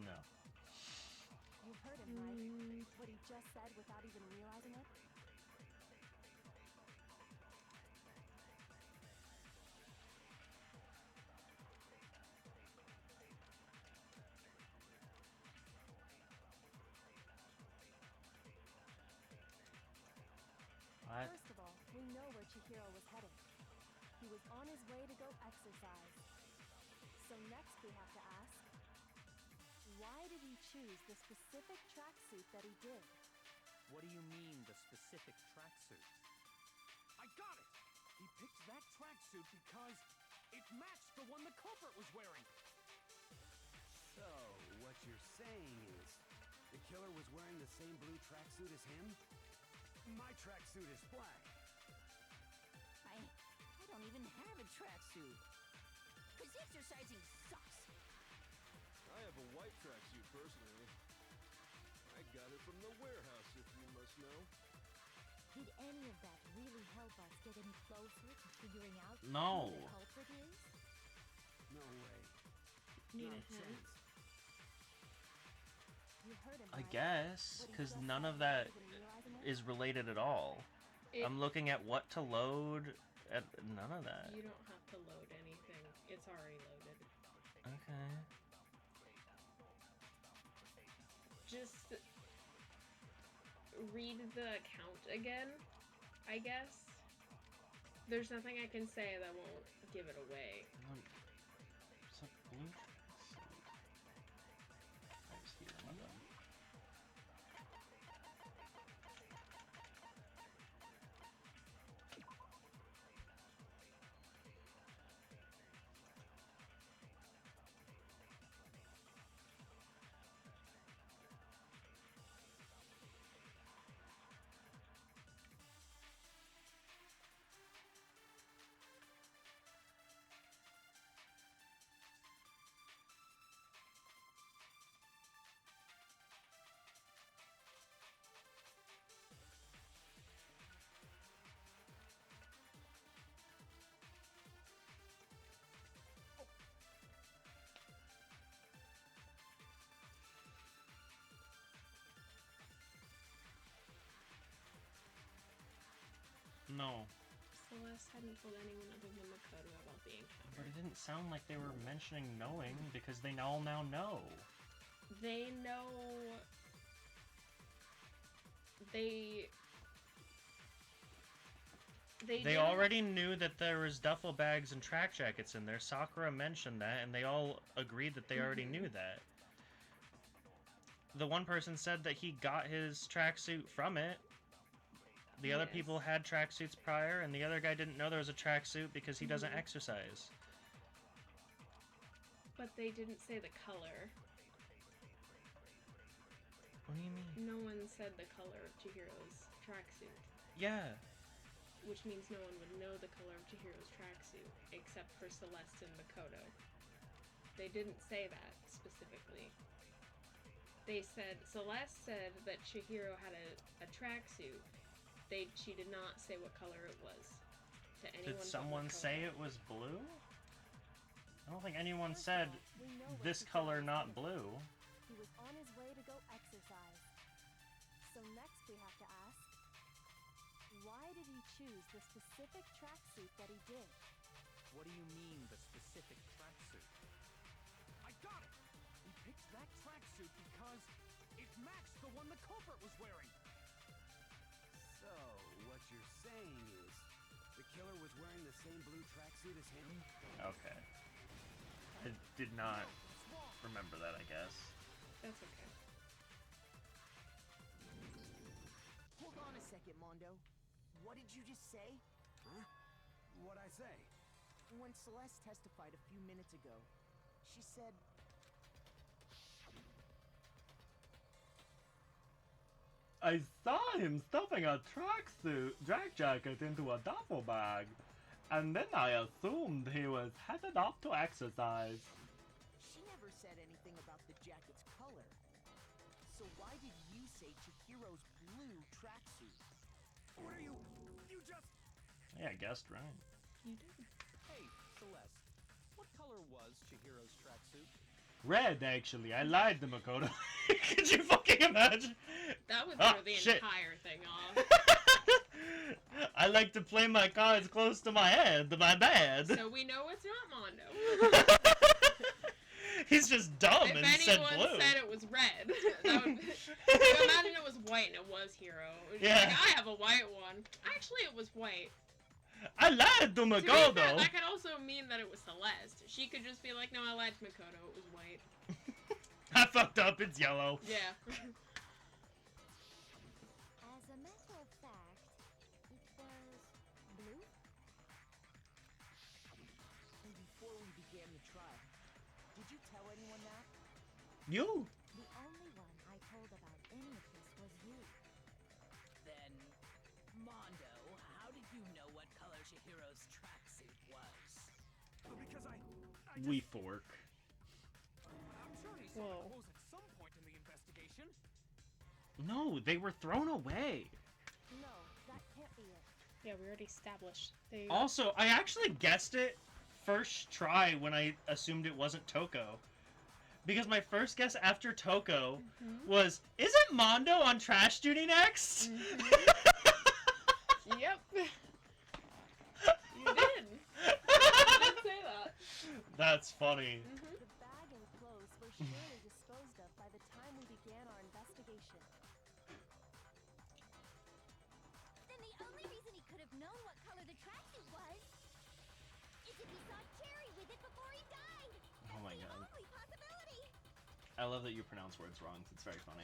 No. You heard him, right? What he just said without even realizing it? Chihiro was heading. He was on his way to go exercise. So next we have to ask, why did he choose the specific tracksuit that he did? What do you mean, the specific tracksuit? I got it! He picked that tracksuit because it matched the one the culprit was wearing. So, what you're saying is, the killer was wearing the same blue tracksuit as him? My tracksuit is black. I don't even have a tracksuit. Cause exercising sucks. I have a white tracksuit personally. I got it from the warehouse, if you must know. Did any of that really help us get any closer to figuring out No. who the culprit is? No way. Need Not a hint? chance. You heard him, I right? guess, What he because just none said of that without even realizing it? is related at all. I'm looking at what to load, at none of that. You don't have to load anything. It's already loaded. Okay. Just read the account again, I guess. There's nothing I can say that won't give it away. What's up, blue? I see it on them. No. Celeste hadn't told anyone other than Makoto about the encounter. But it didn't sound like they were mentioning knowing, because they all now know. They know... They didn't- already knew that there was duffel bags and track jackets in there. Sakura mentioned that, and they all agreed that they already knew that. The one person said that he got his tracksuit from it. The other Yes. people had tracksuits prior, and the other guy didn't know there was a tracksuit because he doesn't exercise. But they didn't say the color. What do you mean? No one said the color of Chihiro's tracksuit. Yeah. Which means no one would know the color of Chihiro's tracksuit, except for Celeste and Makoto. They didn't say that specifically. They said, Celeste said that Chihiro had a tracksuit. She did not say what color it was to anyone. Did but someone Makoto. say it was blue? I don't think anyone said We know what this Chihiro color, was not doing. blue. He was on his way to go exercise. So next we have to ask, why did he choose the specific tracksuit that he did? What do you mean, the specific tracksuit? I got it! He picked that tracksuit because it matched the one the culprit was wearing. So, what you're saying is, the killer was wearing the same blue tracksuit as him? Okay. I did not remember that, I guess. That's okay. Hold on a second, Mondo. What did you just say? Huh? What'd I say? When Celeste testified a few minutes ago, she said... I saw him stuffing a track jacket into a duffel bag, and then I assumed he was headed off to exercise. She never said anything about the jacket's color. So why did you say Chihiro's blue tracksuit? What are you... You just... Yeah, I guessed right. You did. Hey, Celeste. What color was Chihiro's tracksuit? Red, actually. I lied to Makoto. Could you fucking imagine? That would Ah, throw the shit. entire thing off. I like to play my cards close to my head, my bad. So we know it's not Mondo. He's just dumb and If said anyone blue. said it was red, that would so imagine it was white and it was Hero. It was Yeah. Like, I have a white one. Actually, it was white. I lied to To be fair, Makoto. that could also mean that it was Celeste. She could just be like, no, I lied to Makoto. It was white. I fucked up. It's yellow. Yeah. As a matter of fact, it was blue. And before we began the trial, did you tell anyone that? You. The only one I told about any of this was you. Then, Mondo, how did you know what color Chihiro's tracksuit was? Because I We fork. I'm sure he saw Whoa. the clothes at some point in the investigation. No, they were thrown away. No, that can't be it. Yeah, we already established. They... Also, I actually guessed it first try when I assumed it wasn't Toko. Because my first guess after Toko was, isn't Mondo on trash duty next? Yep. You did. You did say that. That's funny. The bag and clothes were surely disposed of by the time we began our investigation. Then the only reason he could have known what color the tracksuit was is if he saw Cherry with it before he died. Oh my god. Only possibility. I love that you pronounce words wrong. It's very funny.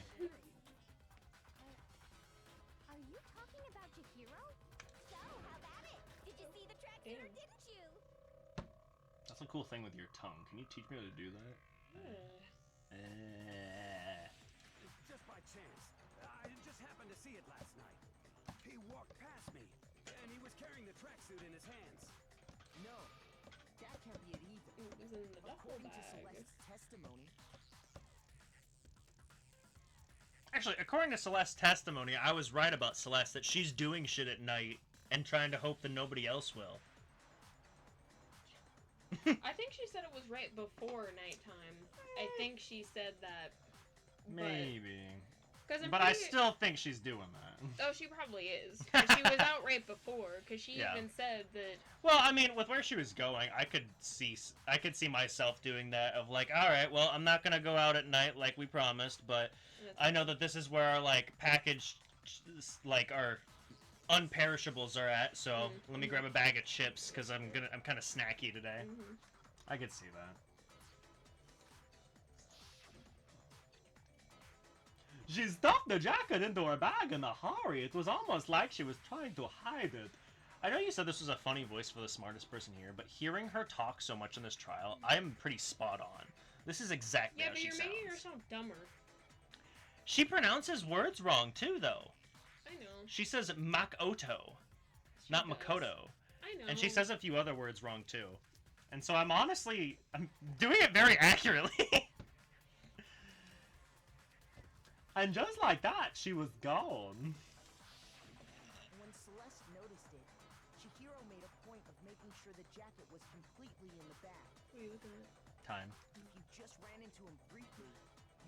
Are you talking about Chihiro? So, how about it? Did you see the tracksuit or didn't you? That's a cool thing with your tongue. Can you teach me how to do that? Just by chance. I just happened to see it last night. He walked past me, and he was carrying the tracksuit in his hands. No, that can't be it either. It was in the duffel According to bag. Celeste's testimony, Actually, according to Celeste's testimony, I was right about Celeste, that she's doing shit at night and trying to hope that nobody else will. I think she said it was right before nighttime. I think she said that. Maybe. But I still think she's doing that. Oh, she probably is. 'Cause she was out right before. Because she Yeah. even said that. Well, I mean, with where she was going, I could see myself doing that. Of like, all right, well, I'm not gonna go out at night like we promised, but I know that this is where our like packaged, like our unperishables are at. So let me grab a bag of chips because I'm kind of snacky today. I could see that. She stuffed the jacket into her bag in a hurry. It was almost like she was trying to hide it. I know you said this was a funny voice for the smartest person here, but hearing her talk so much in this trial, I am pretty spot on. This is exactly Yeah, how but she you're sounds. making her sound dumber. She pronounces words wrong too, though. I know. She says Makoto, not Makoto. I know. And she says a few other words wrong too. And so I'm doing it very accurately. And just like that, she was gone. when Celeste noticed it, Chihiro made a point of making sure the jacket was completely in the bag. What are you looking at? Time. If you just ran into him briefly,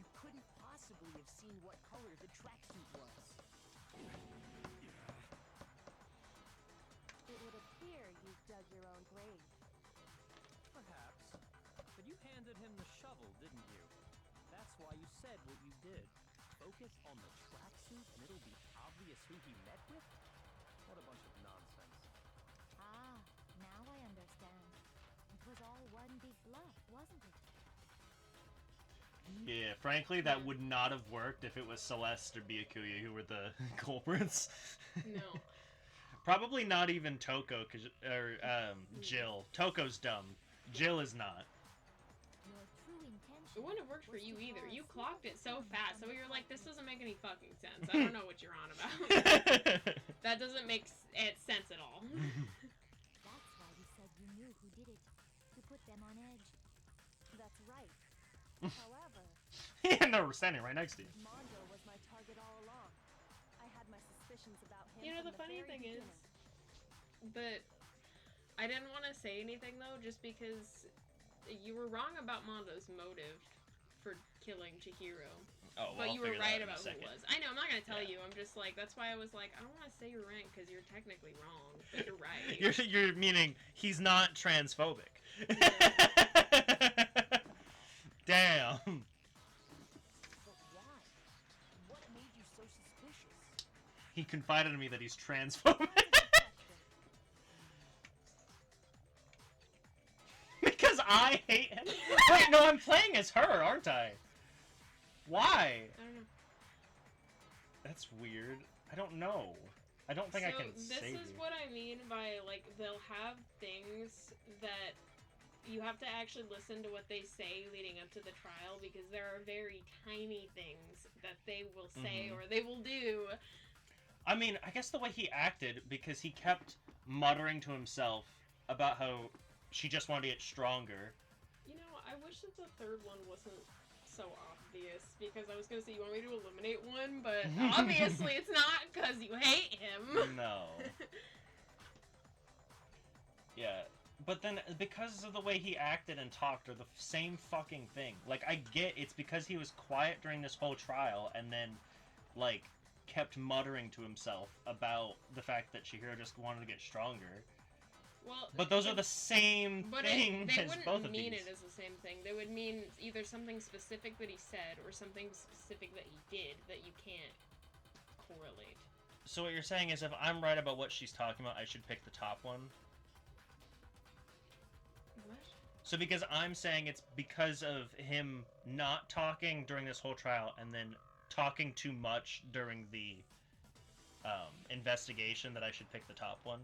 you couldn't possibly have seen what color the tracksuit was. It would appear you've dug your own grave. Perhaps. But you handed him the shovel, didn't you? That's why you said what you did. Focus on the tracksuit and it'll be obvious who he met with? What a bunch of nonsense. Ah, now I understand. It was all one big bluff, wasn't it? Yeah, frankly, that would not have worked if it was Celeste or Byakuya who were the culprits. No. Probably not even Toko, or Jill. Toko's dumb. Jill is not. Your true intention. It wouldn't have worked for you either. You clocked it so fast, so you're like, this doesn't make any fucking sense. I don't know what you're on about. That doesn't make sense at all. That's why you said you knew who did it. To put them on edge. That's right. However, And they're standing right next to you. Mondo was my target all along. I had my suspicions about him. You know, from the funny very thing is, beginning. but I didn't want to say anything though, just because you were wrong about Mondo's motive for killing Chihiro. Oh, well, but I'll you were figure that right out in a about who second. it was. I know, I'm not going to tell you. I'm just like, that's why I was like, I don't want to say your rank because you're technically wrong, but you're right. You're meaning he's not transphobic. Damn. But why? What made you so suspicious? He confided in me that he's transphobic. I hate him? Wait, no, I'm playing as her, aren't I? Why? I don't know. That's weird. I don't know. I don't think I can this save is you. what I mean by, like, they'll have things that you have to actually listen to what they say leading up to the trial, because there are very tiny things that they will say or they will do. I mean, I guess the way he acted, because he kept muttering to himself about how she just wanted to get stronger. You know, I wish that the third one wasn't so obvious, because I was going to say, you want me to eliminate one, but obviously it's not, because you hate him. No. Yeah. But then, because of the way he acted and talked are the same fucking thing. Like, I get it's because he was quiet during this whole trial, and then, like, kept muttering to himself about the fact that Chihiro just wanted to get stronger. Well, but those are the same thing they as wouldn't both of mean these. it as the same thing. They would mean either something specific that he said or something specific that he did that you can't correlate. So what you're saying is if I'm right about what she's talking about, I should pick the top one? What? So because I'm saying it's because of him not talking during this whole trial and then talking too much during the investigation that I should pick the top one?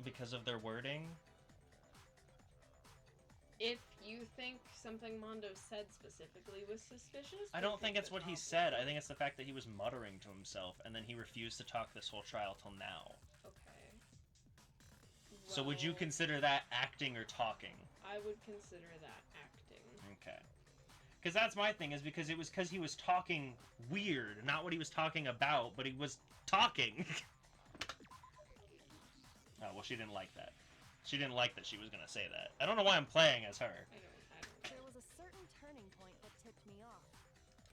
Because of their wording? If you think something Mondo said specifically was suspicious... I don't think it's what he said. I think it's the fact that he was muttering to himself and then he refused to talk this whole trial till now. Okay. So would you consider that acting or talking? I would consider that acting. Okay. Because that's my thing, is because it was because he was talking weird, not what he was talking about, but he was talking. Oh, well, she didn't like that. She didn't like that she was going to say that. I don't know why I'm playing as her. There was a certain turning point that tipped me off.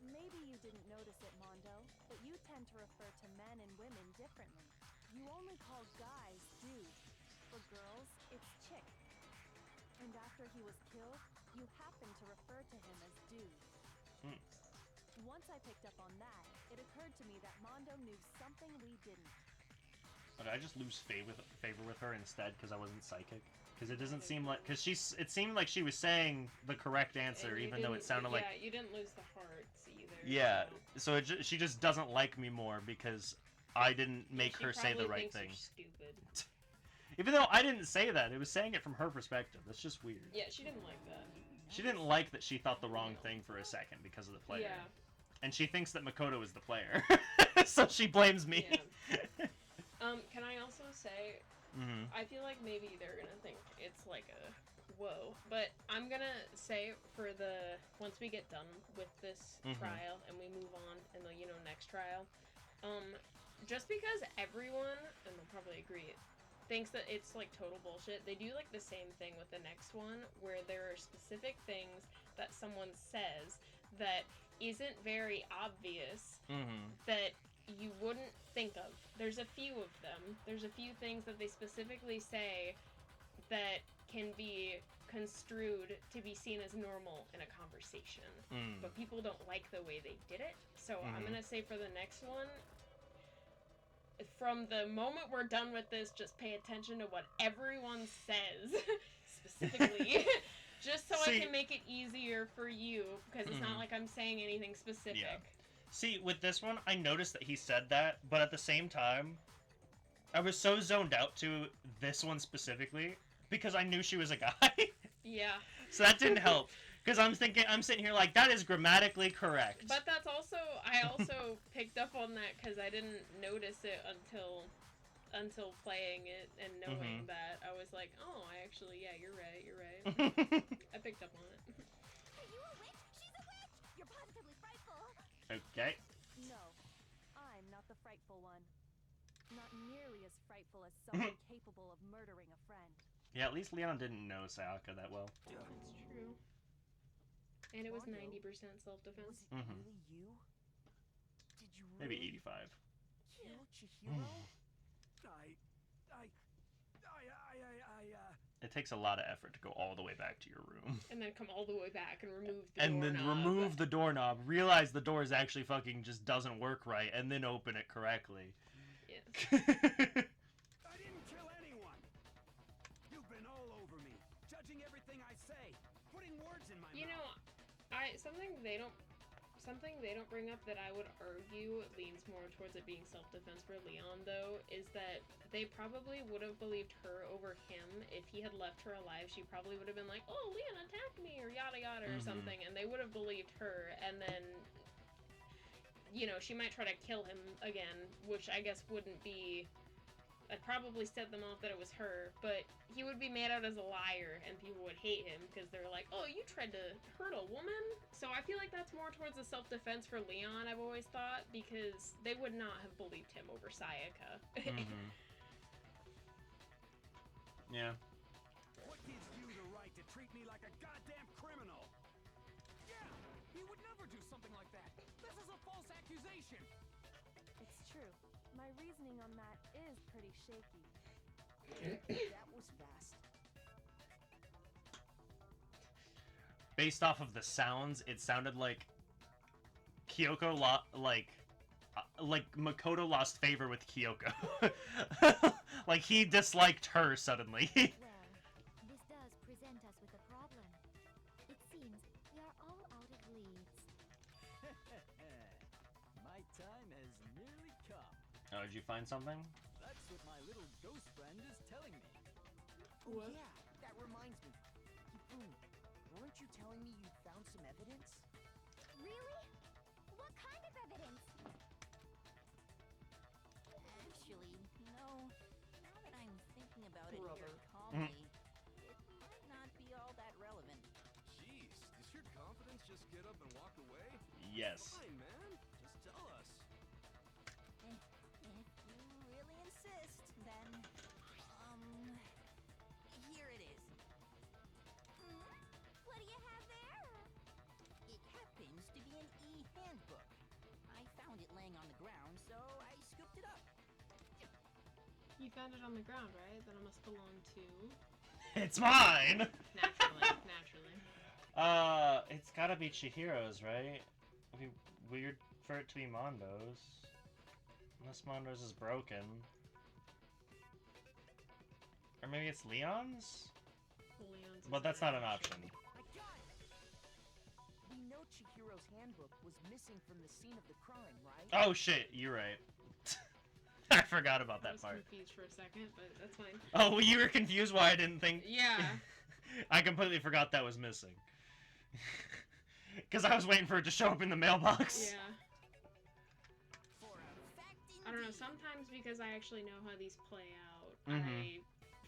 Maybe you didn't notice it, Mondo, but you tend to refer to men and women differently. You only call guys dude. For girls, it's chick. And after he was killed, you happened to refer to him as dude. Once I picked up on that, it occurred to me that Mondo knew something we didn't. Did I just lose favor with her instead because I wasn't psychic? Because it doesn't seem like... Because it seemed like she was saying the correct answer, even though it sounded like... Yeah, you didn't lose the hearts either. Yeah, so she just doesn't like me more because I didn't make her say the right thing. Stupid. Even though I didn't say that, it was saying it from her perspective. That's just weird. Yeah, she didn't like that. She didn't like that she thought the wrong thing for a second because of the player. Yeah. And she thinks that Makoto is the player. So she blames me. Yeah. Can I also say, I feel like maybe they're gonna think it's like a whoa, but I'm gonna say for the once we get done with this trial and we move on in the next trial, just because everyone, and they'll probably agree, thinks that it's like total bullshit, they do like the same thing with the next one where there are specific things that someone says that isn't very obvious that you wouldn't think of. There's a few of them. There's a few things that they specifically say that can be construed to be seen as normal in a conversation. But people don't like the way they did it. So I'm gonna say for the next one, from the moment we're done with this, just pay attention to what everyone says specifically. Just so I can make it easier for you, because it's not like I'm saying anything specific. Yeah. See, with this one, I noticed that he said that, but at the same time, I was so zoned out to this one specifically, because I knew she was a guy. Yeah. So that didn't help. Because I'm sitting here like, that is grammatically correct. But that's also, I also picked up on that because I didn't notice it until playing it and knowing that. I was like, oh, yeah, you're right. I picked up on it. Are you a witch? She's a witch! You're positively frightful. Okay. No, I'm not the frightful one. Not nearly as frightful as someone capable of murdering a friend. Yeah, at least Leon didn't know Sayaka that well. That's true. And it was 90% self-defense. Was it really you? Did you Maybe really 85. kill Chihiro? It takes a lot of effort to go all the way back to your room. And then come all the way back and remove the And doorknob. then remove the doorknob, realize the door is actually fucking just doesn't work right, and then open it correctly. Yes. I didn't kill anyone. Something they don't bring up that I would argue leans more towards it being self-defense for Leon, though, is that they probably would have believed her over him. If he had left her alive, she probably would have been like, oh, Leon attacked me, or yada yada, or something, and they would have believed her, and then, you know, she might try to kill him again, which I guess wouldn't be... I'd probably set them off that it was her, but he would be made out as a liar, and people would hate him, because they're like, oh, you tried to hurt a woman? So I feel like that's more towards a self-defense for Leon, I've always thought, because they would not have believed him over Sayaka. Yeah. What gives you the right to treat me like a goddamn criminal? Yeah, he would never do something like that. This is a false accusation. It's true. My reasoning on that is pretty shaky. That was fast. Based off of the sounds, it sounded like Kyoko like Makoto lost favor with Kyoko. Like he disliked her suddenly. Well, this does present us with a problem. It seems we are all out of leads. My time has nearly come. Oh, did you find something? That's what my little ghost friend is telling me. Oh yeah, that reminds me. Hifumi, weren't you telling me you found some evidence? Really? What kind of evidence? Actually, no. Now that I'm thinking about it Brother. here calmly, it might not be all that relevant. Jeez, does your confidence just get up and walk away? Yes. Fine, man. Just tell us. If you really insist, then, here it is. What do you have there? It happens to be an e-handbook. I found it laying on the ground, so I scooped it up. You found it on the ground, right? Then it must belong to... It's mine! Naturally. It's gotta be Chihiro's, right? It'd be weird for it to be Mondo's. Unless Mondo's is broken. Or maybe it's Leon's? Leon's But that's not an option. I got it! We know Chihiro's handbook was missing from the scene of the crime, right? Oh shit, you're right. I forgot about that part. I was confused for a second, but that's fine. Oh, well, you were confused why I didn't think... Yeah. I completely forgot that was missing. Because I was waiting for it to show up in the mailbox. Yeah. I don't know, sometimes because I actually know how these play out, I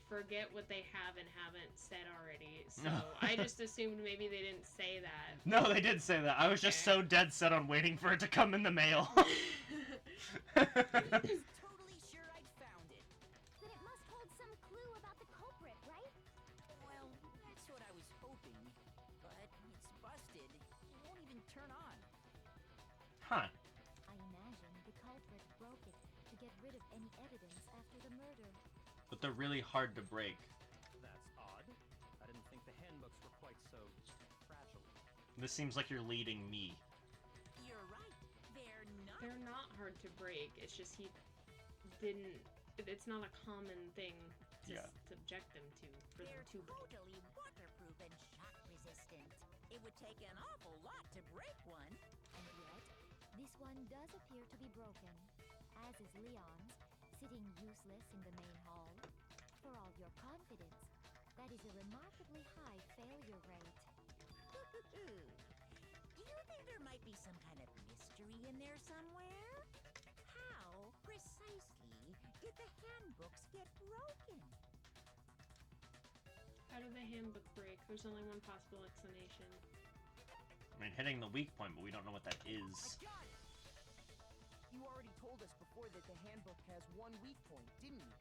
forget what they have and haven't said already, so I just assumed maybe they didn't say that. No, they did say that. I was just so dead set on waiting for it to come in the mail. Totally sure I'd found it. Then it must hold some clue about the culprit, right? Well, that's what I was hoping. But it's busted. It won't even turn on. Huh. I imagine the culprit broke it to get rid of any evidence after the murder. But they're really hard to break. That's odd. I didn't think the handbooks were quite so fragile. This seems like you're leading me. You're right. They're not hard to break. It's just he didn't... It's not a common thing to subject them to, for them to break. Totally waterproof and shock resistant. It would take an awful lot to break one. And yet, this one does appear to be broken, as is Leon's, sitting useless in the main hall. For all your confidence, that is a remarkably high failure rate. Do you think there might be some kind of mystery in there somewhere? How precisely did the handbooks get broken? How did the handbook break? There's only one possible explanation. I mean, hitting the weak point, but we don't know what that is. I got it! You already told us before that the handbook has one weak point, didn't you?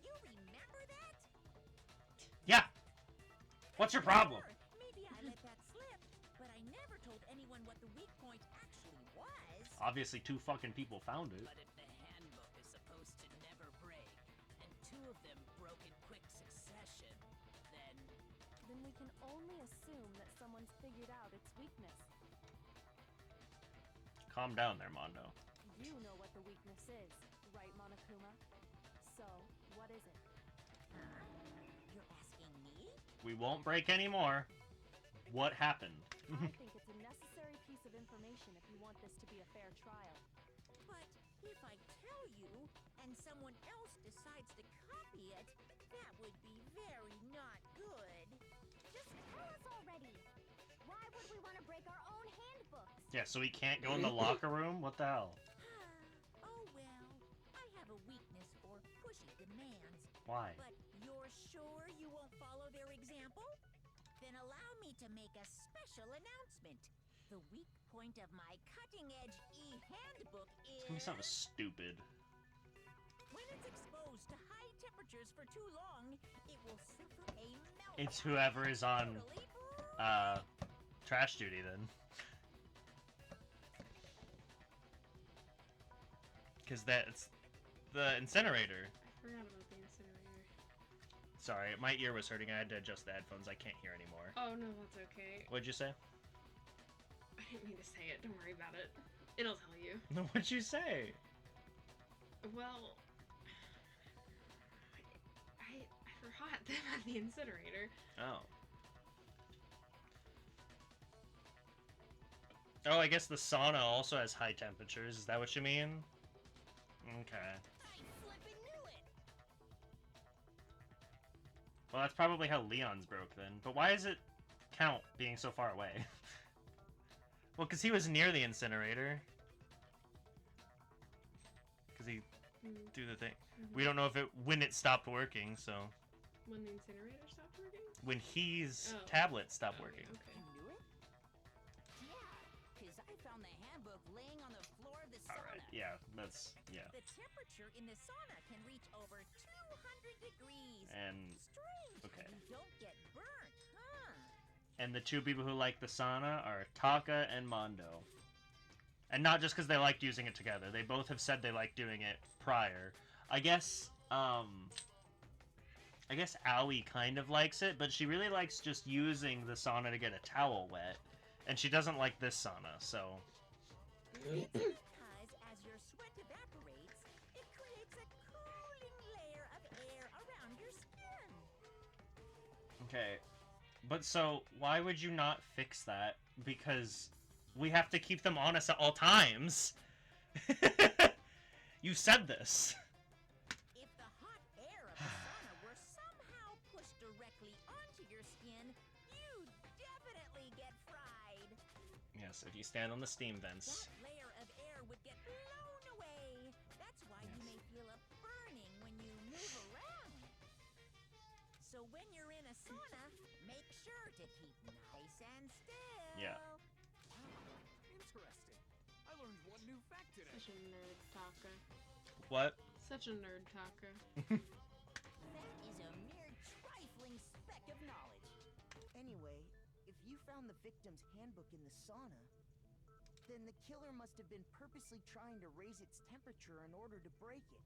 You remember that? Yeah! What's your problem? Sure, maybe I let that slip, but I never told anyone what the weak point actually was. Obviously, 2 fucking people found it. But if the handbook is supposed to never break, and 2 of them broke in quick succession, then... Then we can only assume that someone's figured out its weakness. Calm down there, Mondo. You know what the weakness is, right, Monokuma? So, what is it? You're asking me? We won't break anymore. what happened. I think it's a necessary piece of information if you want this to be a fair trial. But if I tell you, and someone else decides to copy it, that would be very not good. Just tell us already. Why would we want to break our own handbooks? Yeah, so we can't go in the locker room? What the hell? Oh well, I have a weakness for pushy demands. Why? But you're sure you won't follow their example? Then allow me to make a special announcement. The weak point of my cutting-edge e-handbook It's gonna be is... something stupid. When it's exposed to high temperatures for too long, it will suffer a meltdown. It's whoever is on, trash duty then. Because that's the incinerator. I forgot about the incinerator. Sorry, my ear was hurting. I had to adjust the headphones. I can't hear anymore. Oh, no, that's okay. What'd you say? I didn't mean to say it. Don't worry about it. It'll tell you. What'd you say? Well, I forgot them at the incinerator. Oh. Oh, I guess the sauna also has high temperatures. Is that what you mean? Okay. I flippin' knew it! Well, that's probably how Leon's broke then. But why does it count being so far away? Well, because he was near the incinerator. Because he threw the thing. We don't know if when it stopped working, so... When the incinerator stopped working? When his tablet stopped working. Okay. You knew it? Yeah, because I found the handbook laying on the floor of the sauna. Alright, yeah, that's... yeah. The temperature in the sauna can reach over 200 degrees. And... Strange okay. how you don't get burnt, huh? And the two people who like the sauna are Taka and Mondo. And not just because they liked using it together. They both have said they liked doing it prior. I guess Aoi kind of likes it, but she really likes just using the sauna to get a towel wet. And she doesn't like this sauna, so... Because as your sweat evaporates, it creates a cooling layer of air around your skin. Okay. But so, why would you not fix that? Because we have to keep them on us at all times. You said this. If the hot air of the sauna were somehow pushed directly onto your skin, you'd definitely get fried. Yes, if you stand on the steam vents. That layer of air would get blown away. That's why you may feel a burning when you move around. So when you're in a sauna, make sure to keep nice and still. Yeah. Interesting. I learned one new fact today. Such a nerd, Taka. What? Such a nerd, Taka. That is a mere trifling speck of knowledge. Anyway, if you found the victim's handbook in the sauna, then the killer must have been purposely trying to raise its temperature in order to break it.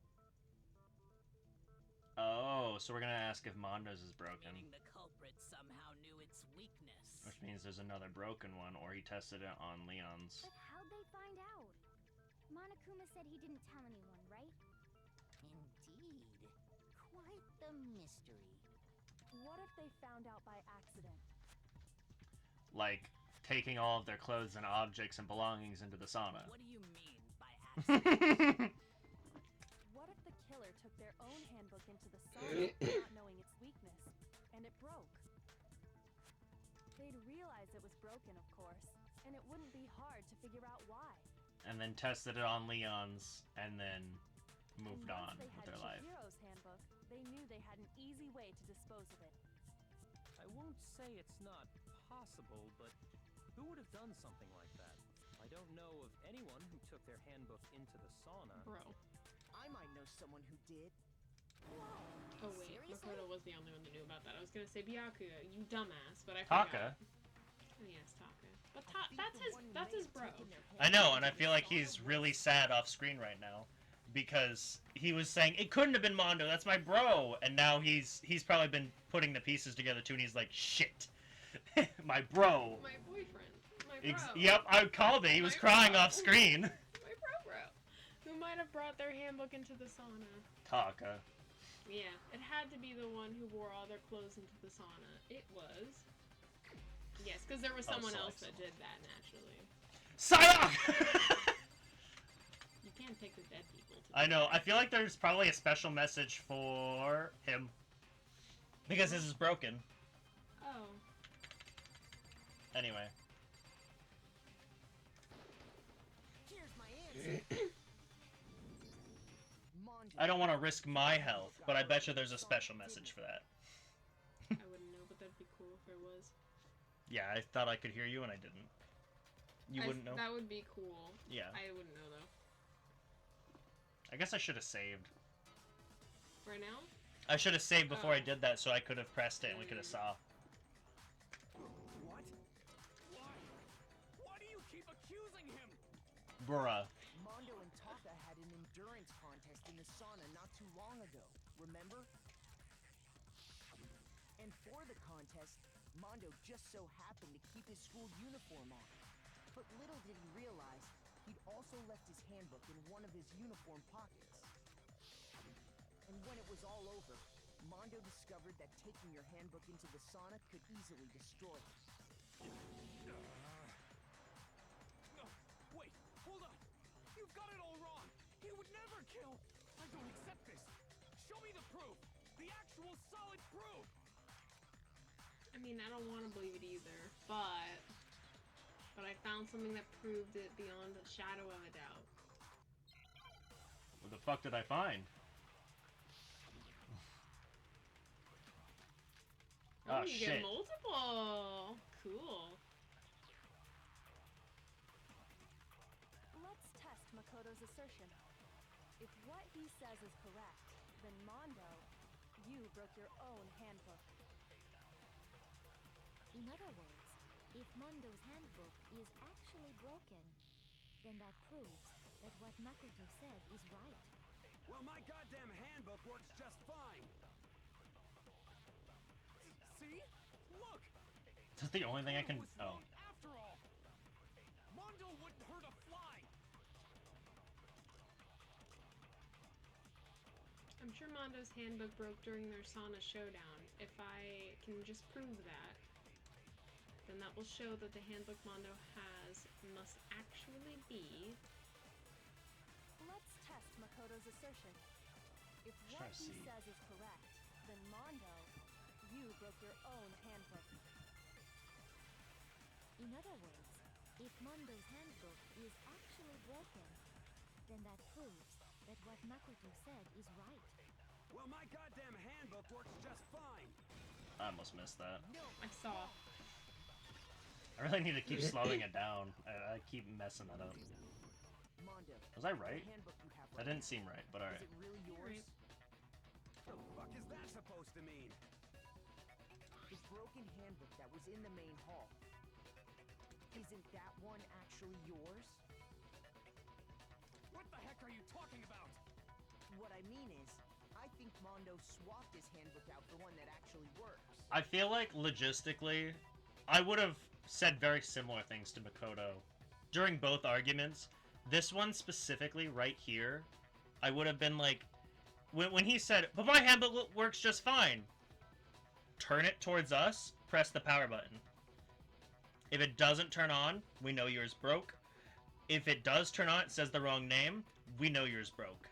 Oh, so we're gonna ask if Mondo's is broken. Meaning the culprit somehow knew its weakness. Which means there's another broken one, or he tested it on Leon's. But how'd they find out? Monokuma said he didn't tell anyone, right? Indeed. Quite the mystery. What if they found out by accident? Like, taking all of their clothes and objects and belongings into the sauna. What do you mean by accident? What if the killer took their own handbook into the sauna not knowing its weakness, and it broke? They'd realize it was broken, of course, and it wouldn't be hard to figure out why. And then tested it on Leon's, and then moved And on once they with had their life. Chihiro's handbook, they knew they had an easy way to dispose of it. I won't say it's not possible, but who would have done something like that? I don't know of anyone who took their handbook into the sauna. Bro. I might know someone who did. Oh wait, Seriously? Makoto was the only one that knew about that. I was gonna say Byakuya, you dumbass, but I forgot. Taka. Oh, yes, Taka. But that's his bro. I know, and I feel like he's really sad off screen right now. Because he was saying, it couldn't have been Mondo, that's my bro! And now he's probably been putting the pieces together too, and he's like, shit. My bro. My boyfriend. My bro. Yep, I called it. He was crying off screen. My bro. Who might have brought their handbook into the sauna. Taka. Yeah, it had to be the one who wore all their clothes into the sauna. It was... Yes, because there was Oh, someone so else that excellent. did that naturally. Psylocke! You can't pick the dead people. I know. I feel like there's probably a special message for him. Because his is broken. Oh. Anyway. Here's my answer. I don't want to risk my health, but I bet you there's a special message for that. I wouldn't know, but that'd be cool if there was. Yeah, I thought I could hear you and I didn't. You wouldn't know? That would be cool. Yeah. I wouldn't know, though. I guess I should have saved. Right now? I should have saved before I did that so I could have pressed it and we could have saw. What? Why? Why do you keep accusing him? Bruh. Mondo and Taka had an endurance contest in the sauna not too long ago, remember? And for the contest, Mondo just so happened to keep his school uniform on. But little did he realize, he'd also left his handbook in one of his uniform pockets. And when it was all over, Mondo discovered that taking your handbook into the sauna could easily destroy it. No, wait, hold on. You've got it all wrong. He would never kill. I don't accept this. Show me the proof. The actual solid proof. I mean, I don't want to believe it either, but I found something that proved it beyond a shadow of a doubt. What the fuck did I find? Oh, Oh, you shit. get multiple. Cool. Let's test Makoto's assertion. If what he says is correct, then Mondo, you broke your own handbook. In other words, if Mondo's handbook is actually broken, then that proves that what Makoto said is right. Well, my goddamn handbook works just fine. See? Look. Is that the only thing I can... was Oh. wrong after all. Mondo wouldn't hurt a fly. I'm sure Mondo's handbook broke during their sauna showdown. If I can just prove that, then that will show that the handbook Mondo has must actually be... Let's test Makoto's assertion. If Try what to he see. says is correct, then Mondo, you broke your own handbook. In other words, if Mondo's handbook is actually broken, then that proves that what Makoto said is right. Well, my goddamn handbook works just fine. I almost missed that. I saw. I really need to keep slowing it down. I keep messing it up. Mondo, Was I right? the handbook you have That right didn't now, seem right, but alright. Is it really yours? The fuck is that supposed to mean? The broken handbook that was in the main hall. Isn't that one actually yours? What the heck are you talking about? What I mean is, I think Mondo swapped his handbook out for one that actually works. I feel like logistically, I would have said very similar things to Makoto during both arguments. This one specifically, right here, I would have been like, when he said, "But my handbook works just fine," turn it towards us, press the power button. If it doesn't turn on, we know yours broke. If it does turn on, it says the wrong name, we know yours broke.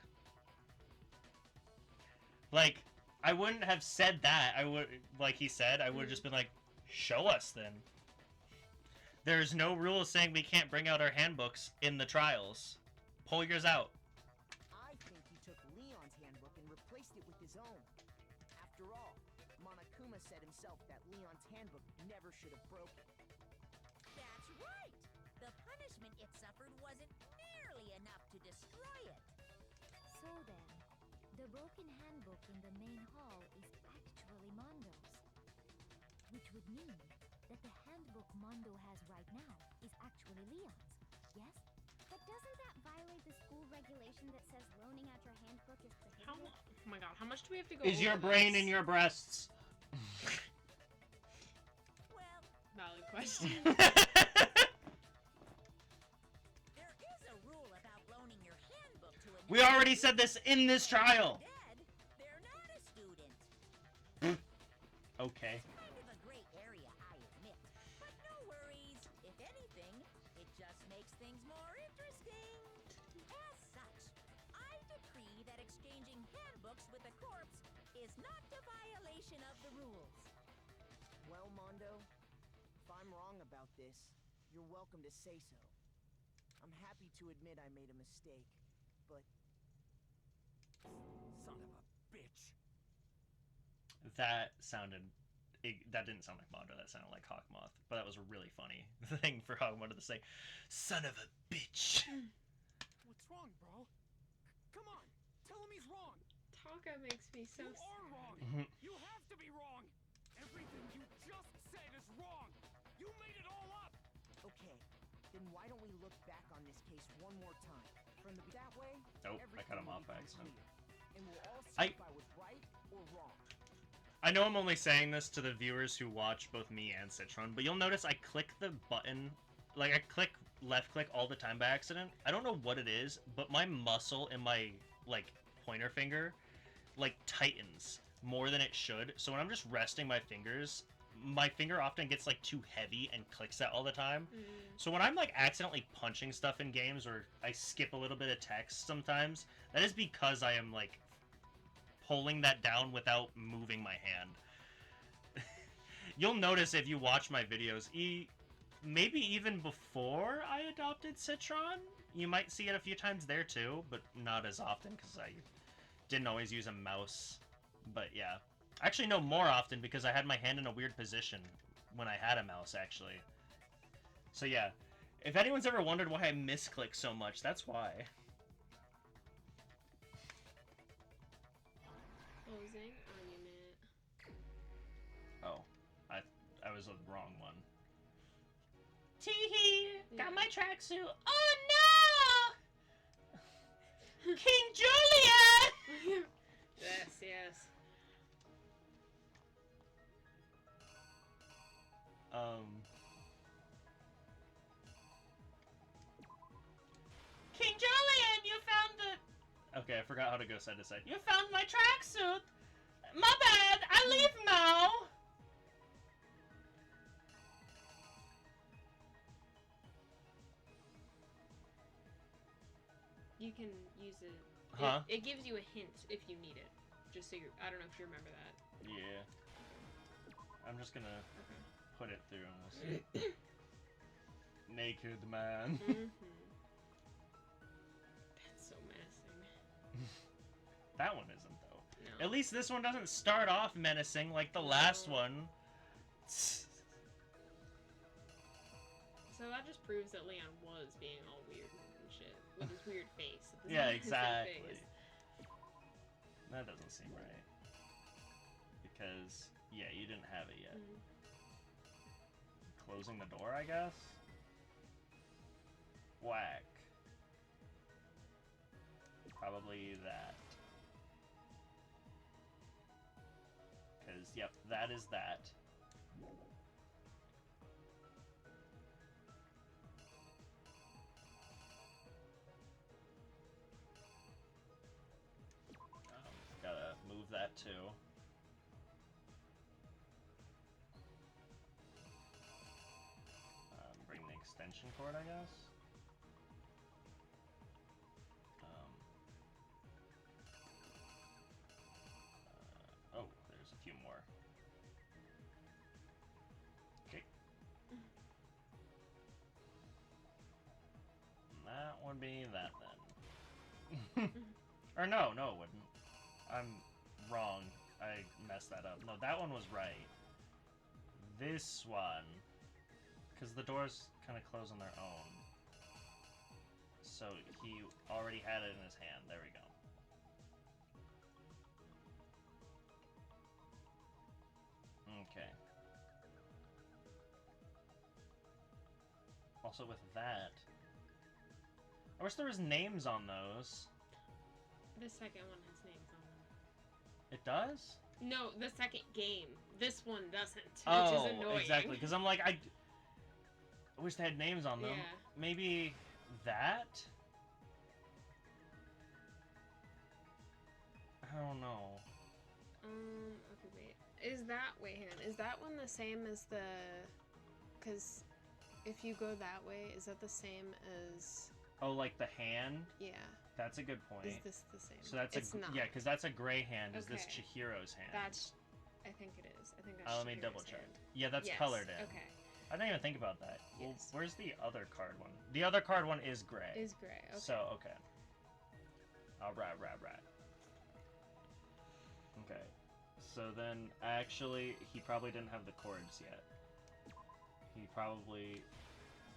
Like, I wouldn't have said that. I would, like he said, I would have just been like, show us then. There's no rule saying we can't bring out our handbooks in the trials. Pull yours out. I think he took Leon's handbook and replaced it with his own. After all, Monokuma said himself that Leon's handbook never should have broken. That's right! The punishment it suffered wasn't nearly enough to destroy it. So then, the broken handbook in the main hall is actually Mondo's. Which would mean that the handbook Mondo has right now is actually Leon's, yes? But doesn't that violate the school regulation that says loaning out your handbook is How, prohibited? oh my god, how much do we have to go Is your over brain this? in your breasts? Valid question. There is a rule about loaning your handbook to a We already said this in this trial. Instead, they're not a student. Okay. Kind of a gray area, I admit. But is not a violation of the rules. Well, Mondo, if I'm wrong about this, you're welcome to say so. I'm happy to admit I made a mistake, but... Son of a bitch. That sounded... that didn't sound like Mondo, that sounded like Hawkmoth. But that was a really funny thing for Hawkmoth to say. Son of a bitch. What's wrong, bro? Come on, tell him he's wrong. Taka makes me so You are sad. wrong. You have to be wrong. Everything you just said is wrong. You made it all up. Okay, then why don't we look back on this case one more time? From that way, Oh, I cut him off by everything will accident. become clear, and we'll all see if I was right or wrong. I know I'm only saying this to the viewers who watch both me and Citron, but you'll notice I click the button, like I click left click all the time by accident. I don't know what it is, but my muscle in my like pointer finger like tightens more than it should. So when I'm just resting my fingers, my finger often gets like too heavy and clicks that all the time. So when I'm like accidentally punching stuff in games or I skip a little bit of text sometimes, that is because I am like pulling that down without moving my hand. You'll notice if you watch my videos, maybe even before I adopted Citron, you might see it a few times there too, but not as often because I didn't always use a mouse. But yeah. Actually, no, more often because I had my hand in a weird position when I had a mouse, actually. So yeah, if anyone's ever wondered why I misclick so much, that's why. Closing argument. Oh, I was the wrong one. Teehee! Got my tracksuit. Oh no! King Julian! Yes, yes. King Julian, you found the... Okay, I forgot how to go side to side. You found my tracksuit. My bad. I leave now. You can use it. Huh? It gives you a hint if you need it. Just so you... I don't know if you remember that. Yeah. I'm just gonna put it through and we'll see. Naked man. That's so menacing. That one isn't, though. No. At least this one doesn't start off menacing like the last one. So that just proves that Leon was being all weird and shit. With his weird face. Yeah, His exactly. face. That doesn't seem right. Because, yeah, you didn't have it yet. Closing the door, I guess? Whack. Probably that. Because, yep, that is that. Gotta move that too. Bring the extension cord, I guess. Oh, there's a few more. Okay. That would be that then. Or no, it wouldn't. I'm wrong. I messed that up. No, that one was right. This one, because the doors kind of close on their own. So he already had it in his hand. There we go. Okay. Also with that, I wish there was names on those. The second one has names on them. It does? No, the second game. This one doesn't, which Oh, is annoying. exactly. Because I'm like, I wish they had names on them. Yeah. Maybe that? I don't know. Okay, wait. Is that... Wait, hang on. Is that one the same as the... Because if you go that way, is that the same as... Oh, like the hand? Yeah. That's a good point. Is this the same? So that's it's not. Yeah, because that's a gray hand. Is this Okay. Chihiro's hand? That's. I think it is. I think that's. Let me Chihiro's double check. hand. Yeah, that's Yes, colored in. Okay. I didn't even think about that. Well, Yes. where's the other card one? The other card one is gray. Is gray. Okay. So, okay. Alright, right. Okay. So then, actually, he probably didn't have the chords yet. He probably...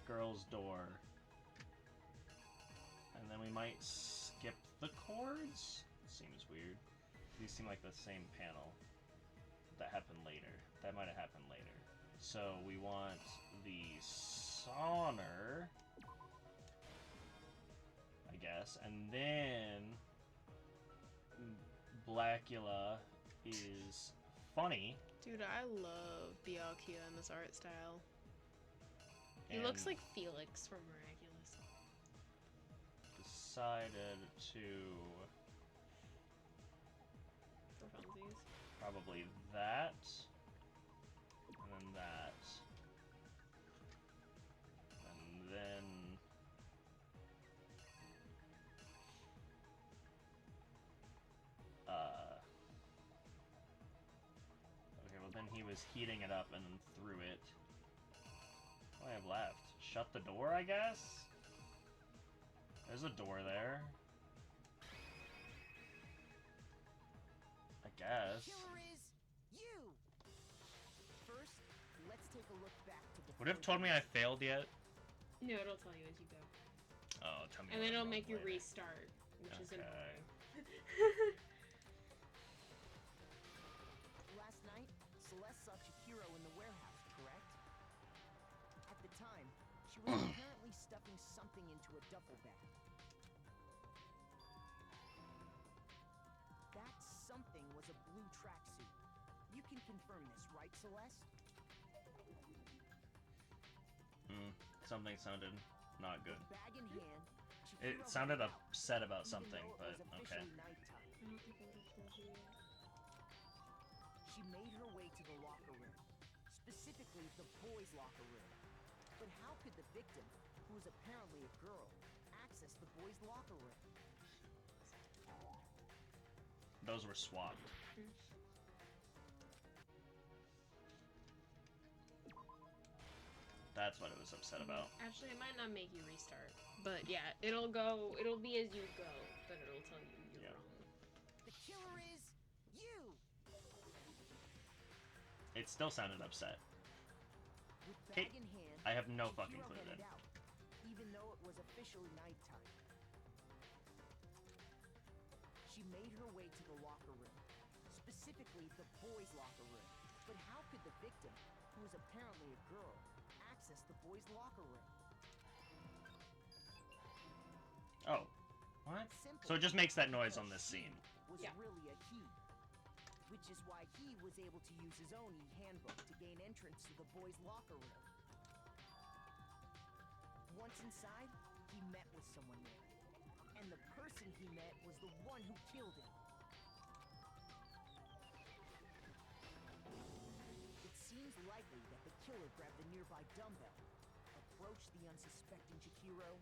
Girl's door. And then we might skip the chords? Seems weird. These seem like the same panel. That happened later. That might have happened later. So we want the Sonner, I guess, and then Blackula is funny. Dude, I love Byakuya and this art style. He looks like Felix from Miraculous. Decided to For funsies. probably that, and then that, and then okay, well then he was heating it up and then threw it. What do I have left? Shut the door, I guess? There's a door there. I guess. Killer is you. First, let's take a look back to the. Would it have told me I failed yet? No, it'll tell you as you go. Oh, tell me. And what then it'll I'm make you later. restart, which is Okay. annoying. Last night, Celeste saw Chihiro in the warehouse, correct? At the time, she was apparently stuffing something into a duffel bag. That something was a blue tracksuit. You can confirm this, right, Celeste? Something sounded not good. Bag in hand. It Chihiro sounded headed out, upset about even something, though but it was okay. officially nighttime. She made her way to the locker room, specifically the boys' locker room. But how could the victim, who was apparently a girl, access the boys' locker room? Those were swapped. That's what it was upset about. Actually, it might not make you restart. But yeah, it'll be as you go, but it'll tell you you're wrong. The killer is you! It still sounded upset. With Kate, bag in hand, I have no Chihiro fucking clue headed then. out, even though it was officially nighttime. She made her way to the locker room, specifically the boys' locker room. But how could the victim, who was apparently a girl, access the boys' locker room? Oh. What? Simple. So it just makes that noise on this scene. Was really a he, which is why he was able to use his own e-handbook to gain entrance to the boys' locker room. Once inside, he met with someone there, and the person he met was the one who killed him. It seems likely that the killer grabbed the nearby dumbbell, approached the unsuspecting Chihiro,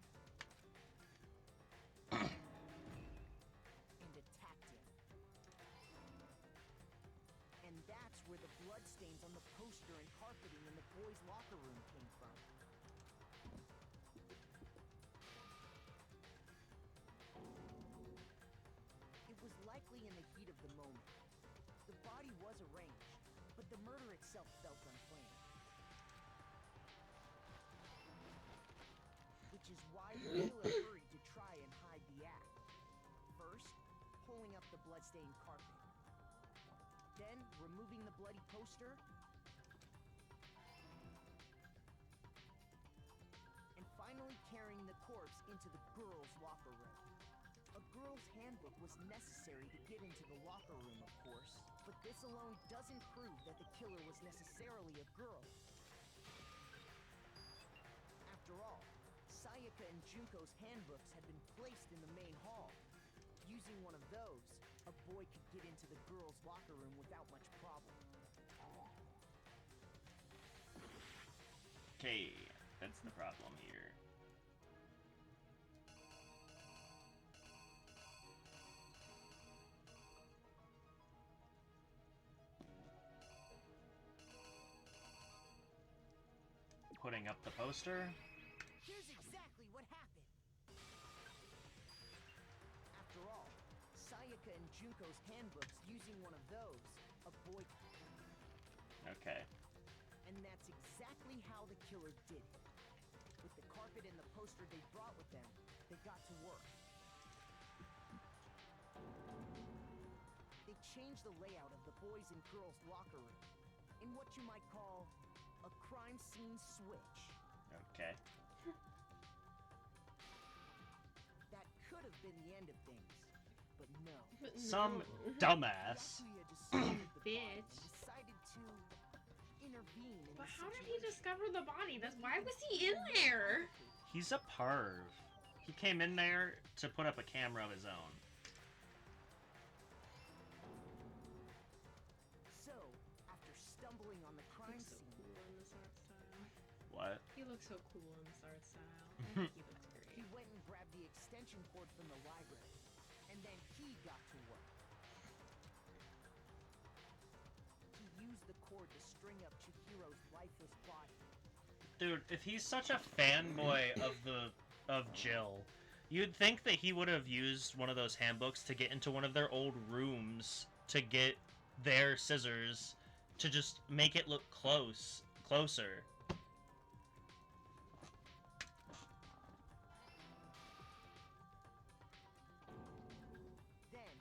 and attacked him. And that's where the bloodstains on the poster and carpeting in the boys' locker room came from. It was likely in the heat of the moment. The body was arranged, but the murder itself felt unplanned. Which is why the killer hurried to try and hide the act. First, pulling up the bloodstained carpet. Then, removing the bloody poster. And finally carrying the corpse into the girls' locker room. A girl's handbook was necessary to get into the locker room, of course. But this alone doesn't prove that the killer was necessarily a girl. After all, Sayaka and Junko's handbooks had been placed in the main hall. Using one of those, a boy could get into the girls' locker room without much problem. Okay, that's the problem here. putting up the poster. Here's exactly what happened. After all, Sayaka and Junko's handbooks using one of those, a boy. Okay. And that's exactly how the killer did it. With the carpet and the poster they brought with them, they got to work. They changed the layout of the boys' and girls' locker room in what you might call a crime scene switch. Okay. That could have been the end of things, but no. Some dumbass. Bitch. Decided to intervene in But the how did he situation. discover the body? Why was he in there? He's a perv. He came in there to put up a camera of his own. So, after stumbling on the crime So scene, cool in this art style. What? He looks so cool in this art style. I think he looks he great. went and grabbed the extension cord from the library, and then he got to work. He used the cord to string up Chihiro's lifeless body. Dude, if he's such a fanboy of Jill, you'd think that he would have used one of those handbooks to get into one of their old rooms to get their scissors to just make it look closer. Then,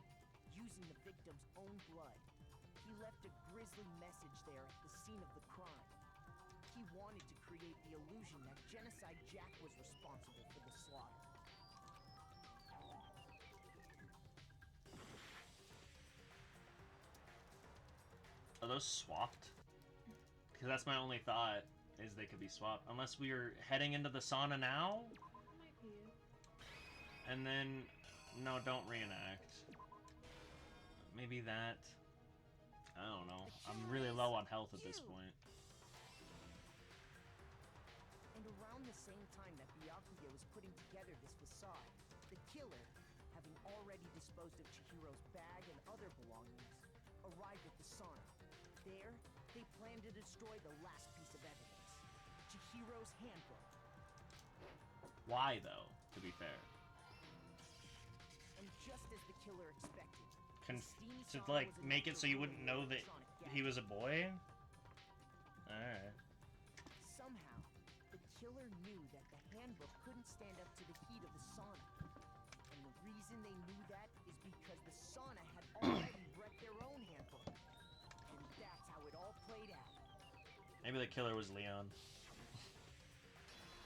using the victim's own blood, he left a grisly message there at the scene of the crime. He wanted to create the illusion that Genocide Jack was responsible for the slaughter. Are those swapped? Because that's my only thought, is they could be swapped. Unless we are heading into the sauna now? Might be. And then... No, don't reenact. Maybe that... I don't know. I'm really low on health at this point. And around the same time that Byakuya was putting together this facade, the killer, having already disposed of Chihiro's bag and other belongings, arrived at the sauna. There, they planned to destroy the last piece of evidence, Chihiro's handbook. Why, though, to be fair? And just as the killer expected, To, like, make it so you wouldn't know that he was a boy? Alright. Somehow, the killer knew that the handbook couldn't stand up to the heat of the sauna. And the reason they knew that is because the sauna had already wrecked their own handbook. And that's how it all played out. Maybe the killer was Leon.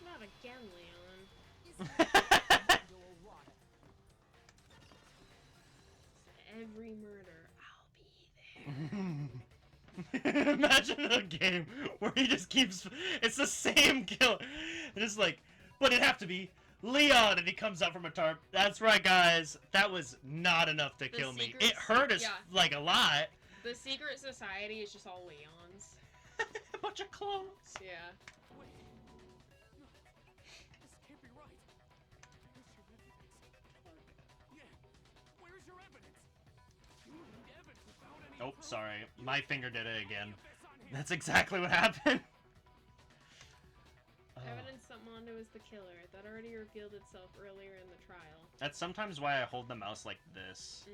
Not again, Leon. Every murder, I'll be there. Imagine a game where he just keeps... It's the same killer. And it's like, but it'd have to be Leon, and he comes out from a tarp. That's right, guys. That was not enough to kill me. It hurt us, like, a lot. The secret society is just all Leons. A bunch of clones. Yeah. Wait. No. This can't be right. Where's your evidence? Yeah. Where's your evidence? You need evidence without any Oh, proof. sorry. My finger did it again. That's exactly what happened. Evidence that Mondo is the killer. That already revealed itself earlier in the trial. That's sometimes why I hold the mouse like this.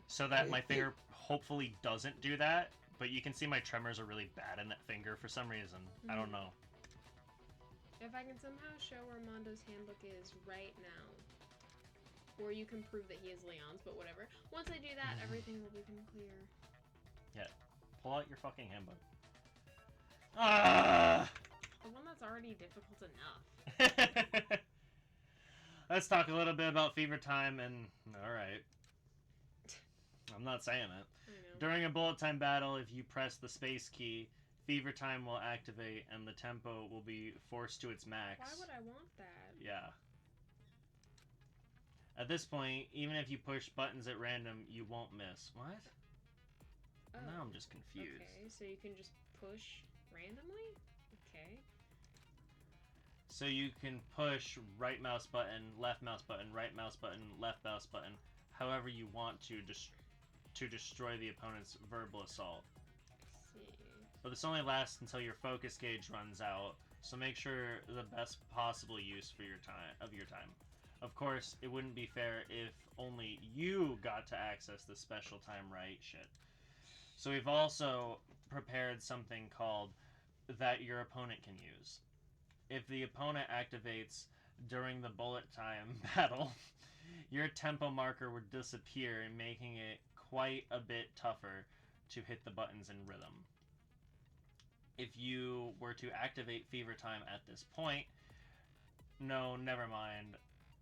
So that my finger hopefully doesn't do that. But you can see my tremors are really bad in that finger for some reason. I don't know. If I can somehow show where Mondo's handbook is right now. Or you can prove that he is Leon's, but whatever. Once I do that, everything will become clear. Yeah. Pull out your fucking handbook. Ah! The one that's already difficult enough. Let's talk a little bit about Fever Time and... Alright. I'm not saying it. During a bullet time battle, if you press the space key, Fever Time will activate and the tempo will be forced to its max. Why would I want that? Yeah. At this point, even if you push buttons at random, you won't miss. What? Oh. Now I'm just confused. Okay, so you can just push randomly? Okay. So you can push right mouse button, left mouse button, right mouse button, left mouse button, however you want to destroy the opponent's verbal assault. I see. But this only lasts until your focus gauge runs out, so make sure the best possible use for your time. Of course, it wouldn't be fair if only you got to access the special time right shit. So we've also prepared something called that your opponent can use. If the opponent activates during the bullet time battle, your tempo marker would disappear, making it quite a bit tougher to hit the buttons in rhythm. If you were to activate Fever Time at this point, no, never mind.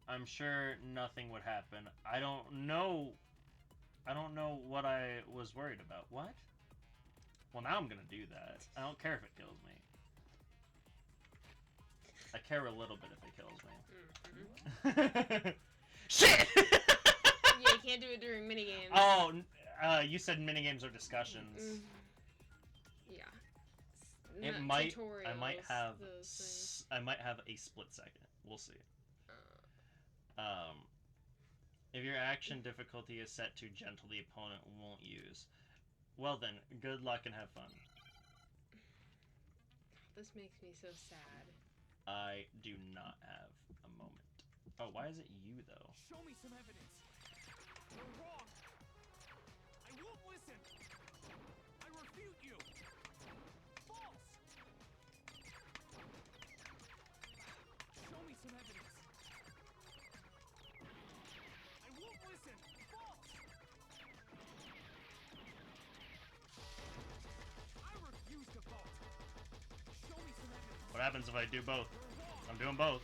I'm sure nothing would happen. I don't know what I was worried about. What? Well, now I'm gonna do that. I don't care if it kills me. I care a little bit if it kills me. Shit! Yeah, you can't do it during minigames. Oh, you said minigames or discussions. Yeah. It might. I might have. I might have a split second. We'll see. If your action difficulty is set to gentle, the opponent won't use. Well then, good luck and have fun. This makes me so sad. I do not have a moment. Oh, why is it you though? Show me some evidence. You're wrong. I won't listen. I refute you. False. Show me some evidence. I won't listen. False. I refuse to vote. Show me some evidence. What happens if I do both? I'm doing both.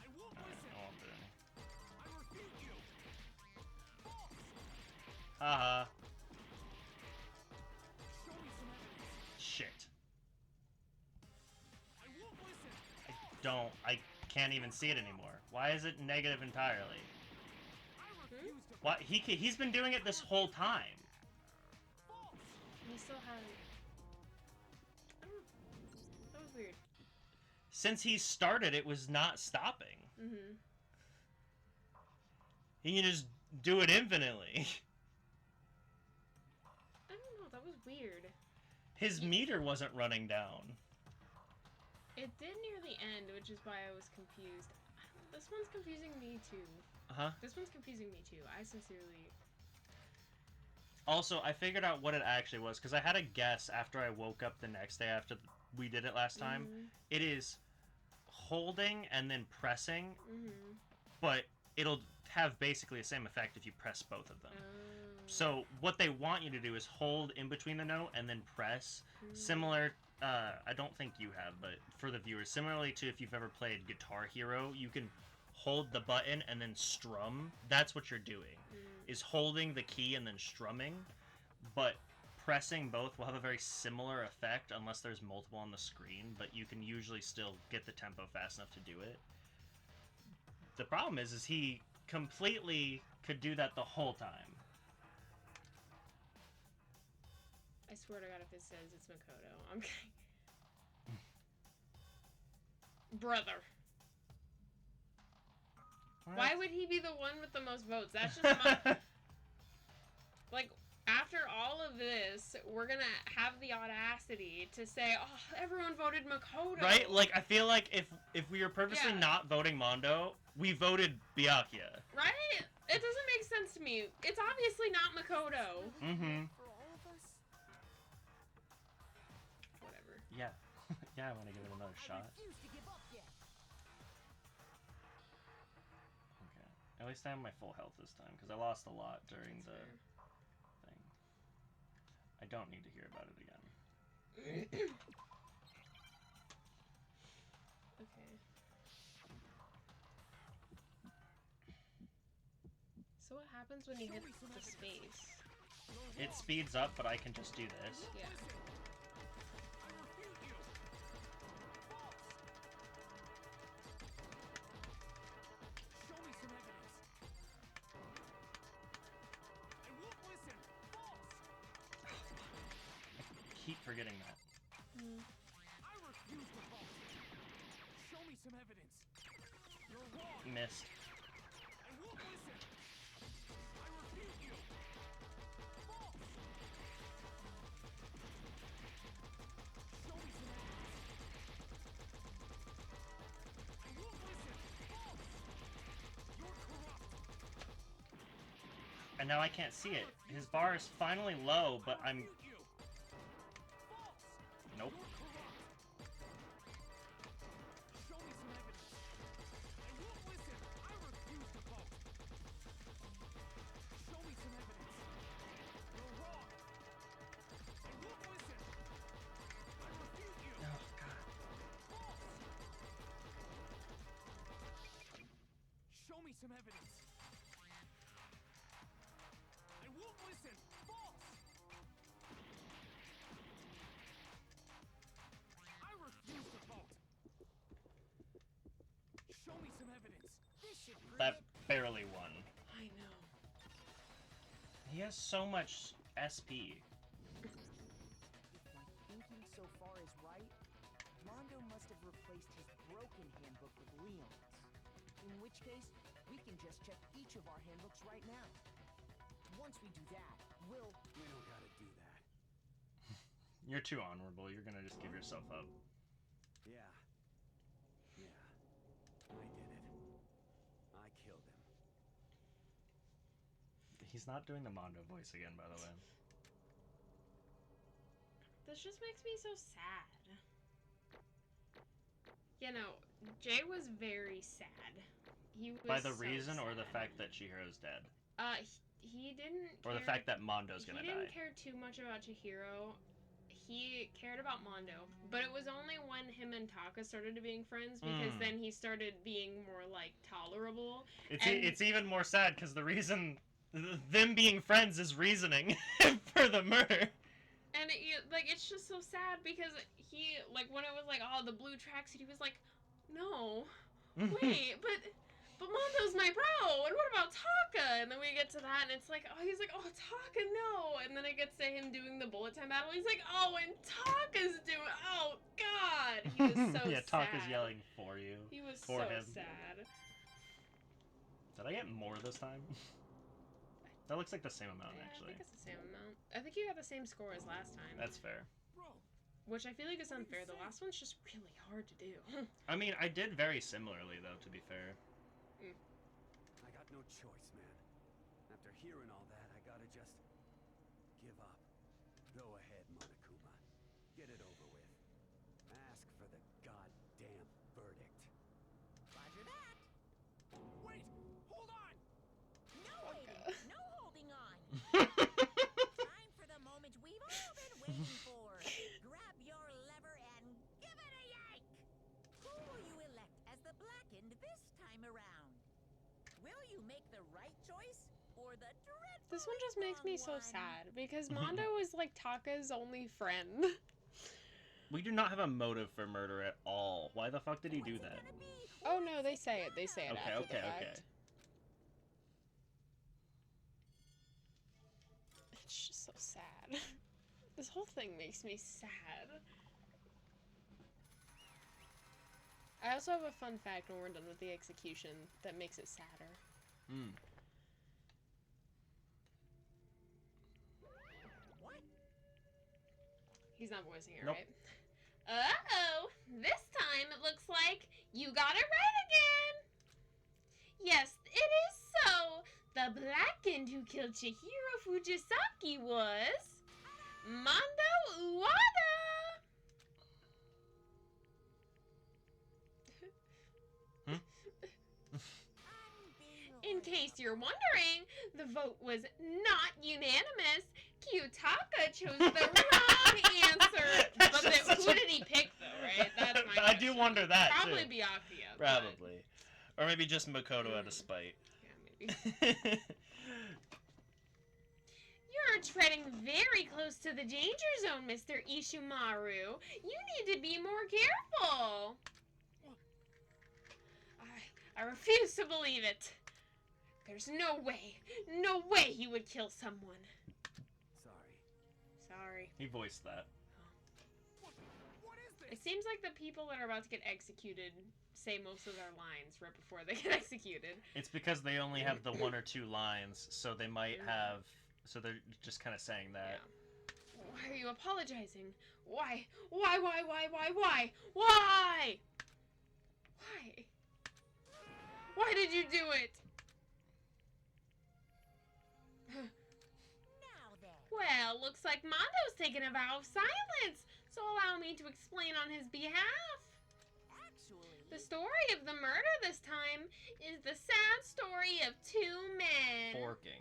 I won't listen. I won't do any. I refute you. False. Haha. Show me some evidence. Shit. I won't listen. I can't even see it anymore. Why is it negative entirely? I refuse to What? He's been doing it this whole time. False. He still hasn't. I don't know. That was weird. Since he started, it was not stopping. Mm-hmm. He can just do it infinitely. I don't know. That was weird. His meter wasn't running down. It did near the end, which is why I was confused. This one's confusing me too. Uh-huh. This one's confusing me too. I sincerely... Also, I figured out what it actually was, because I had a guess after I woke up the next day after we did it last time. Mhm. It is holding and then pressing, Mm-hmm. but it'll have basically the same effect if you press both of them. So what they want you to do is hold in between the note and then press. Similar, I don't think you have, but for the viewers, similarly to if you've ever played Guitar Hero, you can hold the button and then strum. That's what you're doing, is holding the key and then strumming. But pressing both will have a very similar effect unless there's multiple on the screen, but you can usually still get the tempo fast enough to do it. The problem is he completely could do that the whole time. I swear to God, if it says it's Makoto, I'm kidding. Brother. What? Why would he be the one with the most votes? That's just my... Like, after all of this, we're gonna have the audacity to say, oh, everyone voted Makoto. Right? Like, I feel like if we were purposely not voting Mondo, we voted Byakuya. Right? It doesn't make sense to me. It's obviously not Makoto. Mm-hmm. Whatever. Yeah. Yeah, I want to give it another shot. Refuse to give up yet. Okay. At least I have my full health this time, because I lost a lot during the thing. I don't need to hear about it again. Okay. So what happens when you hit the space? It speeds up, but I can just do this. Yeah. Show me some evidence. I won't listen. False. I keep forgetting that. I refuse to vote. Show me some evidence. You're wrong. Missed. I won't listen. I refute you. False. Show me some evidence. And now I can't see it. His bar is finally low, but I'm... Nope. Show me some evidence. I won't listen. I refuse to vote. Show me some evidence. You're wrong. I won't listen. I refute you. Oh, God. False. Show me some evidence. I won't listen. False. I refuse to vote. Show me some evidence. This should prove That it. barely won. I know. He has so much SP. If my thinking so far is right, Mondo must have replaced his broken handbook with Leon's. In which case, we can just check each of our handbooks right now. Once we do that, We don't gotta do that. You're too honorable. You're gonna just give yourself up. Yeah. Yeah. I did it. I killed him. He's not doing the Mondo voice again, by the way. This just makes me so sad. You know, Jay was very sad. He was By the so reason or the sad. fact that Chihiro's dead? He didn't Or the care- fact that Mondo's gonna He didn't die? care too much about Chihiro. He cared about Mondo, but it was only when him and Taka started being friends because then he started being more like tolerable. It's even more sad because the reason them being friends is reasoning for the murder. And it's just so sad because he, like, when it was like, oh, the blue tracksuit, he was like, no, wait, but Mondo's my bro, and what about Taka? And then we get to that, and it's like, oh, he's like, oh, Taka, no. And then it gets to him doing the bullet time battle. He's like, oh, and Taka's doing, oh, God. He was so yeah, sad. Taka's yelling for you. He was for so him. sad. Did I get more this time? That looks like the same amount, Yeah, actually. I think it's the same amount. I think you got the same score as last time. That's fair. Which I feel like is unfair. The last one's just really hard to do. I mean, I did very similarly, though, to be fair. I got no choice, man. After hearing all that, I gotta just give up. Go ahead, Monokuma. Get it over with. Ask for the goddamn verdict. Roger that. Wait! Hold on! No waiting. No holding on. Time for the moment we've all been waiting for. Grab your lever and give it a yank. Who will you elect as the Blackened this time around? Will you make the right choice or the dreadful This one just makes me so one? sad because Mondo is like Taka's only friend. We do not have a motive for murder at all. Why the fuck did he do that? Oh no, they say it. They say it Okay, after okay, the fact. okay. It's just so sad. This whole thing makes me sad. I also have a fun fact when we're done with the execution that makes it sadder. What? He's not voicing it, Nope. right? Uh-oh! This time it looks like you got it right again! Yes, it is so! The Blackened who killed Chihiro Fujisaki was... Mondo Uwada! In case you're wondering, the vote was not unanimous. Kyutaka chose the wrong answer. But who did he pick, though, right? That's my I do wonder that, Probably too. Byakuya. Probably. Or maybe just Makoto out of spite. Yeah, maybe. You're treading very close to the danger zone, Mr. Ishimaru. You need to be more careful. I refuse to believe it. There's no way he would kill someone. Sorry. He voiced that. What is this? It seems like the people that are about to get executed say most of their lines right before they get executed. It's because they only have the one or two lines, so they might have... So they're just kind of saying that. Yeah. Why are you apologizing? Why? Why? Why? Why did you do it? Well, looks like Mondo's taken a vow of silence, so allow me to explain on his behalf. Actually, The story of the murder this time is the sad story of two men. Forking.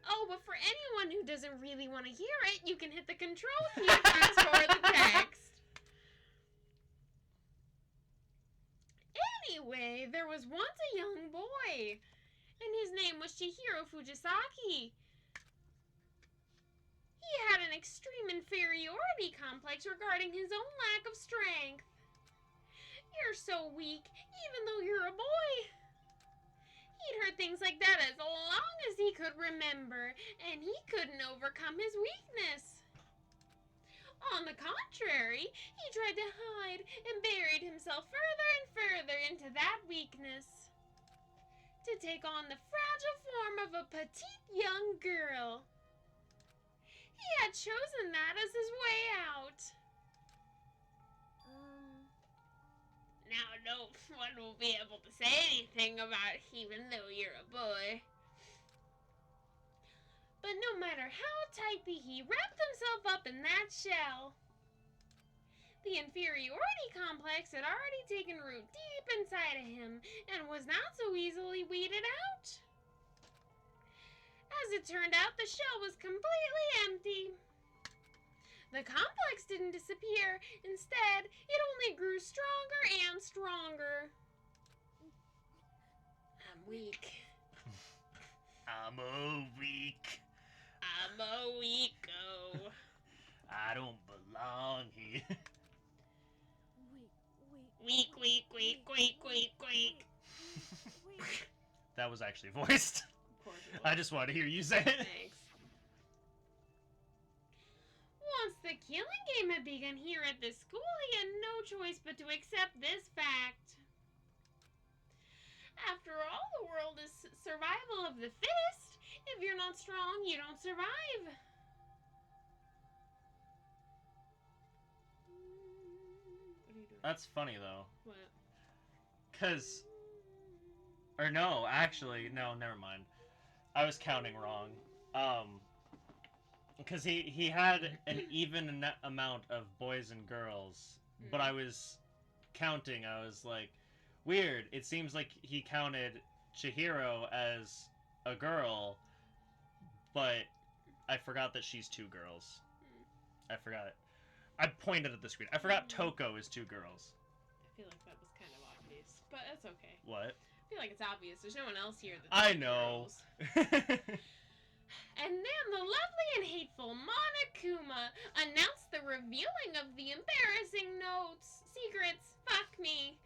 Oh, but for anyone who doesn't really want to hear it, you can hit the control key to fast forward the text. Anyway, there was once a young boy, and his name was Chihiro Fujisaki. He had an extreme inferiority complex regarding his own lack of strength. You're so weak, even though you're a boy. He'd heard things like that as long as he could remember, and he couldn't overcome his weakness. On the contrary, he tried to hide and buried himself further and further into that weakness, to take on the fragile form of a petite young girl. He had chosen that as his way out. Now, no one will be able to say anything about it, even though you're a boy. But no matter how tightly he wrapped himself up in that shell, the inferiority complex had already taken root deep inside of him and was not so easily weeded out. As it turned out, the shell was completely empty. The complex didn't disappear. Instead, it only grew stronger and stronger. I'm weak. I'm a weak. I'm a weeko. I don't belong here. Weak. That was actually voiced. Of course it was. I just wanted to hear you say it. Thanks. Once the killing game had begun here at this school, he had no choice but to accept this fact. After all, the world is survival of the fittest. If you're not strong, you don't survive. What are you doing? That's funny, though. What? Because... Or no, actually, no, never mind. I was counting wrong. Because he had an even amount of boys and girls, but I was counting, I was like, weird, it seems like he counted Chihiro as a girl, but I forgot that she's two girls. I forgot it. I pointed at the screen. I forgot Toko is two girls. I feel like that was kind of obvious, but that's okay. What? I feel like it's obvious. There's no one else here that's I know. And then the lovely and hateful Monokuma announced the revealing of the embarrassing notes, secrets, fuck me,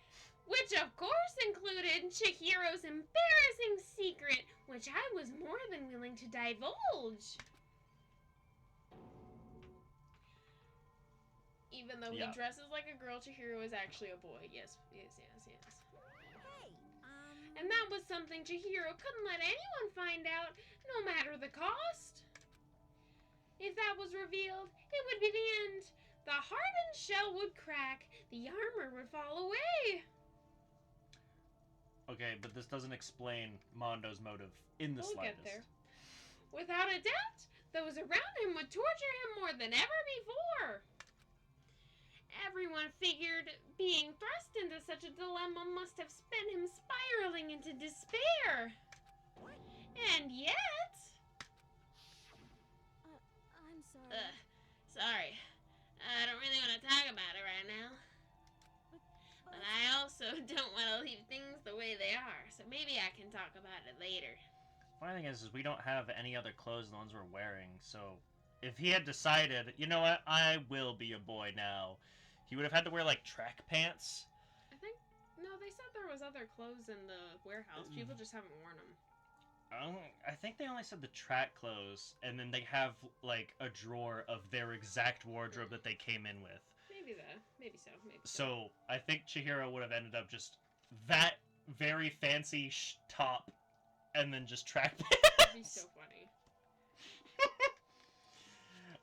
which of course included Chihiro's embarrassing secret, which I was more than willing to divulge. Even though he dresses like a girl, Chihiro is actually a boy. Yes. Hey, And that was something Chihiro couldn't let anyone find out, no matter the cost. If that was revealed, it would be the end. The hardened shell would crack, the armor would fall away. Okay, but this doesn't explain Mondo's motive in the We'll slightest. get there. Without a doubt, those around him would torture him more than ever before. Everyone figured being thrust into such a dilemma must have sent him spiraling into despair. And yet... I'm sorry. Sorry. I don't really want to talk about it right now. But I also don't want to leave things the way they are, so maybe I can talk about it later. Funny thing is we don't have any other clothes than the ones we're wearing, so if he had decided, you know what, I will be a boy now, he would have had to wear, like, track pants. I think, no, they said there was other clothes in the warehouse. People just haven't worn them. I think they only said the track clothes, and then they have, like, a drawer of their exact wardrobe that they came in with. Maybe so. So, I think Chihiro would have ended up just that very fancy top, and then just track pants. That'd be so funny.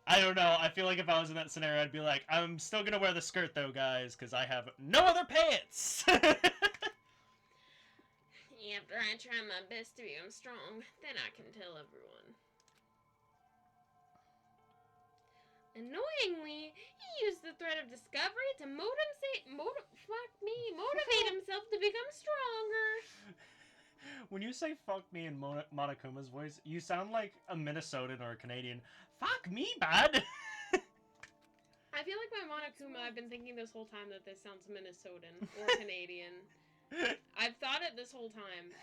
I don't know, I feel like if I was in that scenario, I'd be like, I'm still gonna wear the skirt though, guys, because I have no other pants! After I try my best to be strong, then I can tell everyone. Annoyingly, he used the thread of discovery to motivate himself to become stronger. When you say "fuck me" in Monokuma's voice, you sound like a Minnesotan or a Canadian. Fuck me, bud. I feel like my Monokuma, I've been thinking this whole time that this sounds Minnesotan or Canadian. I've thought it this whole time.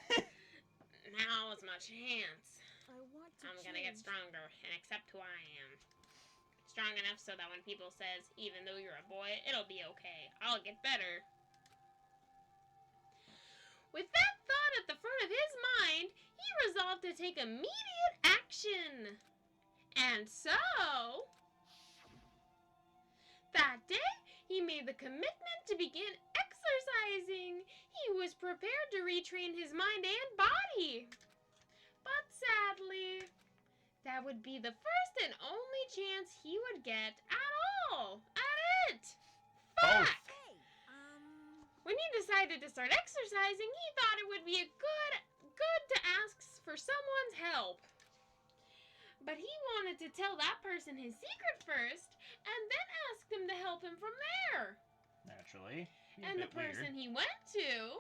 Now is my chance. I'm gonna get stronger and accept who I am. Strong enough so that when people says, even though you're a boy, it'll be okay. I'll get better. With that thought at the front of his mind, he resolved to take immediate action. And so, that day, he made the commitment to begin exercising. He was prepared to retrain his mind and body. But sadly, that would be the first and only chance he would get at all. At it. Fuck! When he decided to start exercising, he thought it would be good to ask for someone's help. But he wanted to tell that person his secret first, and then ask them to help him from there. Naturally. And the person he went to...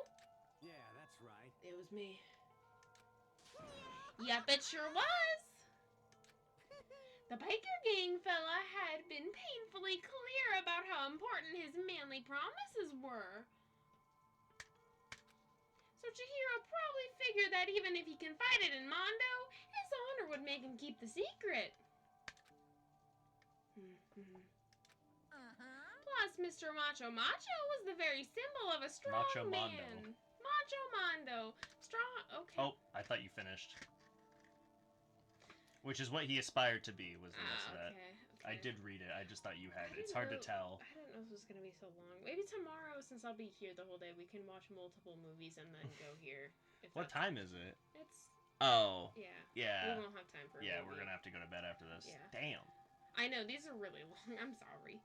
Yeah, that's right. It was me. Yep, it sure was. The biker gang fella had been painfully clear about how important his manly promises were. So Chihiro probably figured that even if he confided in Mondo, his honor would make him keep the secret. Plus, Mr. Macho Macho was the very symbol of a strong Macho man. Mondo. Macho Mondo. Strong, okay. Oh, I thought you finished. Which is what he aspired to be, was the rest of that. Okay. I did read it, I just thought you had it. It's hard to tell. I didn't know this was going to be so long. Maybe tomorrow, since I'll be here the whole day, we can watch multiple movies and then go here. What time is it? It's... Oh. Yeah. Yeah. We won't have time for a Yeah, movie. we're going to have to go to bed after this. Yeah. Damn. I know, these are really long. I'm sorry.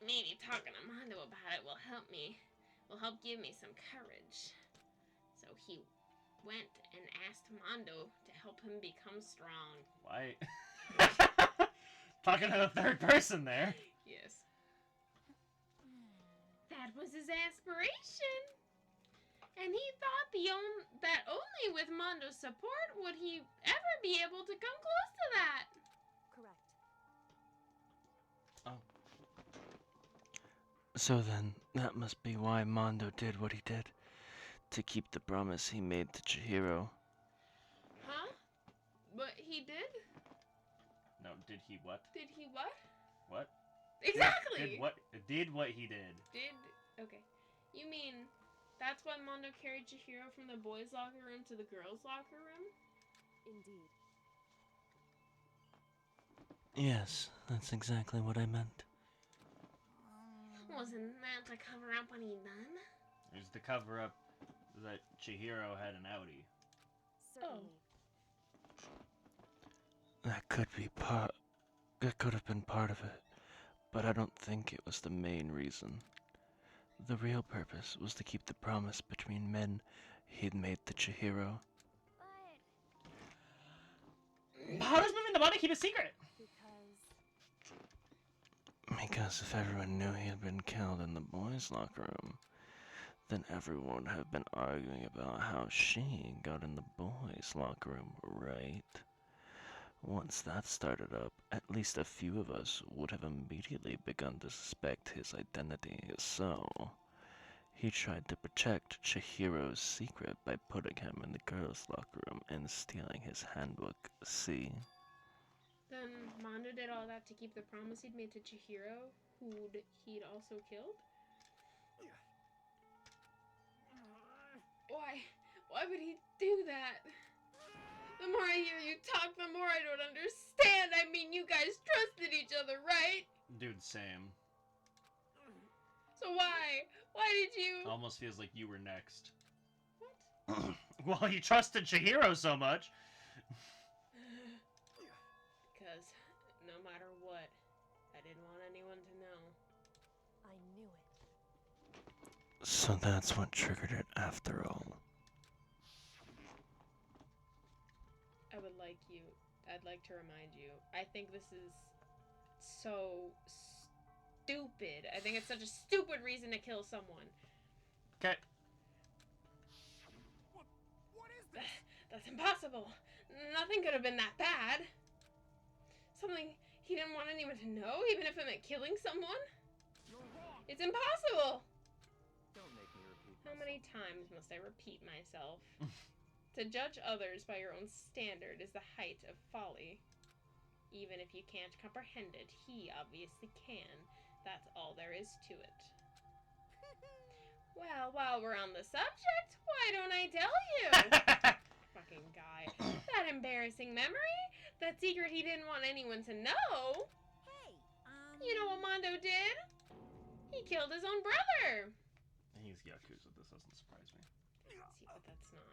Maybe talking to Mondo about it will help give me some courage. So he went and asked Mondo to help him become strong. Why? Talking to the third person there. Yes. That was his aspiration. And he thought that only with Mondo's support would he ever be able to come close to that. Correct. Oh. So then, that must be why Mondo did what he did. To keep the promise he made to Chihiro. Huh? But he did? No, did he what? Did he what? What? Exactly! Did what he did. Okay. You mean, that's why Mondo carried Chihiro from the boys' locker room to the girls' locker room? Indeed. Yes, that's exactly what I meant. Wasn't that to cover up what he done? It was to cover up that Chihiro had an outie. Certainly. That could have been part of it, but I don't think it was the main reason. The real purpose was to keep the promise between men he'd made to Chihiro. How does moving the body keep a secret? Because if everyone knew he had been killed in the boys' locker room, then everyone would have been arguing about how she got in the boys' locker room, right? Once that started up, at least a few of us would have immediately begun to suspect his identity, so he tried to protect Chihiro's secret by putting him in the girls' locker room and stealing his handbook, see? Then Mondo did all that to keep the promise he'd made to Chihiro, who he'd also killed? Why? Why would he do that? The more I hear you talk, the more I don't understand. I mean, you guys trusted each other, right? Dude, same. So why? Why did you... Almost feels like you were next. What? Well, you trusted Chihiro so much. Because no matter what, I didn't want anyone to know. I knew it. So that's what triggered it after all. I'd like to remind you, I think this is so stupid. I think it's such a stupid reason to kill someone. Okay. What is this? That's impossible. Nothing could have been that bad. Something he didn't want anyone to know, even if it meant killing someone? You're wrong. It's impossible! Don't make me repeat How myself. many times must I repeat myself? To judge others by your own standard is the height of folly. Even if you can't comprehend it, he obviously can. That's all there is to it. Well, while we're on the subject, why don't I tell you? Fucking guy. That embarrassing memory? That secret he didn't want anyone to know? Hey, You know what Mondo did? He killed his own brother! He's Yakuza, this doesn't surprise me. See, but that's not...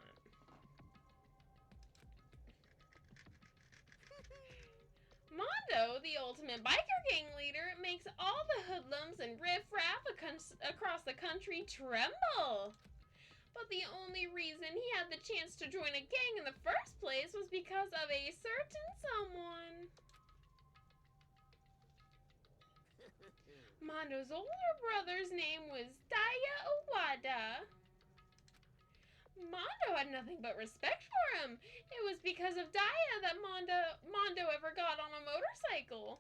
Mondo, the ultimate biker gang leader, makes all the hoodlums and riffraff across the country tremble. But the only reason he had the chance to join a gang in the first place was because of a certain someone. Mondo's older brother's name was Daya Owada. Mondo had nothing but respect for him. It was because of Daya that Mondo ever got on a motorcycle.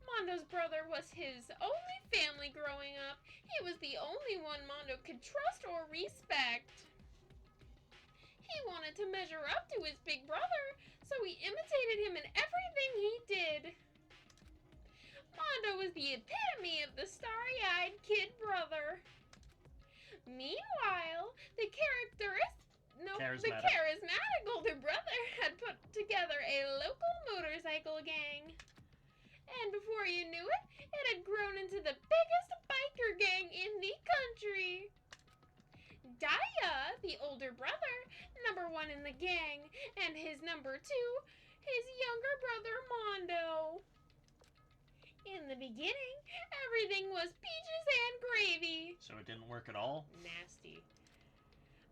Mondo's brother was his only family growing up. He was the only one Mondo could trust or respect. He wanted to measure up to his big brother, so he imitated him in everything he did. Mondo was the epitome of the starry-eyed kid brother. Meanwhile, the charismatic older brother had put together a local motorcycle gang. And before you knew it, it had grown into the biggest biker gang in the country. Daya, the older brother, number one in the gang, and his number two, his younger brother Mondo. In the beginning, everything was peaches and gravy. So it didn't work at all? Nasty.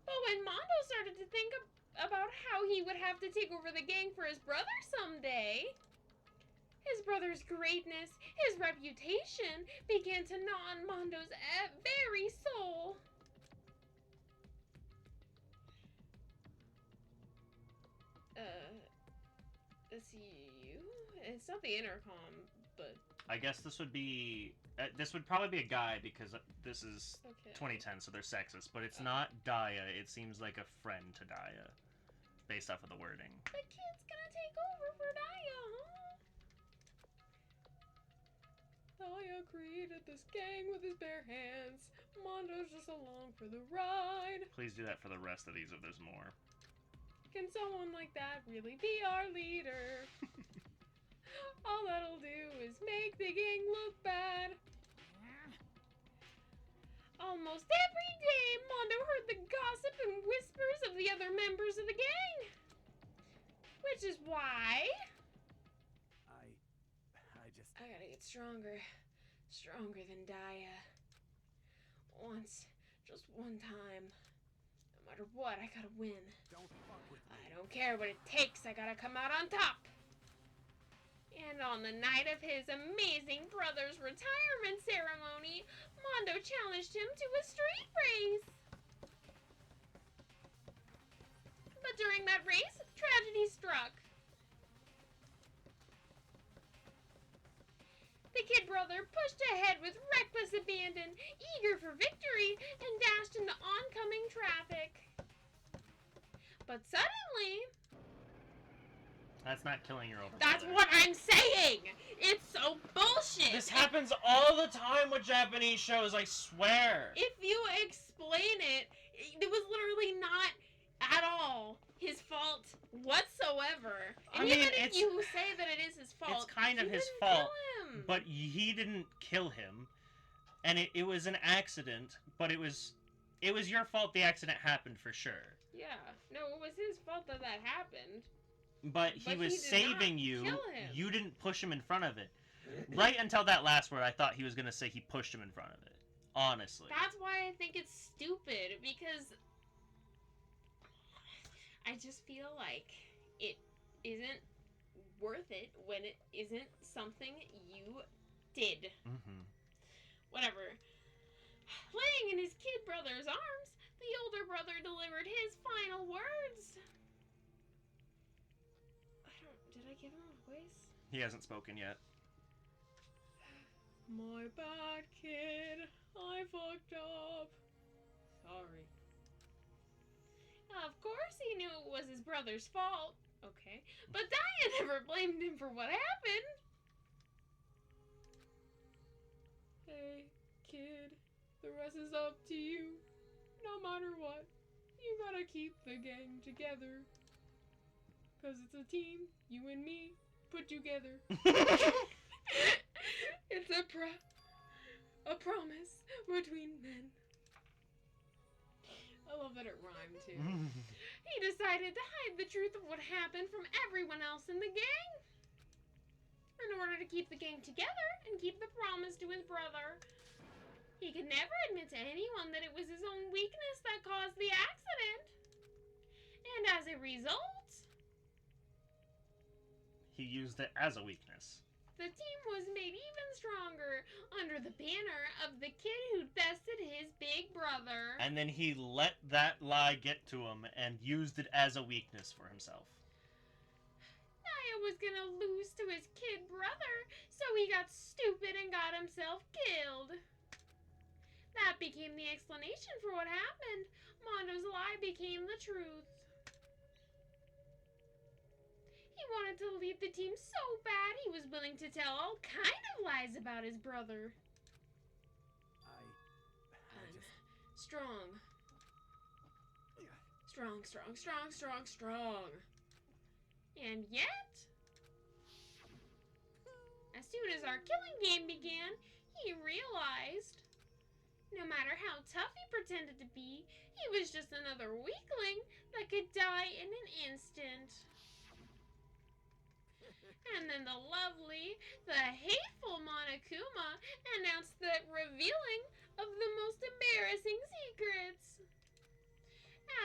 But when Mondo started to think about how he would have to take over the gang for his brother someday, his brother's greatness, his reputation, began to gnaw on Mondo's very soul. It's not the intercom, but... I guess this would be... this would probably be a guy, because this is 2010, so they're sexist. But it's not Daya. It seems like a friend to Daya, based off of the wording. The kid's gonna take over for Daya, huh? Daya created this gang with his bare hands. Mondo's just along for the ride. Please do that for the rest of these if there's more. Can someone like that really be our leader? All that'll do is make the gang look bad. Almost every day, Mondo heard the gossip and whispers of the other members of the gang. Which is why... I gotta get stronger. Stronger than Daya. Once. Just one time. No matter what, I gotta win. Don't fuck with me. I don't care what it takes. I gotta come out on top. And on the night of his amazing brother's retirement ceremony, Mondo challenged him to a street race. But during that race, tragedy struck. The kid brother pushed ahead with reckless abandon, eager for victory, and dashed into oncoming traffic. But suddenly... That's not killing your older That's brother. what I'm saying! It's so bullshit! This happens all the time with Japanese shows, I swear! If you explain it, it was literally not at all his fault whatsoever. And even if you say that it is his fault, it's kind of he his didn't fault, kill him. but he didn't kill him, and it was an accident, but it was your fault the accident happened for sure. Yeah, no, it was his fault that happened. But he was saving you. Kill him. You didn't push him in front of it. Right until that last word, I thought he was going to say he pushed him in front of it. Honestly. That's why I think it's stupid, because I just feel like it isn't worth it when it isn't something you did. Whatever. Laying in his kid brother's arms, the older brother delivered his final words. Did I give him a voice? He hasn't spoken yet. My bad, kid. I fucked up. Sorry. Of course he knew it was his brother's fault. Okay. But Daya never blamed him for what happened. Hey, kid. The rest is up to you. No matter what, you gotta keep the gang together. Because it's a team, you and me, put together. It's a promise between men. I love that it rhymed too. He decided to hide the truth of what happened from everyone else in the gang. In order to keep the gang together and keep the promise to his brother. He could never admit to anyone that it was his own weakness that caused the accident. And as a result, he used it as a weakness. The team was made even stronger under the banner of the kid who bested his big brother. And then he let that lie get to him and used it as a weakness for himself. Naya was gonna lose to his kid brother, so he got stupid and got himself killed. That became the explanation for what happened. Mondo's lie became the truth. He wanted to lead the team so bad he was willing to tell all kind of lies about his brother. Strong. Strong. And yet, as soon as our killing game began, he realized no matter how tough he pretended to be, he was just another weakling that could die in an instant. And then the hateful Monokuma announced the revealing of the most embarrassing secrets.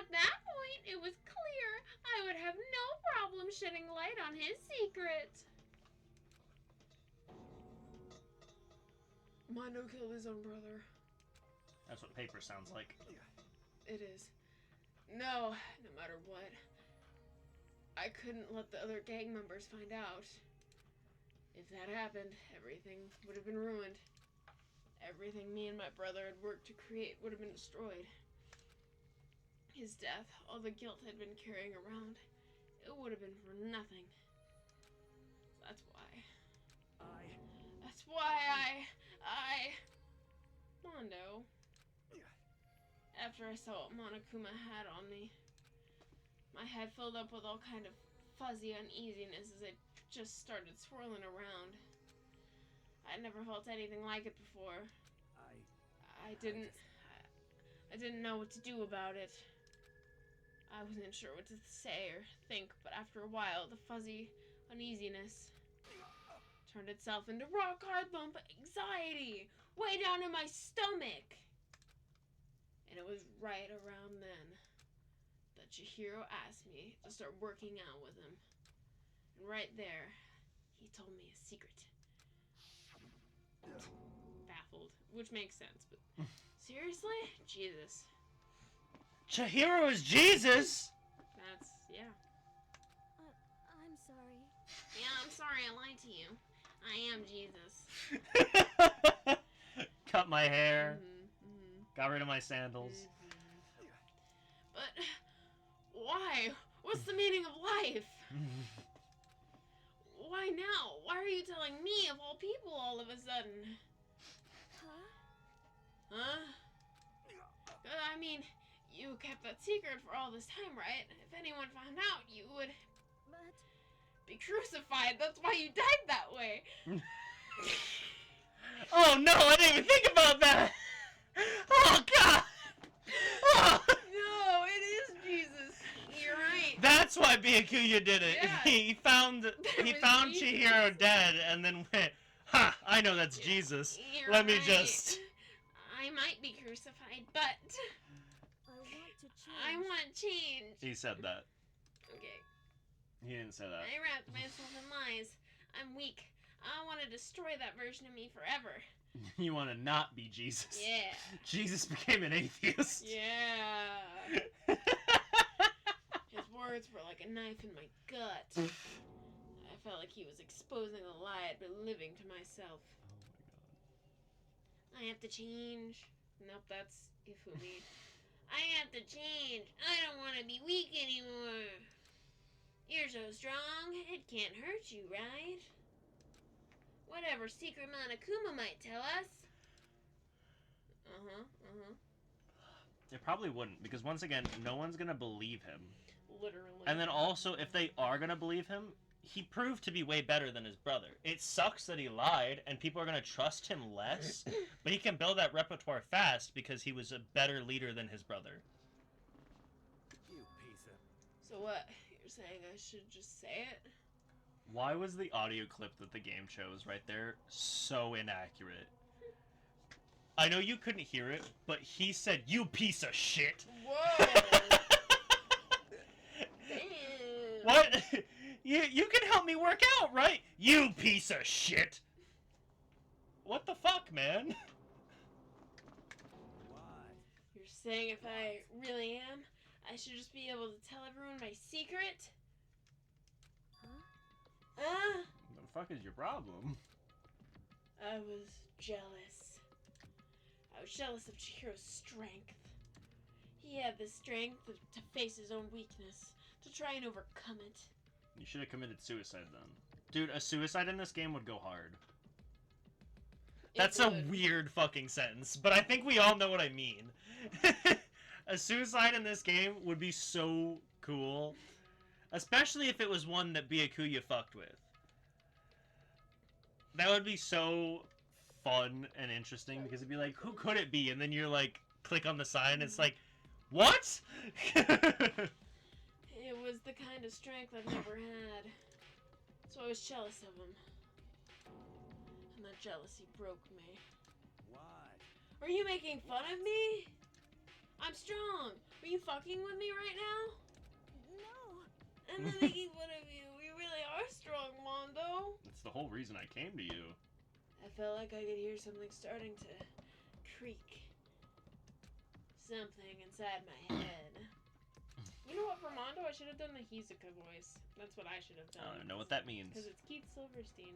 At that point, it was clear I would have no problem shedding light on his secret. Mondo killed his own brother. That's what paper sounds like. It is. No matter what. I couldn't let the other gang members find out. If that happened, everything would have been ruined. Everything me and my brother had worked to create would have been destroyed. His death, all the guilt I'd been carrying around, it would have been for nothing. That's why Mondo. After I saw what Monokuma had on me, my head filled up with all kind of fuzzy uneasiness as it just started swirling around. I'd never felt anything like it before. I didn't know what to do about it. I wasn't sure what to say or think, but after a while, the fuzzy uneasiness turned itself into rock-hard lump anxiety, way down in my stomach. And it was right around then that Chihiro asked me to start working out with him. And right there, he told me a secret. Baffled, which makes sense, but seriously? Jesus. Chihiro is Jesus! Yeah. I'm sorry. Yeah, I'm sorry I lied to you. I am Jesus. Cut my hair. Got rid of my sandals. But why? What's the meaning of life? Why now? Why are you telling me of all people all of a sudden? Huh? I mean, you kept that secret for all this time, right? If anyone found out, you would be crucified. That's why you died that way. Oh no, I didn't even think about that! Oh god! Oh. No, it is Jesus. You're right. That's why Byakuya did it. Yeah. He found Chihiro dead and then went, ha! I know that's Jesus. You're Let me right. just... I might be crucified, but I want change. He said that. Okay. He didn't say that. I wrapped myself in lies. I'm weak. I want to destroy that version of me forever. You want to not be Jesus. Yeah. Jesus became an atheist. Yeah. His words were like a knife in my gut. I felt like he was exposing a lie I'd been living to myself. I have to change. Nope, that's Ifumi. I have to change. I don't want to be weak anymore. You're so strong, it can't hurt you, right? Whatever secret Monokuma might tell us. It probably wouldn't, because once again, no one's gonna believe him. Literally. And then also, if they are gonna believe him, he proved to be way better than his brother. It sucks that he lied, and people are gonna trust him less, but he can build that repertoire fast because he was a better leader than his brother. You piece of... So what? You're saying I should just say it? Why was the audio clip that the game chose right there so inaccurate? I know you couldn't hear it, but he said, "You piece of shit." Whoa! Damn. What? You can help me work out, right? You piece of shit. What the fuck, man? You're saying if I really am, I should just be able to tell everyone my secret? Huh? What the fuck is your problem? I was jealous. I was jealous of Chihiro's strength. He had the strength to face his own weakness, to try and overcome it. You should have committed suicide then. Dude, a suicide in this game would go hard. That's a weird fucking sentence, but I think we all know what I mean. A suicide in this game would be so cool. Especially if it was one that Byakuya fucked with. That would be so fun and interesting, because it'd be like, who could it be? And then you're like, click on the sign, and it's like, what? It was the kind of strength I've never had. So I was jealous of him. And that jealousy broke me. Why? Are you making fun of me? I'm strong. Are you fucking with me right now? I'm not making fun of you. You really are strong, Mondo. That's the whole reason I came to you. I felt like I could hear something starting to creak. Something inside my head. You know what, for Mondo, I should have done the Hizuka voice. That's what I should have done. I don't know what that means. Because it's Keith Silverstein.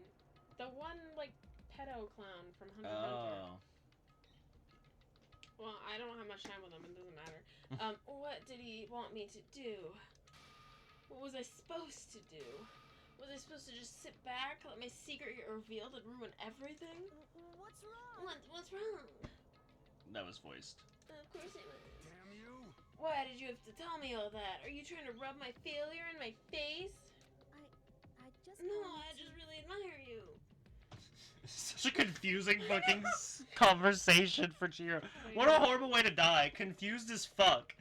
The one, like, pedo clown from Hunter x Hunter. Well, I don't have much time with him. It doesn't matter. What did he want me to do? What was I supposed to do? Was I supposed to just sit back, let my secret get revealed, and ruin everything? What's wrong? What's wrong? That was voiced. Of course it was. Damn you! Why did you have to tell me all that? Are you trying to rub my failure in my face? I just... No, I just really admire you. Such a confusing fucking conversation for Chihiro. What a horrible way to die. Confused as fuck.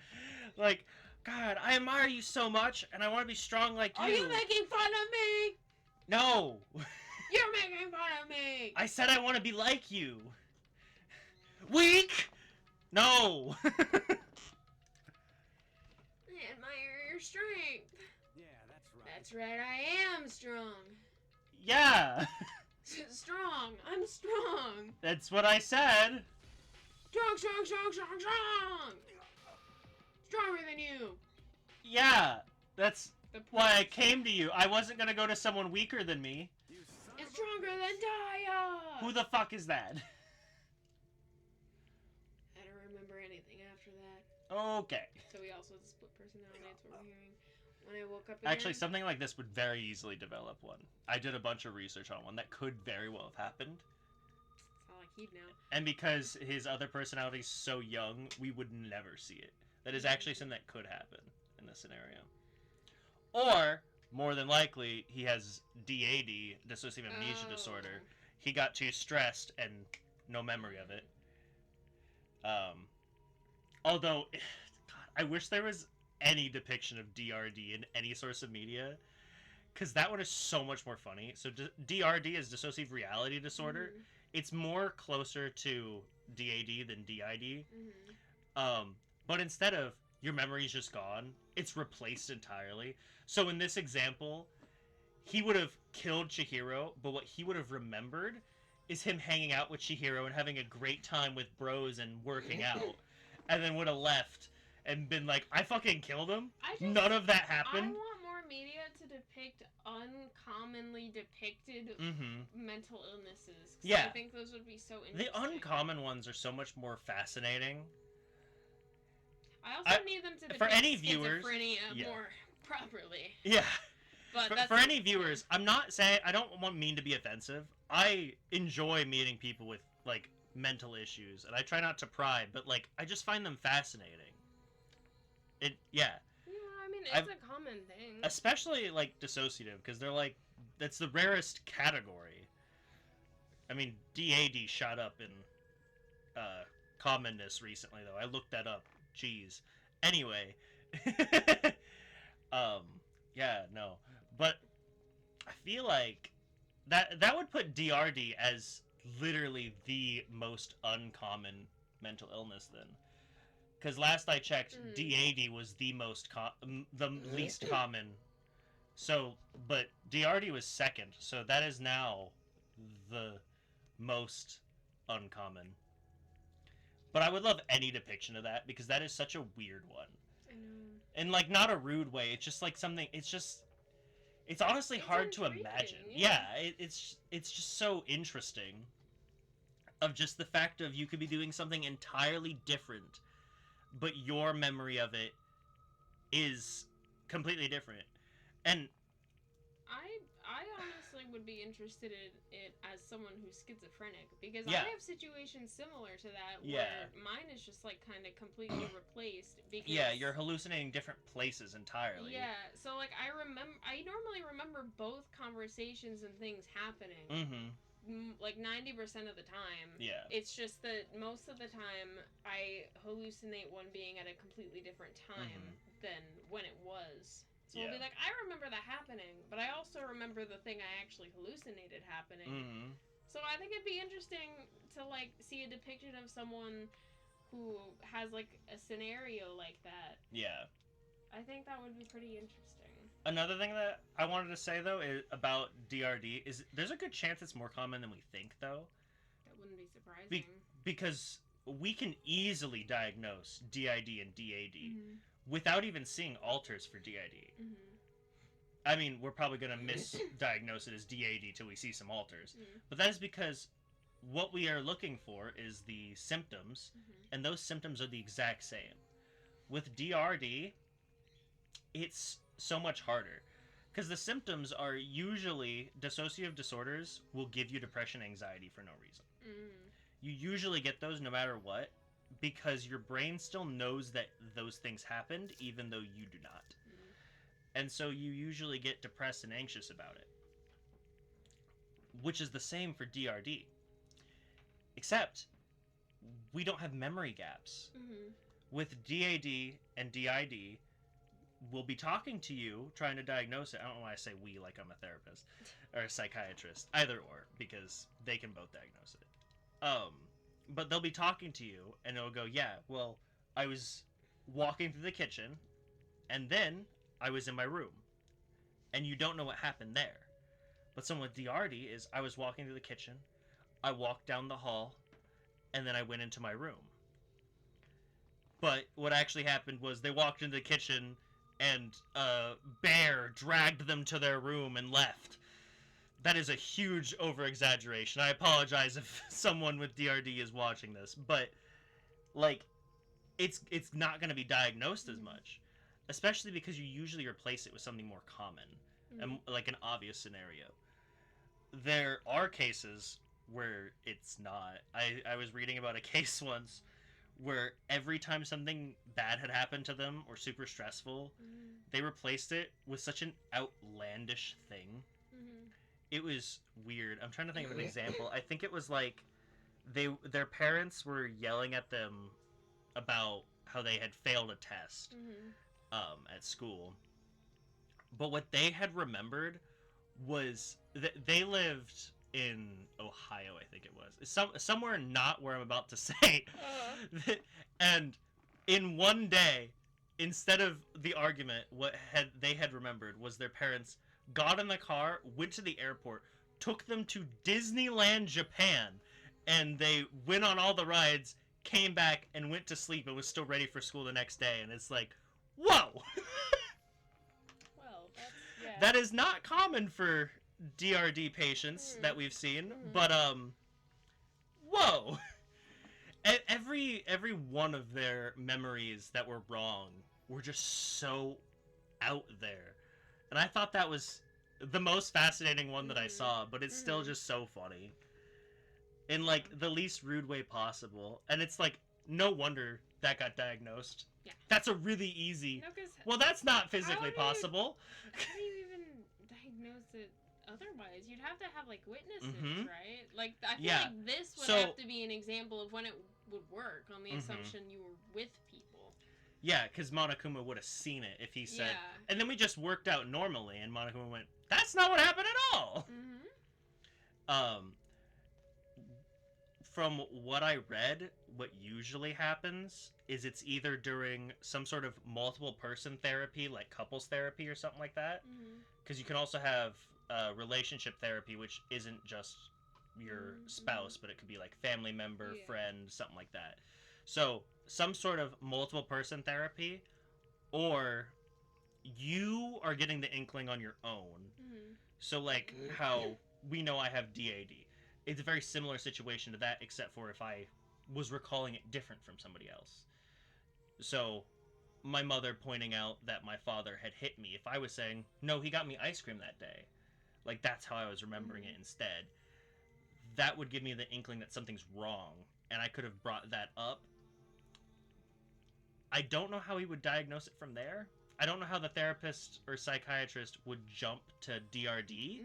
Like, God, I admire you so much, and I want to be strong like you. Are you making fun of me? No. You're making fun of me. I said I want to be like you. Weak? No. I admire your strength. Yeah, that's right. That's right, I am strong. Yeah. Strong. I'm strong. That's what I said. Strong, strong, strong, strong, strong. Stronger than you. Yeah. That's why I came to you. I wasn't going to go to someone weaker than me. And stronger than Daya. Who the fuck is that? I don't remember anything after that. Okay. So we also had split personality. That's what we're hearing. When I woke up again. Actually, something like this would very easily develop one. I did a bunch of research on one that could very well have happened. It's not like he'd know. And because his other personality is so young, we would never see it. That is actually something that could happen in this scenario. Or, more than likely, he has DAD, dissociative amnesia disorder. He got too stressed and no memory of it. Although, God, I wish there was any depiction of DRD in any source of media, because that one is so much more funny. So DRD is dissociative reality disorder. Mm-hmm. It's more closer to DAD than DID. Mm-hmm. But instead of your memory's just gone. It's replaced entirely. So in this example, he would have killed Chihiro, but what he would have remembered is him hanging out with Chihiro and having a great time with bros and working out, and then would have left and been like, I fucking killed him. None of that happened. I want more media to depict uncommonly depicted mental illnesses. Yeah. I think those would be so interesting. The uncommon ones are so much more fascinating. I also need them to depict for any viewers, schizophrenia more properly. Yeah. But for any viewers, I'm not saying, I don't mean to be offensive. I enjoy meeting people with, like, mental issues, and I try not to pry, but, like, I just find them fascinating. Yeah, I mean, it's a common thing. Especially, like, dissociative, because they're, like, that's the rarest category. I mean, DAD shot up in commonness recently, though. I looked that up. Jeez. Anyway. Yeah, no. But I feel like that would put DRD as literally the most uncommon mental illness then. Because last I checked, DAD was the least common. So, but DRD was second. So that is now the most uncommon. But I would love any depiction of that because that is such a weird one. I know. And, like, not a rude way. It's just, like, something... It's honestly hard to imagine. Yeah, it's just so interesting. Of just the fact of you could be doing something entirely different, but your memory of it is completely different. And... I honestly would be interested in it as someone who's schizophrenic, because Yeah. I have situations similar to that where mine is just, like, kind of completely replaced. Because yeah, you're hallucinating different places entirely. Yeah, so, like, I normally remember both conversations and things happening. Like 90% of the time. Yeah. It's just that most of the time I hallucinate one being at a completely different time than when it was. So I'll be like, I remember that happening, but I also remember the thing I actually hallucinated happening. So I think it'd be interesting to, like, see a depiction of someone who has, like, a scenario like that. Yeah. I think that would be pretty interesting. Another thing that I wanted to say, though, about DRD is there's a good chance it's more common than we think, though. That wouldn't be surprising. Because we can easily diagnose DID and DAD without even seeing alters for DID. I mean, we're probably going to misdiagnose it as DAD till we see some alters. But that is because what we are looking for is the symptoms, and those symptoms are the exact same. With DRD, it's so much harder. Because the symptoms are usually, dissociative disorders will give you depression and anxiety for no reason. You usually get those no matter what, because your brain still knows that those things happened, even though you do not. And so you usually get depressed and anxious about it. Which is the same for DRD. Except, we don't have memory gaps. With DAD and DID, we'll be talking to you, trying to diagnose it. I don't know why I say we like I'm a therapist or a psychiatrist. Either or, because they can both diagnose it. But they'll be talking to you, and it'll go, yeah, well, I was walking through the kitchen, and then I was in my room. And you don't know what happened there. But someone with DRD is, I was walking through the kitchen, I walked down the hall, and then I went into my room. But what actually happened was they walked into the kitchen, and a bear dragged them to their room and left. That is a huge over-exaggeration. I apologize if someone with DRD is watching this, but, like, it's not going to be diagnosed as much, especially because you usually replace it with something more common, and, like, an obvious scenario. There are cases where it's not. I was reading about a case once where every time something bad had happened to them or super stressful, they replaced it with such an outlandish thing. It was weird. I'm trying to think of an example. I think it was like their parents were yelling at them about how they had failed a test at school. But what they had remembered was that they lived in Ohio, I think it was. Somewhere not where I'm about to say. And in one day, instead of the argument, what they had remembered was their parents got in the car, went to the airport, took them to Disneyland, Japan, and they went on all the rides, came back, and went to sleep and was still ready for school the next day. And it's like, whoa! Well, that's, yeah. That is not common for DRD patients that we've seen, but, whoa! Every one of their memories that were wrong were just so out there. And I thought that was the most fascinating one that I saw, but it's still just so funny. In, like, the least rude way possible. And it's like, no wonder that got diagnosed. Yeah. That's a really easy... No, 'cause well, that's not physically possible. How do you even diagnose it otherwise? You'd have to have, like, witnesses, right? Like, I feel like this would have to be an example of when it would work, on the assumption you were with people. Yeah, because Monokuma would have seen it if he said... Yeah. And then we just worked out normally, and Monokuma went, that's not what happened at all! From what I read, what usually happens is it's either during some sort of multiple person therapy, like couples therapy or something like that. Because you can also have relationship therapy, which isn't just your spouse, but it could be like family member, friend, something like that. So some sort of multiple person therapy, or you are getting the inkling on your own. So like how we know I have DAD. It's a very similar situation to that, except for if I was recalling it different from somebody else. So, my mother pointing out that my father had hit me, if I was saying, no, he got me ice cream that day, like, that's how I was remembering it instead, that would give me the inkling that something's wrong, and I could have brought that up. I don't know how he would diagnose it from there. I don't know how the therapist or psychiatrist would jump to DRD.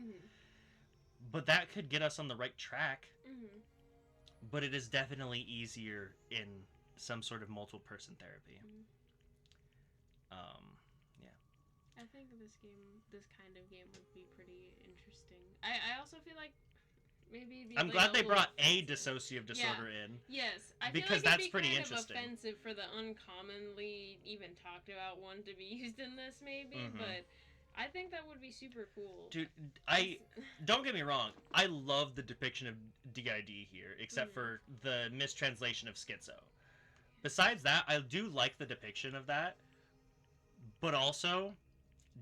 But that could get us on the right track. But it is definitely easier in some sort of multiple person therapy. Yeah. I think this kind of game would be pretty interesting. I also feel like maybe it'd be I'm glad they brought a dissociative disorder in. Yes, I because feel like that's it'd be pretty kind interesting. of offensive for the uncommonly even talked about one to be used in this, maybe, but I think that would be super cool. Dude, don't get me wrong. I love the depiction of DID here, except for the mistranslation of schizo. Besides that, I do like the depiction of that, but also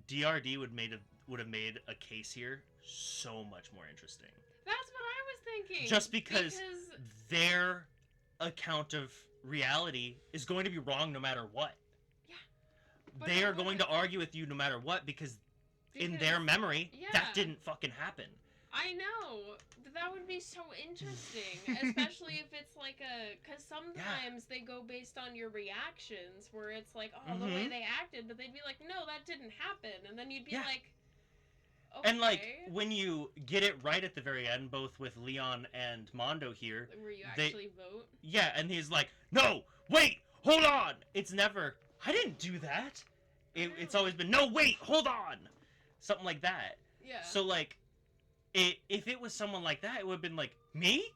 DRD would have made a case here so much more interesting. That's what I was thinking. Just because their account of reality is going to be wrong no matter what. Yeah. They are going to argue with you no matter what because in their memory, that didn't fucking happen. I know. That would be so interesting. Especially if it's like because sometimes they go based on your reactions, where it's like, oh, the way they acted, but they'd be like, no, that didn't happen. And then you'd be like, okay. And like, when you get it right at the very end, both with Leon and Mondo here. Where you actually vote? Yeah, and he's like, no, wait, hold on. It's never, I didn't do that. It's always been, no, wait, hold on. Something like that. Yeah. So, like, if it was someone like that, it would have been like, me?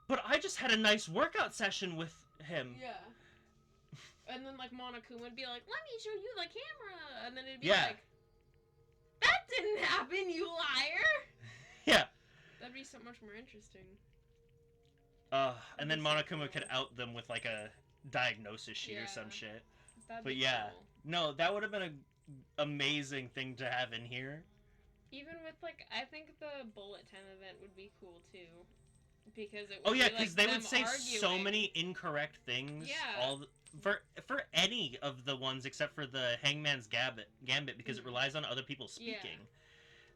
But I just had a nice workout session with him. Yeah. And then, like, Monokuma would be like, let me show you the camera. And then it'd be like, that didn't happen, you liar. Yeah. That'd be so much more interesting. And then Monokuma could out them with, like, a diagnosis sheet or some shit. That'd But be yeah. cool. No, that would have been an amazing thing to have in here. Even with, like, I think the Bullet 10 event would be cool, too. Because it would be, because they would say arguing. so many incorrect things. Yeah. For any of the ones except for the Hangman's Gambit because it relies on other people speaking. Yeah.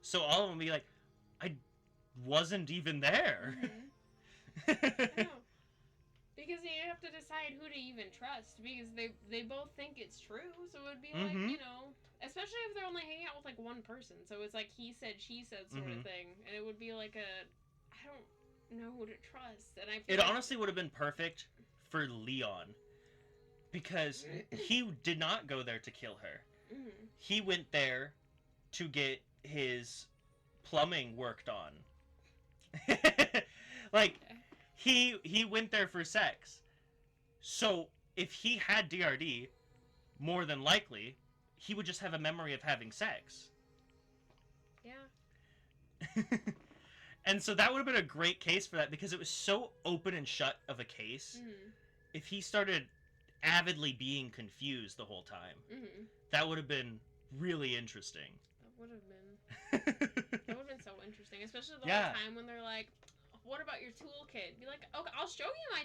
So all of them would be like, I wasn't even there. I know. Because you have to decide who to even trust, because they both think it's true, so it would be like, you know, especially if they're only hanging out with, like, one person, so it's like he said, she said sort of thing, and it would be like I don't know who to trust, and I feel It honestly would have been perfect for Leon, because he did not go there to kill her. He went there to get his plumbing worked on. Like, he went there for sex. So, if he had DRD, more than likely, he would just have a memory of having sex. Yeah. And so that would have been a great case for that, because it was so open and shut of a case. Mm-hmm. If he started avidly being confused the whole time, Mm-hmm. that would have been really interesting. That would have been. That would have been so interesting, especially the whole time when they're like, "What about your toolkit?" Be like, "Okay, I'll show you my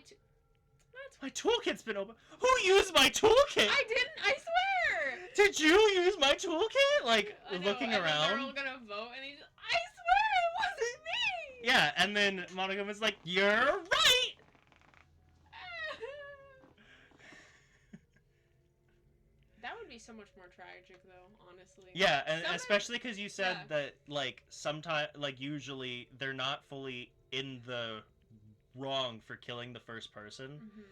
My toolkit's been open. Who used my toolkit? I didn't. I swear. Did you use my toolkit? Like looking and around. Then they're all gonna vote, and he's. I swear it wasn't me. Yeah, and then Monokuma's like, "You're right." That would be so much more tragic, though. Honestly. Yeah, and especially because you said that like sometimes, like usually, they're not fully in the wrong for killing the first person. Mm-hmm.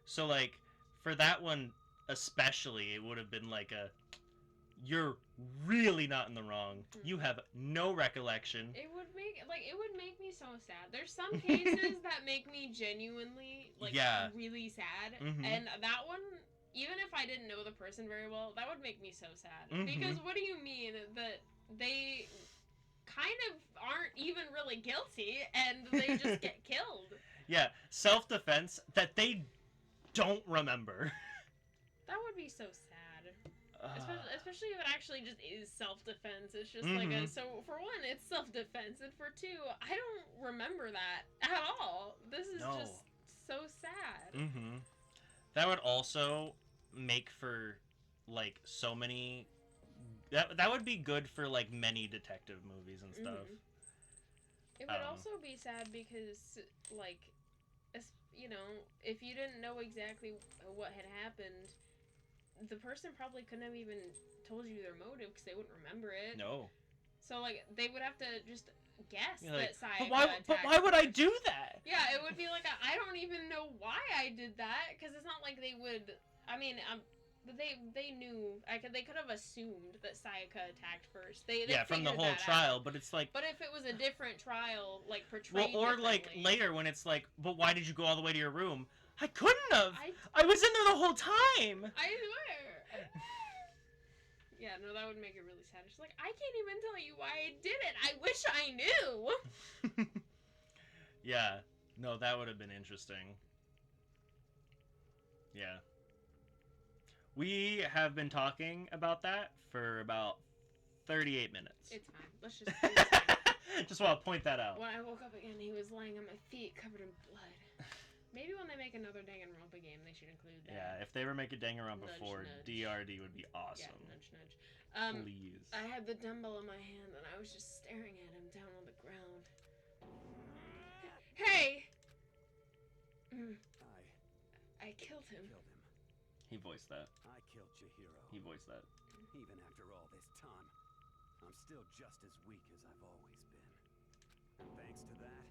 So like for that one especially, it would have been like you're really not in the wrong. Mm-hmm. You have no recollection. It would make me so sad. There's some cases that make me genuinely really sad, mm-hmm. and that one, even if I didn't know the person very well, that would make me so sad. Mm-hmm. Because what do you mean that they kind of aren't even really guilty and they just get killed? Yeah, self-defense that they don't remember. That would be so sad. Especially if it actually just is self-defense. It's just mm-hmm. like so for one, it's self-defense, and for two, I don't remember that at all. This is just so sad. Mm-hmm. That would also make for like so many. That would be good for like many detective movies and stuff. Mm-hmm. It would also be sad because like, you know, if you didn't know exactly what had happened, the person probably couldn't have even told you their motive because they wouldn't remember it. No. So like they would have to just guess like, that Sayaka but why would I do that? Yeah, it would be like I don't even know why I did that, because it's not like they would. I mean, they knew. They could have assumed that Sayaka attacked first. They from the whole trial, out. But it's like. But if it was a different trial, like portrayed. Well, or like later when it's like, but why did you go all the way to your room? I couldn't have. I was in there the whole time. I swear. Yeah, no, that would make it really sad. She's like, I can't even tell you why I did it. I wish I knew. Yeah. No, that would have been interesting. Yeah. We have been talking about that for about 38 minutes. It's fine. Let's just... Just want to point that out. When I woke up again, he was laying on my feet covered in blood. Maybe when they make another Danganronpa game, they should include that. Yeah, if they ever make a Danganronpa before, nudge. DRD would be awesome. Yeah, nudge, nudge. Please. I had the dumbbell in my hand, and I was just staring at him down on the ground. Hey! I killed him. He voiced that. I killed Chihiro. He voiced that. Even after all this time, I'm still just as weak as I've always been. And thanks to that,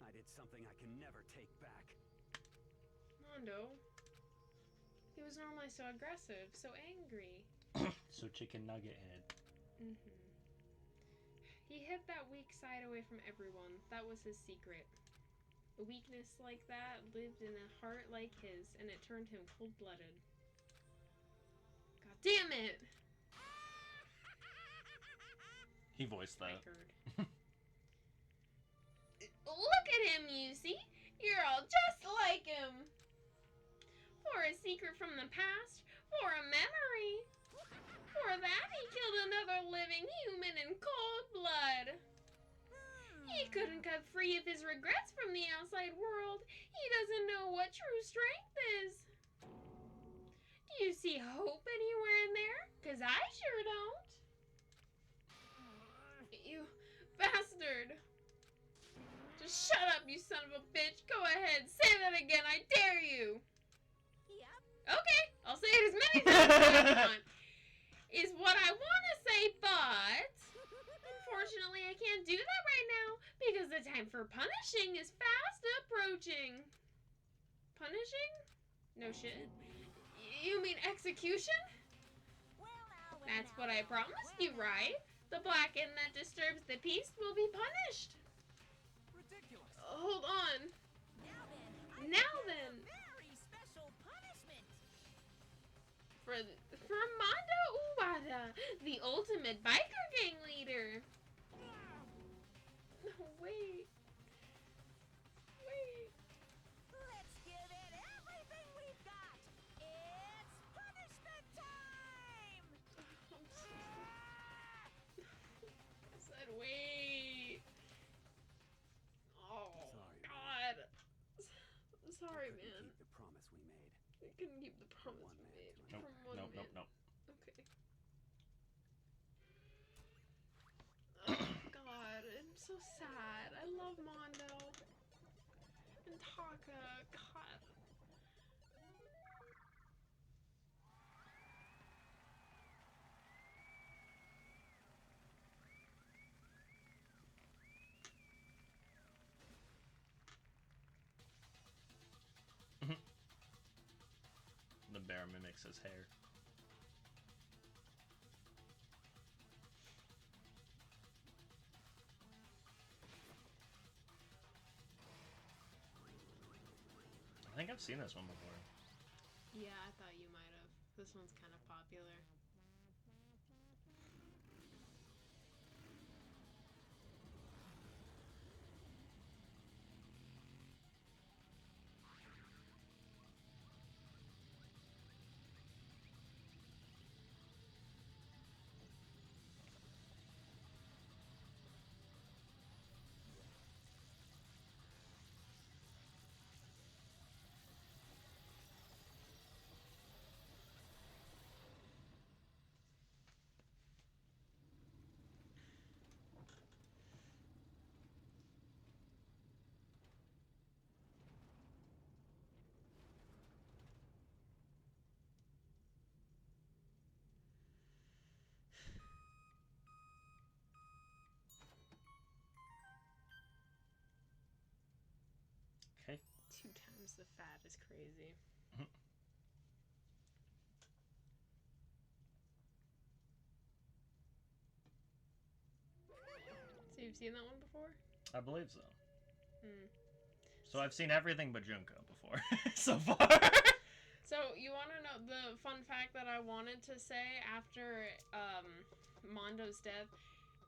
I did something I can never take back. Mondo. He was normally so aggressive, so angry. So chicken nugget head. Mm-hmm. He hid that weak side away from everyone. That was his secret. A weakness like that lived in a heart like his, and it turned him cold-blooded. God damn it! He voiced that. I heard. Look at him, you see? You're all just like him! For a secret from the past, for a memory. For that, he killed another living human in cold blood. He couldn't cut free of his regrets from the outside world. He doesn't know what true strength is. Do you see hope anywhere in there? 'Cause I sure don't. You bastard. Just shut up, you son of a bitch. Go ahead, say that again. I dare you. Yep. Okay, I'll say it as many times as I want. Is what I want to say, but unfortunately I can't do that right now because the time for punishing is fast approaching. Punishing? No shit. You mean execution? That's what I promised you, right? The Blacken that disturbs the peace will be punished. Ridiculous. Hold on. Now then. Very special punishment. For from Mondo Uwada, the ultimate biker gang leader. No, wait. Wait. Let's give it everything we've got. It's punishment time. I said wait. Oh, God. Sorry, man. Keep the promise we made. I couldn't keep the promise we made. Nope, From one nope, man. nope, nope. Okay. Oh, God. I'm so sad. I love Mondo. And Taka. God. The bear mimics his hair. I think I've seen this one before. Yeah, I thought you might have. This one's kind of popular. Okay. 2 times the fat is crazy. So you've seen that one before? I believe so. Hmm. So I've seen everything but Junko before, so far. So you want to know the fun fact that I wanted to say after Mondo's death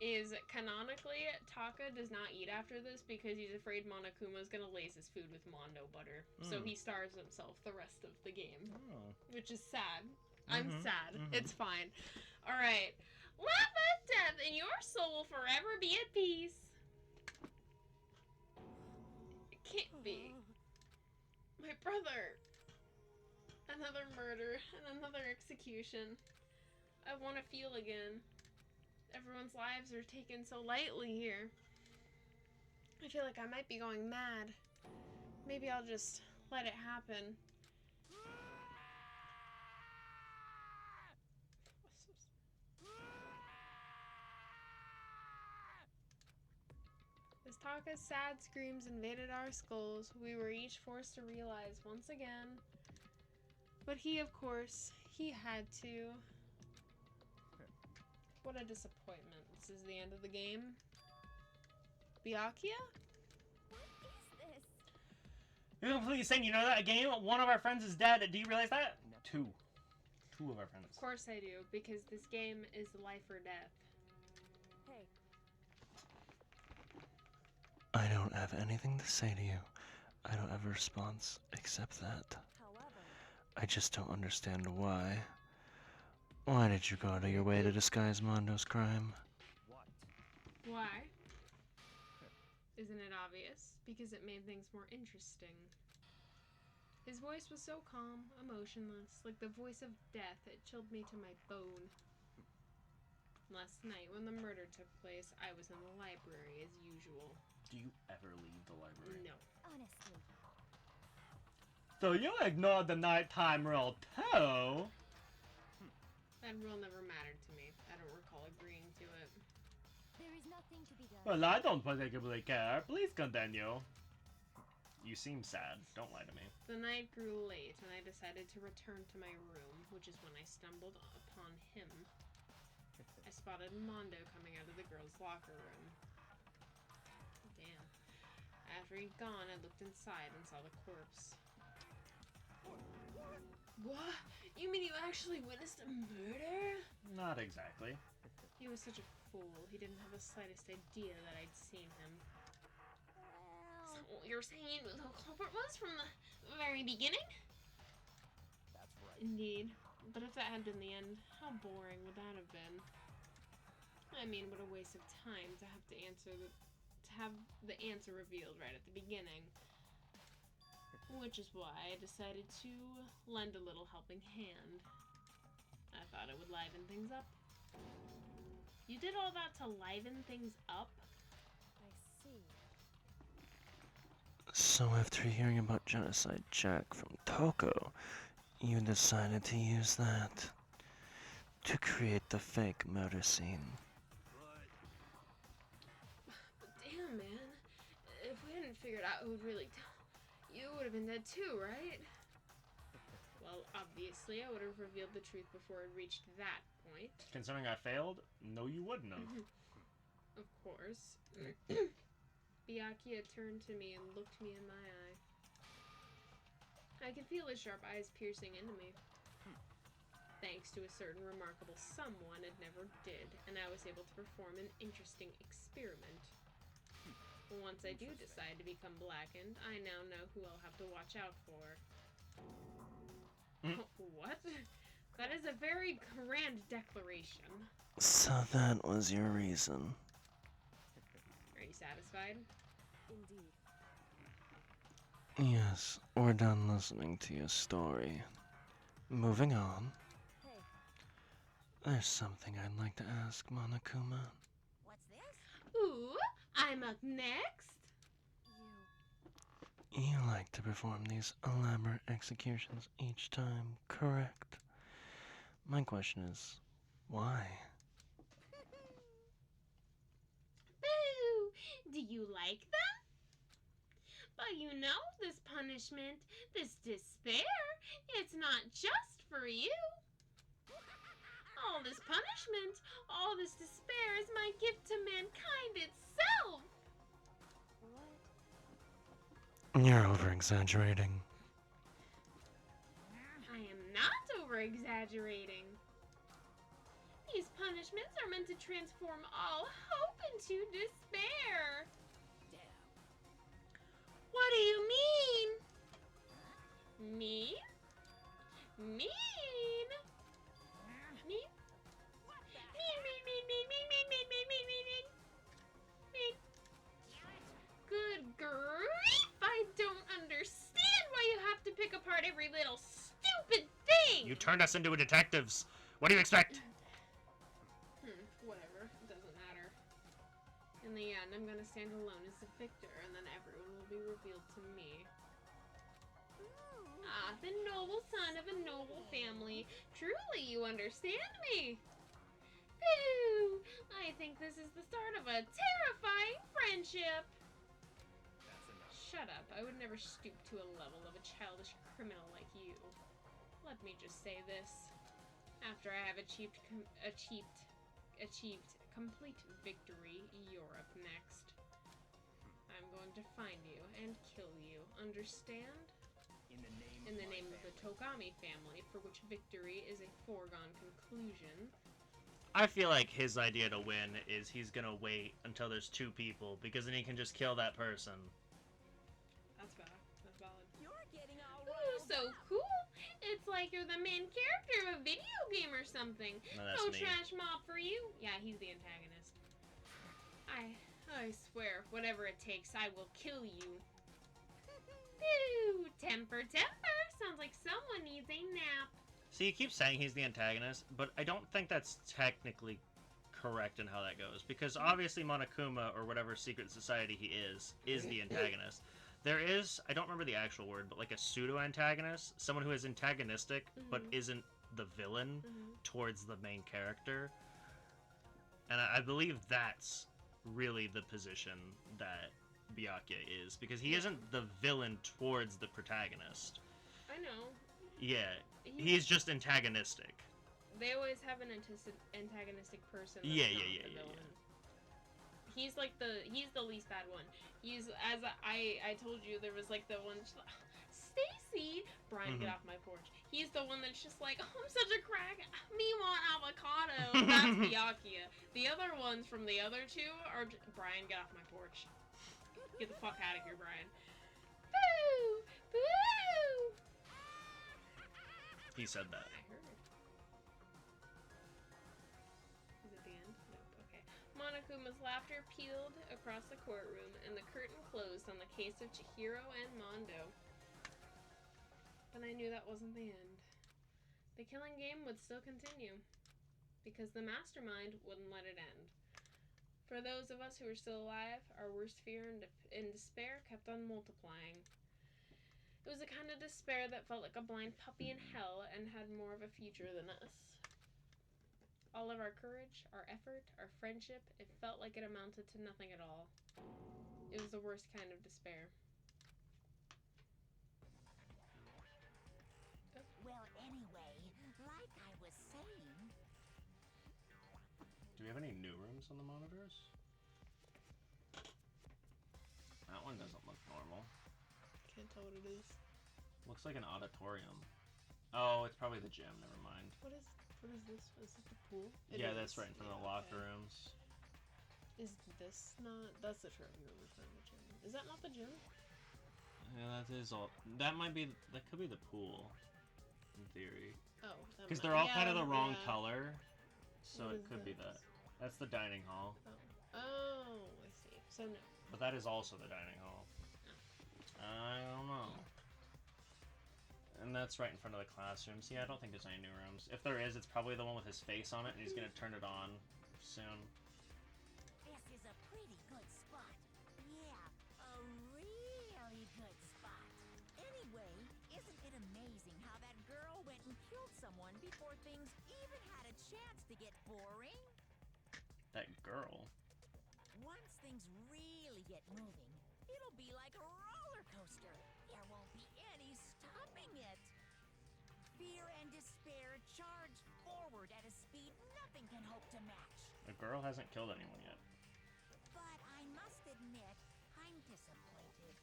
is canonically Taka does not eat after this because he's afraid Monokuma's gonna lace his food with Mondo butter. So he starves himself the rest of the game, which is sad. I'm sad. It's fine. All right. Laugh death, and your soul will forever be at peace. It can't be. My brother. Another murder and another execution. I want to feel again. Everyone's lives are taken so lightly here. I feel like I might be going mad. Maybe I'll just let it happen. As Taka's sad screams invaded our skulls, we were each forced to realize once again. But he, of course, he had to. What a disappointment. This is the end of the game. Byakuya? What is this? You're completely saying you know that game? One of our friends is dead. Do you realize that? Two of our friends. Of course I do, because this game is life or death. Hey. I don't have anything to say to you. I don't have a response except that. However, I just don't understand why. Why did you go out of your way to disguise Mondo's crime? What? Why? Isn't it obvious? Because it made things more interesting. His voice was so calm, emotionless, like the voice of death. It chilled me to my bone. Last night, when the murder took place, I was in the library as usual. Do you ever leave the library? No. Honestly. So you ignored the nighttime rule too? That rule never mattered to me. I don't recall agreeing to it. There is nothing to be done. Well, I don't particularly care. Please continue. You seem sad. Don't lie to me. The night grew late, and I decided to return to my room, which is when I stumbled upon him. I spotted Mondo coming out of the girls' locker room. Damn. After he'd gone, I looked inside and saw the corpse. What? You mean you actually witnessed a murder? Not exactly. He was such a fool. He didn't have the slightest idea that I'd seen him. So you're saying who the culprit was from the very beginning? That's right. Indeed. But if that had been the end, how boring would that have been? I mean, what a waste of time to have the answer revealed right at the beginning. Which is why I decided to lend a little helping hand. I thought it would liven things up. You did all that to liven things up? I see. So after hearing about Genocide Jack from Toko, you decided to use that to create the fake murder scene. But damn, man. If we hadn't figured out who would really you would have been dead too, right? Well, obviously, I would have revealed the truth before it reached that point. Considering I failed, no you wouldn't have. Of course. Byakuya turned to me and looked me in my eye. I could feel his sharp eyes piercing into me. Thanks to a certain remarkable someone it never did, and I was able to perform an interesting experiment. Once I do decide to become blackened, I now know who I'll have to watch out for. What? That is a very grand declaration. So that was your reason. Are you satisfied? Indeed. Yes, we're done listening to your story. Moving on. Hey. There's something I'd like to ask Monokuma. What's this? Ooh, I'm up next. You like to perform these elaborate executions each time, correct? My question is, why? Boo! Do you like them? But you know, this punishment, this despair, it's not just for you. All this punishment, all this despair is my gift to mankind itself. You're over-exaggerating. I am not over-exaggerating. These punishments are meant to transform all hope into despair. Damn. What do you mean? Mean? Mean? Mean? Mean. Good grief! I don't understand why you have to pick apart every little stupid thing! You turned us into detectives. What do you expect? Whatever. It doesn't matter. In the end, I'm gonna stand alone as the victor, and then everyone will be revealed to me. Ah, the noble son of a noble family. Truly, you understand me. Boo! I think this is the start of a terrifying friendship. Shut up. I would never stoop to a level of a childish criminal like you. Let me just say this. After I have achieved complete victory, you're up next. I'm going to find you and kill you. Understand? In the name of the Togami family, for which victory is a foregone conclusion. I feel like his idea to win is he's gonna wait until there's two people, because then he can just kill that person. That's valid. That's valid. You're getting all Ooh, so cool! It's like you're the main character of a video game or something. No, that's No me. trash mob for you. Yeah, he's the antagonist. I swear, whatever it takes, I will kill you. Ooh, temper. Sounds like someone needs a nap. See, you keep saying he's the antagonist, but I don't think that's technically correct in how that goes, because obviously Monokuma, or whatever secret society he is the antagonist. There is, I don't remember the actual word, but like a pseudo-antagonist, someone who is antagonistic, but isn't the villain towards the main character. And I believe that's really the position that Byakuya is, because he isn't the villain towards the protagonist. I know. Yeah, he's just antagonistic. They always have an antagonistic person. That's Yeah. He's like he's the least bad one. He's, as I told you, there was like the one, Stacy, see? Brian, get off my porch. He's the one that's just like, oh, I'm such a crack. Me want avocado. That's Byakuya. The other ones from the other two are Brian, get off my porch. Get the fuck out of here, Brian. Boo! Boo! He said that. I heard it. Is it the end? Nope. Okay. Monokuma's laughter peeled across the courtroom, and the curtain closed on the case of Chihiro and Mondo. But I knew that wasn't the end. The killing game would still continue, because the mastermind wouldn't let it end. For those of us who were still alive, our worst fear and despair kept on multiplying. It was a kind of despair that felt like a blind puppy in hell and had more of a future than us. All of our courage, our effort, our friendship, it felt like it amounted to nothing at all. It was the worst kind of despair. Well, anyway, like I was saying... Do we have any new rooms on the monitors? That one doesn't look normal. Can't tell what it is. Looks like an auditorium. Oh, it's probably the gym. Never mind. What is this? Is it the pool? Yeah, that's right in front of the locker rooms. Is this not? That's the trophy room in front of the gym. Is that not the gym? Yeah, that is all. That might be. That could be the pool, in theory. Oh. Because they're all kind of the wrong color, so it could be that. That's the dining hall. Oh, I see. So no. But that is also the dining hall. I don't know. And that's right in front of the classrooms. Yeah, I don't think there's any new rooms. If there is, it's probably the one with his face on it, and he's gonna turn it on soon. This is a pretty good spot. Yeah, a really good spot. Anyway, isn't it amazing how that girl went and killed someone before things even had a chance to get boring? That girl? Once things really get moving, it'll be like a roller coaster. There won't be any stopping it. Fear and despair charge forward at a speed nothing can hope to match. The girl hasn't killed anyone yet. But I must admit, I'm disappointed.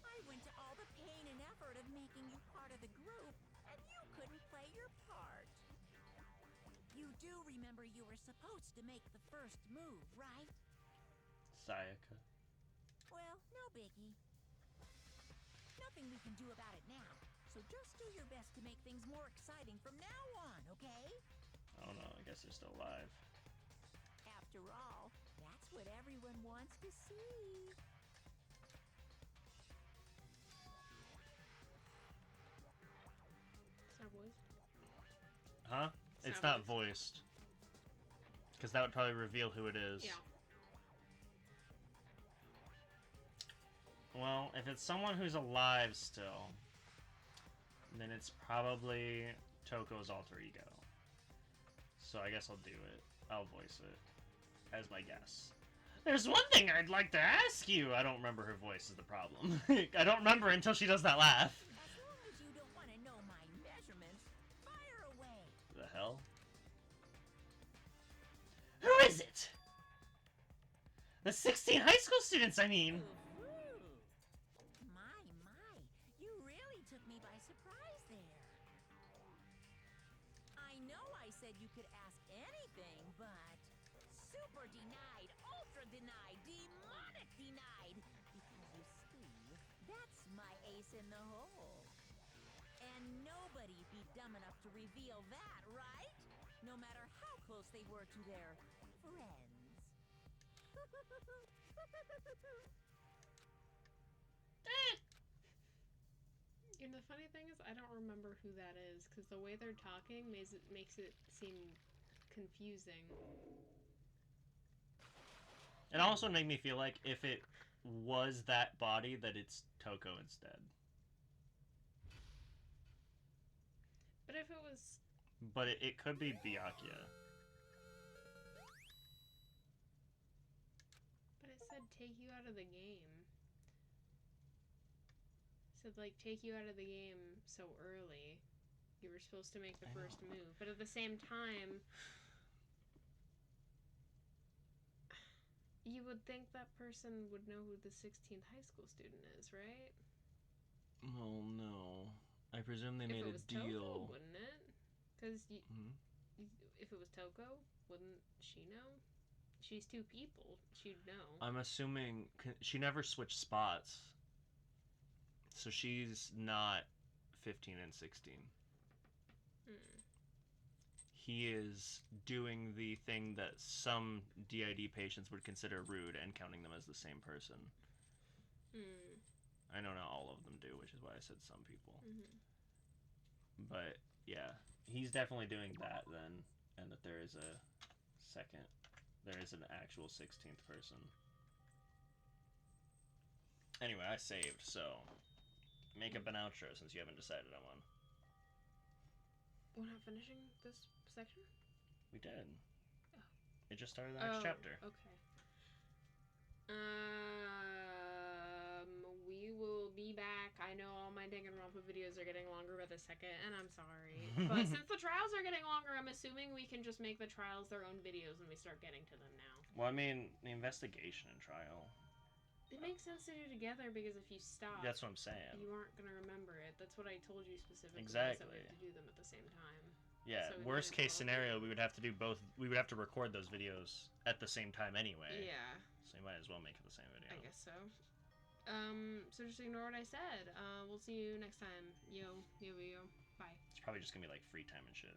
I went to all the pain and effort of making you part of the group, and you couldn't play your part. You do remember you were supposed to make the first move, right? Sayaka. Well, no biggie. Nothing we can do about it now, so just do your best to make things more exciting from now on, okay? I don't know, I guess they're still alive. After all, that's what everyone wants to see. It's not voiced. Huh? It's not voiced. Because that would probably reveal who it is. Yeah. Well, if it's someone who's alive still, then it's probably Toko's alter ego. So I guess I'll do it. I'll voice it as my guess. There's one thing I'd like to ask you. I don't remember her voice is the problem. I don't remember until she does that laugh. As long as you don't want to know my measurements, fire away. The hell? Who is it? The 16 high school students, I mean. My, you really took me by surprise there. I know I said you could ask anything, but super denied, ultra denied, demonic denied. Because you see, that's my ace in the hole. And nobody'd be dumb enough to reveal that, right? No matter how close they were to their friends. And the funny thing is, I don't remember who that is, because the way they're talking makes it seem confusing. It also made me feel like if it was that body, that it's Toko instead. But if it was... But it could be Byakuya. But it said take you out of the game. It said, like, take you out of the game so early. You were supposed to make the first move. But at the same time... You would think that person would know who the 16th high school student is, right? Well, no. I presume they If made it a was deal. Toko, wouldn't it? Because Hmm? if it was Toko, wouldn't she know? She's two people. She'd know. I'm assuming she never switched spots. So she's not 15 and 16. Hmm. He is doing the thing that some DID patients would consider rude and counting them as the same person. Hmm. I know not all of them do, which is why I said some people. Mm-hmm. But yeah, he's definitely doing that then, and that there is an actual 16th person. Anyway, I saved, so make up an outro since you haven't decided on one. We're not finishing this section? We did. Oh. It just started the next chapter. Okay. We will be back. I know all my Danganronpa videos are getting longer by the second, and I'm sorry. But since the trials are getting longer, I'm assuming we can just make the trials their own videos and we start getting to them now. Well, I mean, the investigation and trial. It makes sense to do together because if you stop, That's what I'm saying. You aren't gonna remember it. That's what I told you specifically. Exactly. So we have to do them at the same time. Yeah. So Worst case scenario, we would have to do both. We would have to record those videos at the same time anyway. Yeah. So you might as well make it the same video. I guess so. So just ignore what I said. We'll see you next time. Yo. Bye. It's probably just gonna be like free time and shit.